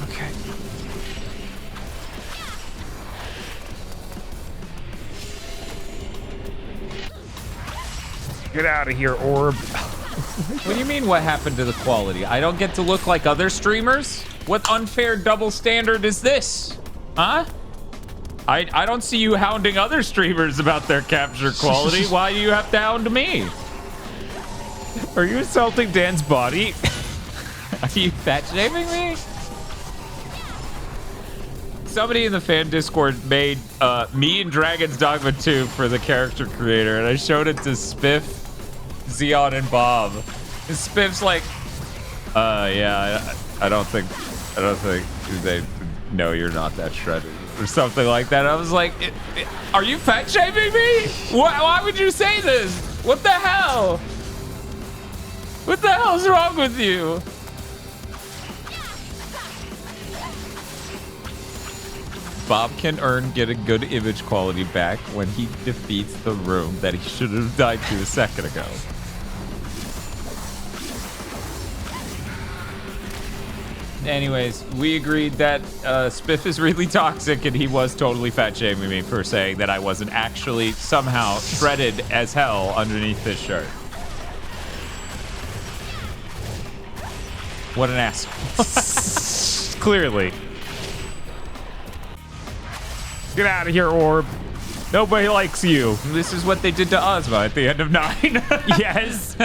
Okay. Get out of here, Orb. What do you mean, what happened to the quality? I don't get to look like other streamers? What unfair double standard is this? Huh? I don't see you hounding other streamers about their capture quality. Why do you have to hound me? Are you insulting Dan's body? Are you fat shaming me? Somebody in the fan Discord made me and Dragon's Dogma 2 for the character creator, and I showed it to Spiff, Xeon, and Bob. And Spiff's like, yeah, I don't think they know you're not that shredded or something like that. I was like, are you fat shaming me? Why would you say this? What the hell? What the hell's wrong with you? Bob can get a good image quality back when he defeats the room that he should have died to a second ago. Anyways, we agreed that Spiff is really toxic, and he was totally fat shaming me for saying that I wasn't actually somehow shredded as hell underneath this shirt. What an asshole. Clearly. Get out of here, Orb. Nobody likes you. This is what they did to Ozma at the end of 9. Yes.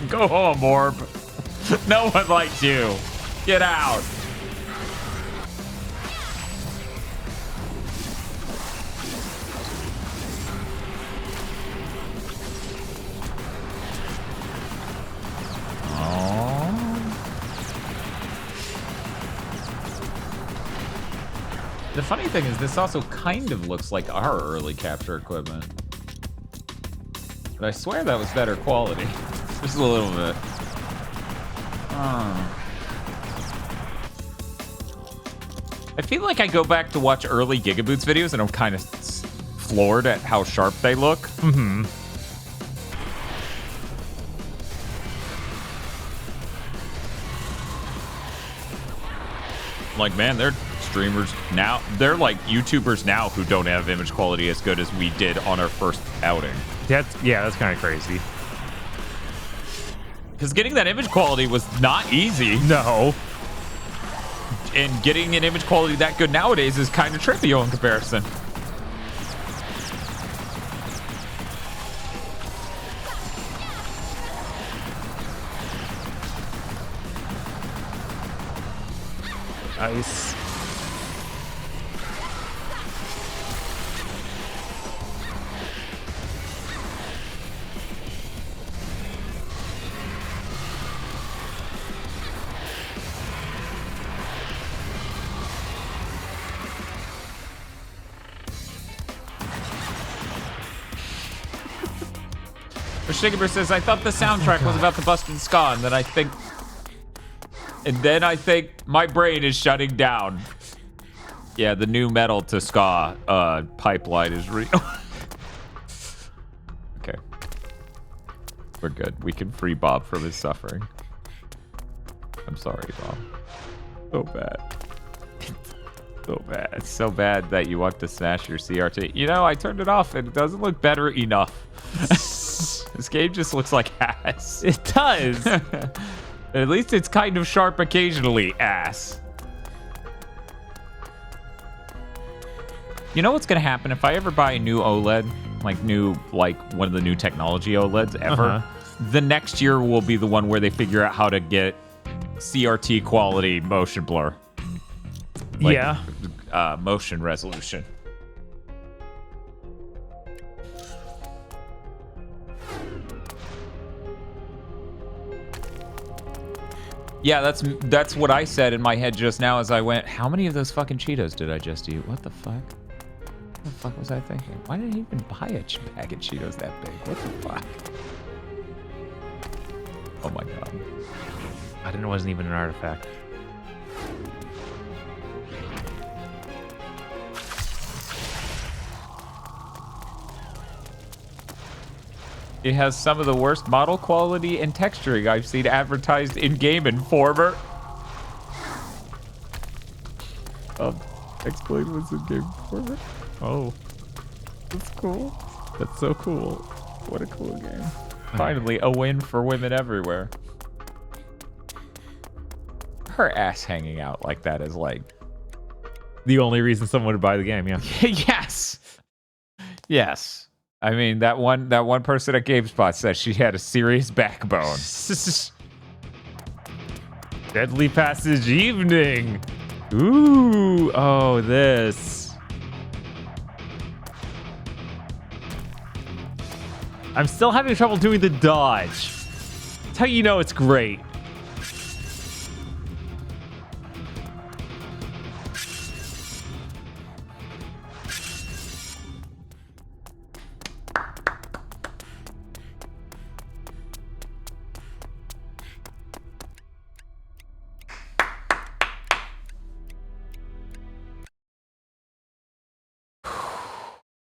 Go home, Orb. No one likes you. Get out. The funny thing is, this also kind of looks like our early capture equipment. But I swear that was better quality. Just a little bit. I feel like I go back to watch early GigaBoots videos and I'm kind of floored at how sharp they look. Mm-hmm. Like, man, they're streamers now. They're like YouTubers now who don't have image quality as good as we did on our first outing. That's kind of crazy. Because getting that image quality was not easy. No. And getting an image quality that good nowadays is kind of trivial in comparison. Nice. Shigaber says, I thought the soundtrack was about the busted ska, and then I think my brain is shutting down. Yeah, the new metal to ska pipeline is real. Okay. We're good. We can free Bob from his suffering. I'm sorry, Bob. So bad. So bad. It's so bad that you want to smash your CRT. You know, I turned it off and it doesn't look better enough. This game just looks like ass. It does. At least it's kind of sharp occasionally, ass. You know what's gonna happen if I ever buy a new OLED, like one of the new technology OLEDs ever? The next year will be the one where they figure out how to get CRT quality motion blur. Yeah. Motion resolution. Yeah, that's what I said in my head just now as I went, how many of those fucking Cheetos did I just eat? What the fuck? What the fuck was I thinking? Why did I even buy a bag of Cheetos that big? What the fuck? Oh my god. I didn't know it wasn't even an artifact. It has some of the worst model quality and texturing I've seen advertised in Game Informer. Explain what's in Game Informer. Oh, that's cool. That's so cool. What a cool game. Finally, a win for women everywhere. Her ass hanging out like that is like... The only reason someone would buy the game, yeah. Yes. Yes. I mean, that one person at GameSpot said she had a serious backbone. Deadly Passage Evening. Ooh, oh, this. I'm still having trouble doing the dodge. That's how you know it's great.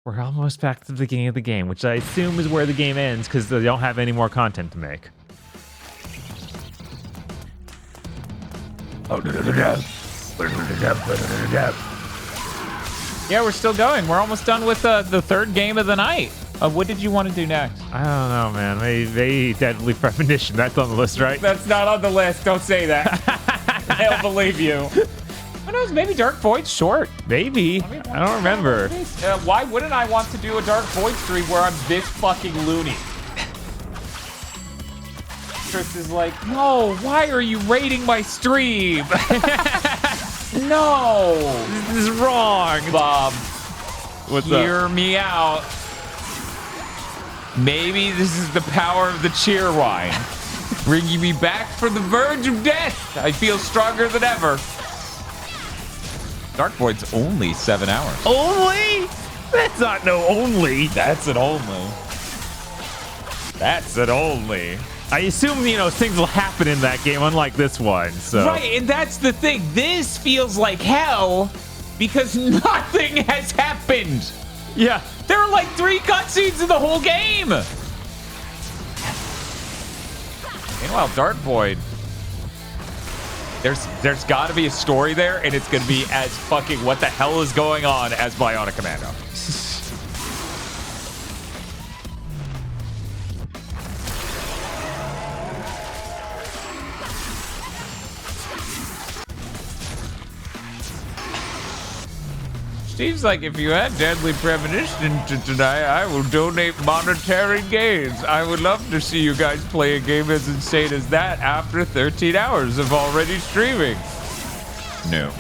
We're almost back to the beginning of the game, which I assume is where the game ends because they don't have any more content to make. Yeah, we're still going. We're almost done with the third game of the night. What did you want to do next? I don't know, man. Maybe Deadly Premonition. That's on the list, right? That's not on the list. Don't say that. They'll believe you. Who knows? Maybe Dark Void's short. Maybe. I don't remember. Why wouldn't I want to do a Dark Void stream where I'm this fucking loony? Chris is like, no, why are you raiding my stream? No. This is wrong. Bob, What's hear up? me out. Maybe this is the power of the cheer wine. Bringing me back from the verge of death. I feel stronger than ever. Dark Void's only 7 hours. Only? That's not no only. That's an only. That's an only. I assume, you know, things will happen in that game, unlike this one, so. Right, and that's the thing. This feels like hell because nothing has happened. Yeah. There are like 3 cutscenes in the whole game. Meanwhile, Dark Void, there's got to be a story there, and it's going to be as fucking what the hell is going on as Bionic Commando. Steve's like, if you had Deadly Premonition tonight, I will donate monetary gains. I would love to see you guys play a game as insane as that after 13 hours of already streaming. No.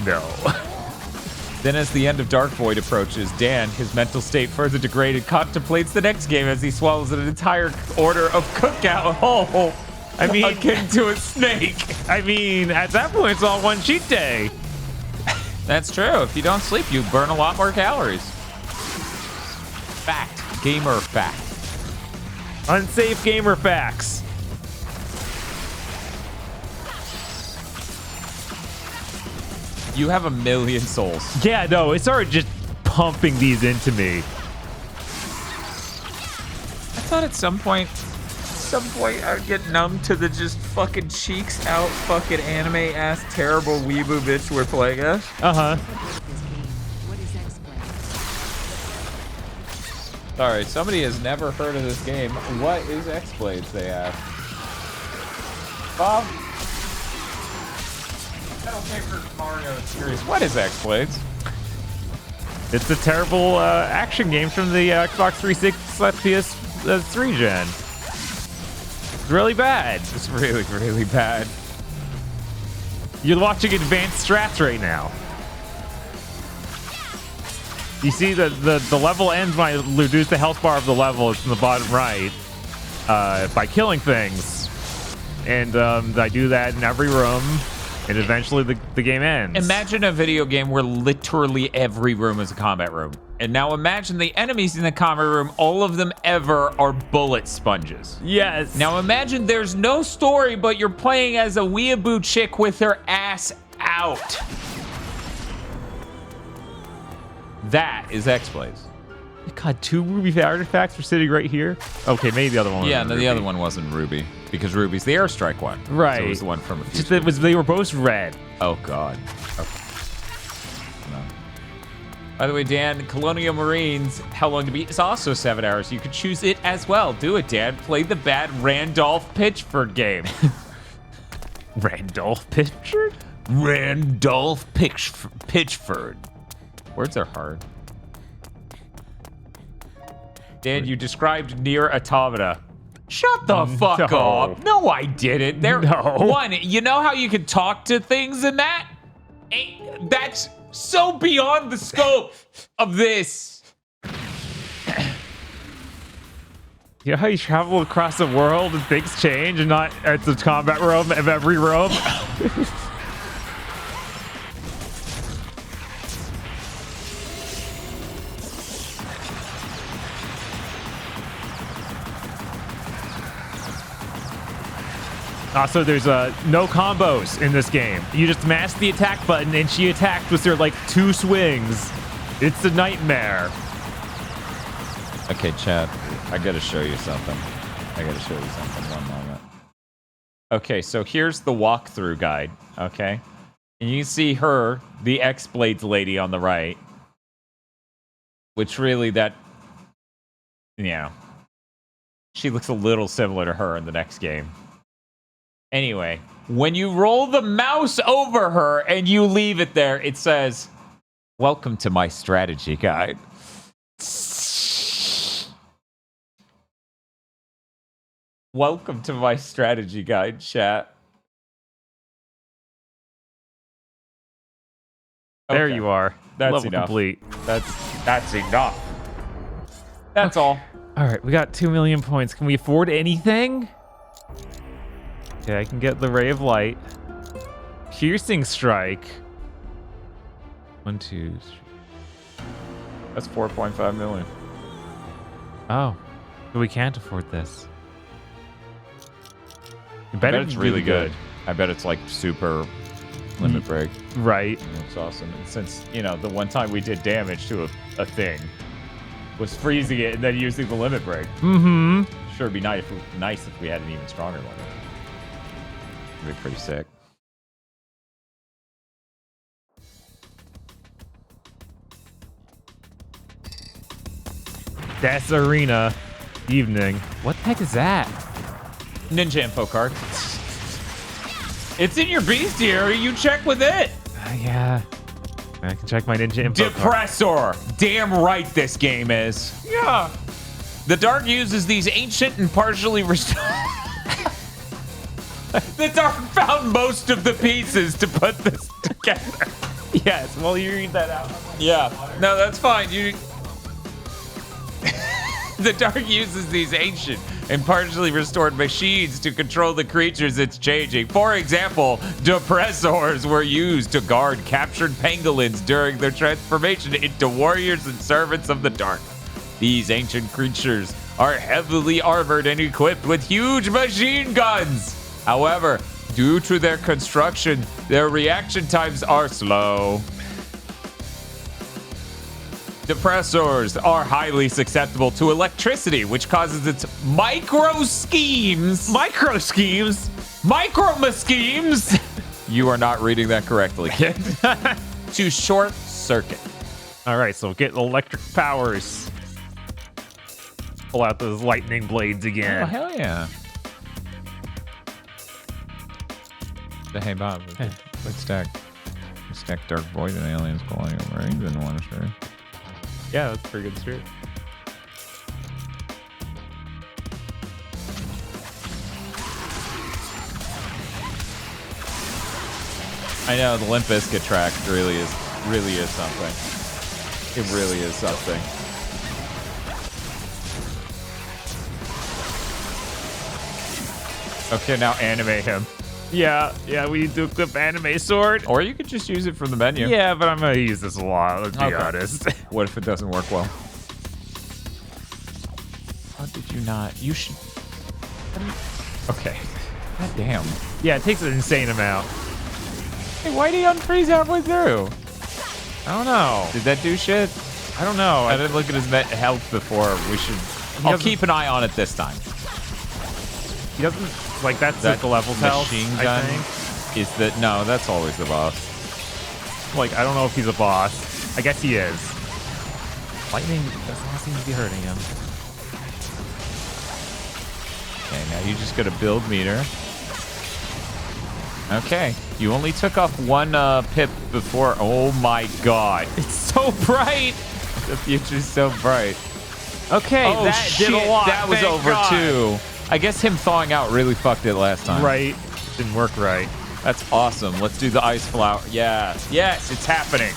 Then as the end of Dark Void approaches, Dan, his mental state further degraded, contemplates the next game as he swallows an entire order of Cookout whole. I mean, akin to a snake. I mean, at that point, it's all one cheat day. That's true. If you don't sleep, you burn a lot more calories. Fact. Gamer fact. Unsafe gamer facts. You have 1,000,000 souls. Yeah, no, it started just pumping these into me. I thought at some point I'd get numb to the just fucking cheeks out fucking anime ass terrible weeaboo bitch we're playing as. Sorry, somebody has never heard of this game. What is X-Blades, they ask. Bob? I don't think for Mario it's serious. What is X-Blades? It's a terrible action game from the Xbox 360/PS3 gen. It's really bad. It's really, really bad. You're watching advanced strats right now. You see the level ends when I reduce the health bar of the level. It's in the bottom right by killing things. And I do that in every room. And eventually the game ends. Imagine a video game where literally every room is a combat room. And now imagine the enemies in the combat room, all of them ever are bullet sponges. Yes. Now imagine there's no story, but you're playing as a weeaboo chick with her ass out. That is X-Blades. God, 2 Ruby artifacts are sitting right here. Okay, maybe the other one. Yeah, no, the other one wasn't Ruby because Ruby's the airstrike one. Right. So it was the one from a few. They were both red. Oh God. Okay. No. By the way, Dan, Colonial Marines, How Long to Beat is also 7 hours. You could choose it as well. Do it, Dan. Play the bad Randolph Pitchford game. Randolph Pitchford? Randolph Pitchford. Words are hard. Dan, you described Nier Automata. Shut the fuck up. No, I didn't. One, you know how you can talk to things in that? That's so beyond the scope of this. You know how you travel across the world and things change and not at the combat room of every room? Also, there's no combos in this game. You just mash the attack button and she attacked with her like 2 swings. It's a nightmare. Okay, chat. I gotta show you something. One moment. Okay, so here's the walkthrough guide. Okay, and you see her, the X-Blades lady on the right. Which really, she looks a little similar to her in the next game. Anyway, when you roll the mouse over her and you leave it there, it says, "Welcome to my strategy guide." Welcome to my strategy guide, chat. There Okay. you are. That's Level enough. complete. That's enough. That's all. All right, we got 2 million points. Can we afford anything? Okay, I can get the Ray of Light. Piercing Strike. 1, 2, 3. That's 4.5 million. Oh, but we can't afford this. I bet it's really good. I bet it's like super limit break. Right. It's awesome. And since, the one time we did damage to a thing was freezing it and then using the limit break. Mm-hmm. Sure, it'd be nice if we had an even stronger one. It'd be pretty sick. Death Arena Evening. What the heck is that? Ninja info card. It's in your beastie area. You check with it. Yeah. I can check my ninja info card. Depressor. Damn right this game is. Yeah. The Dark uses these ancient and partially restored... The Dark found most of the pieces to put this together. Yes, well, you read that out. Yeah. No, that's fine. The Dark uses these ancient and partially restored machines to control the creatures it's changing. For example, depressors were used to guard captured pangolins during their transformation into warriors and servants of the Dark. These ancient creatures are heavily armored and equipped with huge machine guns. However, due to their construction, their reaction times are slow. Depressors are highly susceptible to electricity, which causes its micro schemes. You are not reading that correctly, kid. To short circuit. All right, so get electric powers. pull out those lightning blades Oh, again. hell yeah. Hey, Bob. Let's stack Dark Void and Aliens Colonial Marines in one stream. Yeah, that's a pretty good stream. I know the Limp Bizkit track really is something. It really is something. Okay, now animate him. Yeah, we do a clip anime sword. Or you could just use it from the menu. Yeah, but I'm gonna use this a lot, let's be honest. What if it doesn't work well? How did you not? You should... Okay. God damn. Yeah, it takes an insane amount. Hey, why did he unfreeze halfway through? I don't know. Did that do shit? I don't know. I didn't look at his health before. We should... I'll keep an eye on it this time. He doesn't... Like, that's That the level health, machine I gun think. is that... No, that's always the boss. Like, I don't know if he's a boss. I guess he is. Lightning does not seem to be hurting him. Okay, now you just got to build meter. Okay, you only took off one pip before. Oh my god. It's so bright! The future's so bright. Okay, Oh that shit, did a lot. that was thank over God. too. I guess him thawing out really fucked it last time. Right. Didn't work right. That's awesome. Let's do the ice flower. Yeah. Yes, it's happening.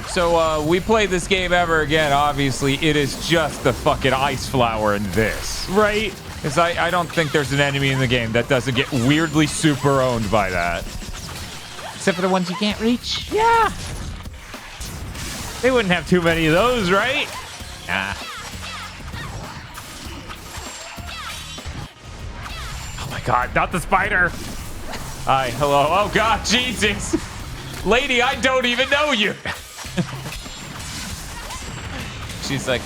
So we play this game ever again. Obviously, it is just the fucking ice flower in this. Right. Because I don't think there's an enemy in the game that doesn't get weirdly super owned by that. Except for the ones you can't reach. Yeah. They wouldn't have too many of those, right? Nah. Oh my god, not the spider. Hi, hello. Oh god, Jesus. Lady, I don't even know you. She's like,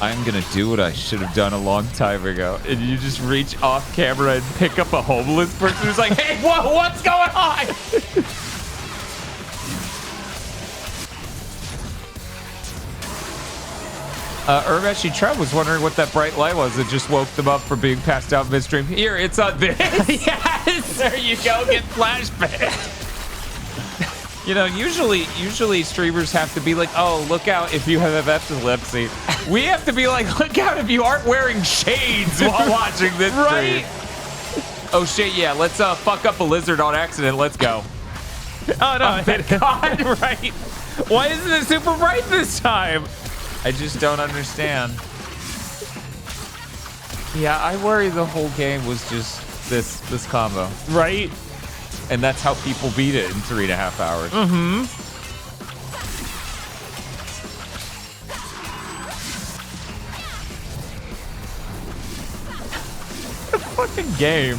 I'm gonna do what I should have done a long time ago. And you just reach off camera and pick up a homeless person who's like, hey, whoa, what's going on? Urmeshi Trev was wondering what that bright light was that just woke them up from being passed out midstream. Here, it's on this. Yes! There you go, get flashbang. You know, usually streamers have to be like, oh, look out if you have epilepsy. We have to be like, look out if you aren't wearing shades while watching this Right. stream. Oh shit, yeah, let's fuck up a lizard on accident. Let's go. Oh no, thank God. Right. Why isn't it super bright this time? I just don't understand. Yeah, I worry the whole game was just this combo. Right. And that's how people beat it in 3.5 hours. Mm-hmm. Fucking game.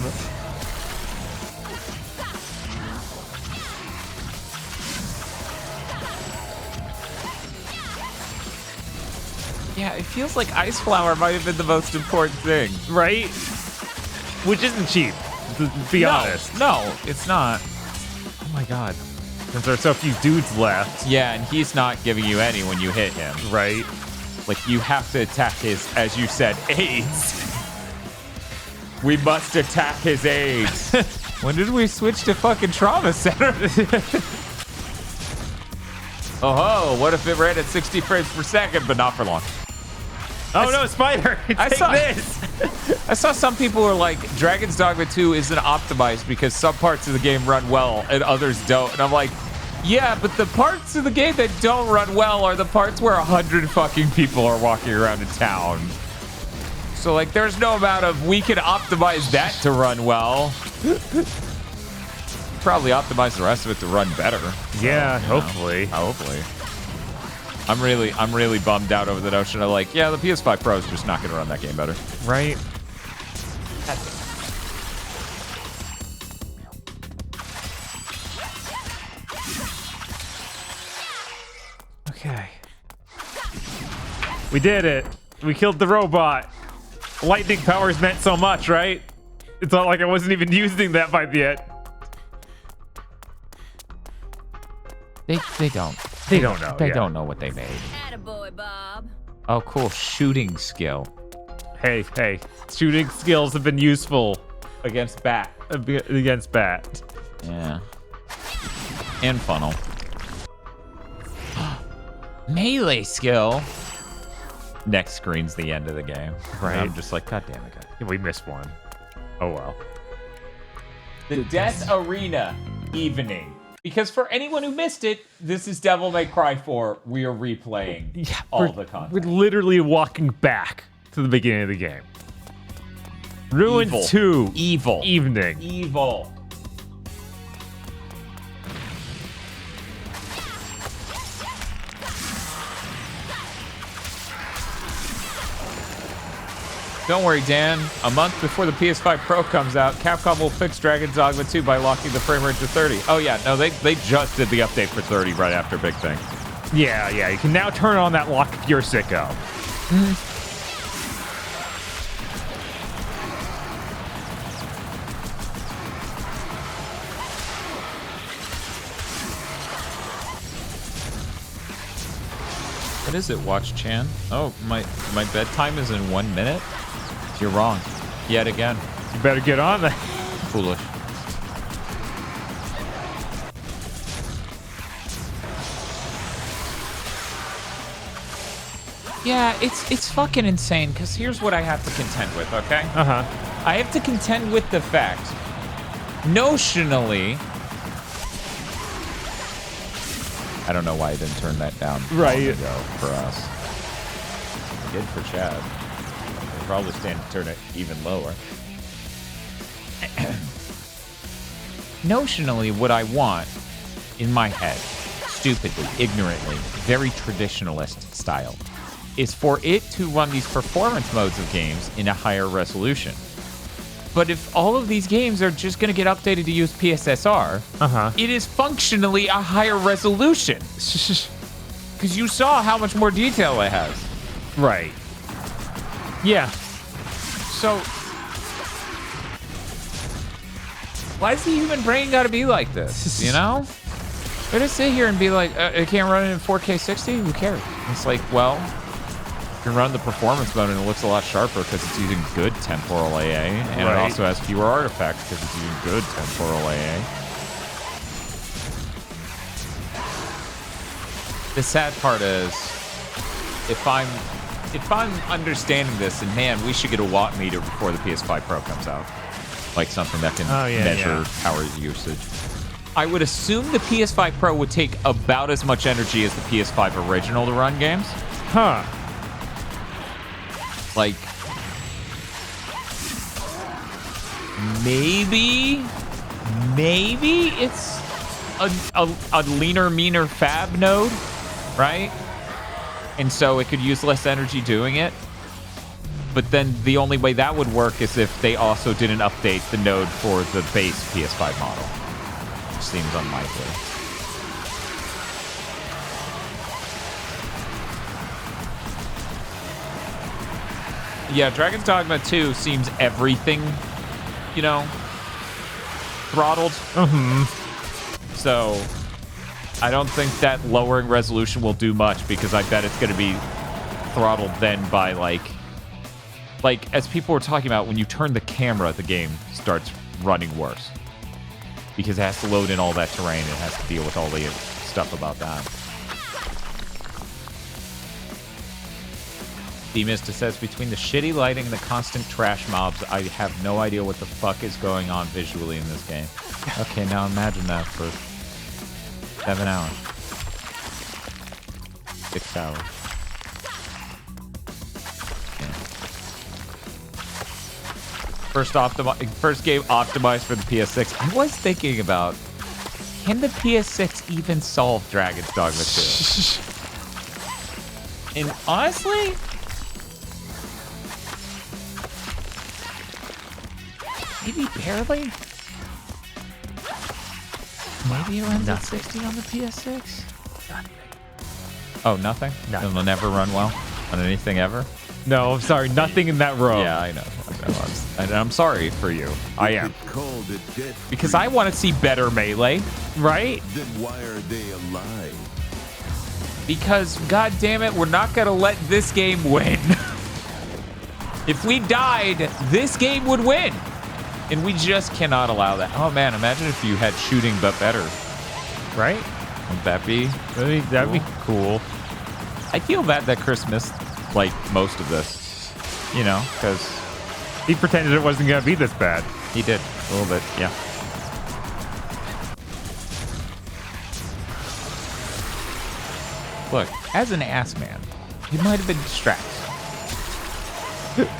Yeah, it feels like Ice Flower might have been the most important thing. Right? Which isn't cheap, to be honest. No, it's not. Oh my god. Since there are so few dudes left. Yeah, and he's not giving you any when you hit him. Right. Like, you have to attack his, as you said, AIDS. We must attack his AIDS. When did we switch to fucking Trauma Center? Oh, what if it ran at 60 frames per second, but not for long? Oh no, spider! I Take saw this! I saw some people were like, Dragon's Dogma 2 isn't optimized because some parts of the game run well and others don't. And I'm like, yeah, but the parts of the game that don't run well are the parts where 100 fucking people are walking around in town. So like, there's no amount of, we can optimize that to run well. Probably optimize the rest of it to run better. Yeah, So, hopefully. Hopefully. I'm really bummed out over the notion of like, yeah, the PS5 Pro is just not going to run that game better. Right. Okay. We did it. We killed the robot. Lightning powers meant so much, right? It's not like I wasn't even using that pipe yet. They don't. They don't know. They yeah. don't know what they made. Attaboy, Bob. Oh, cool. Shooting skill. Hey, shooting skills have been useful Against bat. against bat. Yeah. And funnel. Melee skill. Next screen's the end of the game. Right. I'm just like, God damn it, guys. We missed one. Oh well. The Death Arena evening. Because for anyone who missed it, this is Devil May Cry 4. We are replaying all the content. We're literally walking back to the beginning of the game. Ruin Evil. 2. Evil. Evening. Evil. Don't worry, Dan. A month before the PS5 Pro comes out, Capcom will fix Dragon's Dogma 2 by locking the frame rate to 30. Oh, yeah. No, they just did the update for 30 right after Big Thing. Yeah. You can now turn on that lock if you're sicko. What is it, Watch Chan? Oh, my bedtime is in 1 minute? You're wrong. Yet again. You better get on that. Foolish. Yeah, it's fucking insane, because here's what I have to contend with, okay? Uh-huh. I have to contend with the fact, notionally... I don't know why I didn't turn that down Right. long ago for us. I did for Chad. I'll probably stand to turn it even lower. Notionally, what I want in my head, stupidly, ignorantly, very traditionalist style, is for it to run these performance modes of games in a higher resolution. But if all of these games are just going to get updated to use PSSR, it is functionally a higher resolution. Because you saw how much more detail it has. Right. Yeah. So, why is the human brain got to be like this, you know? They're just sit here and be like, it can't run it in 4K 60? Who cares? It's like, well... You can run the performance mode and it looks a lot sharper because it's using good temporal AA, and it also has fewer artifacts because it's using good temporal AA. The sad part is, if I'm understanding this, and man, we should get a watt meter before the PS5 Pro comes out, like something that can measure power usage. I would assume the PS5 Pro would take about as much energy as the PS5 original to run games. Huh. Like, maybe it's a leaner, meaner fab node, right? And so it could use less energy doing it. But then the only way that would work is if they also didn't update the node for the base PS5 model. Which seems unlikely. Yeah, Dragon's Dogma 2 seems everything, you know, throttled. So, I don't think that lowering resolution will do much because I bet it's going to be throttled then by, like, as people were talking about, when you turn the camera, the game starts running worse. Because it has to load in all that terrain. It has to deal with all the stuff about that. Demista says, between the shitty lighting and the constant trash mobs, I have no idea what the fuck is going on visually in this game. Okay, now imagine that for 7 hours. 6 hours. Yeah. First game optimized for the PS6. I was thinking about, can the PS6 even solve Dragon's Dogma 2? And honestly... maybe barely? Maybe it runs at 60 on the PS6? Nothing. Oh, nothing? Nothing. It'll never run well on anything ever? No, I'm sorry. Nothing in that row. Yeah, I know. I'm sorry for you. I am. Because I want to see better Melee. Right? Then why are they alive? Because, god damn it, we're not gonna let this game win. If we died, this game would win. And we just cannot allow that. Oh man, imagine if you had shooting but better. Right? Wouldn't that be? That'd be cool. I feel bad that Chris missed, like, most of this. You know, because he pretended it wasn't gonna be this bad. He did, a little bit, yeah. Look, as an ass man, he might have been distracted.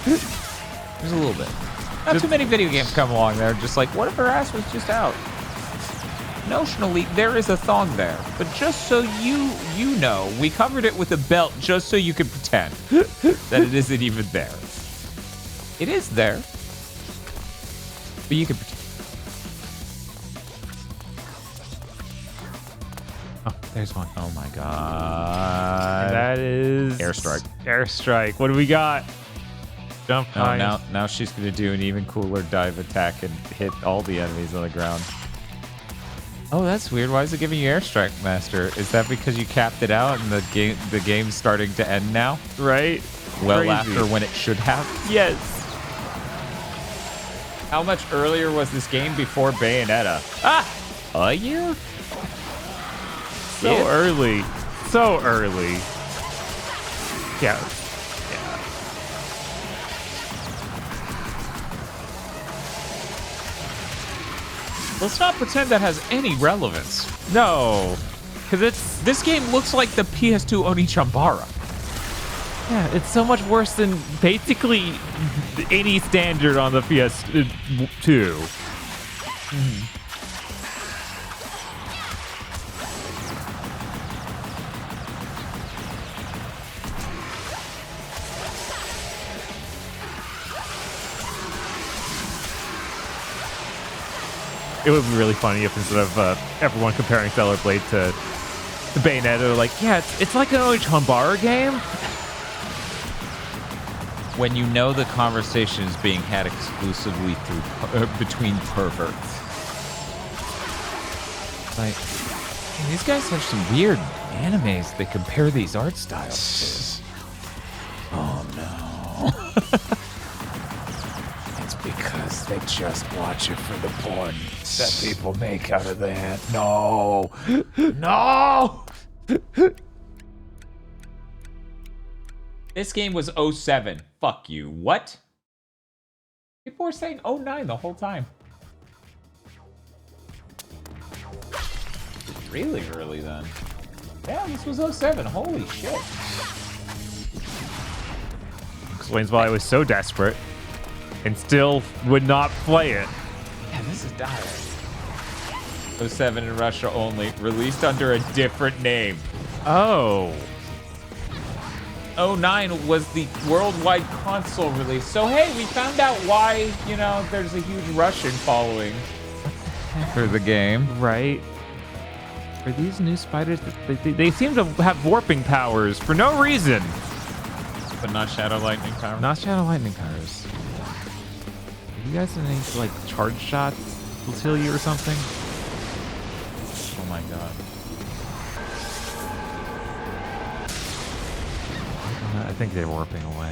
Just a little bit. Not too many video games come along there, just like, what if her ass was just out? Notionally, there is a thong there, but just so you know, we covered it with a belt just so you could pretend that it isn't even there. It is there, but you can pretend. Oh, there's one. Oh my god. That is airstrike. Airstrike. What do we got? Jump high. Now she's gonna do an even cooler dive attack and hit all the enemies on the ground. Oh, that's weird. Why is it giving you airstrike, Master? Is that because you capped it out and the game's starting to end now? Right. Well, Crazy. after when it should have. Yes. How much earlier was this game before Bayonetta? A year? So early. So early. Yeah. Let's not pretend that has any relevance. No. Because this game looks like the PS2 Onichambara. Yeah, it's so much worse than basically any standard on the PS2. It would be really funny if instead of everyone comparing Stellar Blade to Bayonetta, they're like, yeah, it's like an Onichambara game. When you know the conversation is being had exclusively through between perverts. Like, man, these guys have some weird animes they compare these art styles to. Oh no. It's because they just watch it for the porn that people make out of that. No. No! This game was 07. Fuck you. What? People were saying 09 the whole time. Really early then. Yeah, this was 07. Holy shit. Explains why I was so desperate and still would not play it. Yeah, this is dire. 07 in Russia only. Released under a different name. Oh. 09 was the worldwide console release. So hey, we found out why, you know, there's a huge Russian following for the game. Right. Are these new spiders? They seem to have warping powers for no reason. But not Shadow Lightning powers? Not Shadow Lightning powers. Are you guys in any, like, charge shots will kill you or something? Oh my god. I think they're warping away.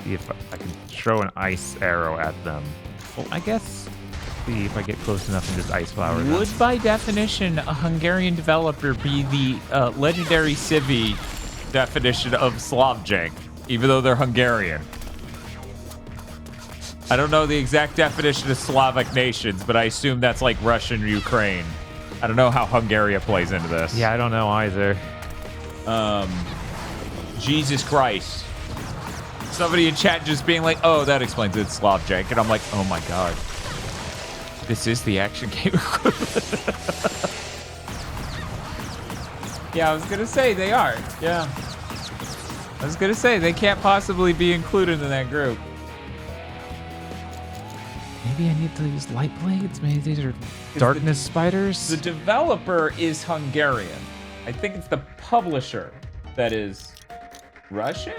See if I can throw an ice arrow at them. Well, I guess see if I get close enough and just ice flower them. Would by definition a Hungarian developer be the legendary Civi definition of Slavjank, even though they're Hungarian? I don't know the exact definition of Slavic nations, but I assume that's like Russian or Ukraine. I don't know how Hungary plays into this. Yeah, I don't know either. Jesus Christ. Somebody in chat just being like, oh, that explains it, it's Slavjank. And I'm like, oh my god. This is the action game equivalent. Yeah, I was gonna say they are. Yeah. I was gonna say they can't possibly be included in that group. Maybe I need to use light blades? Maybe these are darkness spiders? The developer is Hungarian. I think it's the publisher that is Russian?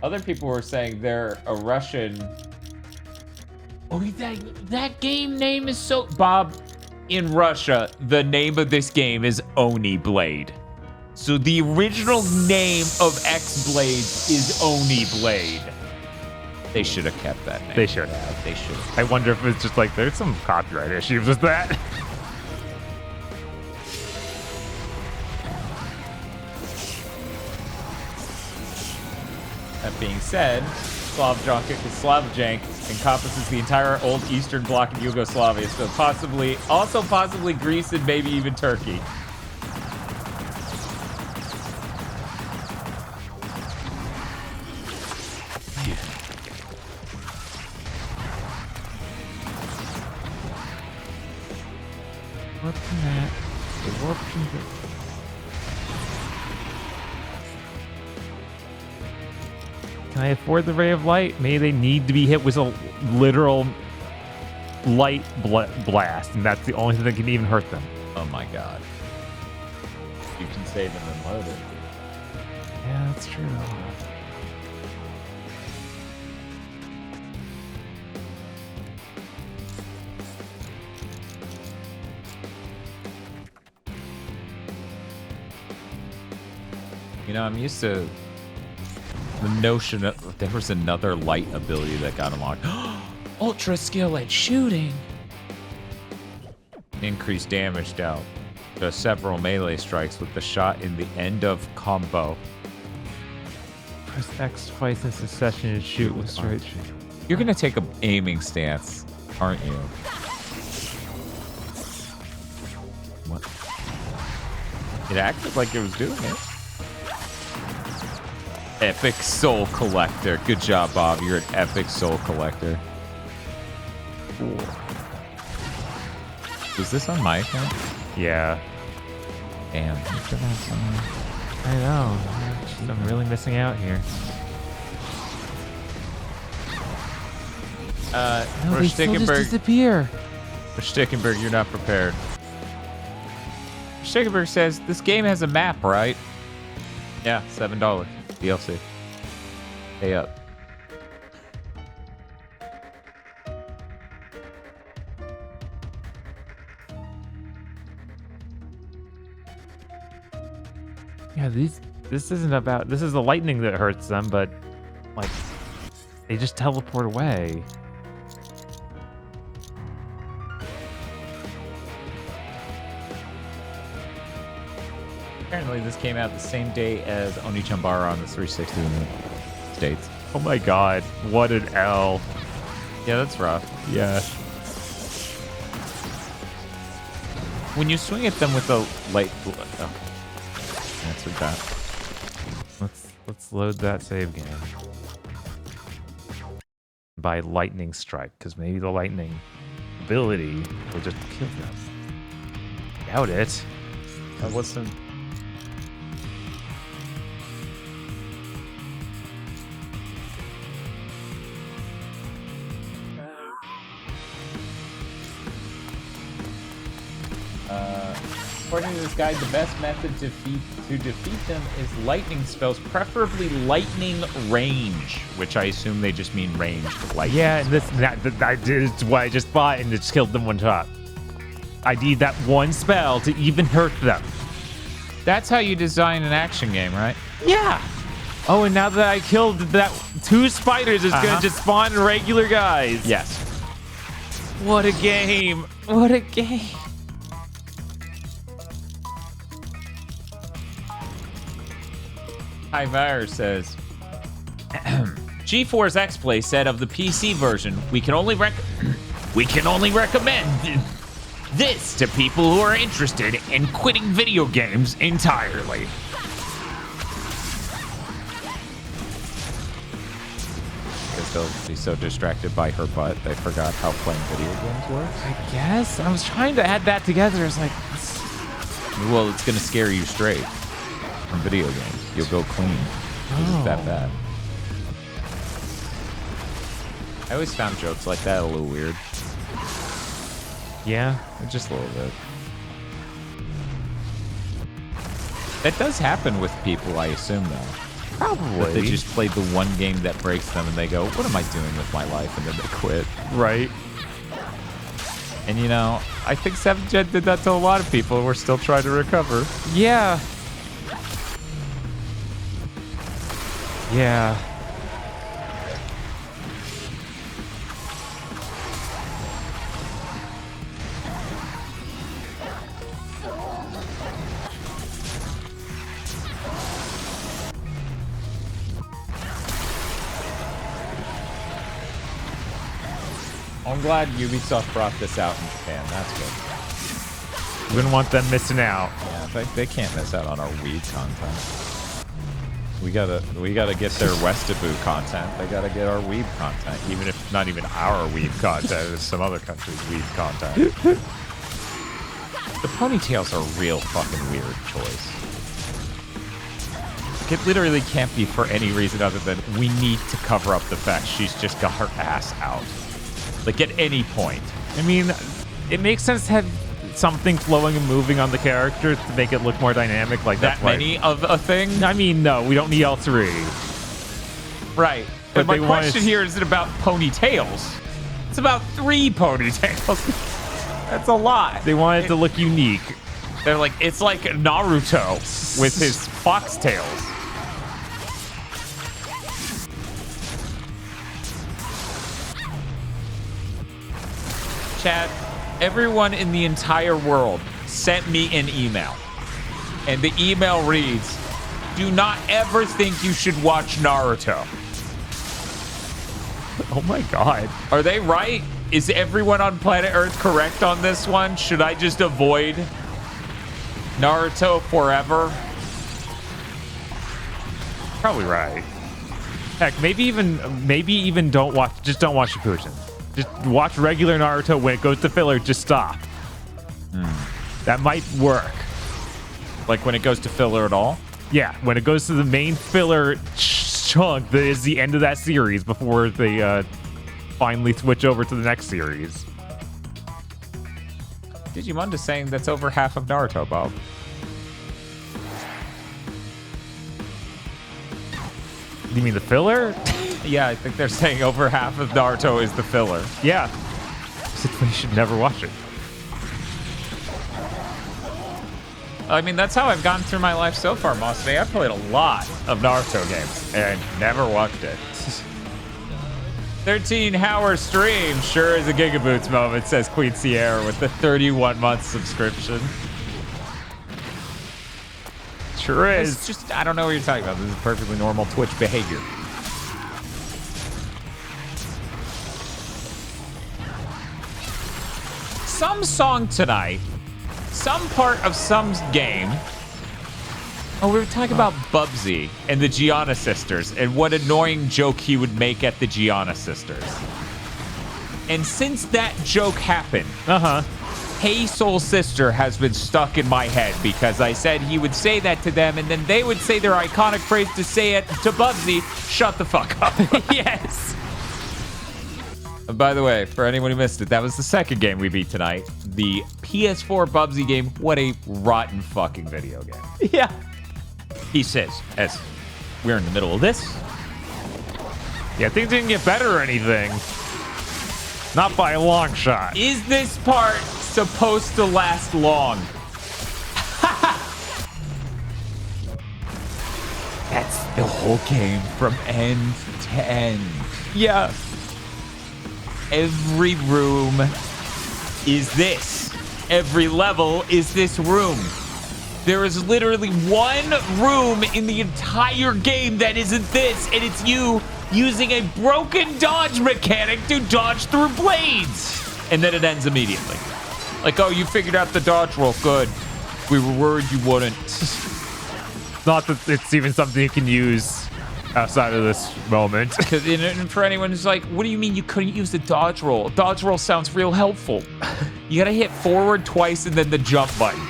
Other people were saying they're a Russian Oh, that game name is so... Bob, in Russia, the name of this game is Oni Blade. So the original name of X-Blades is Oni Blade. They should have kept that name. They should have. They should have. I wonder if it's just like there's some copyright issues with that. That being said, Slavjank encompasses the entire old Eastern Bloc of Yugoslavia, so possibly Greece and maybe even Turkey. Warping that. The warp Can I afford the ray of light? Maybe they need to be hit with a literal light blast, and that's the only thing that can even hurt them. Oh my god. You can save and then load it. Yeah, that's true. You know, I'm used to the notion of there was another light ability that got unlocked. Ultra skill at shooting. Increased damage dealt. Does several melee strikes with the shot in the end of combo. Press X twice in succession and shoot with straight shoot. You're gonna take a aiming stance, aren't you? What? It acted like it was doing it. Epic Soul Collector. Good job, Bob. You're an epic Soul Collector. Cool. Was this on my account? Yeah. Damn. I know. I'm really missing out here. No, they still just disappear. Stickenberg, you're not prepared. Stickenberg says, this game has a map, right? Yeah, $7. DLC. Pay up. Yeah, this isn't about, this is the lightning that hurts them, but like they just teleport away. Apparently this came out the same day as Onichambara on the 360 in the States. Oh my god, what an L. Yeah, that's rough. Yeah. When you swing at them with a light... Oh. Answered that. Let's load that save game. By lightning strike, because maybe the lightning ability will just kill them. Doubt it. What's the... According to this guide, the best method to defeat them is lightning spells, preferably lightning range, which I assume they just mean range to lightning. Yeah, and that's what I just fought and just killed them one shot. I need that one spell to even hurt them. That's how you design an action game, right? Yeah. Oh, and now that I killed that 2 spiders, it's gonna just spawn regular guys. Yes. What a game. What a game. High Fire says, GeForce X-Play said of the PC version, we can only recommend this to people who are interested in quitting video games entirely. Because they'll be so distracted by her butt, they forgot how playing video games works. I guess. I was trying to add that together. It's like... Well, it's going to scare you straight from video games. You'll go clean. It's that bad. I always found jokes like that a little weird. Yeah? Just a little bit. That does happen with people, I assume, though. Probably. They just played the one game that breaks them and they go, what am I doing with my life? And then they quit. Right. And you know, I think 7th Gen did that to a lot of people and we're still trying to recover. Yeah. Yeah. I'm glad Ubisoft brought this out in Japan. That's good. Wouldn't want them missing out. Yeah, they can't miss out on our weed content. We gotta get their Westaboo content. They gotta get our weed content, even if not even our weed content. It's some other country's weed content. The ponytails are a real fucking weird choice. It literally can't be for any reason other than we need to cover up the fact she's just got her ass out. Like, at any point. I mean, it makes sense to have something flowing and moving on the character to make it look more dynamic. Like that many of a thing? I mean, no, we don't need all three. Right. But my question here is it about ponytails? It's about 3 ponytails. That's a lot. They wanted it to look unique. They're like, it's like Naruto with his foxtails. Chat, everyone in the entire world sent me an email. And the email reads, do not ever think you should watch Naruto. Oh my god. Are they right? Is everyone on planet Earth correct on this one? Should I just avoid Naruto forever? Probably right. Heck, maybe even don't watch Shippuden. Just watch regular Naruto. When it goes to filler, just stop. That might work. Like when it goes to filler at all? Yeah, when it goes to the main filler chunk that is the end of that series before they finally switch over to the next series. Digimon is saying that's over half of Naruto, Bob. You mean the filler? Yeah, I think they're saying over half of Naruto is the filler. Yeah. You should never watch it. I mean, that's how I've gotten through my life so far, Moss Bay. I've played a lot of Naruto games and never watched it. 13-hour stream sure is a GigaBoots moment, says Queen Sierra with the 31-month subscription. Sure is. It's just, I don't know what you're talking about. This is perfectly normal Twitch behavior. Some song tonight, some part of some game. Oh, we were talking about Bubsy and the Gianna sisters and what annoying joke he would make at the Gianna sisters. And since that joke happened, Hey Soul Sister has been stuck in my head because I said he would say that to them and then they would say their iconic phrase to say it to Bubsy, shut the fuck up. Yes. And by the way, for anyone who missed it, that was the second game we beat tonight. The PS4 Bubsy game. What a rotten fucking video game. Yeah. He says, as we're in the middle of this. Yeah, things didn't get better or anything. Not by a long shot. Is this part supposed to last long? That's the whole game from end to end. Yeah. Every room is this. Every level is this room. There is literally one room in the entire game that isn't this, and it's you using a broken dodge mechanic to dodge through blades. And then it ends immediately. Like, oh, you figured out the dodge roll. Good. We were worried you wouldn't. Not that it's even something you can use outside of this moment. And for anyone who's like, what do you mean you couldn't use the dodge roll? Dodge roll sounds real helpful. You gotta hit forward twice and then the jump button.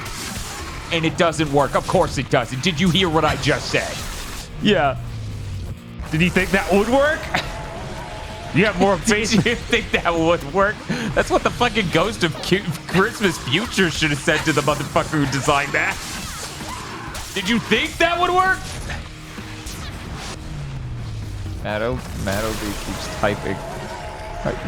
And it doesn't work. Of course it doesn't. Did you hear what I just said? Yeah. Did you think that would work? You have more faith. Did you think that would work? That's what the fucking ghost of Christmas Future should have said to the motherfucker who designed that. Did you think that would work? Matt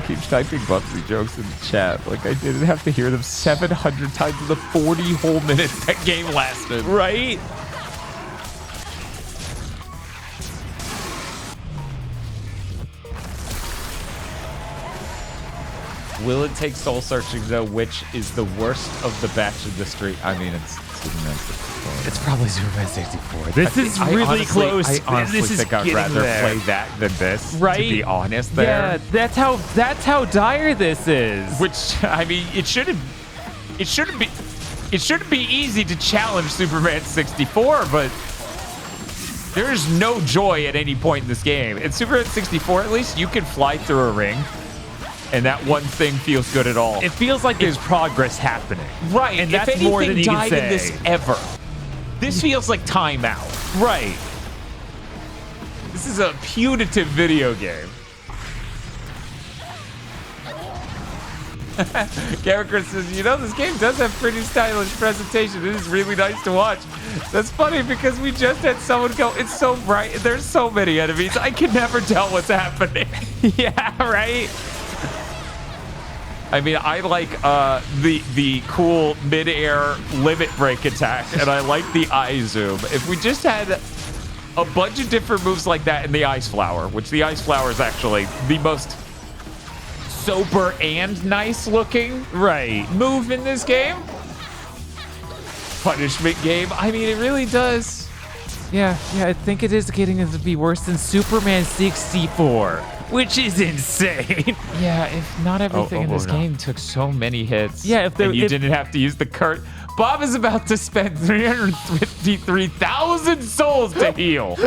keeps typing Bubsy jokes in the chat. Like, I didn't have to hear them 700 times in the 40 whole minutes that game lasted. Right? Will it take soul searching though? Which is the worst of the batch of the street? I mean, it's Superman 64. It's probably Superman 64. This is I really honestly- close. I honestly this is think I'd getting rather there. play that than this. Right? To be honest, there. Yeah, that's how dire this is. Which, I mean, it shouldn't be easy to challenge Superman 64, but there's no joy at any point in this game. In Superman 64, at least, you can fly through a ring, and that one thing feels good at all. It feels like there's progress happening. Right, and if that's more than anything you can died in say. this ever. This feels like timeout. Right. This is a punitive video game. Character says, you know, this game does have pretty stylish presentation. It is really nice to watch. That's funny because we just had someone go, it's so bright. There's so many enemies. I can never tell what's happening. Yeah, right? I mean, I like the cool mid-air limit break attack, and I like the eye zoom. If we just had a bunch of different moves like that in the Ice Flower, which the Ice Flower is actually the most sober and nice looking move in this game. Punishment game. I mean, it really does. Yeah, I think it is getting to be worse than Superman 64, which is insane. Yeah, if not everything in this game took so many hits. Yeah, if you didn't have to use the curt. Bob is about to spend 353,000 souls to heal.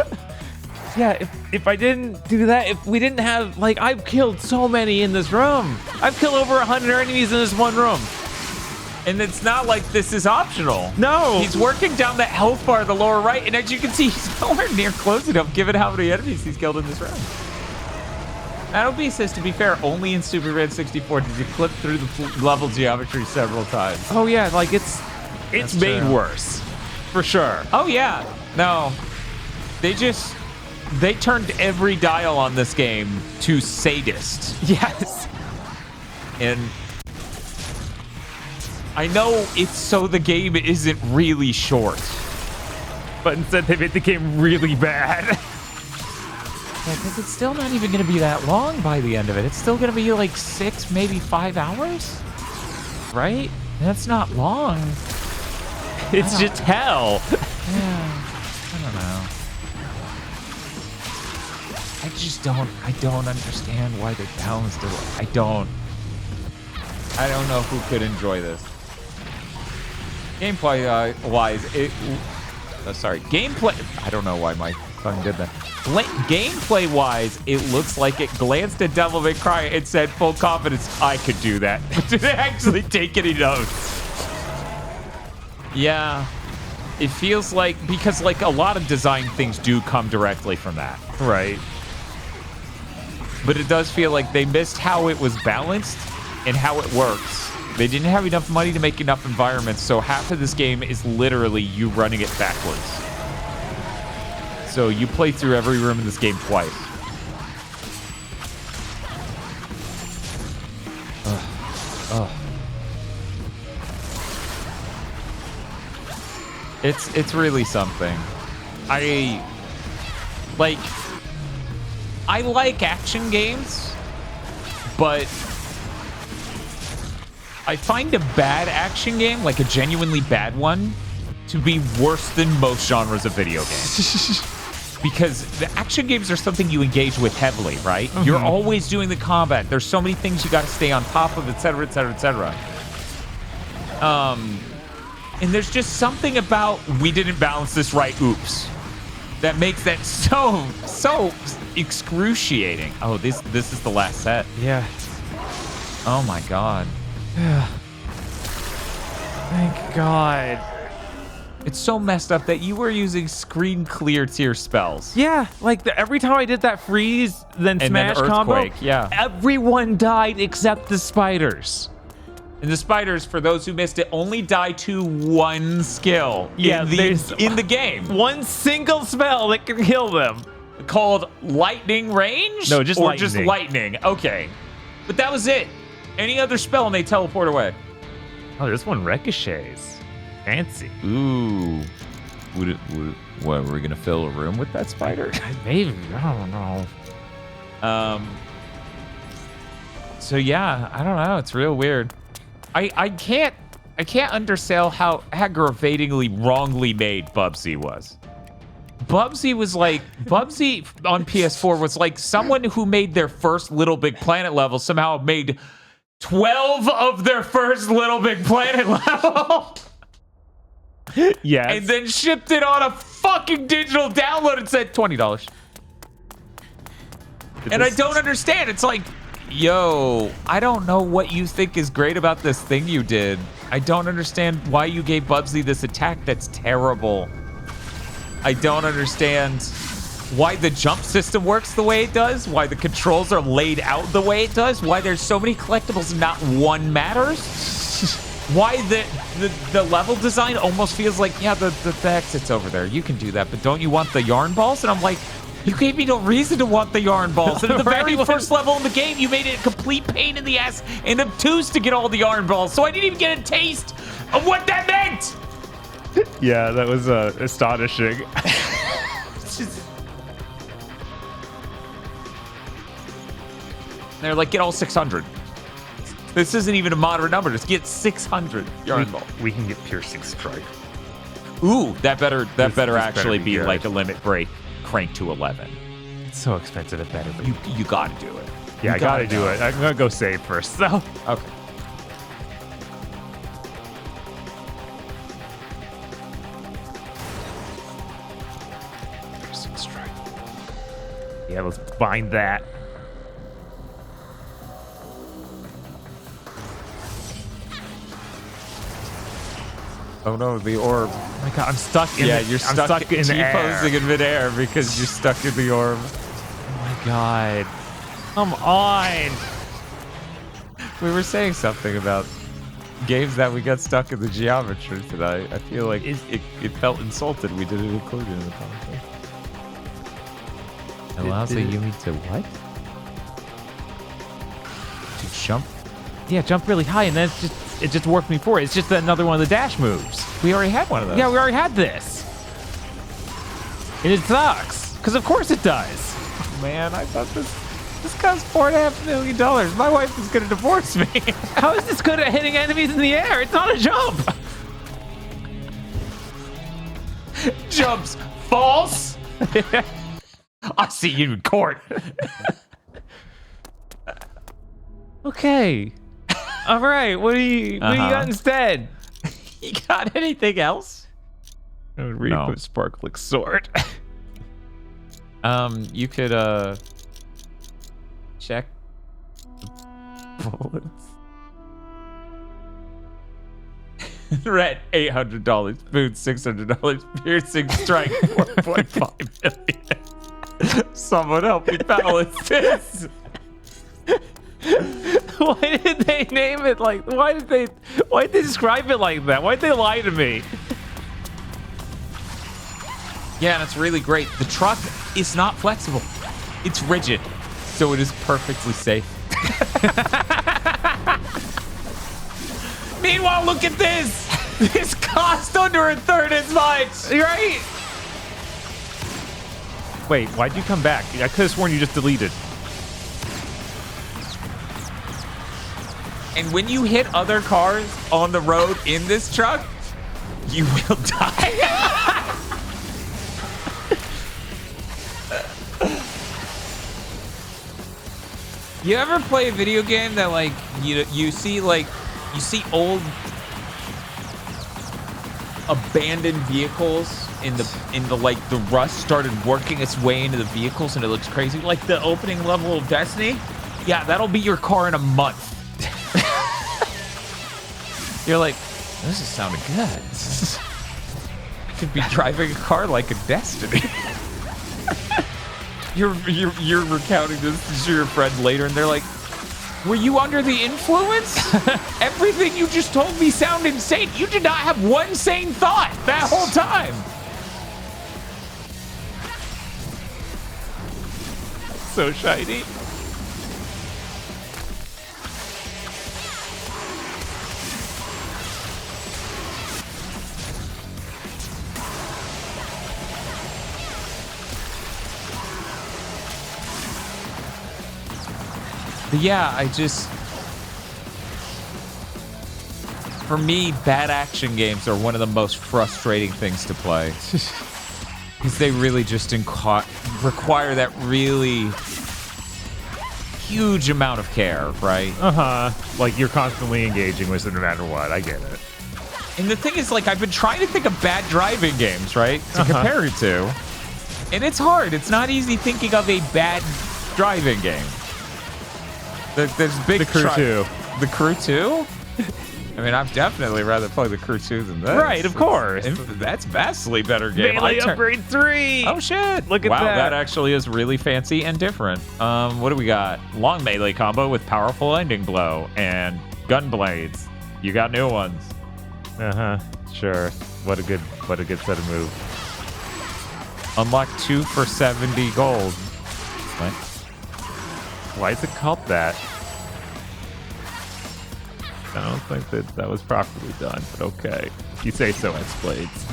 Yeah, if I didn't do that, if we didn't have, like, I've killed so many in this room. I've killed over 100 enemies in this one room. And it's not like this is optional. No. He's working down the health bar in the lower right, and as you can see, he's nowhere near close enough given how many enemies he's killed in this round. Matt says, to be fair, only in Superman 64 did you clip through the level geometry several times. Oh yeah, like it's made true. worse, for sure. Oh yeah, no, they turned every dial on this game to sadist. Yes. And I know it's so the game isn't really short, but instead they made the game really bad. Because it's still not even going to be that long by the end of it. It's still going to be like 6, maybe 5 hours, right? That's not long. It's just hell. Yeah, I don't know. I don't understand why they balanced it. I don't know who could enjoy this. Gameplay wise, gameplay. I don't know why my phone did that. Gameplay wise, it looks like it glanced at Devil May Cry and said, full confidence, I could do that. But did it actually take any notes? Yeah. It feels like, because like a lot of design things do come directly from that. Right. But it does feel like they missed how it was balanced and how it works. They didn't have enough money to make enough environments, so half of this game is literally you running it backwards. So you play through every room in this game twice. It's really something. I like action games, but I find a bad action game, like a genuinely bad one, to be worse than most genres of video games. Because the action games are something you engage with heavily, right? Mm-hmm. You're always doing the combat. There's so many things you got to stay on top of, etc., etc., etc. And there's just something about we didn't balance this right, oops, that makes that so excruciating. Oh, this is the last set. Yeah. Oh my god. Thank God. It's so messed up that you were using screen clear tier spells. Yeah, like every time I did that freeze, then and smash then earthquake, combo, yeah. everyone died except the spiders. And the spiders, for those who missed it, only die to one skill in the game. One single spell that can kill them. called Lightning Range? No, just or lightning. just lightning. Okay. But that was it. Any other spell and they teleport away. Oh, this one ricochets. Fancy. Ooh. What, we're going to fill a room with that spider? Maybe. I don't know. So yeah, I don't know. It's real weird. I can't undersell how aggravatingly wrongly made Bubsy was. Bubsy on PS4 was like someone who made their first Little Big Planet level somehow made 12 of their first Little Big Planet level. Yes. And then shipped it on a fucking digital download and said $20. And I don't understand. It's like, yo, I don't know what you think is great about this thing you did. I don't understand why you gave Bubsy this attack that's terrible. I don't understand why the jump system works the way it does, why the controls are laid out the way it does, why there's so many collectibles and not one matters. Why the level design almost feels like, yeah, the exit's over there. You can do that, but don't you want the yarn balls? And I'm like, you gave me no reason to want the yarn balls. And at the very first level in the game, you made it a complete pain in the ass and obtuse to get all the yarn balls. So I didn't even get a taste of what that meant. Yeah, that was astonishing. They're like, get all 600. This isn't even a moderate number. Just get 600 yarn balls. We can get piercing strike. Ooh, that better actually be good. like a limit break crank to 11. It's so expensive. It better be. You got to do it. Yeah, You I gotta do it. I'm gonna go save first, though. Okay. Piercing strike. Yeah, let's bind that. Oh no, the orb. Oh my god, I'm stuck in Yeah, the, you're I'm stuck in the air. T-posing in midair because you're stuck in the orb. Oh my god. Come on. We were saying something about games that we got stuck in the geometry tonight. I feel like it felt insulted we didn't include it in the conversation. Allows the Yumi to what? To jump? Yeah, jump really high, and then it just worked me for it. It's just another one of the dash moves. We already had one of those. Yeah, we already had this. And it sucks. Because of course it does. Man, I thought this costs $4.5 million. My wife is gonna divorce me. How is this good at hitting enemies in the air? It's not a jump. Jumps false. I'll see you in court. Okay. All right. What do you got instead? You got anything else? No. Sparkling sword. You could check the bullets. Red $800, food $600, piercing strike $4.5 million. Someone help me balance this. Why did they name it like? Why did they describe it like that? Why did they lie to me? Yeah, and it's really great. The truck is not flexible. It's rigid, so it is perfectly safe. Meanwhile, look at this. This cost under a third as much. Right? Wait, why'd you come back? I could have sworn you just deleted. And when you hit other cars on the road in this truck, you will die. You ever play a video game that like you see old abandoned vehicles in the like the rust started working its way into the vehicles and it looks crazy, like the opening level of Destiny? Yeah, that'll be your car in a month. You're like, this is sounding good. I could be driving a car like a Destiny. You're recounting this to your friend later, and they're like, were you under the influence? Everything you just told me sounded insane. You did not have one sane thought that whole time. so shiny. But yeah, for me, bad action games are one of the most frustrating things to play. Because they really just require that really huge amount of care, right? Like you're constantly engaging with it no matter what. I get it. And the thing is, like, I've been trying to think of bad driving games, right? To compare it to. And it's hard. It's not easy thinking of a bad driving game. There's big... The Crew 2. The Crew 2? I mean, I'd definitely rather play the Crew 2 than this. Right, of course. That's vastly better game. Melee Upgrade 3! Oh, shit. Look at wow, that. That actually is really fancy and different. What do we got? Long melee combo with powerful ending blow and gun blades. You got new ones. Sure. What a good set of moves. Unlock 2 for 70 gold. What? Why is it called that? I don't think that was properly done, but okay. If you say so, X-Blades.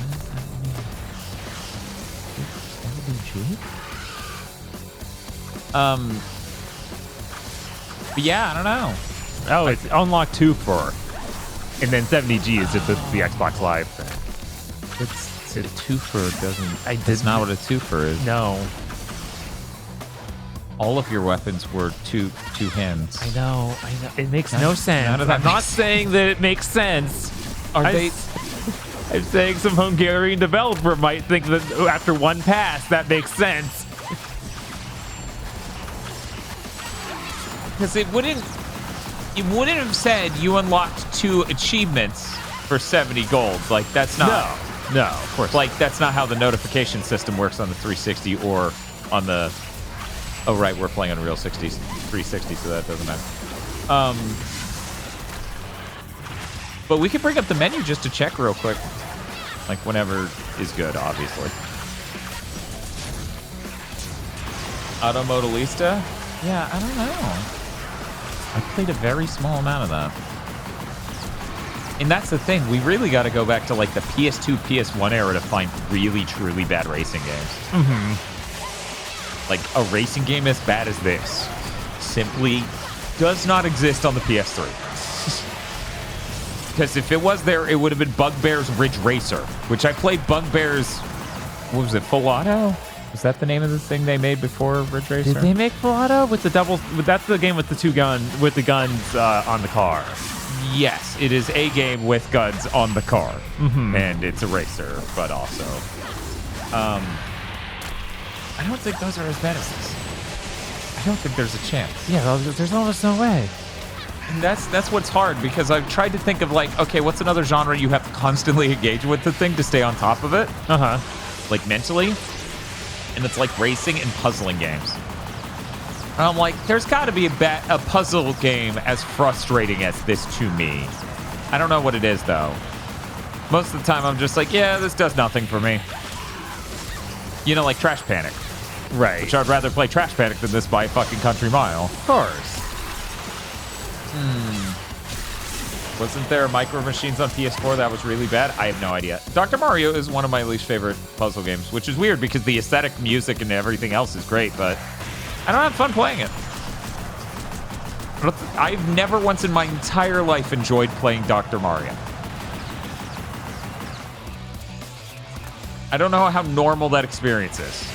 But yeah, I don't know. Oh, it's unlock 2 for, and then 70G is just the Xbox Live thing. It's a twofer doesn't. That's not what a twofer is. No. All of your weapons were two hands. I know. It makes no sense. I'm not saying that it makes sense. I'm saying some Hungarian developer might think that after one pass, that makes sense. Because it wouldn't have said you unlocked 2 achievements for 70 gold. Like, that's not. No, of course. Like, that's not how the notification system works on the 360 or on the. Oh, right, we're playing on real 360, so that doesn't matter. But we can bring up the menu just to check real quick. Like, whenever is good, obviously. Automodalista? Yeah, I don't know. I played a very small amount of that. And that's the thing. We really got to go back to, like, the PS2, PS1 era to find really, truly bad racing games. Like, a racing game as bad as this simply does not exist on the PS3. Because if it was there, it would have been Bugbear's Ridge Racer, which I played Bugbear's, what was it, Full Auto? Was that the name of the thing they made before Ridge Racer? Did they make Full Auto with the double? That's the game with the the guns on the car. Yes, it is a game with guns on the car. And it's a racer, but also... I don't think those are as bad as this. I don't think there's a chance. Yeah, there's almost no way. And that's what's hard, because I've tried to think of, like, okay, what's another genre you have to constantly engage with the thing to stay on top of it? Like, mentally. And it's like racing and puzzling games. And I'm like, there's got to be a puzzle game as frustrating as this to me. I don't know what it is, though. Most of the time, I'm just like, yeah, this does nothing for me. You know, like Trash Panic. Right. Which I'd rather play Trash Panic than this by a fucking country mile. Of course. Wasn't there Micro Machines on PS4 that was really bad? I have no idea. Dr. Mario is one of my least favorite puzzle games, which is weird because the aesthetic, music, and everything else is great, but I don't have fun playing it. I've never once in my entire life enjoyed playing Dr. Mario. I don't know how normal that experience is.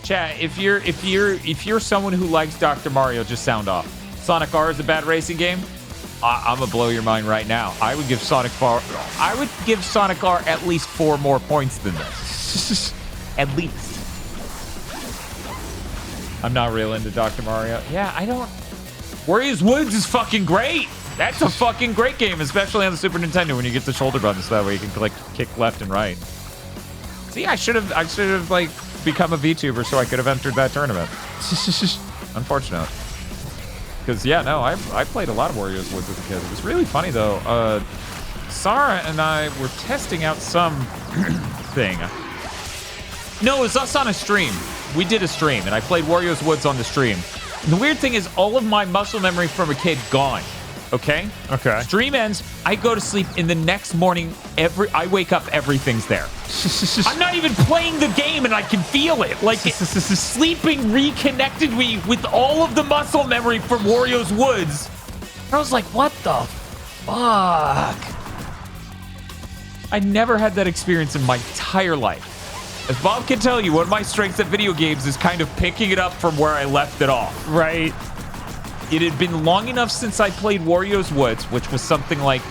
Chat, if you're someone who likes Dr. Mario, just sound off. Sonic R is a bad racing game. I'm gonna blow your mind right now. I would give Sonic R at least 4 more points than this. At least. I'm not real into Dr. Mario. Yeah, I don't. Warriors Woods is fucking great. That's a fucking great game, especially on the Super Nintendo when you get the shoulder buttons, so that way you can kick left and right. See, I should have like become a VTuber so I could have entered that tournament. Unfortunate. Because yeah, no, I played a lot of Warriors Woods as a kid. It was really funny though. Sarah and I were testing out some thing. No, it was us on a stream. we did a stream, and I played Wario's Woods on the stream. And the weird thing is, all of my muscle memory from a kid gone. Okay? Okay. Stream ends, I go to sleep, and the next morning, I wake up, everything's there. I'm not even playing the game, and I can feel it. Like, sleeping reconnected me with all of the muscle memory from Wario's Woods. And I was like, what the fuck? I never had that experience in my entire life. As Bob can tell you, one of my strengths at video games is kind of picking it up from where I left it off. Right. It had been long enough since I played Wario's Woods, which was something like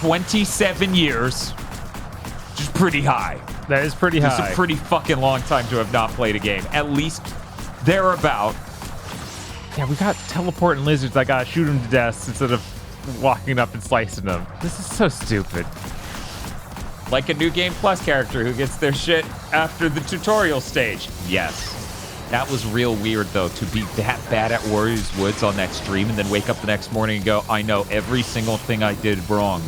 27 years, which is pretty high. That is pretty high. It's a pretty fucking long time to have not played a game. At least thereabout. Yeah, we got teleporting lizards. I gotta shoot them to death instead of walking up and slicing them. This is so stupid. Like a New Game Plus character who gets their shit after the tutorial stage. Yes. That was real weird, though, to be that bad at Wario's Woods on that stream and then wake up the next morning and go, I know every single thing I did wrong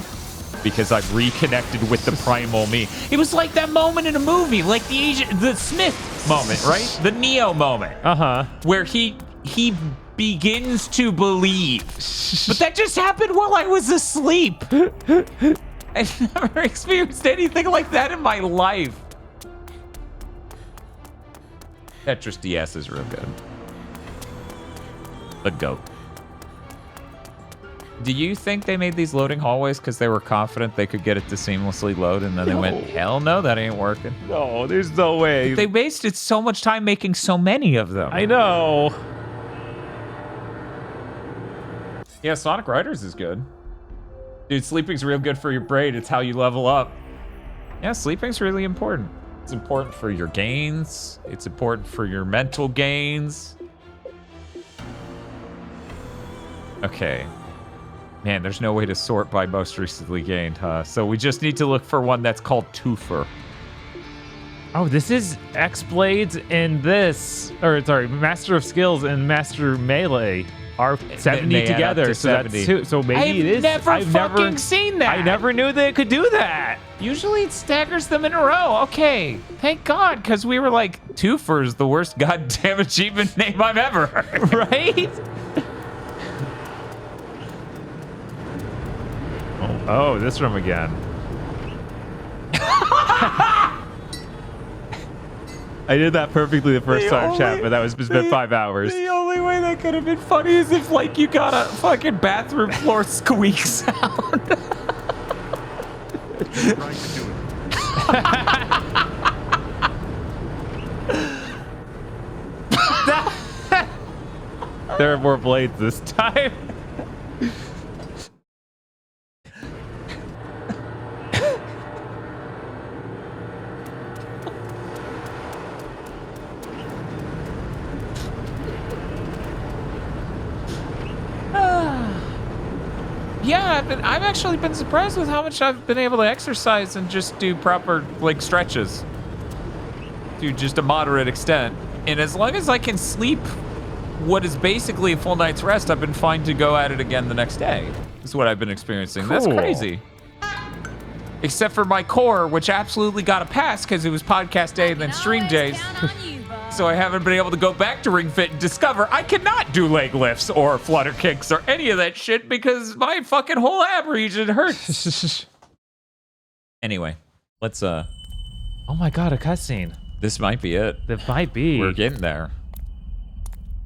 because I've reconnected with the primal me. It was like that moment in a movie, like the Smith moment, right? The Neo moment. Uh-huh. Where he begins to believe. But that just happened while I was asleep. I've never experienced anything like that in my life. Tetris DS is real good. The GOAT. Do you think they made these loading hallways because they were confident they could get it to seamlessly load and then they went, hell no, that ain't working? No, there's no way. But they wasted so much time making so many of them. I know. Yeah, Sonic Riders is good. Dude, sleeping's real good for your brain. It's how you level up. Yeah, sleeping's really important. It's important for your gains. It's important for your mental gains. Okay. Man, there's no way to sort by most recently gained, huh? So we just need to look for one that's called Twofer. Oh, this is X-Blades and this, or sorry, Master of Skills and Master Melee are 70 They add up together, to so 70. that's two. So maybe it is. I've never seen that. I never knew that it could do that. Usually it staggers them in a row. Okay, thank God, because we were like, Twofer is the worst goddamn achievement name I've ever heard. Right? Oh, this room again. I did that perfectly the first time, chat, but that was it's been 5 hours. The only way that could have been funny is if, like, you got a fucking bathroom floor squeak sound. There are more blades this time. Yeah, I've actually been surprised with how much I've been able to exercise and just do proper, like, stretches to just a moderate extent. And as long as I can sleep what is basically a full night's rest, I've been fine to go at it again the next day. Is what I've been experiencing. That's Cool. crazy. Except for my core, which absolutely got a pass because it was podcast day and then stream days. So I haven't been able to go back to Ring Fit and discover I cannot do leg lifts or flutter kicks or any of that shit because my fucking whole ab region hurts. Anyway, let's Oh my god, a cutscene. this might be it. That might be. We're getting there.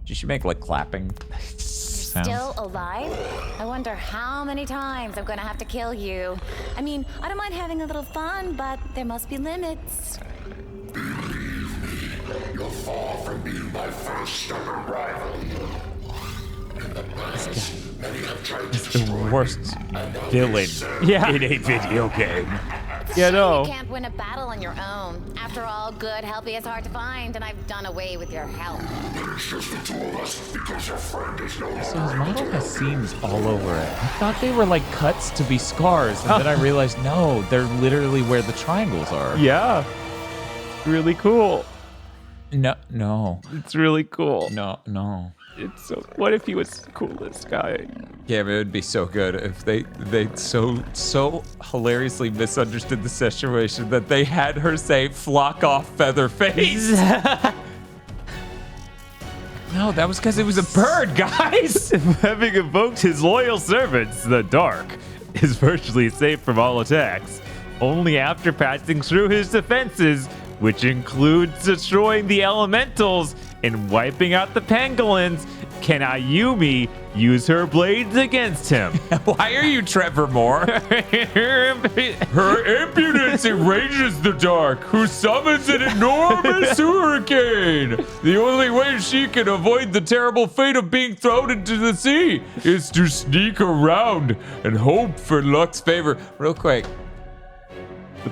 You should make like clapping sounds. Still alive? I wonder how many times I'm gonna have to kill you. I mean, I don't mind having a little fun, but there must be limits. You're far from being my first stubborn rival. In the past, many have tried to The worst villain Yeah. in a video game. Yeah, no. You can't win a battle on your own. After all, good help is hard to find, and I've done away with your help. It's just the two of us because your friend is no longer. So his model has seams all over it. I thought they were like cuts to be scars, and then I realized no, they're literally where the triangles are. Yeah. Really cool. No, It's really cool. no. It's so. What if he was the coolest guy? Yeah, it would be so good if they so hilariously misunderstood the situation that they had her say "flock off, Featherface." No, that was because it was a bird, guys. Having evoked his loyal servants, the Dark is virtually safe from all attacks, only after passing through his defenses, which includes destroying the elementals and wiping out the pangolins. Can Ayumi use her blades against him? Why are you Trevor Moore? Her impudence enrages the Dark, who summons an enormous hurricane. The only way she can avoid the terrible fate of being thrown into the sea is to sneak around and hope for luck's favor. Real quick.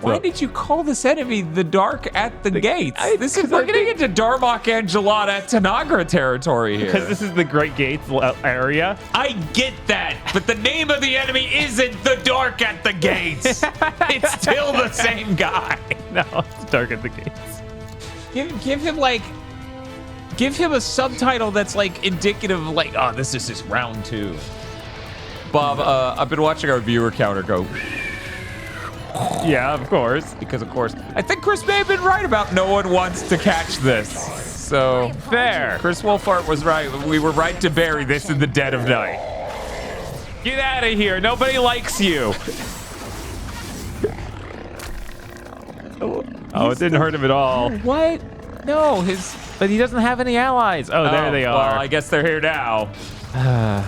Why did you call this enemy the Dark at the gates? We're getting into Darmok Angelata Tanagra territory here. Because this is the Great Gates area. I get that, but the name of the enemy isn't the Dark at the gates. It's still the same guy. No, it's Dark at the gates. Give him a subtitle that's like indicative of like, oh, this is just round 2. Bob, I've been watching our viewer counter go. Yeah, of course. Because of course, I think Chris may have been right about no one wants to catch this. So fair. Chris Wolfart was right. We were right to bury this in the dead of night. Get out of here. Nobody likes you. Oh, it didn't hurt him at all. What? No, but he doesn't have any allies. Oh, there they are. Well, I guess they're here now. Why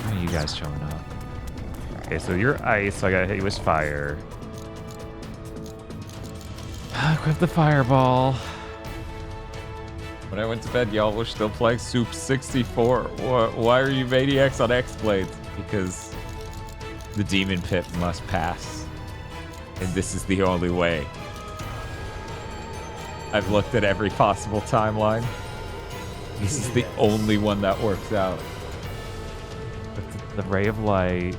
are you guys showing up? Okay, so you're ice, so I gotta hit you with fire. Equip the fireball. When I went to bed, y'all were still playing Soup 64. Why are you maniacs on X-Blades? Because the demon pit must pass. And this is the only way. I've looked at every possible timeline. This is the only one that works out. The ray of light.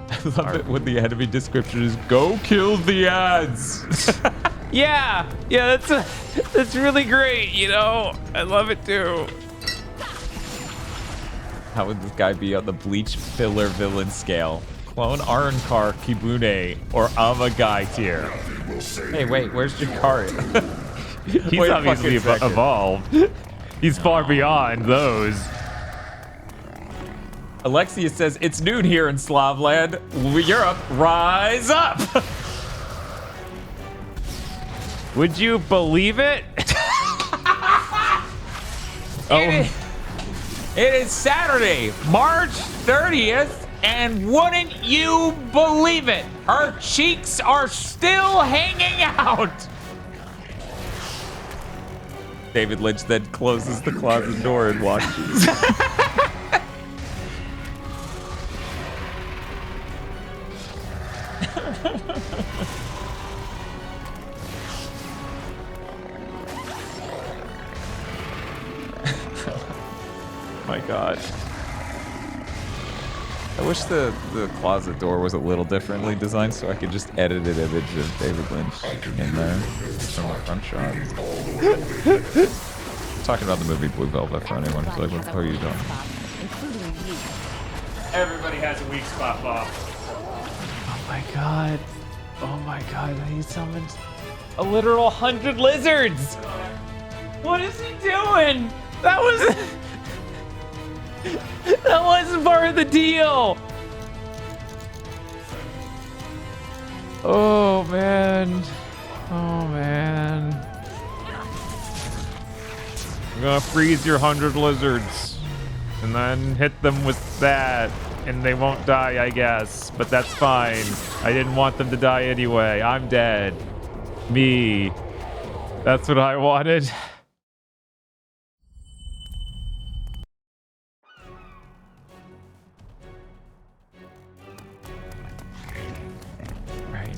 I love it when the enemy description is "Go kill the ads." Yeah, that's really great. You know, I love it too. How would this guy be on the Bleach filler villain scale? Clone Arankar, Kibune, or Amagai tier? Hey, wait, where's Jakari? He's obviously evolved. He's far beyond those. Alexia says, it's noon here in Slavland. Europe, rise up! Would you believe it? It is Saturday, March 30th, and wouldn't you believe it? Her cheeks are still hanging out. David Lynch then closes the closet door and watches. My God. I wish the closet door was a little differently designed so I could just edit an image of David Lynch in there from the front shot. Talking about the movie Blue Velvet for anyone who's like, what are you doing? Everybody has a weak spot, Bob. Oh my God. Oh my God, he summoned a literal 100 lizards. What is he doing? That wasn't part of the deal. Oh man. Oh man. I'm gonna freeze your 100 lizards and then hit them with that and they won't die, I guess, but that's fine. I didn't want them to die anyway. I'm dead. Me. That's what I wanted.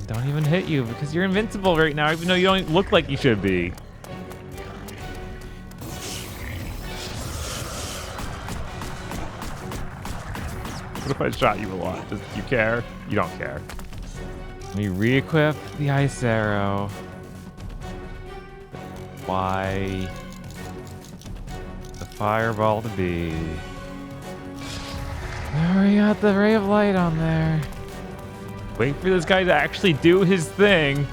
Don't even hit you because you're invincible right now, even though you don't look like you should be. What if I shot you a lot? Do you care? You don't care. Let me re-equip the ice arrow. Why? The fireball to be. We got the ray of light on there. Wait for this guy to actually do his thing.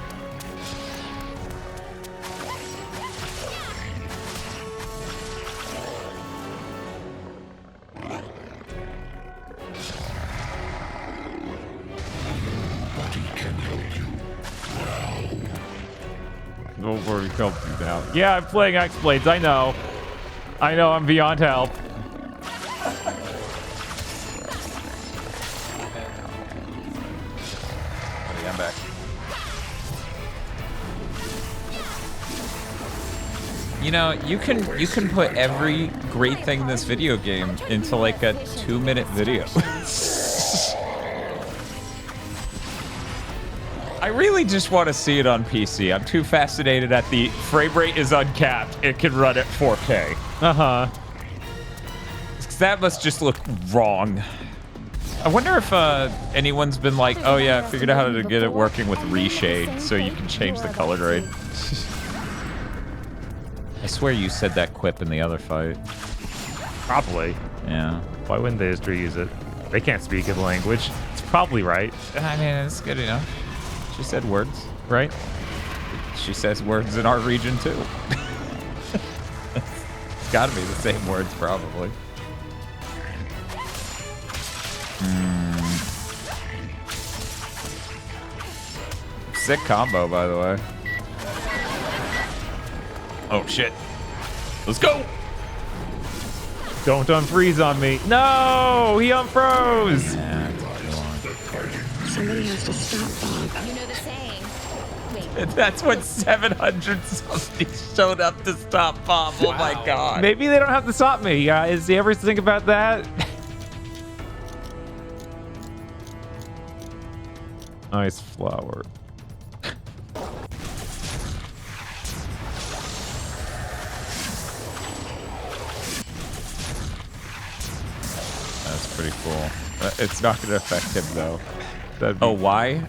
Don't worry, help you now. Yeah, I'm playing X-Blades. I know I'm beyond help. I'm back. You know, you can put every great thing in this video game into like a 2-minute video. I really just want to see it on PC. I'm too fascinated at the frame rate is uncapped. It can run at 4K. Uh-huh. That must just look wrong. I wonder if anyone's been like, oh yeah, I figured out how to get it working with reshade so you can change the color grade. I swear you said that quip in the other fight. Probably. Yeah. Why wouldn't they just reuse it? They can't speak the language. It's probably right. I mean, it's good enough. She said words. Right? She says words in our region too. It's gotta be the same words, probably. Sick combo, by the way. Oh shit. Let's go! Don't unfreeze on me. No! He unfroze! Somebody has to stop Bob. You know the saying. Wait. That's what 700 something showed up to stop Bob. Oh my god. Maybe they don't have to stop me, guys. You ever think about that? Nice flower. That's pretty cool. It's not gonna affect him though. Oh, why?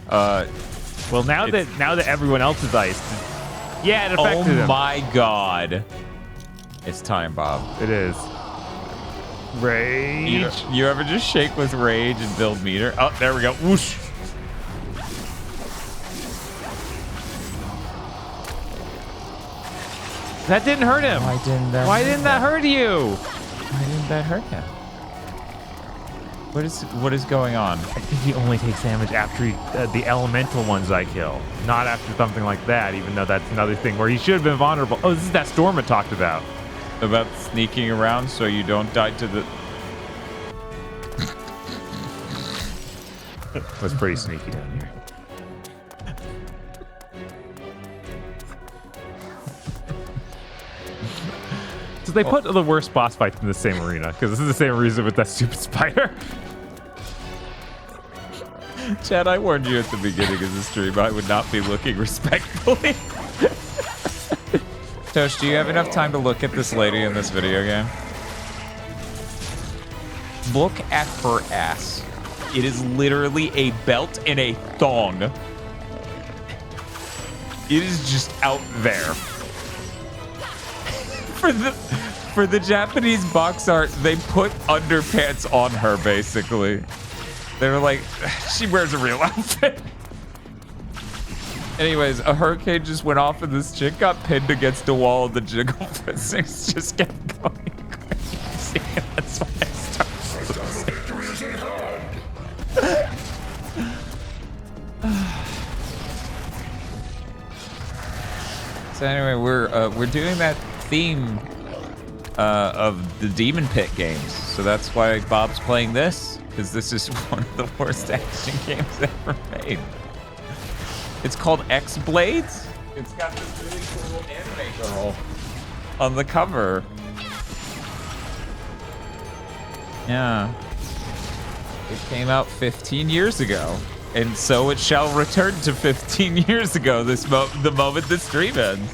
Well, now that everyone else is iced, yeah, it affected him. Oh my god. It's time, Bob. It is. Rage. You ever just shake with rage and build meter? Oh, there we go. Whoosh. That didn't hurt him. Why didn't that hurt you? Why didn't that hurt him? What is going on? I think he only takes damage after the elemental ones I kill, not after something like that, even though that's another thing where he should have been vulnerable. Oh, this is that storm I talked about. About sneaking around so you don't die to the... Was pretty sneaky down here. So they put the worst boss fights in the same arena, because this is the same reason with that stupid spider. Chad, I warned you at the beginning of the stream I would not be looking respectfully. Tosh, do you have enough time to look at this lady in this video game? Look at her ass. It is literally a belt and a thong. It is just out there. For the Japanese box art, they put underpants on her, basically. They were like, she wears a real outfit. Anyways, a hurricane just went off and this chick got pinned against a wall and the jiggle physics just kept going crazy. That's why I started losing. So anyway, we're doing that theme of the Demon Pit games. So that's why Bob's playing this, because this is one of the worst action games ever made. It's called X-Blades. It's got this really cool anime girl on the cover. Yeah. It came out 15 years ago. And so it shall return to 15 years ago the moment the stream ends.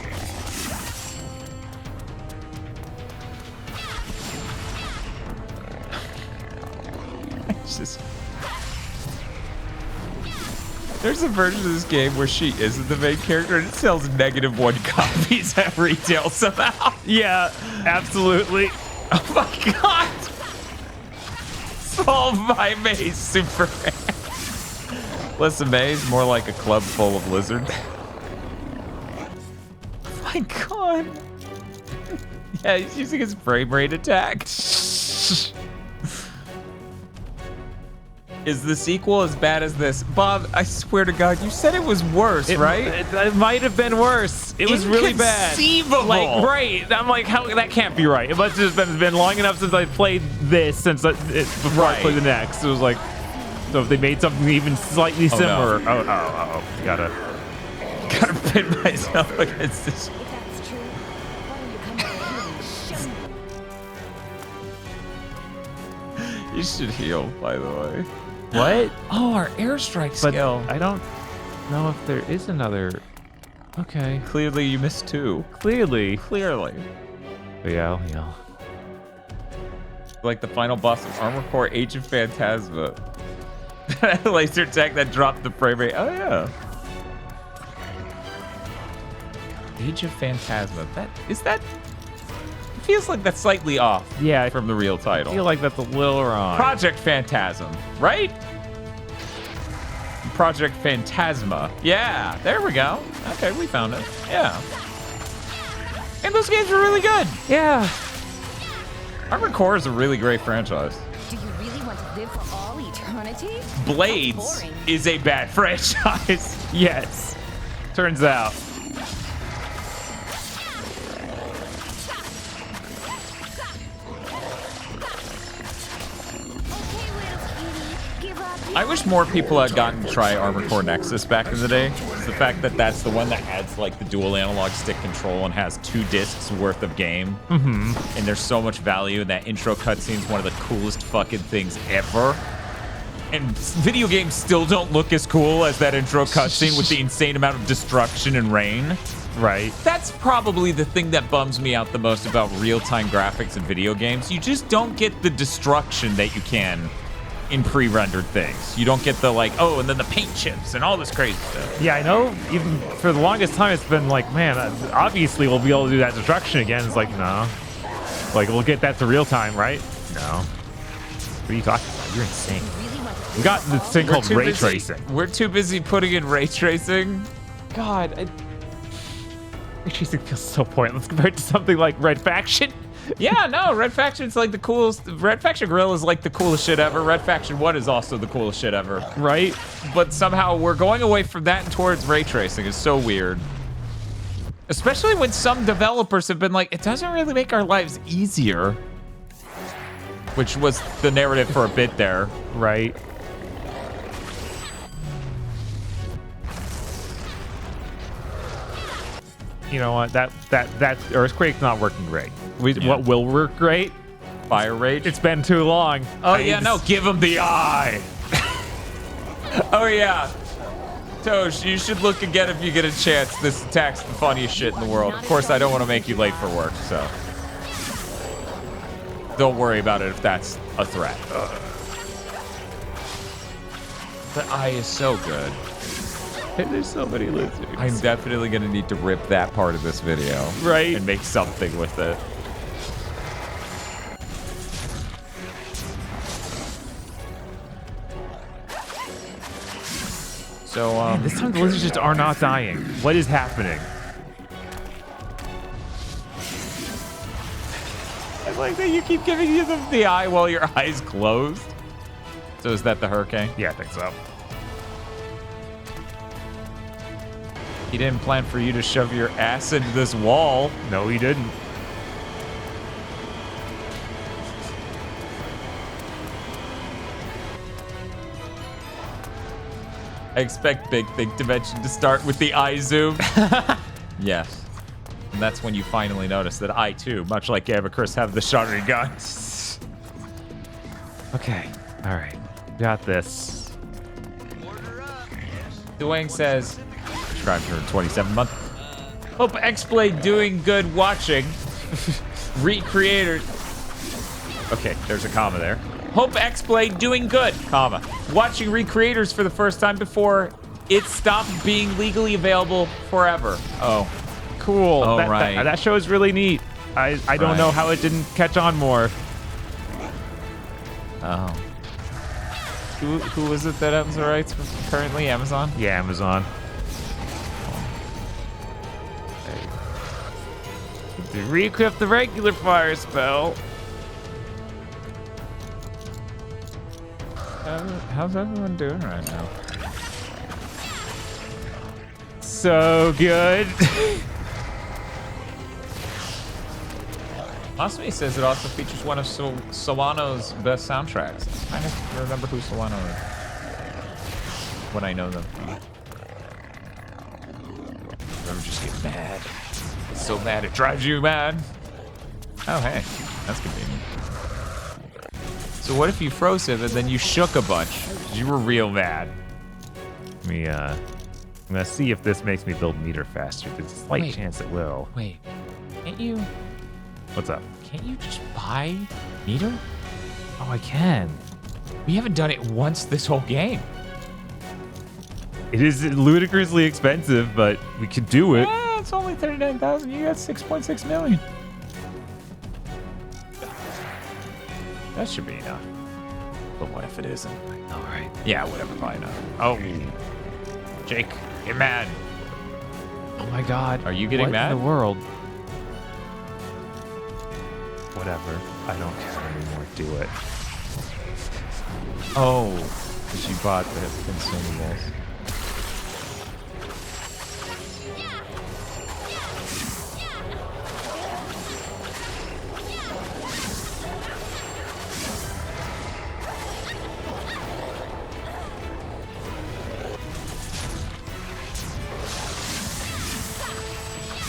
There's a version of this game where she isn't the main character and it sells -1 copies at retail somehow. Yeah, absolutely. Oh my god! So call my maze Superman. Less a maze, more like a club full of lizards. My God. Yeah, he's using his frame rate attack. Is the sequel as bad as this? Bob, I swear to God, you said it was worse, right? It might have been worse. It was really bad. Inconceivable. Like, right. I'm like, how that can't be right. It must have just been long enough since I played this before I played the next. It was like, so if they made something even slightly similar. No. Oh. Gotta pin myself against this. If that's true, why don't you come over here and show me? You should heal, by the way. What? Oh, our airstrike But skill. I don't know if there is another. Okay. Clearly, you missed 2. Clearly. But yeah, I'll heal. Like the final boss of Armor Core Age of Phantasma. Laser tag that dropped the frame rate. Oh, yeah. Age of Phantasma. It feels like that's slightly off. Yeah, from the real title. I feel like that's a little wrong. Project Phantasm, right? Project Phantasma. Yeah, there we go. Okay, we found it. Yeah. And those games were really good. Yeah. Armored Core is a really great franchise. Do you really want to live for all eternity? Blades Boring. is a bad franchise. Yes. Turns out. I wish more people had gotten to try Armored Core Nexus back in the day. It's the fact that that's the one that adds like the dual analog stick control and has 2 discs worth of game. Mm-hmm. And there's so much value in that intro cutscene is one of the coolest fucking things ever. And video games still don't look as cool as that intro cutscene with the insane amount of destruction and rain. Right. That's probably the thing that bums me out the most about real-time graphics in video games. You just don't get the destruction that you can in pre-rendered things. You don't get the like, oh, and then the paint chips and all this crazy stuff. Yeah, I know. Even for the longest time, it's been like, man, obviously we'll be able to do that destruction again. It's like, no. Like, we'll get that to real time, right? No. What are you talking about? You're insane. We got this thing called ray tracing. We're too busy putting in ray tracing. God, Ray tracing feels so pointless compared to something like Red Faction. Yeah, no, Red Faction's like the coolest. Red Faction Gorilla is like the coolest shit ever. Red Faction 1 is also the coolest shit ever. Right? But somehow we're going away from that and towards ray tracing. It's so weird. Especially when some developers have been like, it doesn't really make our lives easier. Which was the narrative for a bit there. Right. You know what? That Earthquake's not working great. What will work great? Fire Rage. It's been too long. Oh yeah, no, give him the eye. Oh yeah. Tosh, you should look again if you get a chance. This attack's the funniest shit in the world. Of course, I don't want to make you late for work, so don't worry about it if that's a threat. The eye is so good. There's so many lizards. I'm definitely gonna need to rip that part of this video, right, and make something with it. So, man, this time the lizards just are not dying. What is happening? I like that you keep giving them the eye while your eyes closed. So is that the hurricane? Yeah, I think so. He didn't plan for you to shove your ass into this wall. No, he didn't. I expect Big Think Dimension to start with the eye zoom. Yes. And that's when you finally notice that I, too, much like Amicus, have the shuttering gun. Okay. All right. Got this. Dwayne says, subscribe for 27 month. Hope X-Blade doing good watching. Recreator. Okay, there's a comma there. Hope X-Blade doing good, comma. Watching Recreators for the first time before it stopped being legally available forever. Oh. Cool. Oh, That show is really neat. I don't know how it didn't catch on more. Oh. Who is it that owns the rights currently? Amazon? Yeah, Amazon. To re-equip the regular fire spell. How's everyone doing right now? So good. Masumi says it also features one of Solano's best soundtracks. I don't remember who Solano is when I know them. I'm just getting mad. It's so mad it drives you mad. Oh, hey, that's convenient. So what if you froze him and then you shook a bunch? You were real mad. I'm gonna see if this makes me build meter faster. There's a slight chance it will. Wait, can't you? What's up? Can't you just buy meter? Oh, I can. We haven't done it once this whole game. It is ludicrously expensive, but we could do it. Yeah, it's only 39,000. You got 6.6 million. That should be enough. But what if it isn't? All right. Yeah, whatever. Probably enough. Oh, Jake, get mad. Oh my God. Are you getting what mad? In the world. Whatever. I don't care anymore. Do it. Oh, because you bought the consumables.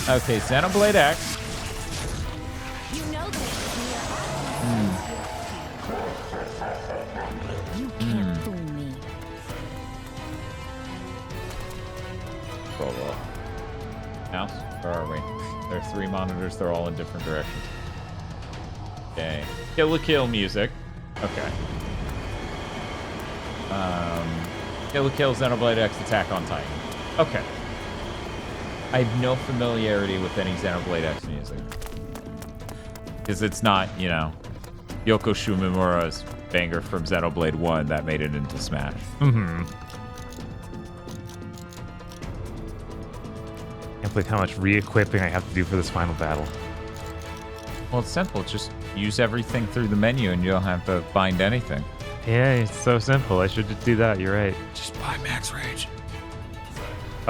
Okay, Xenoblade X. You know this. You can't fool me. Roll up. Mouse? Where are we? There are 3 monitors. They're all in different directions. Okay. Kill music. Okay. Kill Xenoblade X Attack on Titan. Okay. I have no familiarity with any Xenoblade X music. Because it's not, you know, Yoko Shimomura's banger from Xenoblade 1 that made it into Smash. Mm-hmm. Can't believe how much re-equipping I have to do for this final battle. Well, it's simple. Just use everything through the menu and you don't have to bind anything. Yeah, it's so simple. I should just do that. You're right. Just buy Max Rage.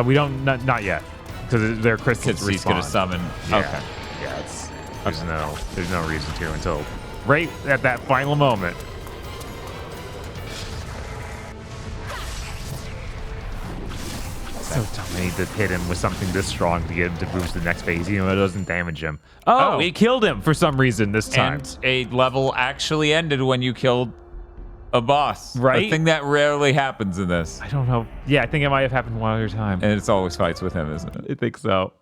We don't, not yet. Because their crystals Because he's going to summon. Yeah. Okay. Yeah, there's no reason to until right at that final moment. So dumb. I need to hit him with something this strong to get him to boost the next phase, even though it doesn't damage him. Oh, it killed him for some reason this time. And a level actually ended when you killed a boss. Right? A thing that rarely happens in this. I don't know. Yeah, I think it might have happened one other time. And it's always fights with him, isn't it? I think so.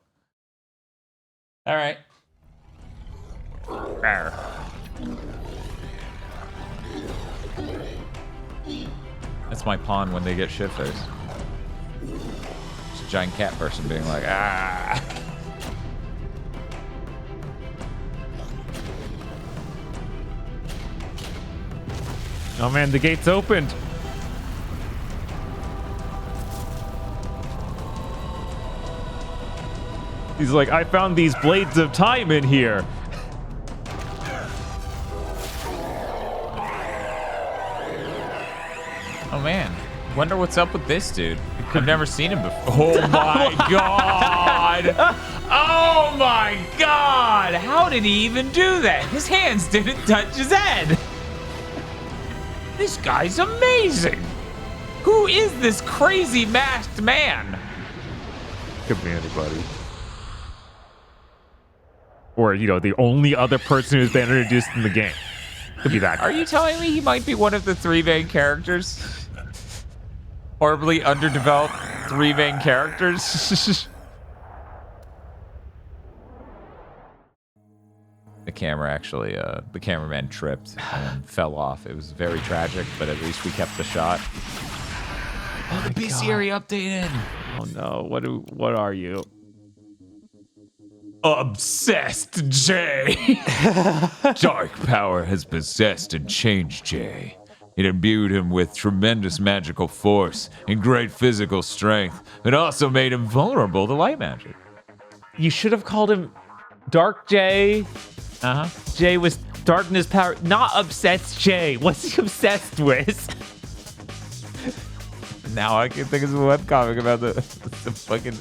All right. Arr. That's my pawn when they get shifters. It's a giant cat person being like, ah. Oh man, the gate's opened. He's like, I found these blades of time in here. Oh man, wonder what's up with this dude. I've never seen him before. Oh my god! Oh my god! How did he even do that? His hands didn't touch his head. This guy's amazing. Who is this crazy masked man? Could be anybody. Or, you know, the only other person who's been introduced in the game. Could be that guy. Are you telling me he might be one of the 3 main characters? Horribly underdeveloped 3 main characters? The camera actually, the cameraman tripped and fell off. It was very tragic, but at least we kept the shot. Oh, the bestiary updated. Oh no, what are you? Obsessed Jay. Dark power has possessed and changed Jay. It imbued him with tremendous magical force and great physical strength. It also made him vulnerable to light magic. You should have called him Dark J. J was darkness power, not obsessed J. What's he obsessed with? Now I can think of a webcomic about the fucking...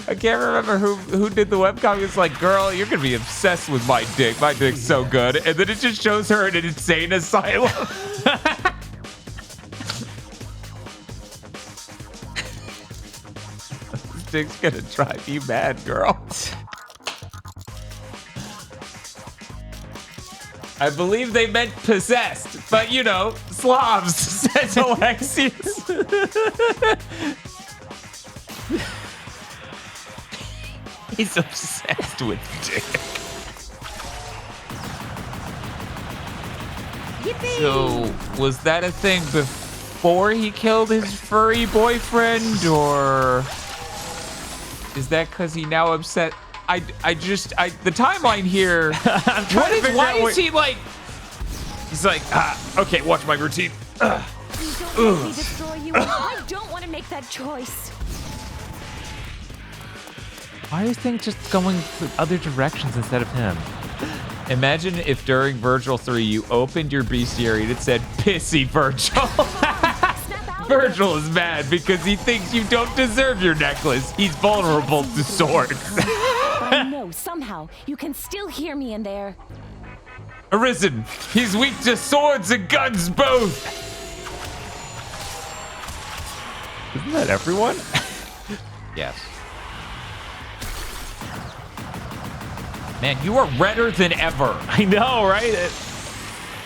I can't remember who did the webcomic. It's like, girl, you're going to be obsessed with my dick. My dick's so good. And then it just shows her in an insane asylum. This dick's going to drive you mad, girl. I believe they meant possessed, but you know, Slavs, says Alexius. He's obsessed with dick. Yippee! So, was that a thing before he killed his furry boyfriend, or is that because he now upset? The timeline here. I'm trying to figure why out is he like? He's like, okay, watch my routine. Please don't let me destroy you. I don't want to make that choice. Why is things just going other directions instead of him? Imagine if during Virgil 3 you opened your bestiary and it said "Pissy Virgil." Virgil is mad because he thinks you don't deserve your necklace. He's vulnerable to swords. I know somehow you can still hear me in there. Arisen, he's weak to swords and guns both. Isn't that everyone? Yes. Man, you are redder than ever. I know, right?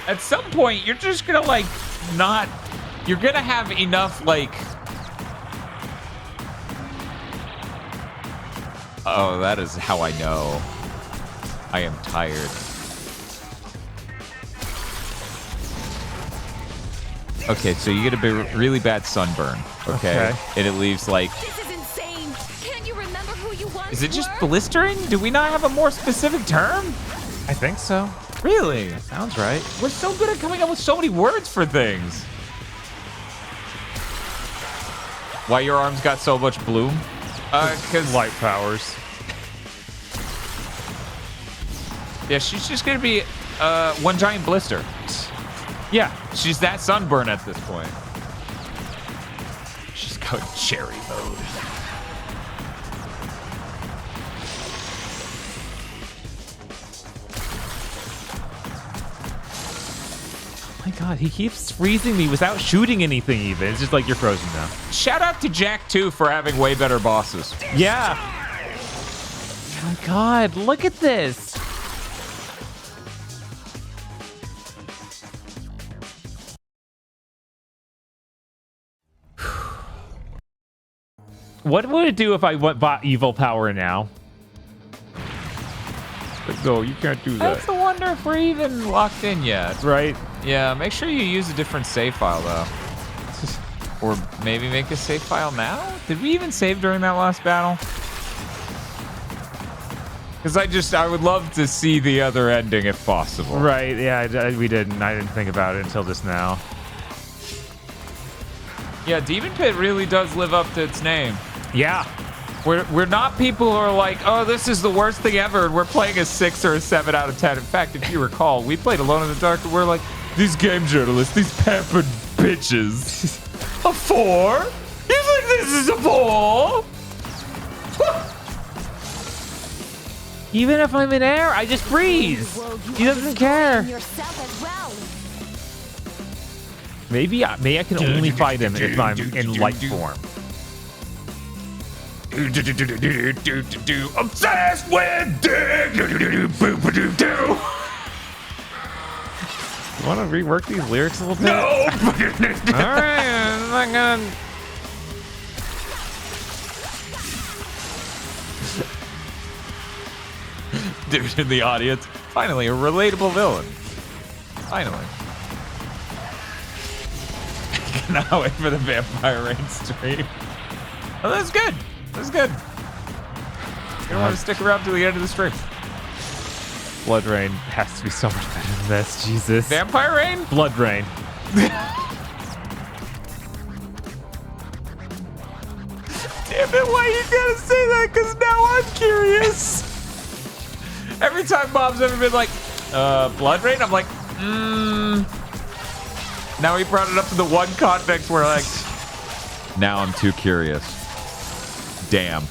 At some point, you're just gonna like not. You're gonna have enough like. Oh, that is how I know. I am tired. Okay, so you get a really bad sunburn. Okay. And it leaves like. This is insane. Can't you remember who you once Is it just were? blistering? Do we not have a more specific term? I think so. Really? Sounds right. We're so good at coming up with so many words for things. Why your arms got so much bloom? Because Light powers. yeah, she's just gonna be one giant blister. Yeah, she's that sunburn at this point. She's going cherry mode. Oh my god, he keeps freezing me without shooting anything even. It's just like, you're frozen now. Shout out to Jack 2 for having way better bosses. Yeah. Oh my god, look at this. What would it do if I bought evil power now? No, you can't do I that. have to wonder if we're even locked in yet. Right? Yeah, make sure you use a different save file though. Or maybe make a save file now? Did we even save during that last battle? Because I would love to see the other ending if possible. Right, yeah, we didn't. I didn't think about it until just now. Yeah, Demon Pit really does live up to its name. Yeah. We're not people who are like, oh, this is the worst thing ever, and we're playing a 6 or a 7 out of 10. In fact, if you recall, we played Alone in the Dark, and we're like, these game journalists, these pampered bitches. A 4? You think this is a 4? Even if I'm in air, I just freeze. He doesn't care. Yourself as well. Maybe I can only fight him if I'm in light form. Obsessed with dick. You want to rework these lyrics a little bit? No. All right, I'm not gonna. Dude in the audience. Finally, a relatable villain. Finally. Cannot wait for the Vampire Rain stream. Oh, that's good. That's good. You don't want to stick around till the end of the stream. Blood Rain has to be so much better than this. Jesus. Vampire Rain? Blood Rain. And why you gotta say that? Because now I'm curious. Every time Bob's ever been like, blood rain, I'm like, Now he brought it up in the one context where like, now I'm too curious. Damn.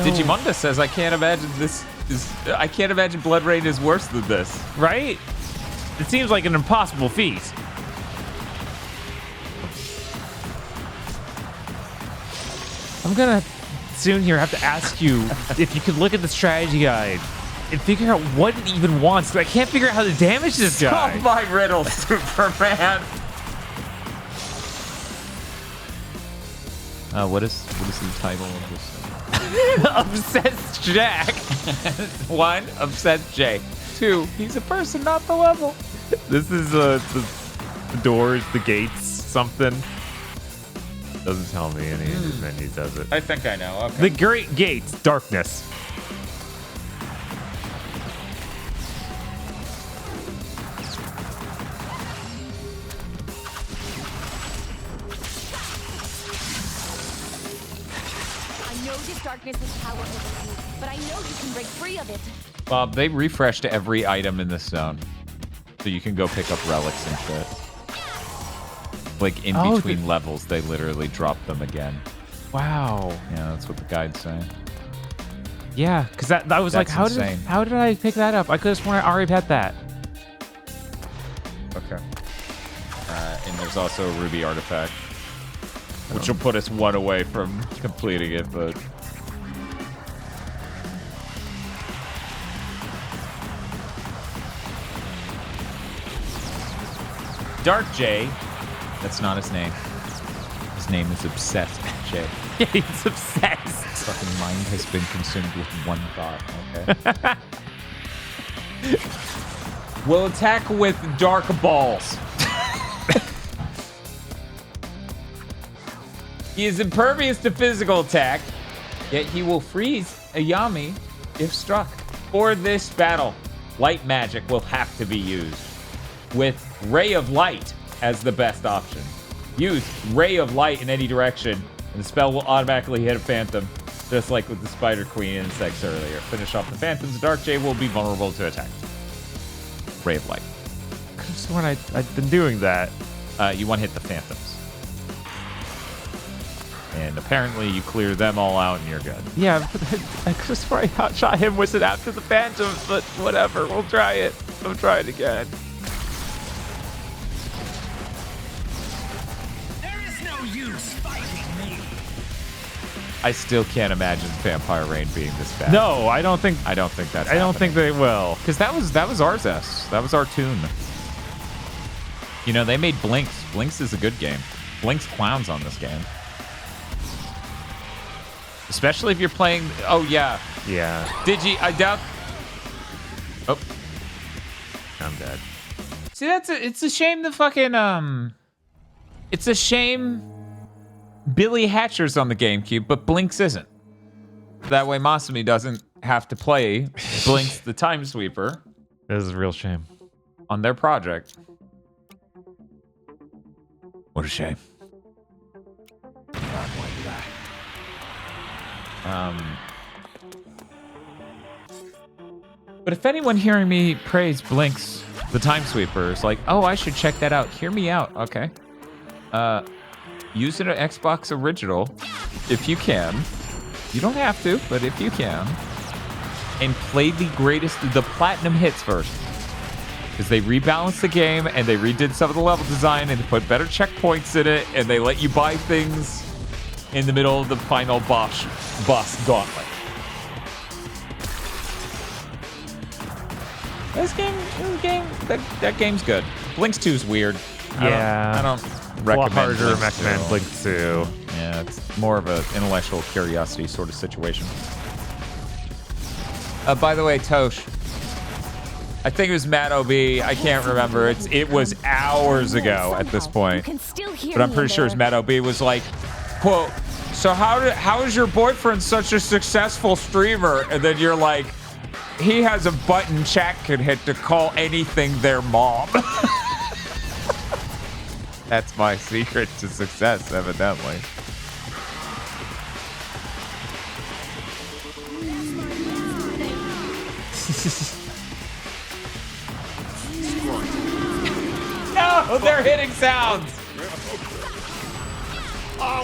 Digimunda says I can't imagine blood rain is worse than this. Right? It seems like an impossible feat. I'm gonna soon here have to ask you if you could look at the strategy guide and figure out what it even wants. 'Cause I can't figure out how to damage this guy. Solve my riddle, Superman. What is the title of this? Obsessed Jack. 1, obsessed Jay. 2, he's a person, not the level. This is the doors, the gates, something. Doesn't tell me any of his menus, does it? I think I know. Okay. The great gates, darkness. Darkness has power over you, but I know you can break free of it. Bob, they refreshed every item in this zone. So you can go pick up relics and shit. Like in between levels, they literally drop them again. Wow. Yeah, that's what the guide's saying. Yeah, because that was That's like, insane. how did I pick that up? I could have sworn I already had that. Okay. And there's also a ruby artifact, which will put us one away from completing it, but... Dark J, that's not his name. His name is Obsessed J. Yeah, he's obsessed. His fucking mind has been consumed with one thought, okay? Will attack with dark balls. He is impervious to physical attack, yet he will freeze a Yami if struck. For this battle, light magic will have to be used, with Ray of Light as the best option. Use Ray of Light in any direction, and the spell will automatically hit a Phantom, just like with the Spider Queen insects earlier. Finish off the Phantoms, Dark J will be vulnerable to attack. Ray of Light. I could have sworn I'd been doing that. You one-hit the Phantoms. And apparently you clear them all out and you're good. Yeah, but I could have sworn I hotshot him with it after the Phantoms, but whatever. We'll try it. We'll try it again. There is no use fighting me. I still can't imagine Vampire Rain being this bad. No, I don't think that's I don't think they will. Because that was our zest. That was our tune. You know, they made Blinks. Blinks is a good game. Blinks clowns on this game. Especially if you're playing... Oh, yeah. Yeah. I doubt... Oh. I'm dead. See, it's a shame the fucking, It's a shame Billy Hatcher's on the GameCube, but Blinks isn't. That way Masumi doesn't have to play Blinks the Time Sweeper. This is a real shame. On their project. What a shame. God, why did I? But if anyone hearing me praise Blinks the Time Sweeper is like, oh, I should check that out. Hear me out, okay? Use an Xbox original if you can. You don't have to, but if you can. And play the platinum hits first. Because they rebalanced the game and they redid some of the level design and they put better checkpoints in it and they let you buy things in the middle of the final boss gauntlet. That game's good. Blinks 2 is weird. Yeah. I don't recommend a lot harder to Blinks 2. recommend Blinks 2. Yeah, it's more of an intellectual curiosity sort of situation. By the way, Tosh, I think it was Matt OB. I can't remember. It was hours ago at this point. But I'm pretty sure it's Matt OB was like, quote, so how is your boyfriend such a successful streamer? And then you're like, He has a button chat can hit to call anything their mom. That's my secret to success, evidently. No, they're hitting sounds.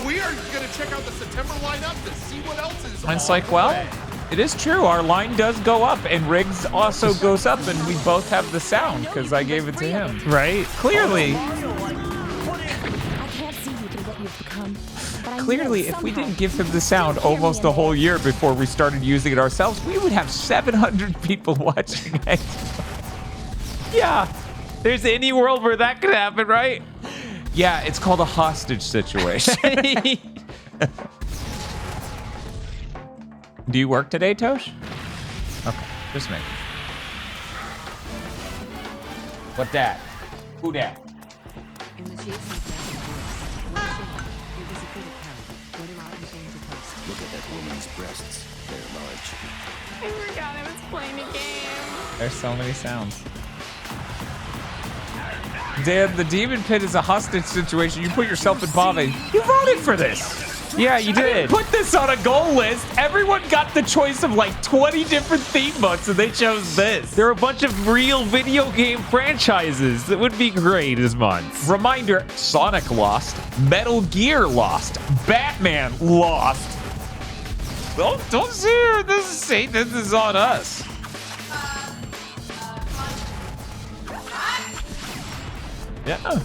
We are gonna check out the September lineup to see what else is. And it's like, well, it is true. Our line does go up, and Riggs also goes up, and we both have the sound because I gave it to him. Right? Clearly. I can't see you to what you've become. But I Clearly, know if we somehow didn't give him the you sound hear me almost in a whole there. year before we started using it ourselves, we would have 700 people watching it. Yeah. There's any world where that could happen, right? Yeah, it's called a hostage situation. Do you work today, Tosh? Okay, just me. What that? Who that? In the Jason what should it was a good account. What am I going to post? Look at that woman's breasts. They're large. I forgot I was playing a game. There's so many sounds. Dan, the demon pit is a hostage situation. You put yourself in poverty. You voted for this. Yeah, you I didn't did. put this on a goal list. Everyone got the choice of like 20 different theme months, and they chose this. There are a bunch of real video game franchises that would be great as months. Reminder, Sonic lost. Metal Gear lost. Batman lost. Don't say this is on us. Yeah.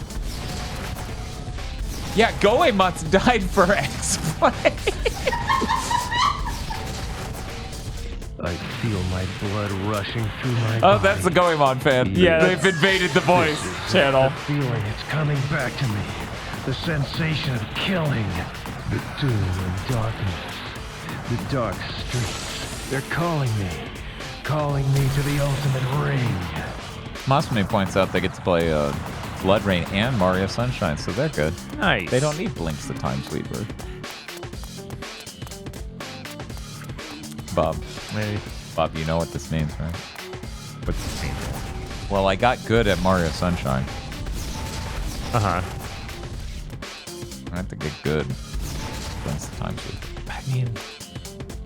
Yeah, Goemons died for X-Play. I feel my blood rushing through my Oh, body. that's the Goemon fan. Yeah, They've invaded the voice channel. The feeling, it's coming back to me. The sensation of killing. The doom and darkness. The dark streets. They're calling me to the ultimate ring. Masumi points out they get to play Blood Rain and Mario Sunshine, so they're good. Nice. They don't need Blinks the Time Sweeper. Bob. Maybe. Bob, you know what this means, right? What's this mean? Well, I got good at Mario Sunshine. Uh-huh. I have to get good. Blinks the Time Sweeper. I mean,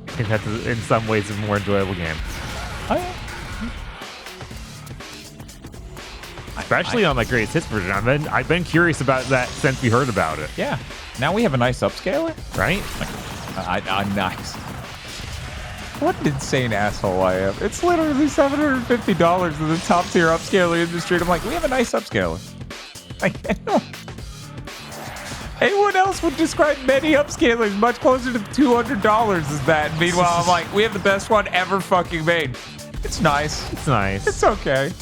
I think that's in some ways a more enjoyable game. Oh, yeah. Especially on my greatest hits version. I've been curious about that since we heard about it. Yeah. Now we have a nice upscaler, right? I'm nice. What an insane asshole I am. It's literally $750 in the top tier upscaler industry. And I'm like, we have a nice upscaler. Like, anyone else would describe many upscalers much closer to $200 as that. Meanwhile, I'm like, we have the best one ever fucking made. It's nice. It's nice. It's okay.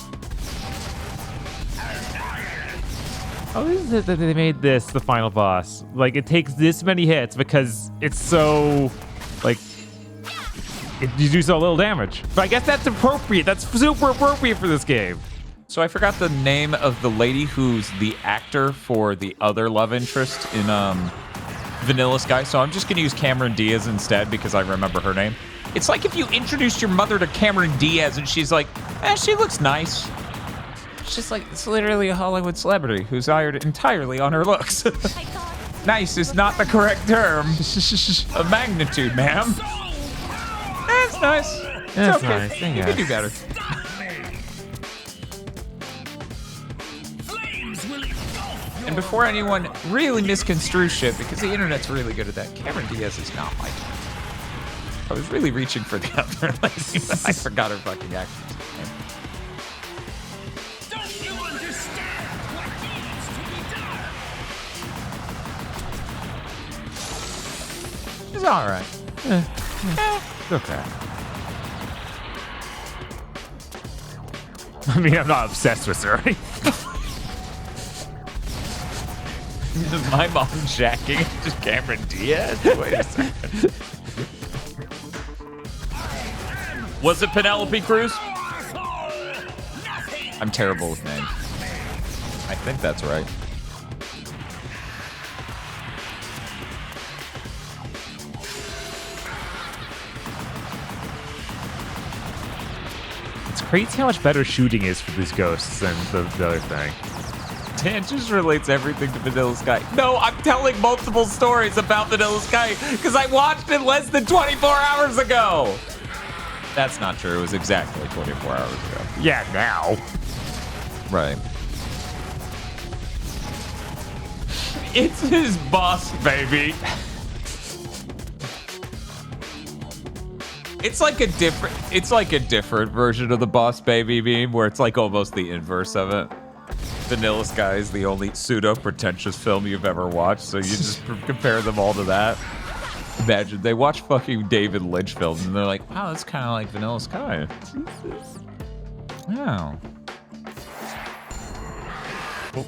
Oh, is it that they made this the final boss? Like, it takes this many hits because it's so, like, you do so little damage. But I guess that's appropriate. That's super appropriate for this game. So I forgot the name of the lady who's the actor for the other love interest in Vanilla Sky. So I'm just going to use Cameron Diaz instead because I remember her name. It's like if you introduced your mother to Cameron Diaz and she's like, she looks nice. It's just like, it's literally a Hollywood celebrity who's hired entirely on her looks. Nice is not the correct term. A magnitude, ma'am. That's nice. It's That's okay. nice. You can do better. And before anyone really misconstrues shit, because the internet's really good at that, Cameron Diaz is not my type. I was really reaching for the other lady, but I forgot her fucking actress name. Don't you understand what needs to be done? It's all right. It's okay. I mean, I'm not obsessed with her. My mom's jacking just Cameron Diaz. Wait a second. Was it Penelope Cruz? I'm terrible with names. I think that's right. It's crazy how much better shooting is for these ghosts than the other thing. Dan just relates everything to Vanilla Sky. No, I'm telling multiple stories about Vanilla Sky because I watched it less than 24 hours ago. That's not true. It was exactly 24 hours ago. Yeah, now. Right. It's his boss, baby. It's like a different version of the Boss Baby meme where it's like almost the inverse of it. Vanilla Sky is the only pseudo-pretentious film you've ever watched, so you just compare them all to that. Imagine they watch fucking David Lynch films and they're like, wow, that's kind of like Vanilla Sky. Jesus. Wow. Oh.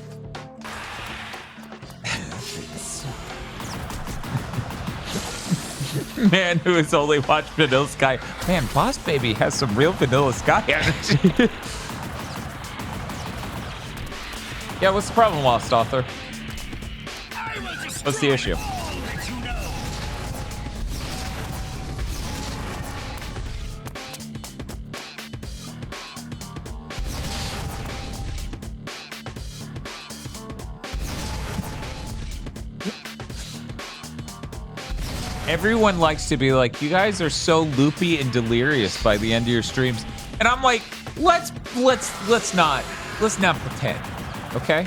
Man who has only watched Vanilla Sky. Man, Boss Baby has some real Vanilla Sky energy. Yeah, what's the problem, Lost Author? What's the issue? Everyone likes to be like, you guys are so loopy and delirious by the end of your streams. And I'm like, let's not pretend, okay?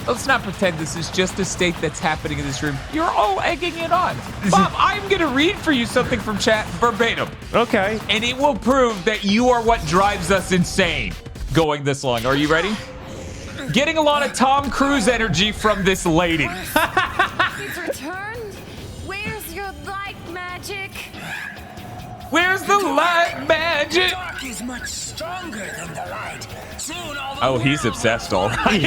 Let's not pretend this is just a state that's happening in this room. You're all egging it on. Bob, I'm gonna read for you something from chat verbatim. Okay. And it will prove that you are what drives us insane going this long. Are you ready? Getting a lot of Tom Cruise energy from this lady. It's returned. Where's your light magic? Where's the light magic? The dark is much stronger than the light. Soon all the Oh, he's obsessed, all right.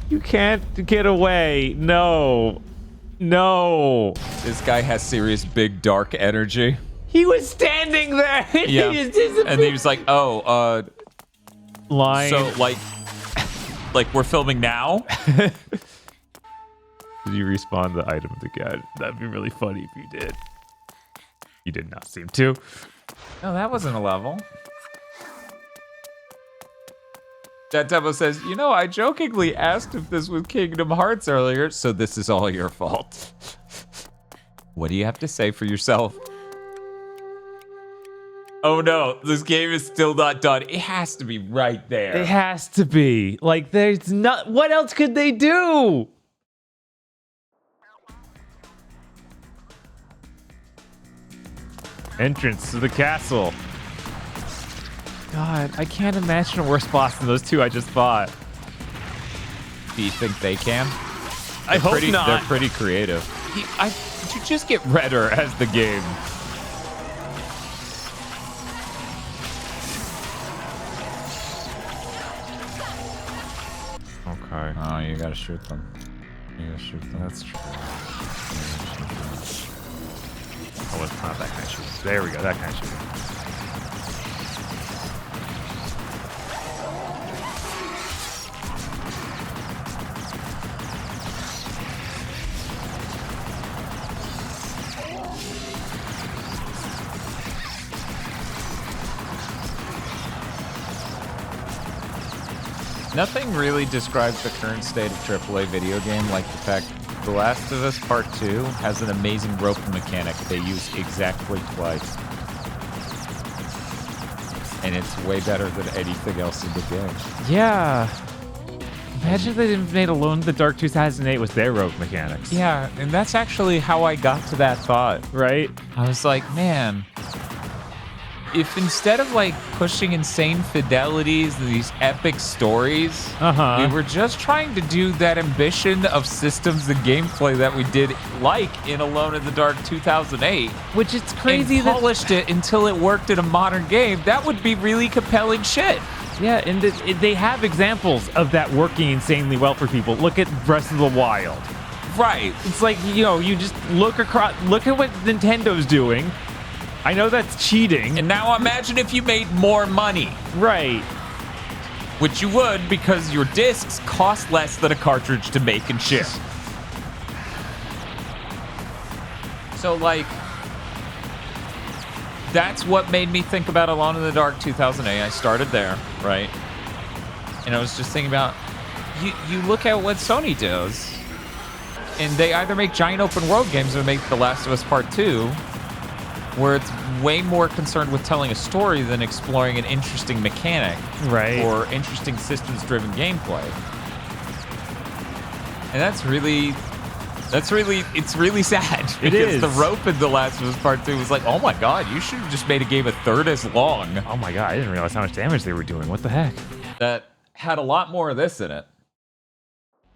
You can't get away. No. No. This guy has serious big dark energy. He was standing there. Yeah. And he was like, oh, line. so like we're filming now? Did you respawn the items again? That'd be really funny if you did. You did not seem to. No, that wasn't a level. That Demo says, you know, I jokingly asked if this was Kingdom Hearts earlier, so this is all your fault. What do you have to say for yourself? Oh no, this game is still not done. It has to be right there. It has to be. Like, there's not. What else could they do? Entrance to the castle. God, I can't imagine a worse boss than those two I just fought. Do you think they can? I hope not. They're pretty creative. You just get redder as the game. Okay. Oh, you gotta shoot them. You gotta shoot them. That's true. Oh, it's not that kind of shooting. There we go, that kind of shooting. Nothing really describes the current state of AAA video game like the fact The Last of Us Part 2 has an amazing rope mechanic they use exactly twice. And it's way better than anything else in the game. Yeah. Imagine if they didn't made Alone in the Dark 2008 with their rope mechanics. Yeah, and that's actually how I got to that thought. Right? I was like, man, if instead of like pushing insane fidelities and these epic stories, we were just trying to do that ambition of systems and gameplay that we did like in Alone in the Dark 2008. Which is crazy and polished it until it worked in a modern game, that would be really compelling shit. Yeah, and they have examples of that working insanely well for people. Look at Breath of the Wild. Right. It's like, you know, you just look at what Nintendo's doing. I know that's cheating. And now imagine if you made more money. Right. Which you would, because your discs cost less than a cartridge to make and ship. So, like, that's what made me think about Alone in the Dark 2008. I started there, right? And I was just thinking about, you look at what Sony does, and they either make giant open world games or make The Last of Us Part 2, where it's way more concerned with telling a story than exploring an interesting mechanic, right, or interesting systems-driven gameplay. And it's really sad. Because the rope in The Last of Us Part 2 was like, oh my god, you should have just made a game a third as long. Oh my god, I didn't realize how much damage they were doing. What the heck? That had a lot more of this in it.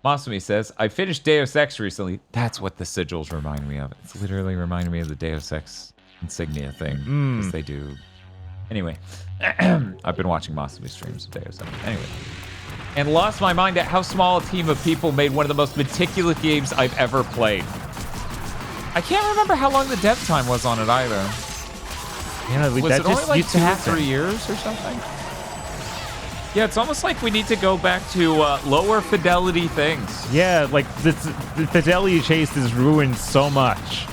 Masumi says, I finished Deus Ex recently. That's what the sigils remind me of. It's literally reminding me of the Deus Ex insignia thing. Because they do. Anyway, I've been watching Masumi streams of Deus Ex. Anyway. And lost my mind at how small a team of people made one of the most meticulous games I've ever played. I can't remember how long the dev time was on it either. Yeah, was that it only just like used to 2 or happen. 3 years or something? Yeah, it's almost like we need to go back to lower fidelity things. Yeah, like the fidelity chase is ruined so much.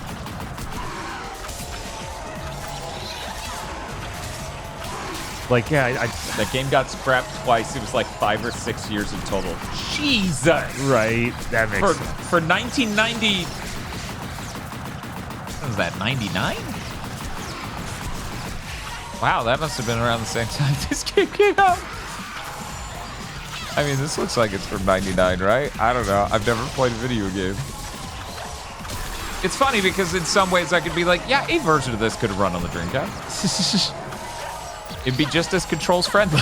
Like, yeah, that game got scrapped twice. It was like 5 or 6 years in total. Jesus! Right, that makes sense. For 1990... What was that, 99? Wow, that must have been around the same time this game came out. I mean, this looks like it's from 99, right? I don't know. I've never played a video game. It's funny because in some ways I could be like, yeah, a version of this could have run on the Dreamcast. It'd be just as controls friendly.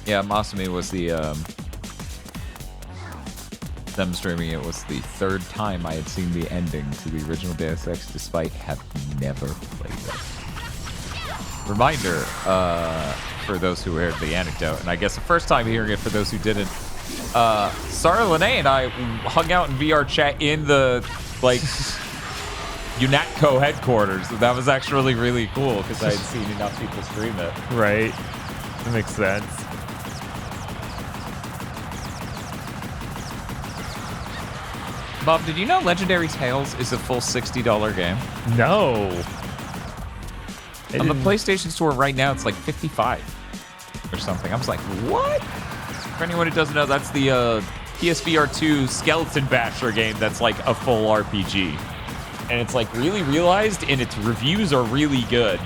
Yeah, Masumi was the them streaming it was the third time I had seen the ending to the original Deus Ex, despite have never played it. Reminder, for those who heard the anecdote, and I guess the first time hearing it for those who didn't, Sarah Lene and I hung out in VR chat in the, like, UNATCO headquarters. And that was actually really cool, because I had seen enough people stream it. Right. That makes sense. Bob, did you know Legendary Tales is a full $60 game? No. On the PlayStation Store right now, it's like $55 or something. I was like, what? For anyone who doesn't know, that's the PSVR 2 Skeleton Basher game that's like a full RPG. And it's like really realized, and its reviews are really good.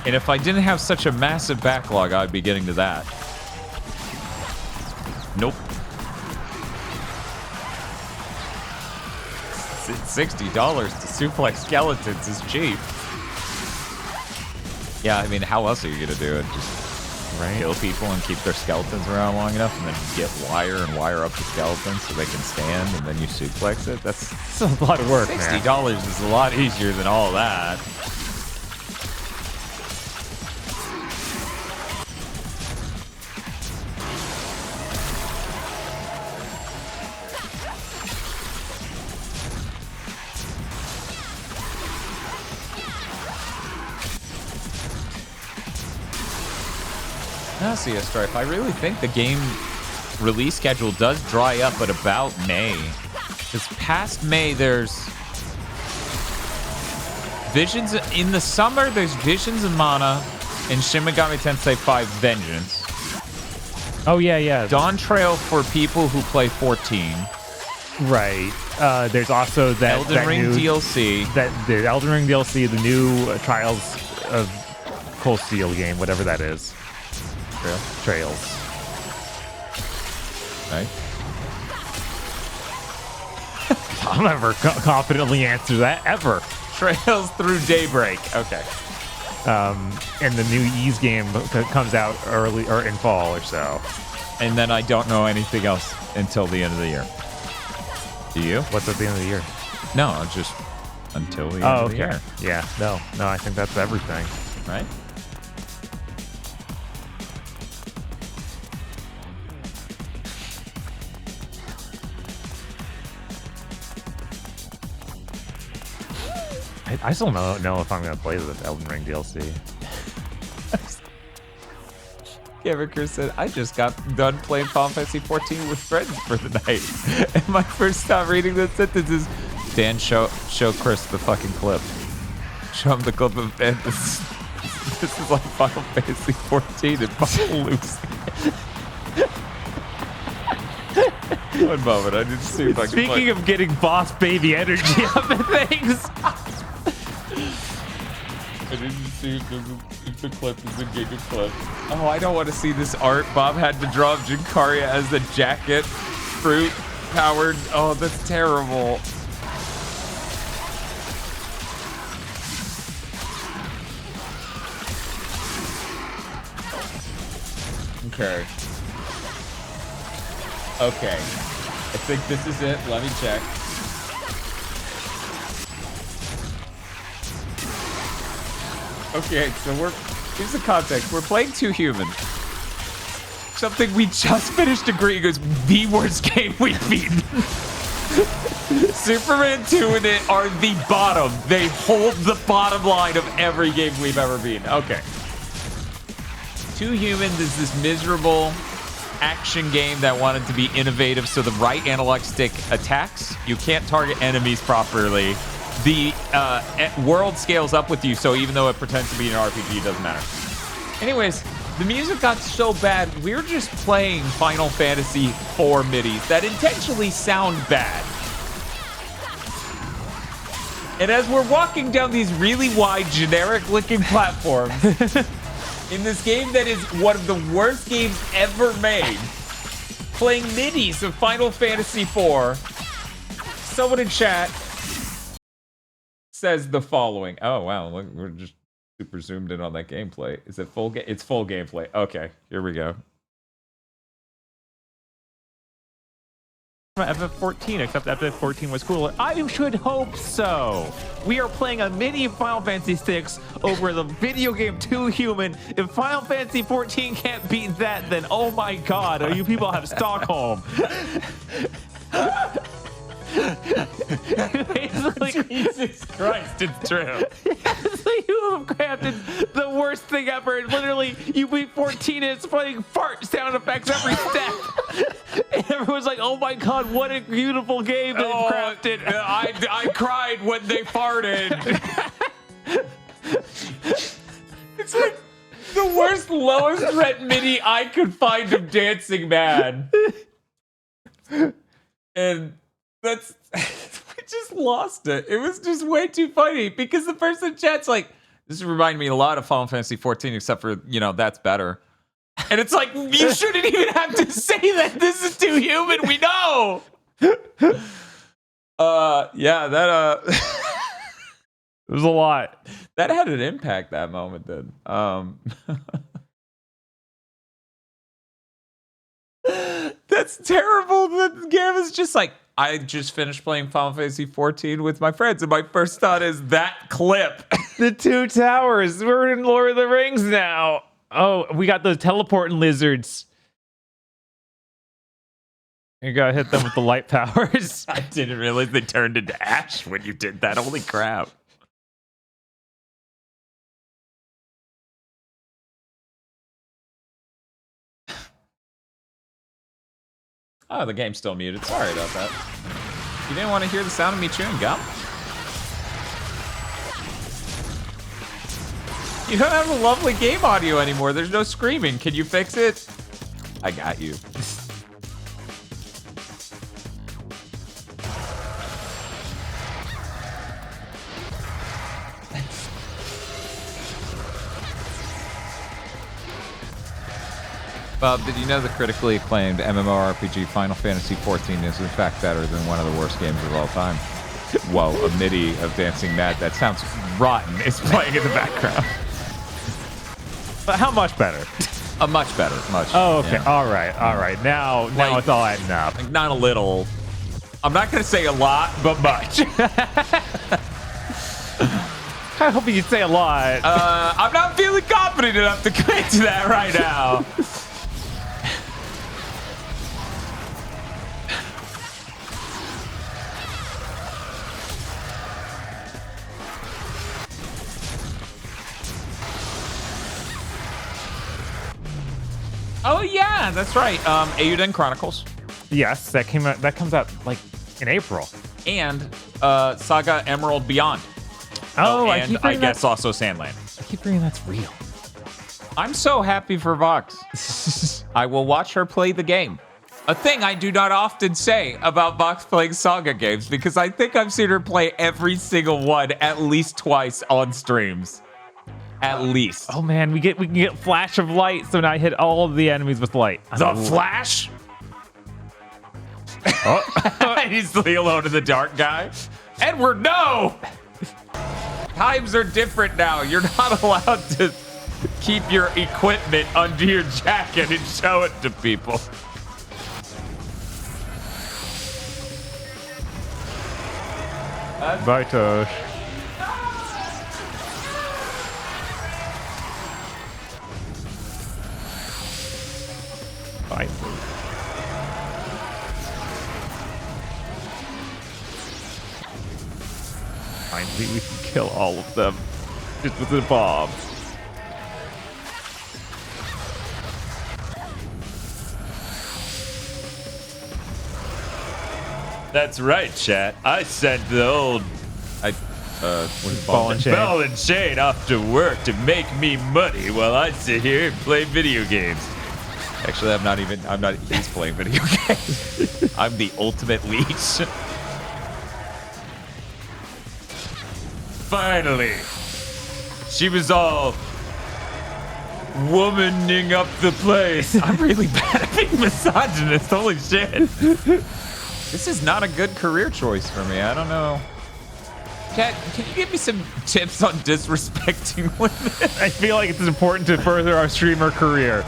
And if I didn't have such a massive backlog, I'd be getting to that. Nope. $60 to suplex skeletons is cheap. Yeah, I mean, how else are you gonna do it? Just kill people and keep their skeletons around long enough, and then get wire and wire up the skeletons so they can stand, and then you suplex it? That's a lot of work, $60 is a lot easier than all that. CS Strife. I really think the game release schedule does dry up at about May. Because past May, there's Visions in the summer. There's Visions of Mana and Shin Megami Tensei 5 Vengeance. Oh yeah, yeah. Dawn Trail for people who play 14. Right. There's also that Elden Ring new DLC. The Elden Ring DLC, the new Trials of Cold Steel game, whatever that is. Trails. Right. I'll never confidently answer that ever. Trails through Daybreak. Okay. And the new Ys game comes out early or in fall or so. And then I don't know anything else until the end of the year. Do you? What's at the end of the year? No, just until the end of the year. Yeah. No, I think that's everything. Right? I still don't know if I'm gonna play the Elden Ring DLC. Kevin Chris said, I just got done playing Final Fantasy 14 with friends for the night. And my first time reading that sentence is, Dan, show Chris the fucking clip. Show him the clip of Dan. This is like Final Fantasy 14 and fucking losing. One moment, I need to see if I can Speaking of getting boss baby energy out of things. I didn't see if the clip is a Giga clip. Oh, I don't want to see this art. Bob had to draw Jinkaria as the jacket, fruit powered. Oh, that's terrible. Okay. Okay. I think this is it. Let me check. Okay, so here's the context. We're playing 2 Human. Something we just finished agreeing is the worst game we've beaten. Superman 2 and it are the bottom. They hold the bottom line of every game we've ever beaten. Okay. 2 Humans is this miserable action game that wanted to be innovative, so the right analog stick attacks. You can't target enemies properly. The world scales up with you, so even though it pretends to be an RPG, it doesn't matter. Anyways, the music got so bad, we're just playing Final Fantasy IV midis that intentionally sound bad. And as we're walking down these really wide, generic-looking platforms, in this game that is one of the worst games ever made, playing midis of Final Fantasy IV, someone in chat says the following. Oh, wow. Look, we're just super zoomed in on that gameplay. Is it full game? It's full gameplay. Okay, here we go. FF14, except FF14 was cooler. I should hope so. We are playing a mini Final Fantasy 6 over the video game 2 Human. If Final Fantasy 14 can't beat that, then oh my god, you people have Stockholm. Jesus Christ, it's true. So you have crafted the worst thing ever. And literally, you beat 14 and it's playing fart sound effects every step. And everyone's like, oh my god, what a beautiful game they've crafted. I cried when they farted. It's like the worst, lowest rent MIDI I could find of Dancing Man. And that's... we just lost it. It was just way too funny because the person in chat's like, this reminded me a lot of Final Fantasy 14, except for, you know, that's better. And it's like, you shouldn't even have to say that. This is 2 Human. We know. Yeah, that it was a lot. That had an impact, that moment did. That's terrible. The game is just like, I just finished playing Final Fantasy 14 with my friends, and my first thought is that clip. The 2 towers. We're in Lord of the Rings now. Oh, we got those teleporting lizards. You gotta hit them with the light powers. I didn't realize they turned into ash when you did that. Holy crap. Oh, the game's still muted. Sorry about that. You didn't want to hear the sound of me chewing gum? You don't have a lovely game audio anymore. There's no screaming. Can you fix it? I got you. Bob, did you know the critically acclaimed MMORPG Final Fantasy XIV is in fact better than one of the worst games of all time? Whoa, a MIDI of Dancing Mad that sounds rotten is playing in the background. But how much better? Much better, much. Oh, okay. Yeah. All right. Now Like, it's all adding up. Like, not a little. I'm not going to say a lot, but much. I hope you say a lot. I'm not feeling confident enough to commit to that right now. Oh yeah, that's right. Eiyuden Chronicles. Yes, that came out. That comes out like in April. And Saga Emerald Beyond. Oh, and I guess also Sandland. I keep reading that's real. I'm so happy for Vox. I will watch her play the game. A thing I do not often say about Vox playing Saga games because I think I've seen her play every single one at least twice on streams. At least. Oh man, we can get flash of light, so now I hit all of the enemies with light. The Flash? Oh. He's the alone in the dark guy. Edward, no! Times are different now. You're not allowed to keep your equipment under your jacket and show it to people. Vitosh. Fine. Finally, we can kill all of them just with a bomb. That's right, chat. I sent the old... Ball and chain. Ball and chain off to work to make me money while I sit here and play video games. Actually, I'm not. He's playing video games. I'm the ultimate leech. Finally. She was all womaning up the place. I'm really bad at being misogynist. Holy shit. This is not a good career choice for me. I don't know. Kat, can you give me some tips on disrespecting women? I feel like it's important to further our streamer career.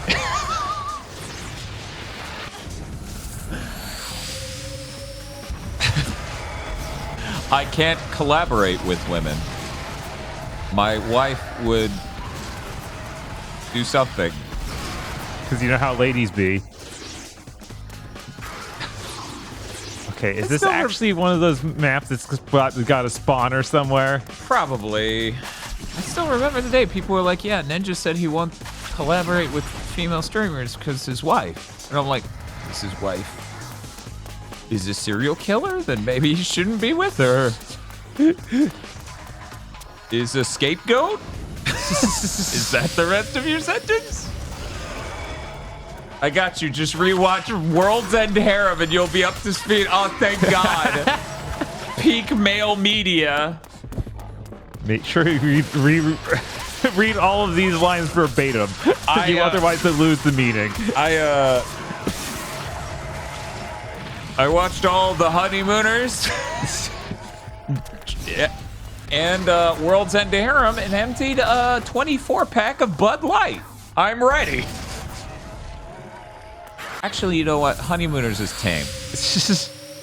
I can't collaborate with women. My wife would do something. Because you know how ladies be. Okay, is this actually one of those maps that's got a spawner somewhere? Probably. I still remember the day people were like, yeah, Ninja said he won't collaborate with female streamers because his wife. And I'm like, is his wife is a serial killer? Then maybe he shouldn't be with her. Is a scapegoat? Is that the rest of your sentence? I got you. Just rewatch World's End Harem and you'll be up to speed. Oh, thank God. Peak male media. Make sure you read all of these lines verbatim. Otherwise, they'll lose the meaning. I watched all the Honeymooners and World's End Harem and emptied a 24-pack of Bud Light. I'm ready. Actually, you know what? Honeymooners is tame.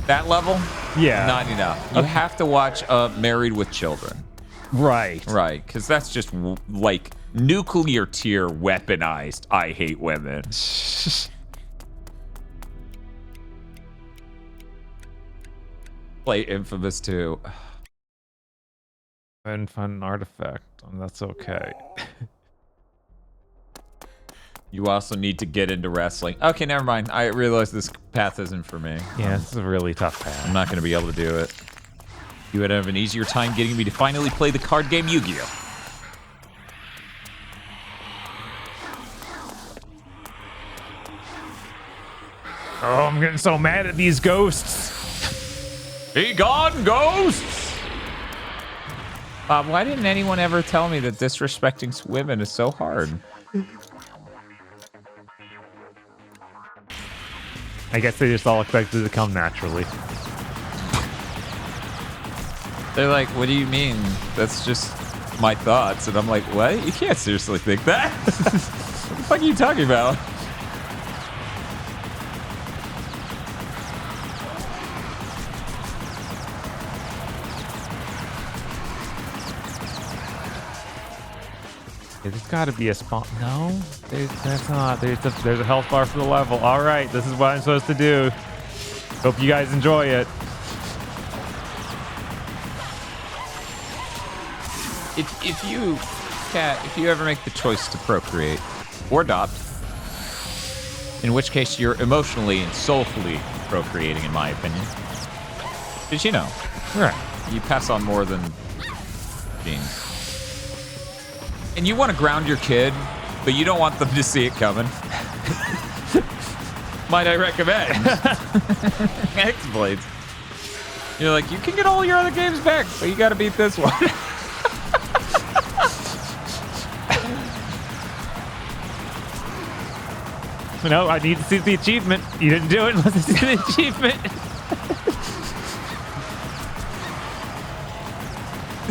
That level? Yeah. Not enough. You have to watch Married with Children. Right. Right, because that's just like nuclear tier weaponized I hate women. Play Infamous 2. And fun artifact. That's okay. You also need to get into wrestling. Okay, never mind. I realize this path isn't for me. Yeah, this is a really tough path. I'm not going to be able to do it. You would have an easier time getting me to finally play the card game Yu-Gi-Oh! Oh, I'm getting so mad at these ghosts. Be gone, ghosts! Bob, why didn't anyone ever tell me that disrespecting women is so hard? I guess they just all expected it to come naturally. They're like, what do you mean? That's just my thoughts. And I'm like, what? You can't seriously think that. What the fuck are you talking about? There's got to be a spawn. No, that's not. There's a health bar for the level. All right, this is what I'm supposed to do. Hope you guys enjoy it. If you ever make the choice to procreate or adopt, In which case, you're emotionally and soulfully procreating, in my opinion. Did you know? Right. You pass on more than genes. And you want to ground your kid, but you don't want them to see it coming. Might I recommend X-Blades? You're like, you can get all your other games back, but you got to beat this one. No, I need to see the achievement. You didn't do it unless I see the achievement.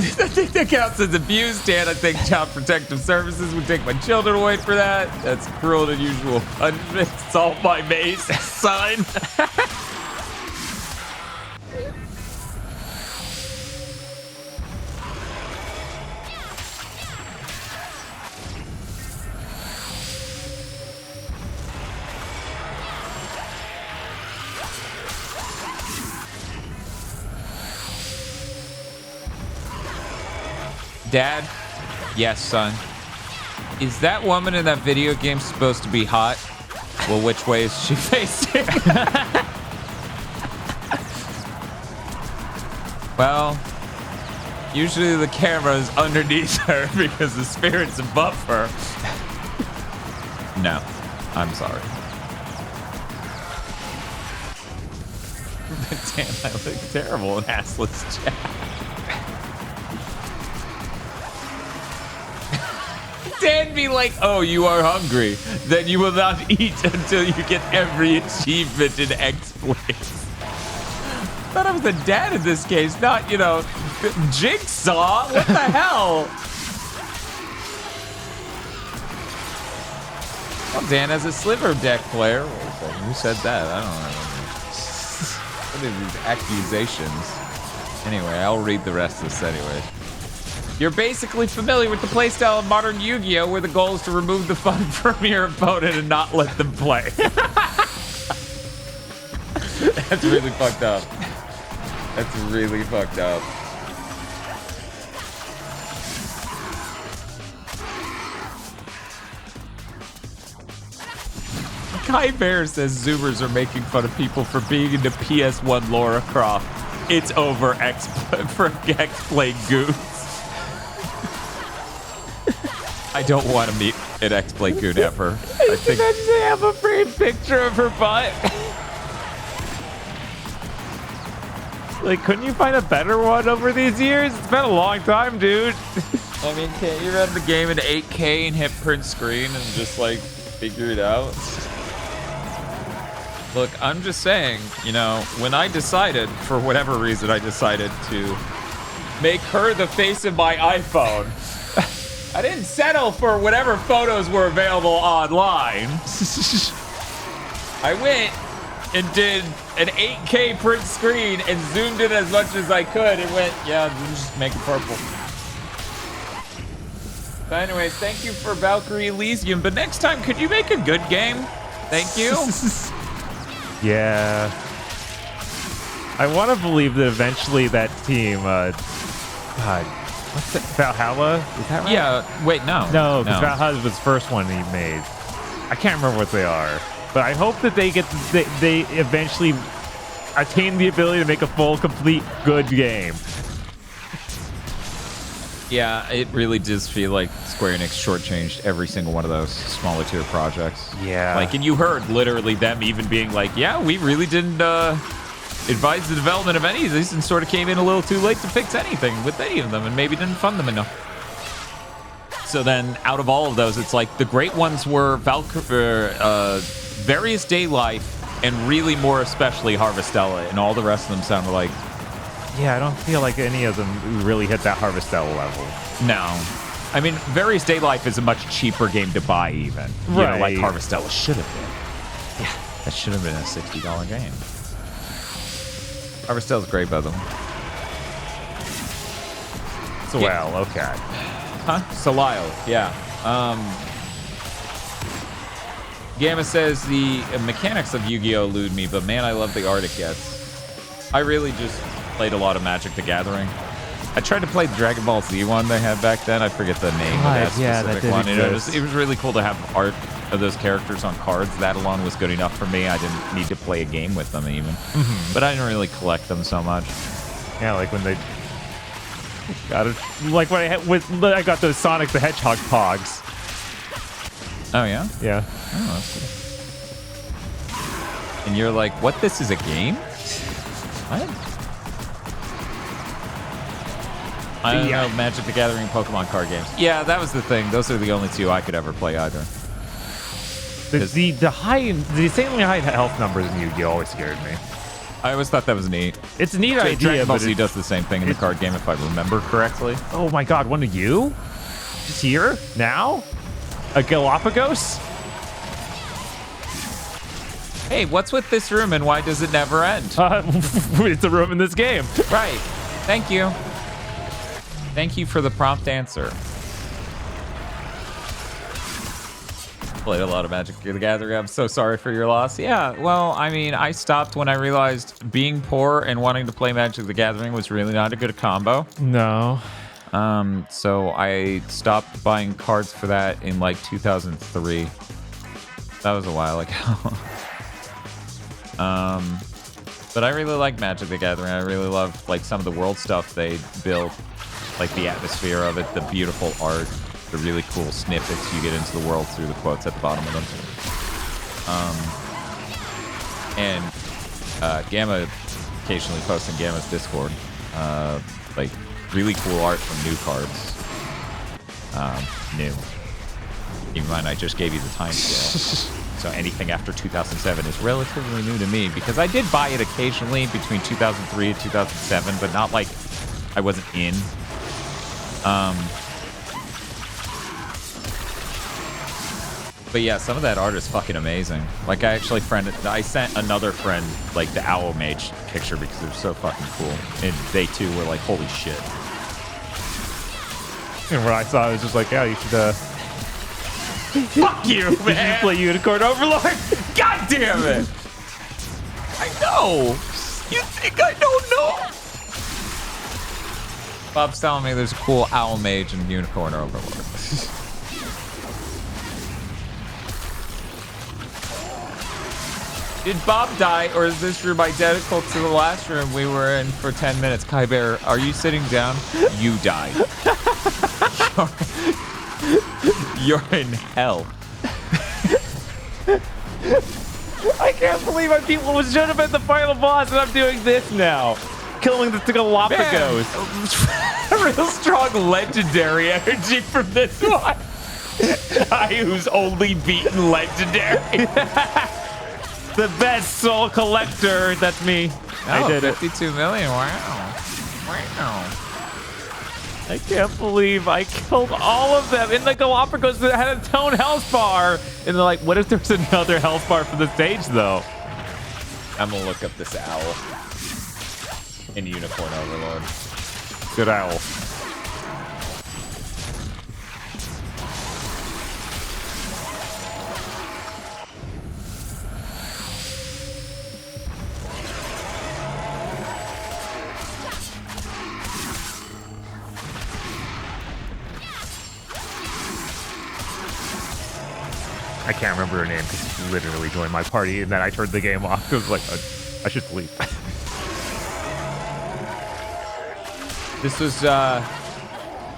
I think that counts as abuse, Dan. I think Child Protective Services would take my children away for that. That's cruel and unusual punishment. Salt my mace, son. Dad? Yes, son. Is that woman in that video game supposed to be hot? Well, which way is she facing? Well, usually the camera is underneath her because the spirit's above her. No, I'm sorry. Damn, I look terrible in assless chat. Dan be like, oh, you are hungry. Then you will not eat until you get every achievement in X-Blades. Thought I was a dad in this case, not, you know, Jigsaw. What the hell? Well, Dan as a sliver deck player. Wait a second, who said that? I don't know. What are these accusations? Anyway, I'll read the rest of this anyway. You're basically familiar with the playstyle of modern Yu-Gi-Oh! Where the goal is to remove the fun from your opponent and not let them play. That's really fucked up. That's really fucked up. Kai Bear says Zoomers are making fun of people for being into PS1 Lara Croft. It's over for X-Play Goons. I don't want to meet an X-Play Goon ever. I think they have a framed picture of her butt. Like, couldn't you find a better one over these years? It's been a long time, dude. I mean, can't you run the game in 8K and hit print screen and just, like, figure it out? Look, I'm just saying, you know, when I decided, for whatever reason, I decided to make her the face of my iPhone, I didn't settle for whatever photos were available online. I went and did an 8K print screen and zoomed in as much as I could and went, yeah, just make it purple. But anyways, thank you for Valkyrie Elysium, but next time, could you make a good game? Thank you. Yeah. I want to believe that eventually that team, God, what's it, Valhalla? Is that right? Yeah, wait, no. No, because Valhalla was the first one he made. I can't remember what they are. But I hope that they they eventually attain the ability to make a full, complete, good game. Yeah, it really does feel like Square Enix shortchanged every single one of those smaller tier projects. Yeah. Like, and you heard literally them even being like, yeah, we really didn't advise the development of any of these and sort of came in a little too late to fix anything with any of them and maybe didn't fund them enough. So then out of all of those, it's like the great ones were Various Day Life and really more especially Harvestella, and all the rest of them sounded like... Yeah, I don't feel like any of them really hit that Harvestella level. No. I mean, Various Day Life is a much cheaper game to buy even. You know, like Harvestella should have been. Yeah, that should have been a $60 game. Harvestella's great, by the way. So, well, okay. Huh? Solisle, yeah. Gamma says the mechanics of Yu-Gi-Oh! Elude me, but man, I love the art it gets. I really just played a lot of Magic the Gathering. I tried to play the Dragon Ball Z one they had back then. I forget the name of that specific one. It was really cool to have art of those characters on cards. That alone was good enough for me. I didn't need to play a game with them even. But I didn't really collect them so much. Yeah, like when they got it. Like when I got those Sonic the Hedgehog pogs. Oh yeah? Yeah. Oh, that's cool. And you're like, what? This is a game? What? I don't know, Magic the Gathering and Pokemon card games. Yeah, that was the thing. Those are the only two I could ever play either. The insanely high health numbers in Yu-Gi-Oh! Always scared me. I always thought that was neat. It's a neat idea, Dragon Ball but Z does the same thing in the card game, if I remember correctly. Oh my god, one of you? Just here? Now? A Galapagos? Hey, what's with this room and why does it never end? It's a room in this game. Right. Thank you. Thank you for the prompt answer. Played a lot of Magic the Gathering. I'm so sorry for your loss. Yeah, well, I mean, I stopped when I realized being poor and wanting to play Magic the Gathering was really not a good combo. No. So I stopped buying cards for that in like 2003. That was a while ago. But I really like Magic the Gathering. I really love like some of the world stuff they built, like the atmosphere of it, the beautiful art, the really cool snippets you get into the world through the quotes at the bottom of them. And Gamma occasionally posts in Gamma's Discord, like really cool art from new cards. New. Keep in mind, I just gave you the time scale. So anything after 2007 is relatively new to me because I did buy it occasionally between 2003 and 2007, but not like I wasn't in. But yeah, some of that art is fucking amazing. Like I sent another friend like the Owl Mage picture because it was so fucking cool. And they too were like, holy shit. And when I saw it, I was just like, yeah, you should, Fuck you, man! You should play Unicorn Overlord! God damn it! I know! You think I don't know? Bob's telling me there's a cool Owl Mage and Unicorn Overlord. Did Bob die, or is this room identical to the last room we were in for 10 minutes? Kai Bear, are you sitting down? You died. You're in hell. I can't believe I beat what was should have been the final boss, and I'm doing this now. Killing the Galapagos. Real strong legendary energy from this one. I who's only beaten legendary. The best soul collector. That's me. I did 52 million. Wow. Wow. I can't believe I killed all of them in the Galapagos that had a tone health bar. And they're like, what if there's another health bar for the stage, though? I'm gonna look up this owl in Unicorn Overlord. Good owl. I can't remember her name because she literally joined my party and then I turned the game off. I was like, I should sleep. This was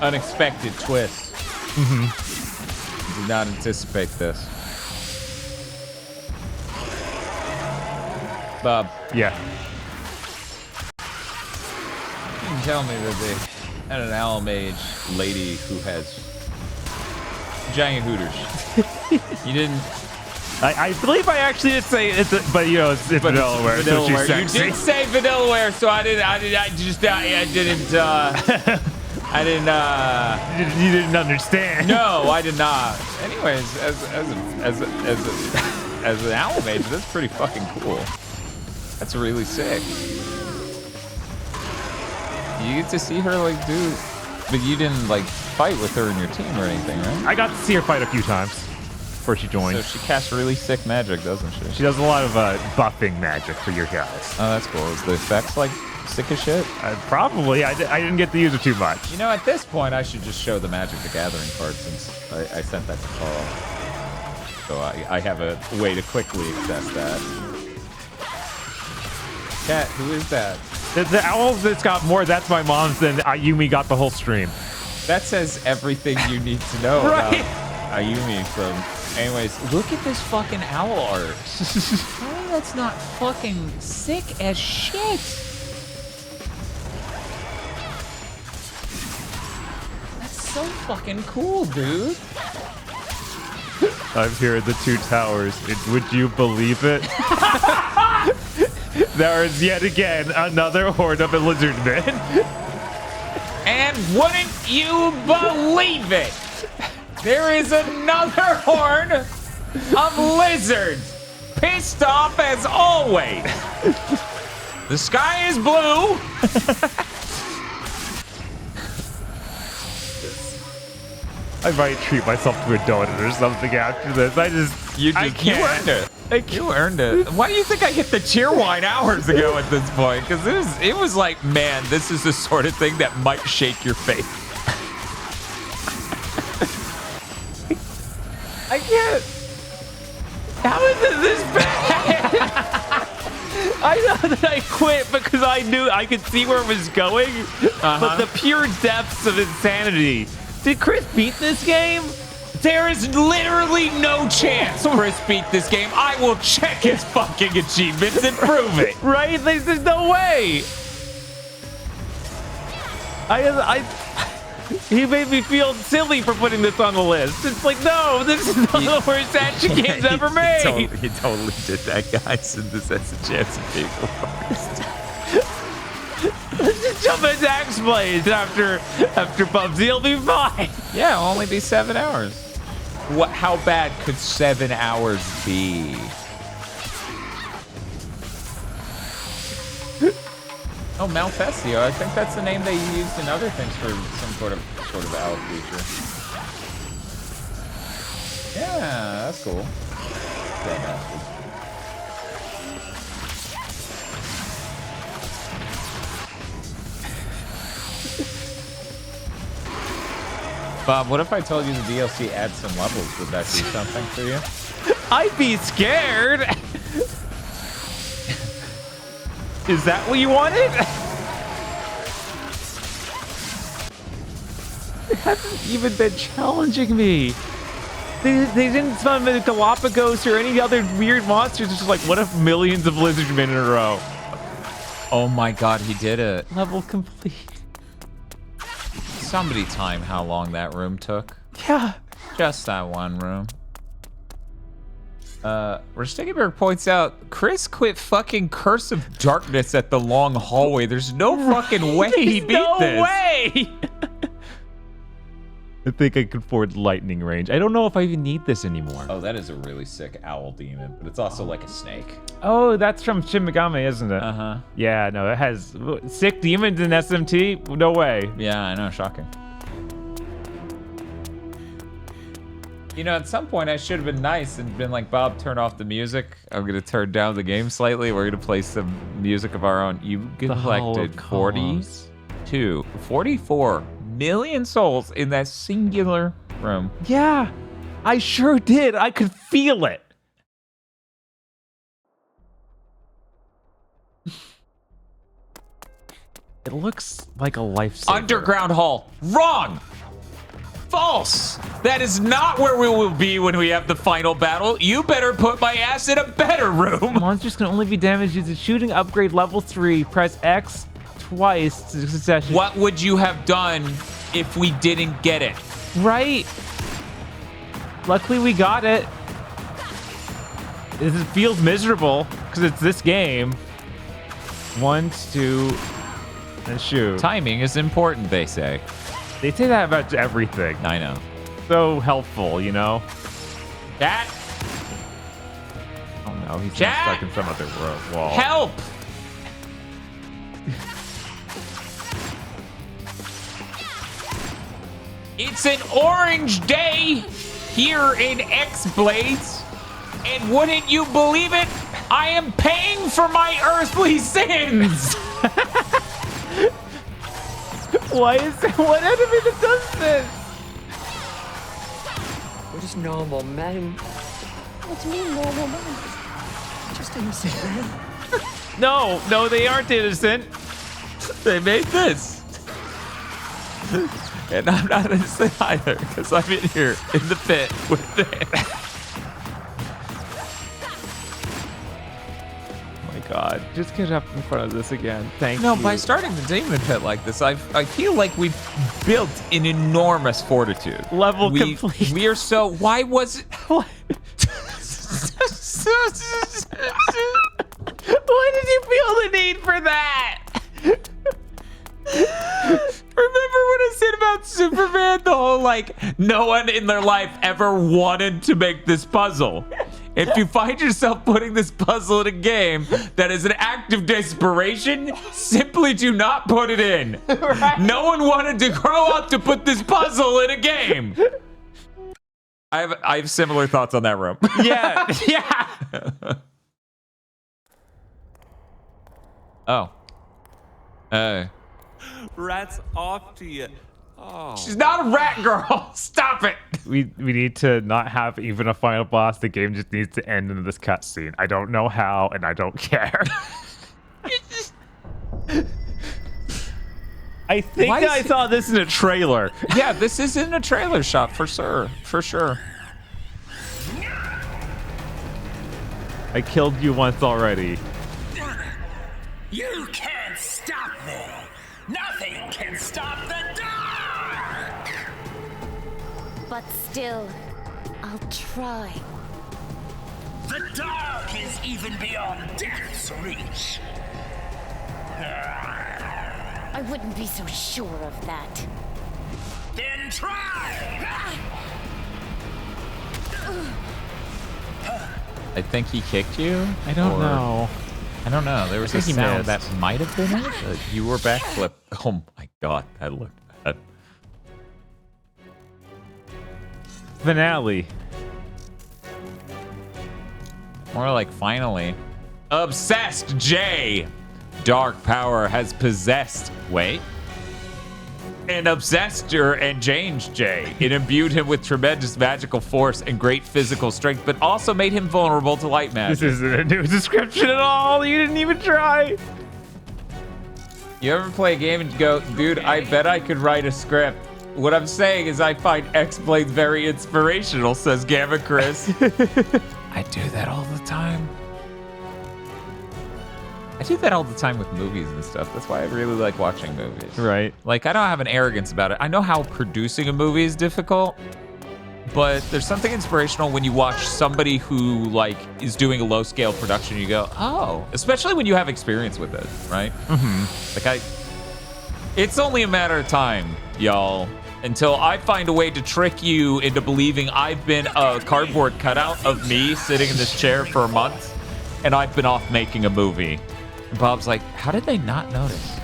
unexpected twist. Did not anticipate this. Bob. Yeah. You can tell me that they had an Owl Mage lady who has giant hooters. You didn't. I believe I actually did say it's, but you know, it's Vanillaware. So she's sexy. You did say Vanillaware, so I didn't. You didn't understand. No, I did not. Anyways, as an Owl Mage, that's pretty fucking cool. That's really sick. You get to see her like do, but you didn't like fight with her in your team or anything, right? I got to see her fight a few times before she joined. So she casts really sick magic, doesn't she? She does a lot of buffing magic for your guys. Oh, that's cool. Is the effects like sick as shit? Probably. I didn't get to use it too much. You know, at this point, I should just show the Magic the Gathering card since I sent that to Carl. So I have a way to quickly access that. Cat, who is that? The owl that's got more, that's my mom's, than Ayumi got the whole stream. That says everything you need to know Right. about Ayumi from... Anyways, look at this fucking owl art. Why that's not fucking sick as shit? That's so fucking cool, dude. I'm here at the two towers. Would you believe it? There is yet again another horde of lizard men. And wouldn't you believe it? There is another horde of lizards, pissed off as always. The sky is blue. I might treat myself to a donut or something after this. I can't. You earned it. You earned it. Why do you think I hit the cheer wine hours ago at this point? Because it was like, man, this is the sort of thing that might shake your faith. I can't. How is it this bad? I know that I quit because I knew I could see where it was going, but the pure depths of insanity. Did Chris beat this game? There is literally no chance Chris beat this game. I will check his fucking achievements and prove it. Right? There's no way. He made me feel silly for putting this on the list. It's like, no, this is not the worst action games ever made. He totally did that, guys, and this has a chance of being the worst. Let's just jump into X-Blades after Bubsy. He'll be fine. Yeah, it'll only be 7 hours. What? How bad could 7 hours be? Oh, Malfestio. I think that's the name they used in other things for some sort of owl creature. Yeah, that's cool. Yeah, bastard. Bob, what if I told you the DLC adds some levels? Would that do something for you? I'd be scared. Is that what you wanted? They haven't even been challenging me. They didn't summon the Galapagos or any other weird monsters. It's just like, what if millions of lizardmen in a row? Oh my god, he did it. Level complete. Somebody time how long that room took. Yeah. Just that one room. Ristigeberg points out, Chris quit fucking Curse of Darkness at the long hallway. There's no fucking way he beat this. No way! I think I could afford lightning range. I don't know if I even need this anymore. Oh, that is a really sick owl demon, but it's also like a snake. Oh, that's from Shin Megami, isn't it? Uh-huh. Yeah, no, it has sick demons in SMT? No way. Yeah, I know, shocking. You know, at some point I should have been nice and been like, Bob, turn off the music. I'm going to turn down the game slightly. We're going to play some music of our own. You collected 44 million souls in that singular room. Yeah, I sure did. I could feel it. It looks like a lifesaver. Underground Hall. Wrong! False! That is not where we will be when we have the final battle. You better put my ass in a better room. Monsters can only be damaged using shooting upgrade level 3. Press X twice to succession. What would you have done if we didn't get it? Right. Luckily we got it. It feels miserable because it's this game. 1, 2, and shoot. Timing is important, they say. They say that about everything. I know. So helpful, you know? Chat! Oh no, he's Chat! stuck in some other wall. Help! It's an orange day here in X-Blades, and wouldn't you believe it? I am paying for my earthly sins! Why is there one enemy that does this? We're just normal men. What do you mean, normal man? Just innocent men. No, they aren't innocent. They made this. And I'm not innocent either, because I'm in here in the pit with them. Oh my god. Just get up in front of this again. Thank you. No, by starting the demon pit like this, I feel like we've built an enormous fortitude. Level complete. We are so. Why was it? Why did you feel the need for that? Remember what I said about Superman? The whole like, no one in their life ever wanted to make this puzzle. If you find yourself putting this puzzle in a game that is an act of desperation, simply do not put it in. Right. No one wanted to grow up to put this puzzle in a game. I have similar thoughts on that room. Yeah. Oh. Rats off to you. Oh. She's not a rat girl. Stop it. We need to not have even a final boss. The game just needs to end in this cutscene. I don't know how, and I don't care. I think that I saw this in a trailer. Yeah, this is in a trailer shot for sure. For sure. I killed you once already. You can't stop me. Nothing can stop the dark. But still, I'll try. The dark is even beyond death's reach. I wouldn't be so sure of that. Then try. I think he kicked you. I don't know. I don't know. There was a sound that might have been it. You were backflip. Oh my god, that looked bad. Finale. More like finally. Obsessed J. Dark power has possessed. Wait. And obsessed her and changed Jay. It imbued him with tremendous magical force and great physical strength, but also made him vulnerable to light magic. This isn't a new description at all. You didn't even try. You ever play a game and go, dude, I bet I could write a script. What I'm saying is I find X-Blades very inspirational, says Gamma Chris. I do that all the time. I do that all the time with movies and stuff. That's why I really like watching movies. Right. Like, I don't have an arrogance about it. I know how producing a movie is difficult, but there's something inspirational when you watch somebody who, like, is doing a low-scale production. You go, oh. Especially when you have experience with it, right? Mm-hmm. Like, it's only a matter of time, y'all, until I find a way to trick you into believing I've been a cardboard cutout of me sitting in this chair for a month, and I've been off making a movie. And Bob's like, how did they not notice?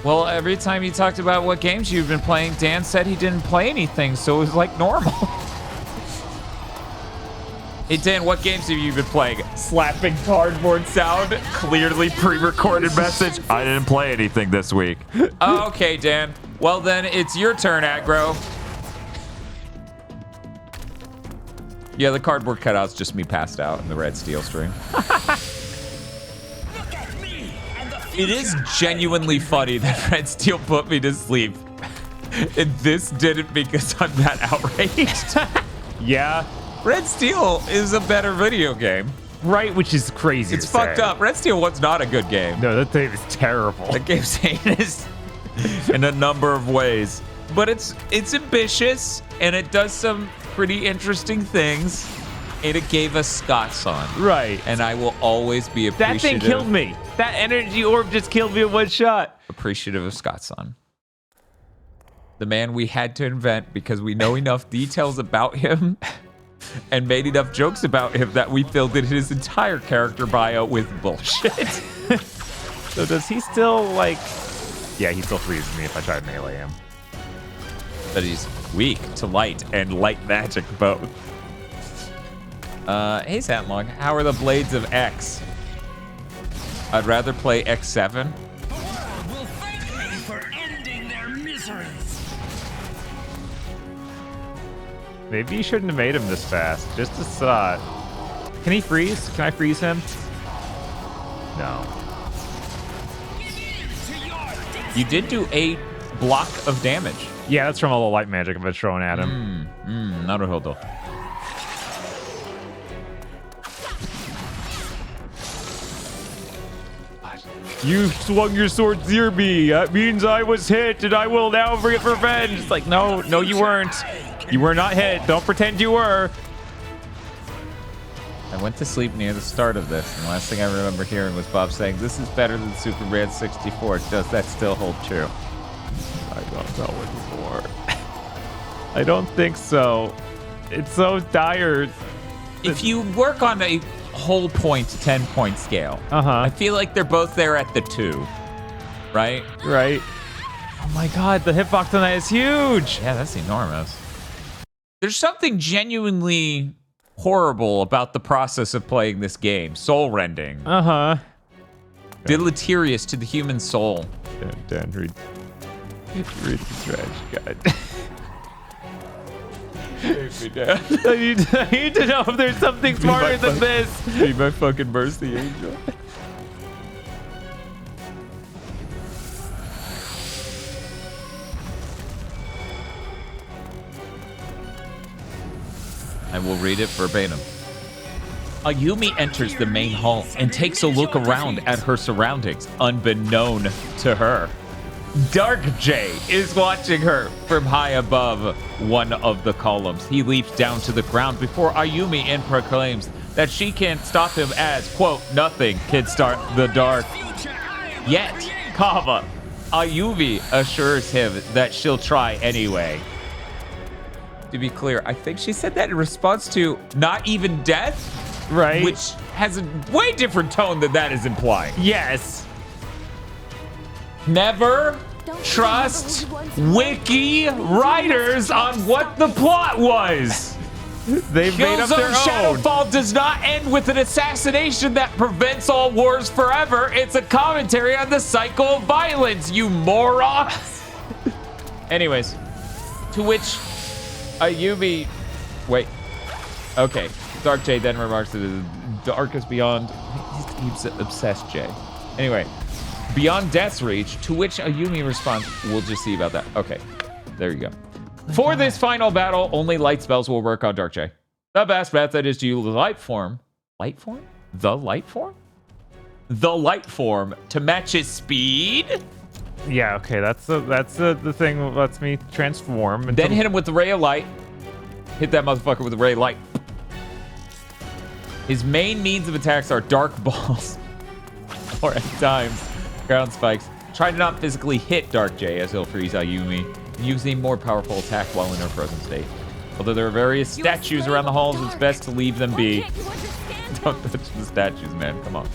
Well, every time you talked about what games you've been playing, Dan said he didn't play anything, so it was like normal. Hey, Dan, what games have you been playing? Slapping cardboard sound, clearly pre-recorded message. I didn't play anything this week. Oh, okay, Dan. Well, then it's your turn, Aggro. Yeah, the cardboard cutout's just me passed out in the red steel stream. It is genuinely funny that Red Steel put me to sleep. And this didn't because I'm that outraged. Yeah. Red Steel is a better video game. Right, which is crazy. It's fucked up. Red Steel was not a good game. No, that game is terrible. That game's heinous in a number of ways. But it's ambitious, and it does some pretty interesting things. And it gave us Scots on. Right. And I will always be appreciative. That thing killed me. That energy orb just killed me in one shot. Appreciative of Scots on. The man we had to invent because we know enough details about him and made enough jokes about him that we filled in his entire character bio with bullshit. So does he still, like... Yeah, he still freezes me if I try to melee him. But he's weak to light and light magic both. Hey, Satlong, how are the blades of X? I'd rather play X7. for ending their miseries. Maybe you shouldn't have made him this fast. Just a thought. Can he freeze? Can I freeze him? No. You did do a block of damage. Yeah, that's from all the light magic I've been throwing at him. Naruhodo. You swung your sword near me. That means I was hit, and I will now get revenge. It's like, no, you weren't. You were not hit. Don't pretend you were. I went to sleep near the start of this, and the last thing I remember hearing was Bob saying, "This is better than Superman 64. Does that still hold true?" I don't know anymore. I don't think so. It's so dire. If you work on a whole point 10-point scale, I feel like they're both there at the 2, right? Right. Oh my god, the hitbox on that is huge. Yeah, that's enormous. There's something genuinely horrible about the process of playing this game. Soul-rending. Deleterious to the human soul. Dan, read the trash guide. I need to know if there's something smarter than this. Be my fucking mercy angel. I will read it verbatim. Ayumi enters the main hall and takes a look around at her surroundings, unbeknown to her. Dark J is watching her from high above one of the columns. He leaps down to the ground before Ayumi and proclaims that she can't stop him as, quote, nothing can start the dark. Yet, Ayumi assures him that she'll try anyway. To be clear, I think she said that in response to not even death, right? Which has a way different tone than that is implying. Yes. Never trust wiki writers on what the plot was. They've made up their own. Shadowfall does not end with an assassination that prevents all wars forever. It's a commentary on the cycle of violence, you moron. Anyways, to which Ayumi... Wait. Okay. Dark J then remarks that the darkest beyond... He's obsessed, J. Anyway. Beyond Death's Reach, to which Ayumi responds, we'll just see about that. Okay, there you go. For this final battle, only light spells will work on Dark J. The best method is to use light form. Light form? The light form? The light form to match his speed? Yeah, okay, that's the thing that lets me transform. Then hit him with the ray of light. Hit that motherfucker with the ray of light. His main means of attacks are dark balls. Or at times, ground spikes. Try to not physically hit Dark J as he'll freeze Ayumi, and use a more powerful attack while in her frozen state. Although there are various statues around the halls, it's best to leave them be. Don't touch the statues, man. Come on.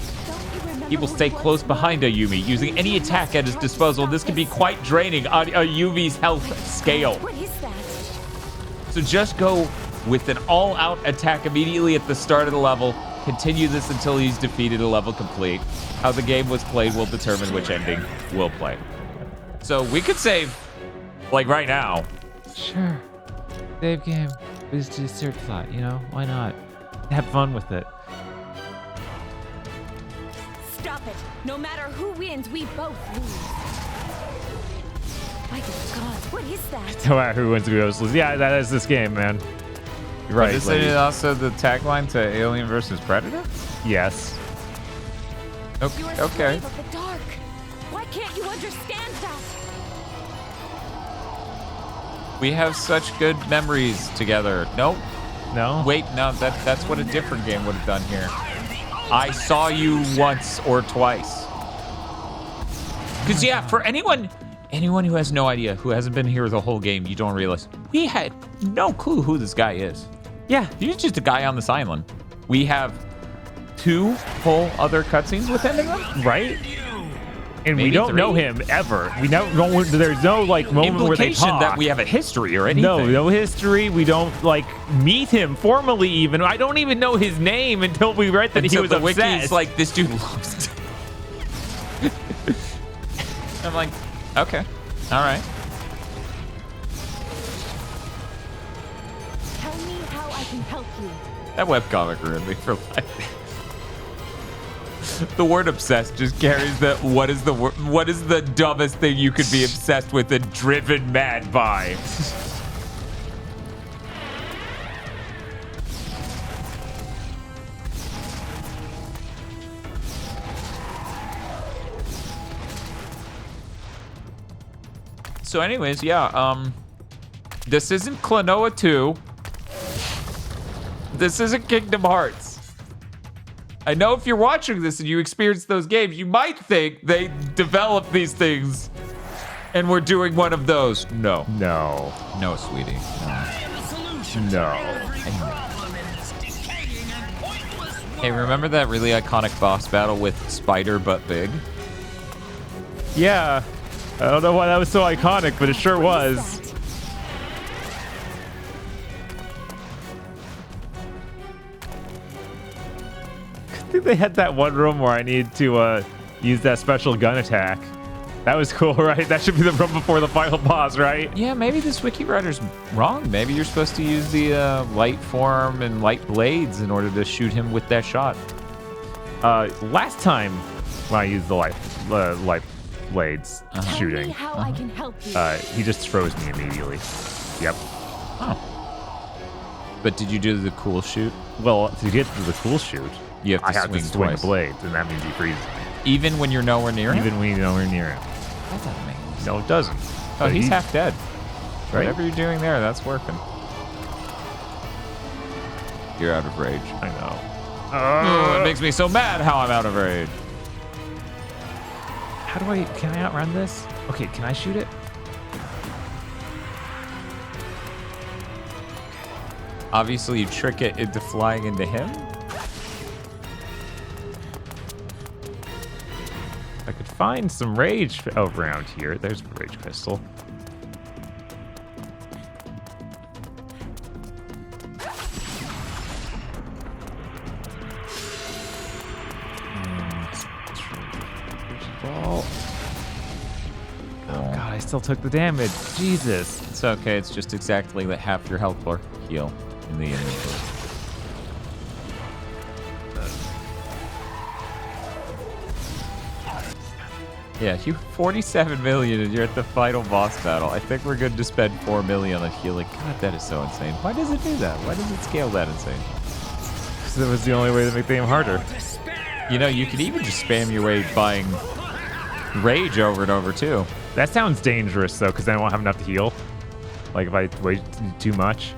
He will stay close behind Ayumi, using any attack at his disposal. This can be quite draining on Ayumi's health scale. What is that? So just go with an all-out attack immediately at the start of the level. Continue this until he's defeated a level complete. How the game was played will determine which ending we'll play. So we could save, like, right now. Sure. Save game. Is to search slot, you know? Why not? Have fun with it. Stop it. No matter who wins, we both lose. My God, what is that? No matter who wins, we always lose. Yeah, that is this game, man. You're right. Is this also the tagline to Alien vs. Predator? Yes. Okay. You are slave of the dark. Why can't you understand that? We have such good memories together. Nope. No? Wait, no, that's what a different game would have done here. I saw you once or twice. Because, yeah, for anyone who has no idea, who hasn't been here the whole game, you don't realize, we had no clue who this guy is. Yeah, he's just a guy on this island. We have 2 full other cutscenes with him in them, right? And Maybe we don't 3? know him ever. We don't. There's no like moment where they implication talk. that we have a history or anything. No history. We don't like meet him formally. Even I don't even know his name until we read that he was the obsessed. wiki's like, this dude loves it. I'm like, Okay. All right. Tell me how I can help you. That webcomic ruined me for life. The word obsessed just carries the what is the dumbest thing you could be obsessed with and driven mad by. So anyways, yeah, this isn't Klonoa 2. This isn't Kingdom Hearts. I know if you're watching this and you experience those games, you might think they developed these things and we're doing one of those. No. No. No, sweetie. No. Hey, remember that really iconic boss battle with Spider But Big? Yeah. I don't know why that was so iconic, but it sure was. I think they had that one room where I needed to use that special gun attack. That was cool, right? That should be the room before the final boss, right? Yeah, maybe this wiki writer's wrong. Maybe you're supposed to use the light form and light blades in order to shoot him with that shot. Last time when I used the light blades shooting, Tell me how I can help you. he just froze me immediately. Yep. Oh. But did you do the cool shoot? Well, to get to the cool shoot, you have to I have to swing the twice. blades, and that means he freezes me. Even when you're nowhere near him? Even when you're nowhere near him. That doesn't make sense. No, it doesn't. Oh, But he's half dead. Right? Whatever you're doing there, that's working. You're out of rage. I know. Oh, it makes me so mad how I'm out of rage. Can I outrun this? Okay, can I shoot it? Obviously, you trick it into flying into him. I could find some rage around here. There's a rage crystal. Ball. Oh god, I still took the damage. Jesus. It's okay. It's just exactly that half your health bar heal in the inventory. Yeah, you 47 million and you're at the final boss battle. I think we're good to spend 4 million on healing. God, that is so insane. Why does it do that? Why does it scale that insane? Because it was the only way to make the game harder. You know, you could even just spam your way buying rage over and over too. That sounds dangerous though, because I won't have enough to heal. Like if I wait too much.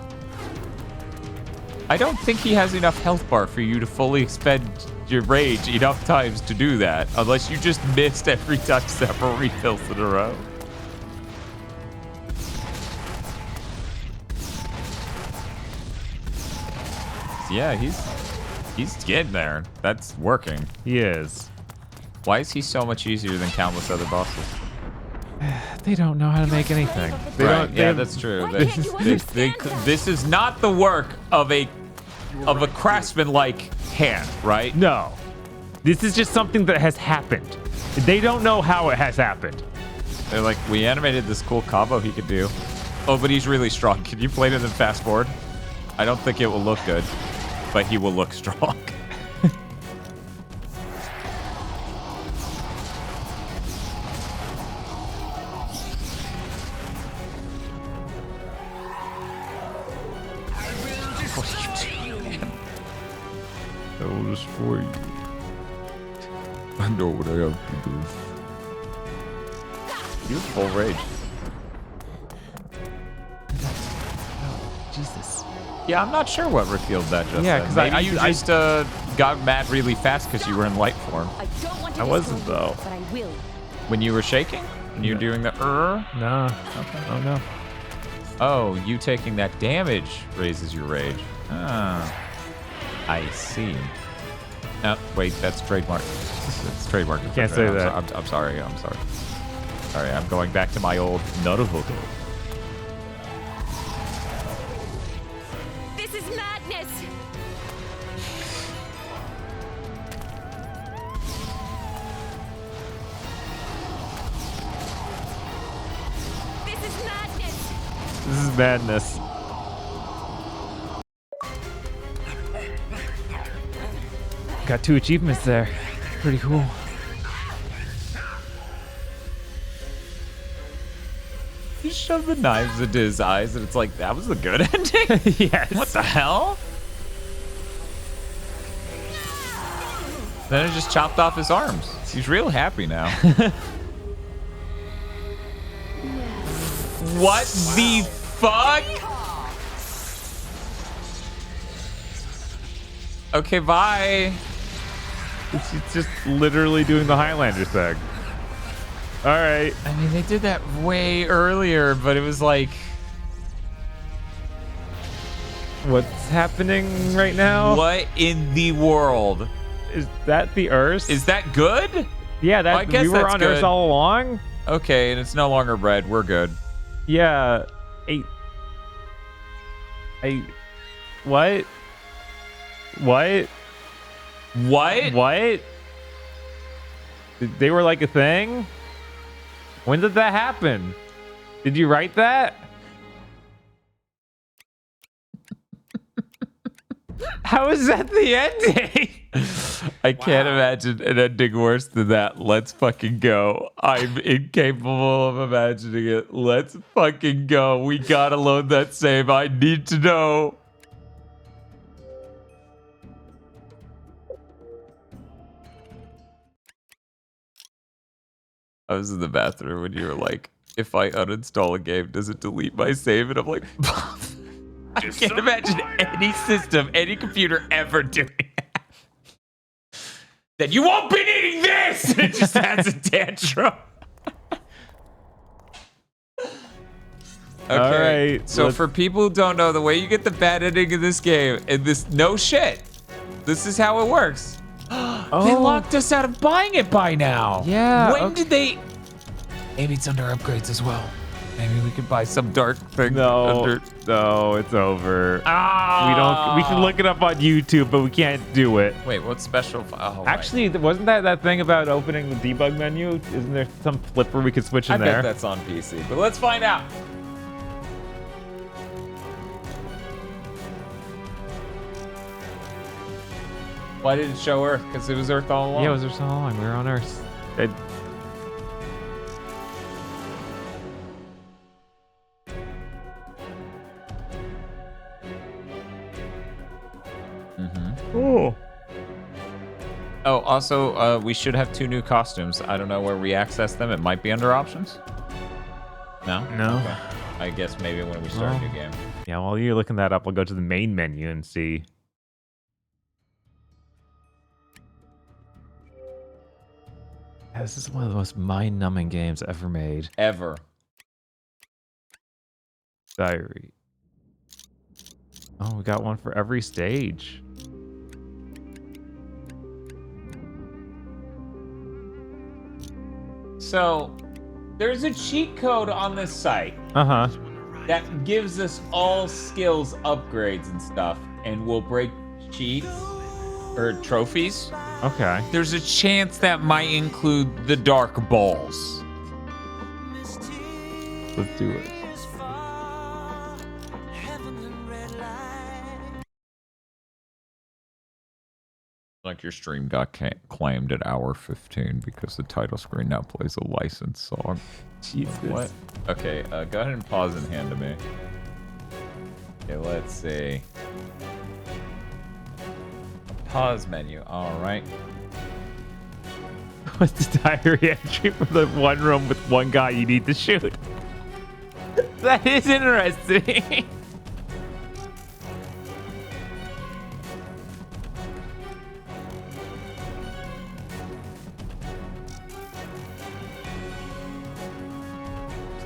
I don't think he has enough health bar for you to fully expend your rage enough times to do that, unless you just missed every time several refills in a row. Yeah, he's getting there. That's working. He is. Why is he so much easier than countless other bosses? They don't know how to make anything. They Right, don't. yeah, that's true. This is not the work of a craftsman-like hand, right? No. This is just something that has happened. They don't know how it has happened. They're like, we animated this cool combo he could do. Oh, but he's really strong. Can you play it and then fast forward? I don't think it will look good, but he will look strong. I will destroy you. I know what I have to do. You have full rage. Jesus. Yeah, I'm not sure what revealed that just Yeah, then. 'cause Maybe I you just got mad really fast because you were in light form. I don't want to I wasn't destroy you, though. but I will. When you were shaking? When you were doing the No. Okay. Oh no. Oh, you taking that damage raises your rage. Ah. I see. No, wait, that's trademark. It's trademark. Can't say I'm that. I'm sorry. Sorry, I'm going back to my old Naruto. This is madness. is madness. This is madness. Got 2 achievements there. Pretty cool. You shove the knives into his eyes, and it's like, that was a good ending? Yes. What the hell? Then it just chopped off his arms. He's real happy now. What the fuck? Okay, bye. It's just literally doing the Highlander thing. All right. I mean, they did that way earlier, but it was like... What's happening right now? What in the world? Is that the Earth? Is that good? Yeah, that Well, I guess we were that's on good. Earth all along. Okay, and it's no longer red. We're good. Yeah. What? What? What? What? They were like a thing? When did that happen? Did you write that? How is that the ending? I can't imagine an ending worse than that. Let's fucking go. I'm incapable of imagining it. Let's fucking go. We gotta load that save. I need to know. I was in the bathroom when you were like, if I uninstall a game, does it delete my save? And I'm like, I can't imagine any system, any computer ever doing that. That you won't be needing this! And it just has a tantrum. Okay, right, so for people who don't know, the way you get the bad ending in this game, and this, no shit, this is how it works. They locked us out of buying it by now. Yeah. When did they? Maybe it's under upgrades as well. Maybe we could buy some dark thing. No, it's over. Ah. We can look it up on YouTube, but we can't do it. Wait, what's special? Oh, Actually, wasn't that thing about opening the debug menu? Isn't there some flipper we could switch in I there? bet that's on PC, but let's find out. Why did it show Earth? Because it was Earth all along. Yeah, it was Earth all along. We were on Earth. Oh. Oh, also, we should have 2 new costumes. I don't know where we access them. It might be under options. No? No. Okay. I guess maybe when we start a new game. Yeah, while you're looking that up, I'll go to the main menu and see. Yeah, this is one of the most mind-numbing games ever made. Ever. Diary. Oh, we got one for every stage. So, there's a cheat code on this site Uh-huh. that gives us all skills upgrades and stuff, and we'll break cheats or trophies. Okay. There's a chance that might include the dark balls. Let's do it. Like your stream got claimed at hour 15 because the title screen now plays a licensed song. Jesus. What? Okay, go ahead and pause and hand to me. Okay, let's see. Pause menu. All right. What's the diary entry for the one room with one guy you need to shoot? That is interesting.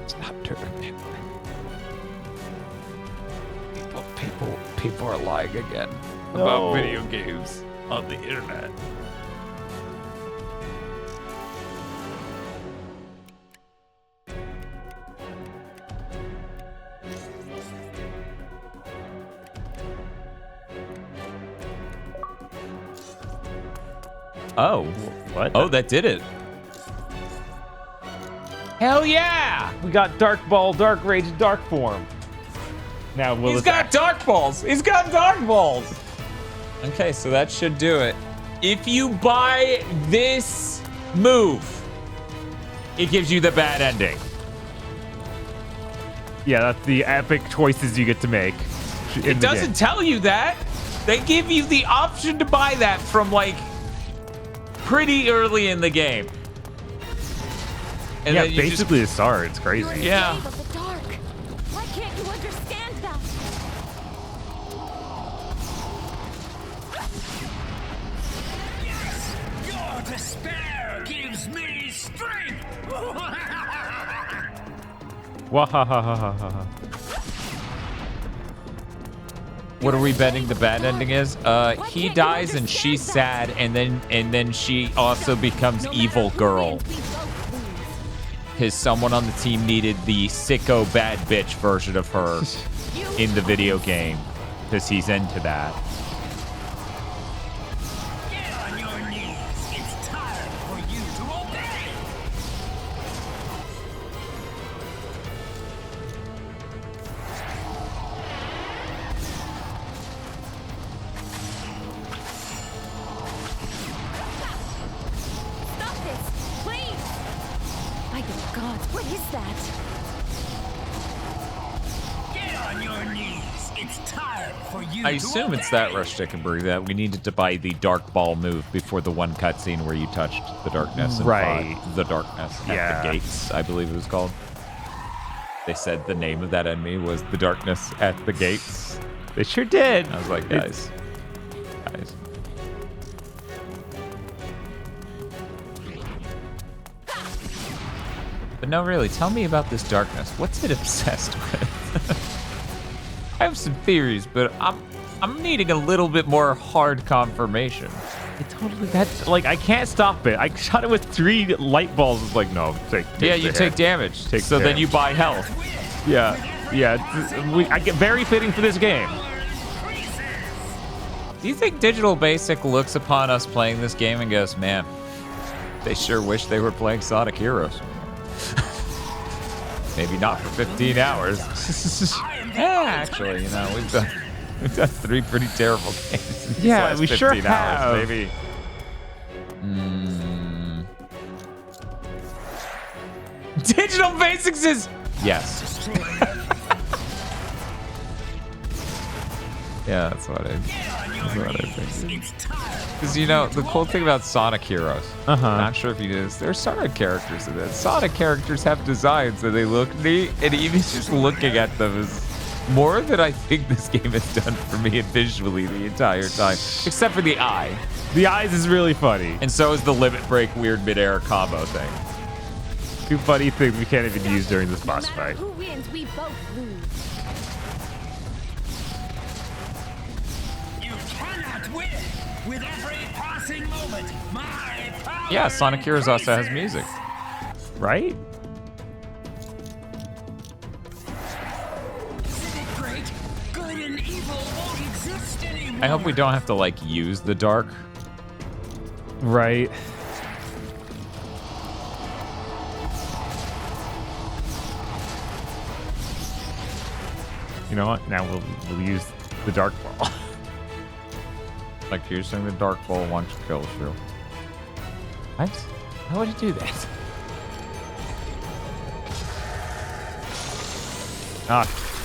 Stop doing it. People are lying again about video games on the internet. Oh, what? Oh, that did it. Hell yeah! We got Dark Ball, Dark Rage, Dark Form. Now He's got Dark Balls. He's got Dark Balls. Okay, so that should do it. If you buy this move, it gives you the bad ending. Yeah, that's the epic choices you get to make. It doesn't tell you that. They give you the option to buy that from like pretty early in the game. And yeah, then you basically the start. It's crazy. You're Yeah. a slave of the dark. Why can't you understand that? Your despair gives me strength. Wahahahaha. What are we betting the bad ending is? He dies and she's sad, and then she also becomes evil girl. Because someone on the team needed the sicko bad bitch version of her in the video game, because he's into that. Get on your knees. It's time for you to obey. Stop this, please! My God, what is that? Get on your knees. It's time for you I to assume obey. it's that Rush Stickenberg that we needed to buy the Dark Ball move before the one cutscene where you touched the darkness and Right. fought the darkness at the gates, I believe it was called. They said the name of that enemy was the darkness at the gates. They sure did. I was like, guys. But no, really, tell me about this darkness. What's it obsessed with? I have some theories, but I'm needing a little bit more hard confirmation. It totally, that's like, I can't stop it. I shot it with 3 light balls. It's like, no, take Yeah, the you hit. take damage. Take So the then hit. you buy health. Yeah, I get very fitting for this game. Do you think Digital Basic looks upon us playing this game and goes, man, they sure wish they were playing Sonic Heroes? Maybe not for 15 hours. Yeah, actually, you know, we've done 3 pretty terrible games in these Yeah, last we 15 sure hours, have. maybe. Digital Basics is yes. Yeah, that's what I think. Because, you know, the cool thing about Sonic Heroes, not sure if you did this, there's Sonic characters in this. Sonic characters have designs and they look neat, and even just looking at them is more than I think this game has done for me visually the entire time. Except for the eye. The eyes is really funny. And so is the limit break weird midair combo thing. 2 funny things we can't even use during this boss fight. Who wins, we both lose. You cannot win with every passing moment. My power. Yeah, Sonic Heroes also has music. Right? Great. Good and evil won't exist anymore. I hope we don't have to, like, use the dark. Right. You know what? Now we'll use the dark ball. Like using the dark ball once kills you. What? How would it do that?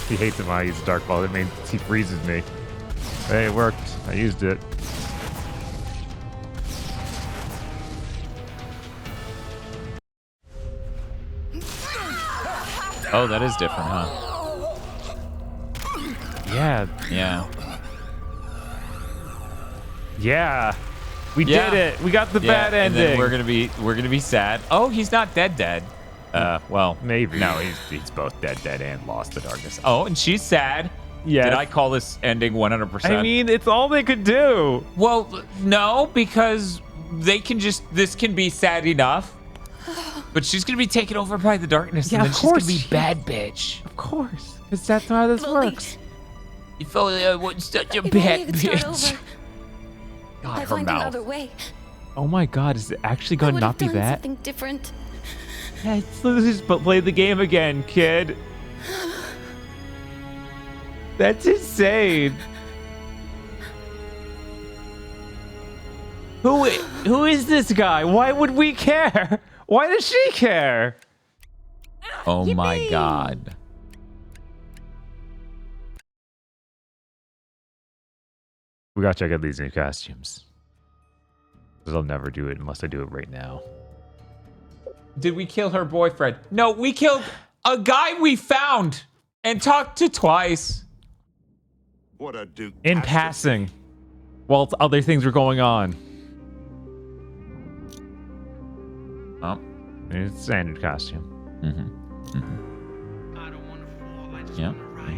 He hates it when I use the dark ball. It means he freezes me. Hey, it worked. I used it. Oh, that is different, huh? Yeah. Yeah. Yeah. We Yeah. did it. We got the Yeah, bad and ending. then we're gonna be sad. Oh, he's not dead. Well, maybe. No, he's both dead and lost the darkness. Oh, and she's sad. Yes. Did I call this ending 100%? I mean, it's all they could do. Well, no, because this can be sad enough. But she's gonna be taken over by the darkness, Yeah, and then of she's course gonna be she- bad bitch. Of course. Because that's how this works. If only I wasn't such a If only bad I could start bitch. over. God, I'd her find mouth. another way. Oh my god, is it actually I going would to have not be done that? something different. Let's but play the game again, kid. That's insane. Who is this guy? Why would we care? Why does she care? Oh my god. We gotta check out these new costumes. Because I'll never do it unless I do it right now. Did we kill her boyfriend? No, we killed a guy we found and talked to twice. What a duke. In passing. While other things were going on. Oh. It's a standard costume. Yeah.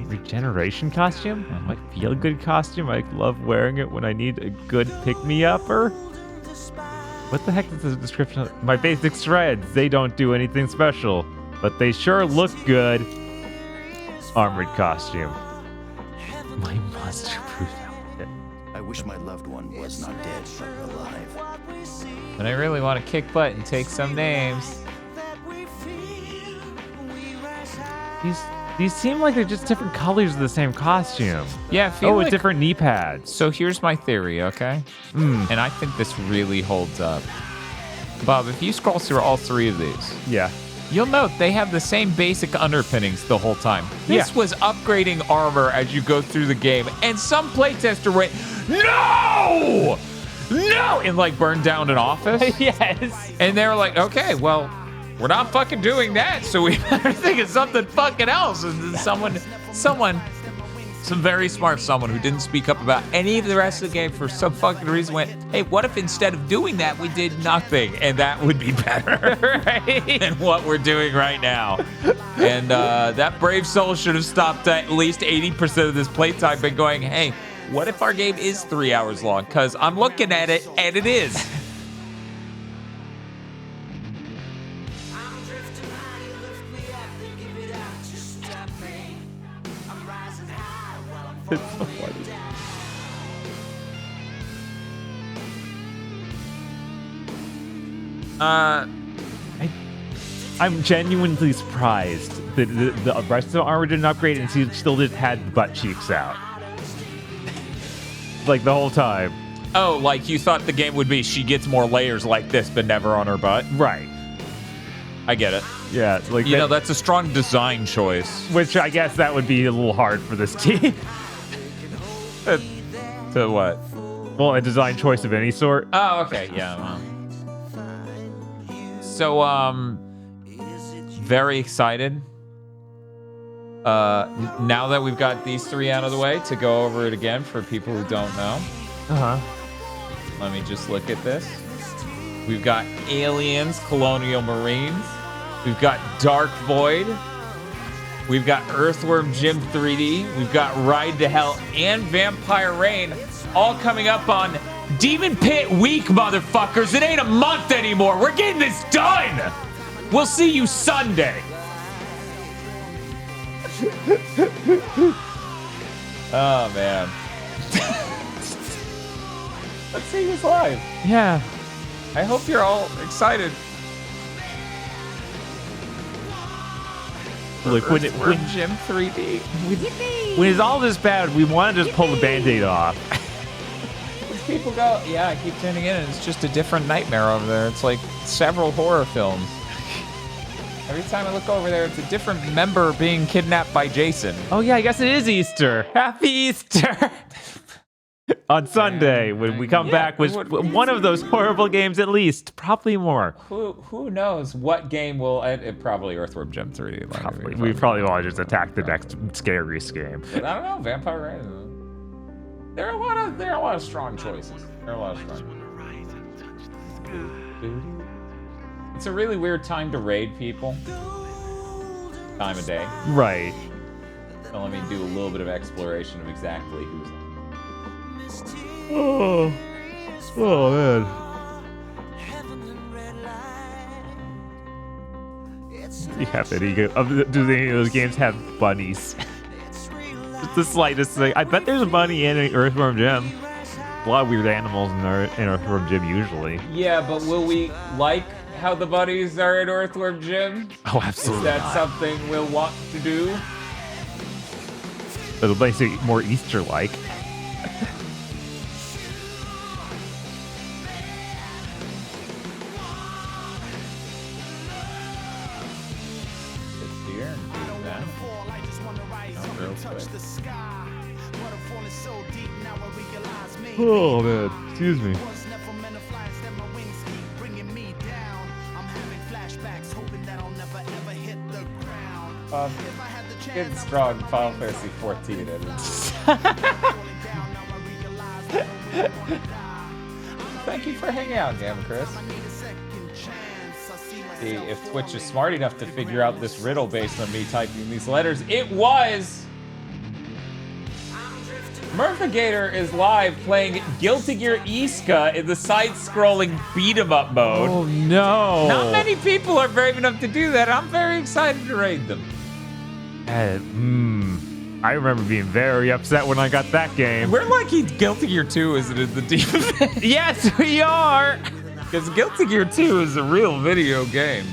Regeneration costume? Like feel good costume. I love wearing it when I need a good pick-me-upper. What the heck is the description of my basic shreds? They don't do anything special, but they sure look good. Armored costume. My monster-proof outfit. I wish my loved one was not dead, but alive. But I really want to kick butt and take some names. These seem like they're just different colors of the same costume. Yeah, I feel with like... different knee pads. So here's my theory, okay? And I think this really holds up. Bob, if you scroll through all three of these, yeah, you'll note they have the same basic underpinnings the whole time. This was upgrading armor as you go through the game, and some playtester went, no! No! And like burned down an office. Yes. And they were like, okay, well, we're not fucking doing that, so we better think of something fucking else. And then some very smart someone who didn't speak up about any of the rest of the game for some fucking reason went, hey, what if instead of doing that, we did nothing? And that would be better than what we're doing right now. And that brave soul should have stopped at least 80% of this playtime by going, hey, what if our game is 3 hours long? Because I'm looking at it, and it is. It's so funny. I'm genuinely surprised that the rest of the armor didn't upgrade and she still just had the butt cheeks out. Like the whole time. Oh, like you thought the game would be she gets more layers like this, but never on her butt? Right. I get it. Yeah, like you know, that's a strong design choice. Which I guess that would be a little hard for this team. To what? Well, a design choice of any sort. Oh, okay, yeah. Well. So, very excited. Now that we've got these three out of the way, to go over it again for people who don't know. Let me just look at this. We've got Aliens, Colonial Marines. We've got Dark Void. We've got Earthworm Jim 3D. We've got Ride to Hell and Vampire Rain, all coming up on Demon Pit Week, motherfuckers. It ain't a month anymore. We're getting this done. We'll see you Sunday. Oh, man. Let's see this live. Yeah. I hope you're all excited. Look, when Jim 3D. When it's all this bad, we want to just pull the Band-Aid off. People go, yeah, I keep tuning in, and it's just a different nightmare over there. It's like several horror films. Every time I look over there, it's a different member being kidnapped by Jason. Oh yeah, I guess it is Easter. Happy Easter! On Sunday, when we come back with one of those horrible games at least. Probably more. Who knows what game will... It probably Earthworm Jim 3D. Probably. We probably want to just attack the next scariest game. But I don't know, Vampire Rain. There are a lot of strong choices. It's a really weird time to raid people. Time of day. Right. So let me do a little bit of exploration of exactly who's... Oh man. Do you have any? Do any of those games have bunnies? Just the slightest thing. I bet there's a bunny in an Earthworm Jim. A lot of weird animals in Earthworm Jim usually. Yeah, but will we like how the buddies are at Earthworm Jim? Oh, absolutely. Is that something we'll want to do? It'll make it more Easter-like. Oh man, excuse me. Getting strong Final Fantasy 14 Thank you for hanging out, Gavin Chris. See, if Twitch is smart enough to figure out this riddle based on me typing these letters, it was... Murphigator is live playing Guilty Gear Iska in the side-scrolling beat-em-up mode. Oh no! Not many people are brave enough to do that. I'm very excited to raid them. I remember being very upset when I got that game. We're lucky Guilty Gear 2 isn't in the deep event. Yes, we are! Because Guilty Gear 2 is a real video game.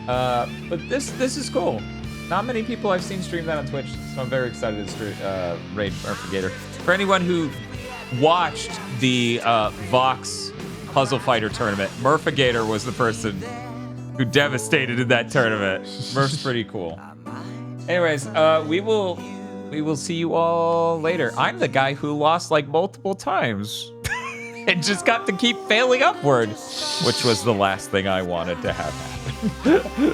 But this is cool. Not many people I've seen stream that on Twitch, so I'm very excited to raid Murphigator. For anyone who watched the Vox Puzzle Fighter tournament, Murphigator was the person who devastated in that tournament. Murph's pretty cool. Anyways, we will see you all later. I'm the guy who lost like multiple times and just got to keep failing upward, which was the last thing I wanted to have happen.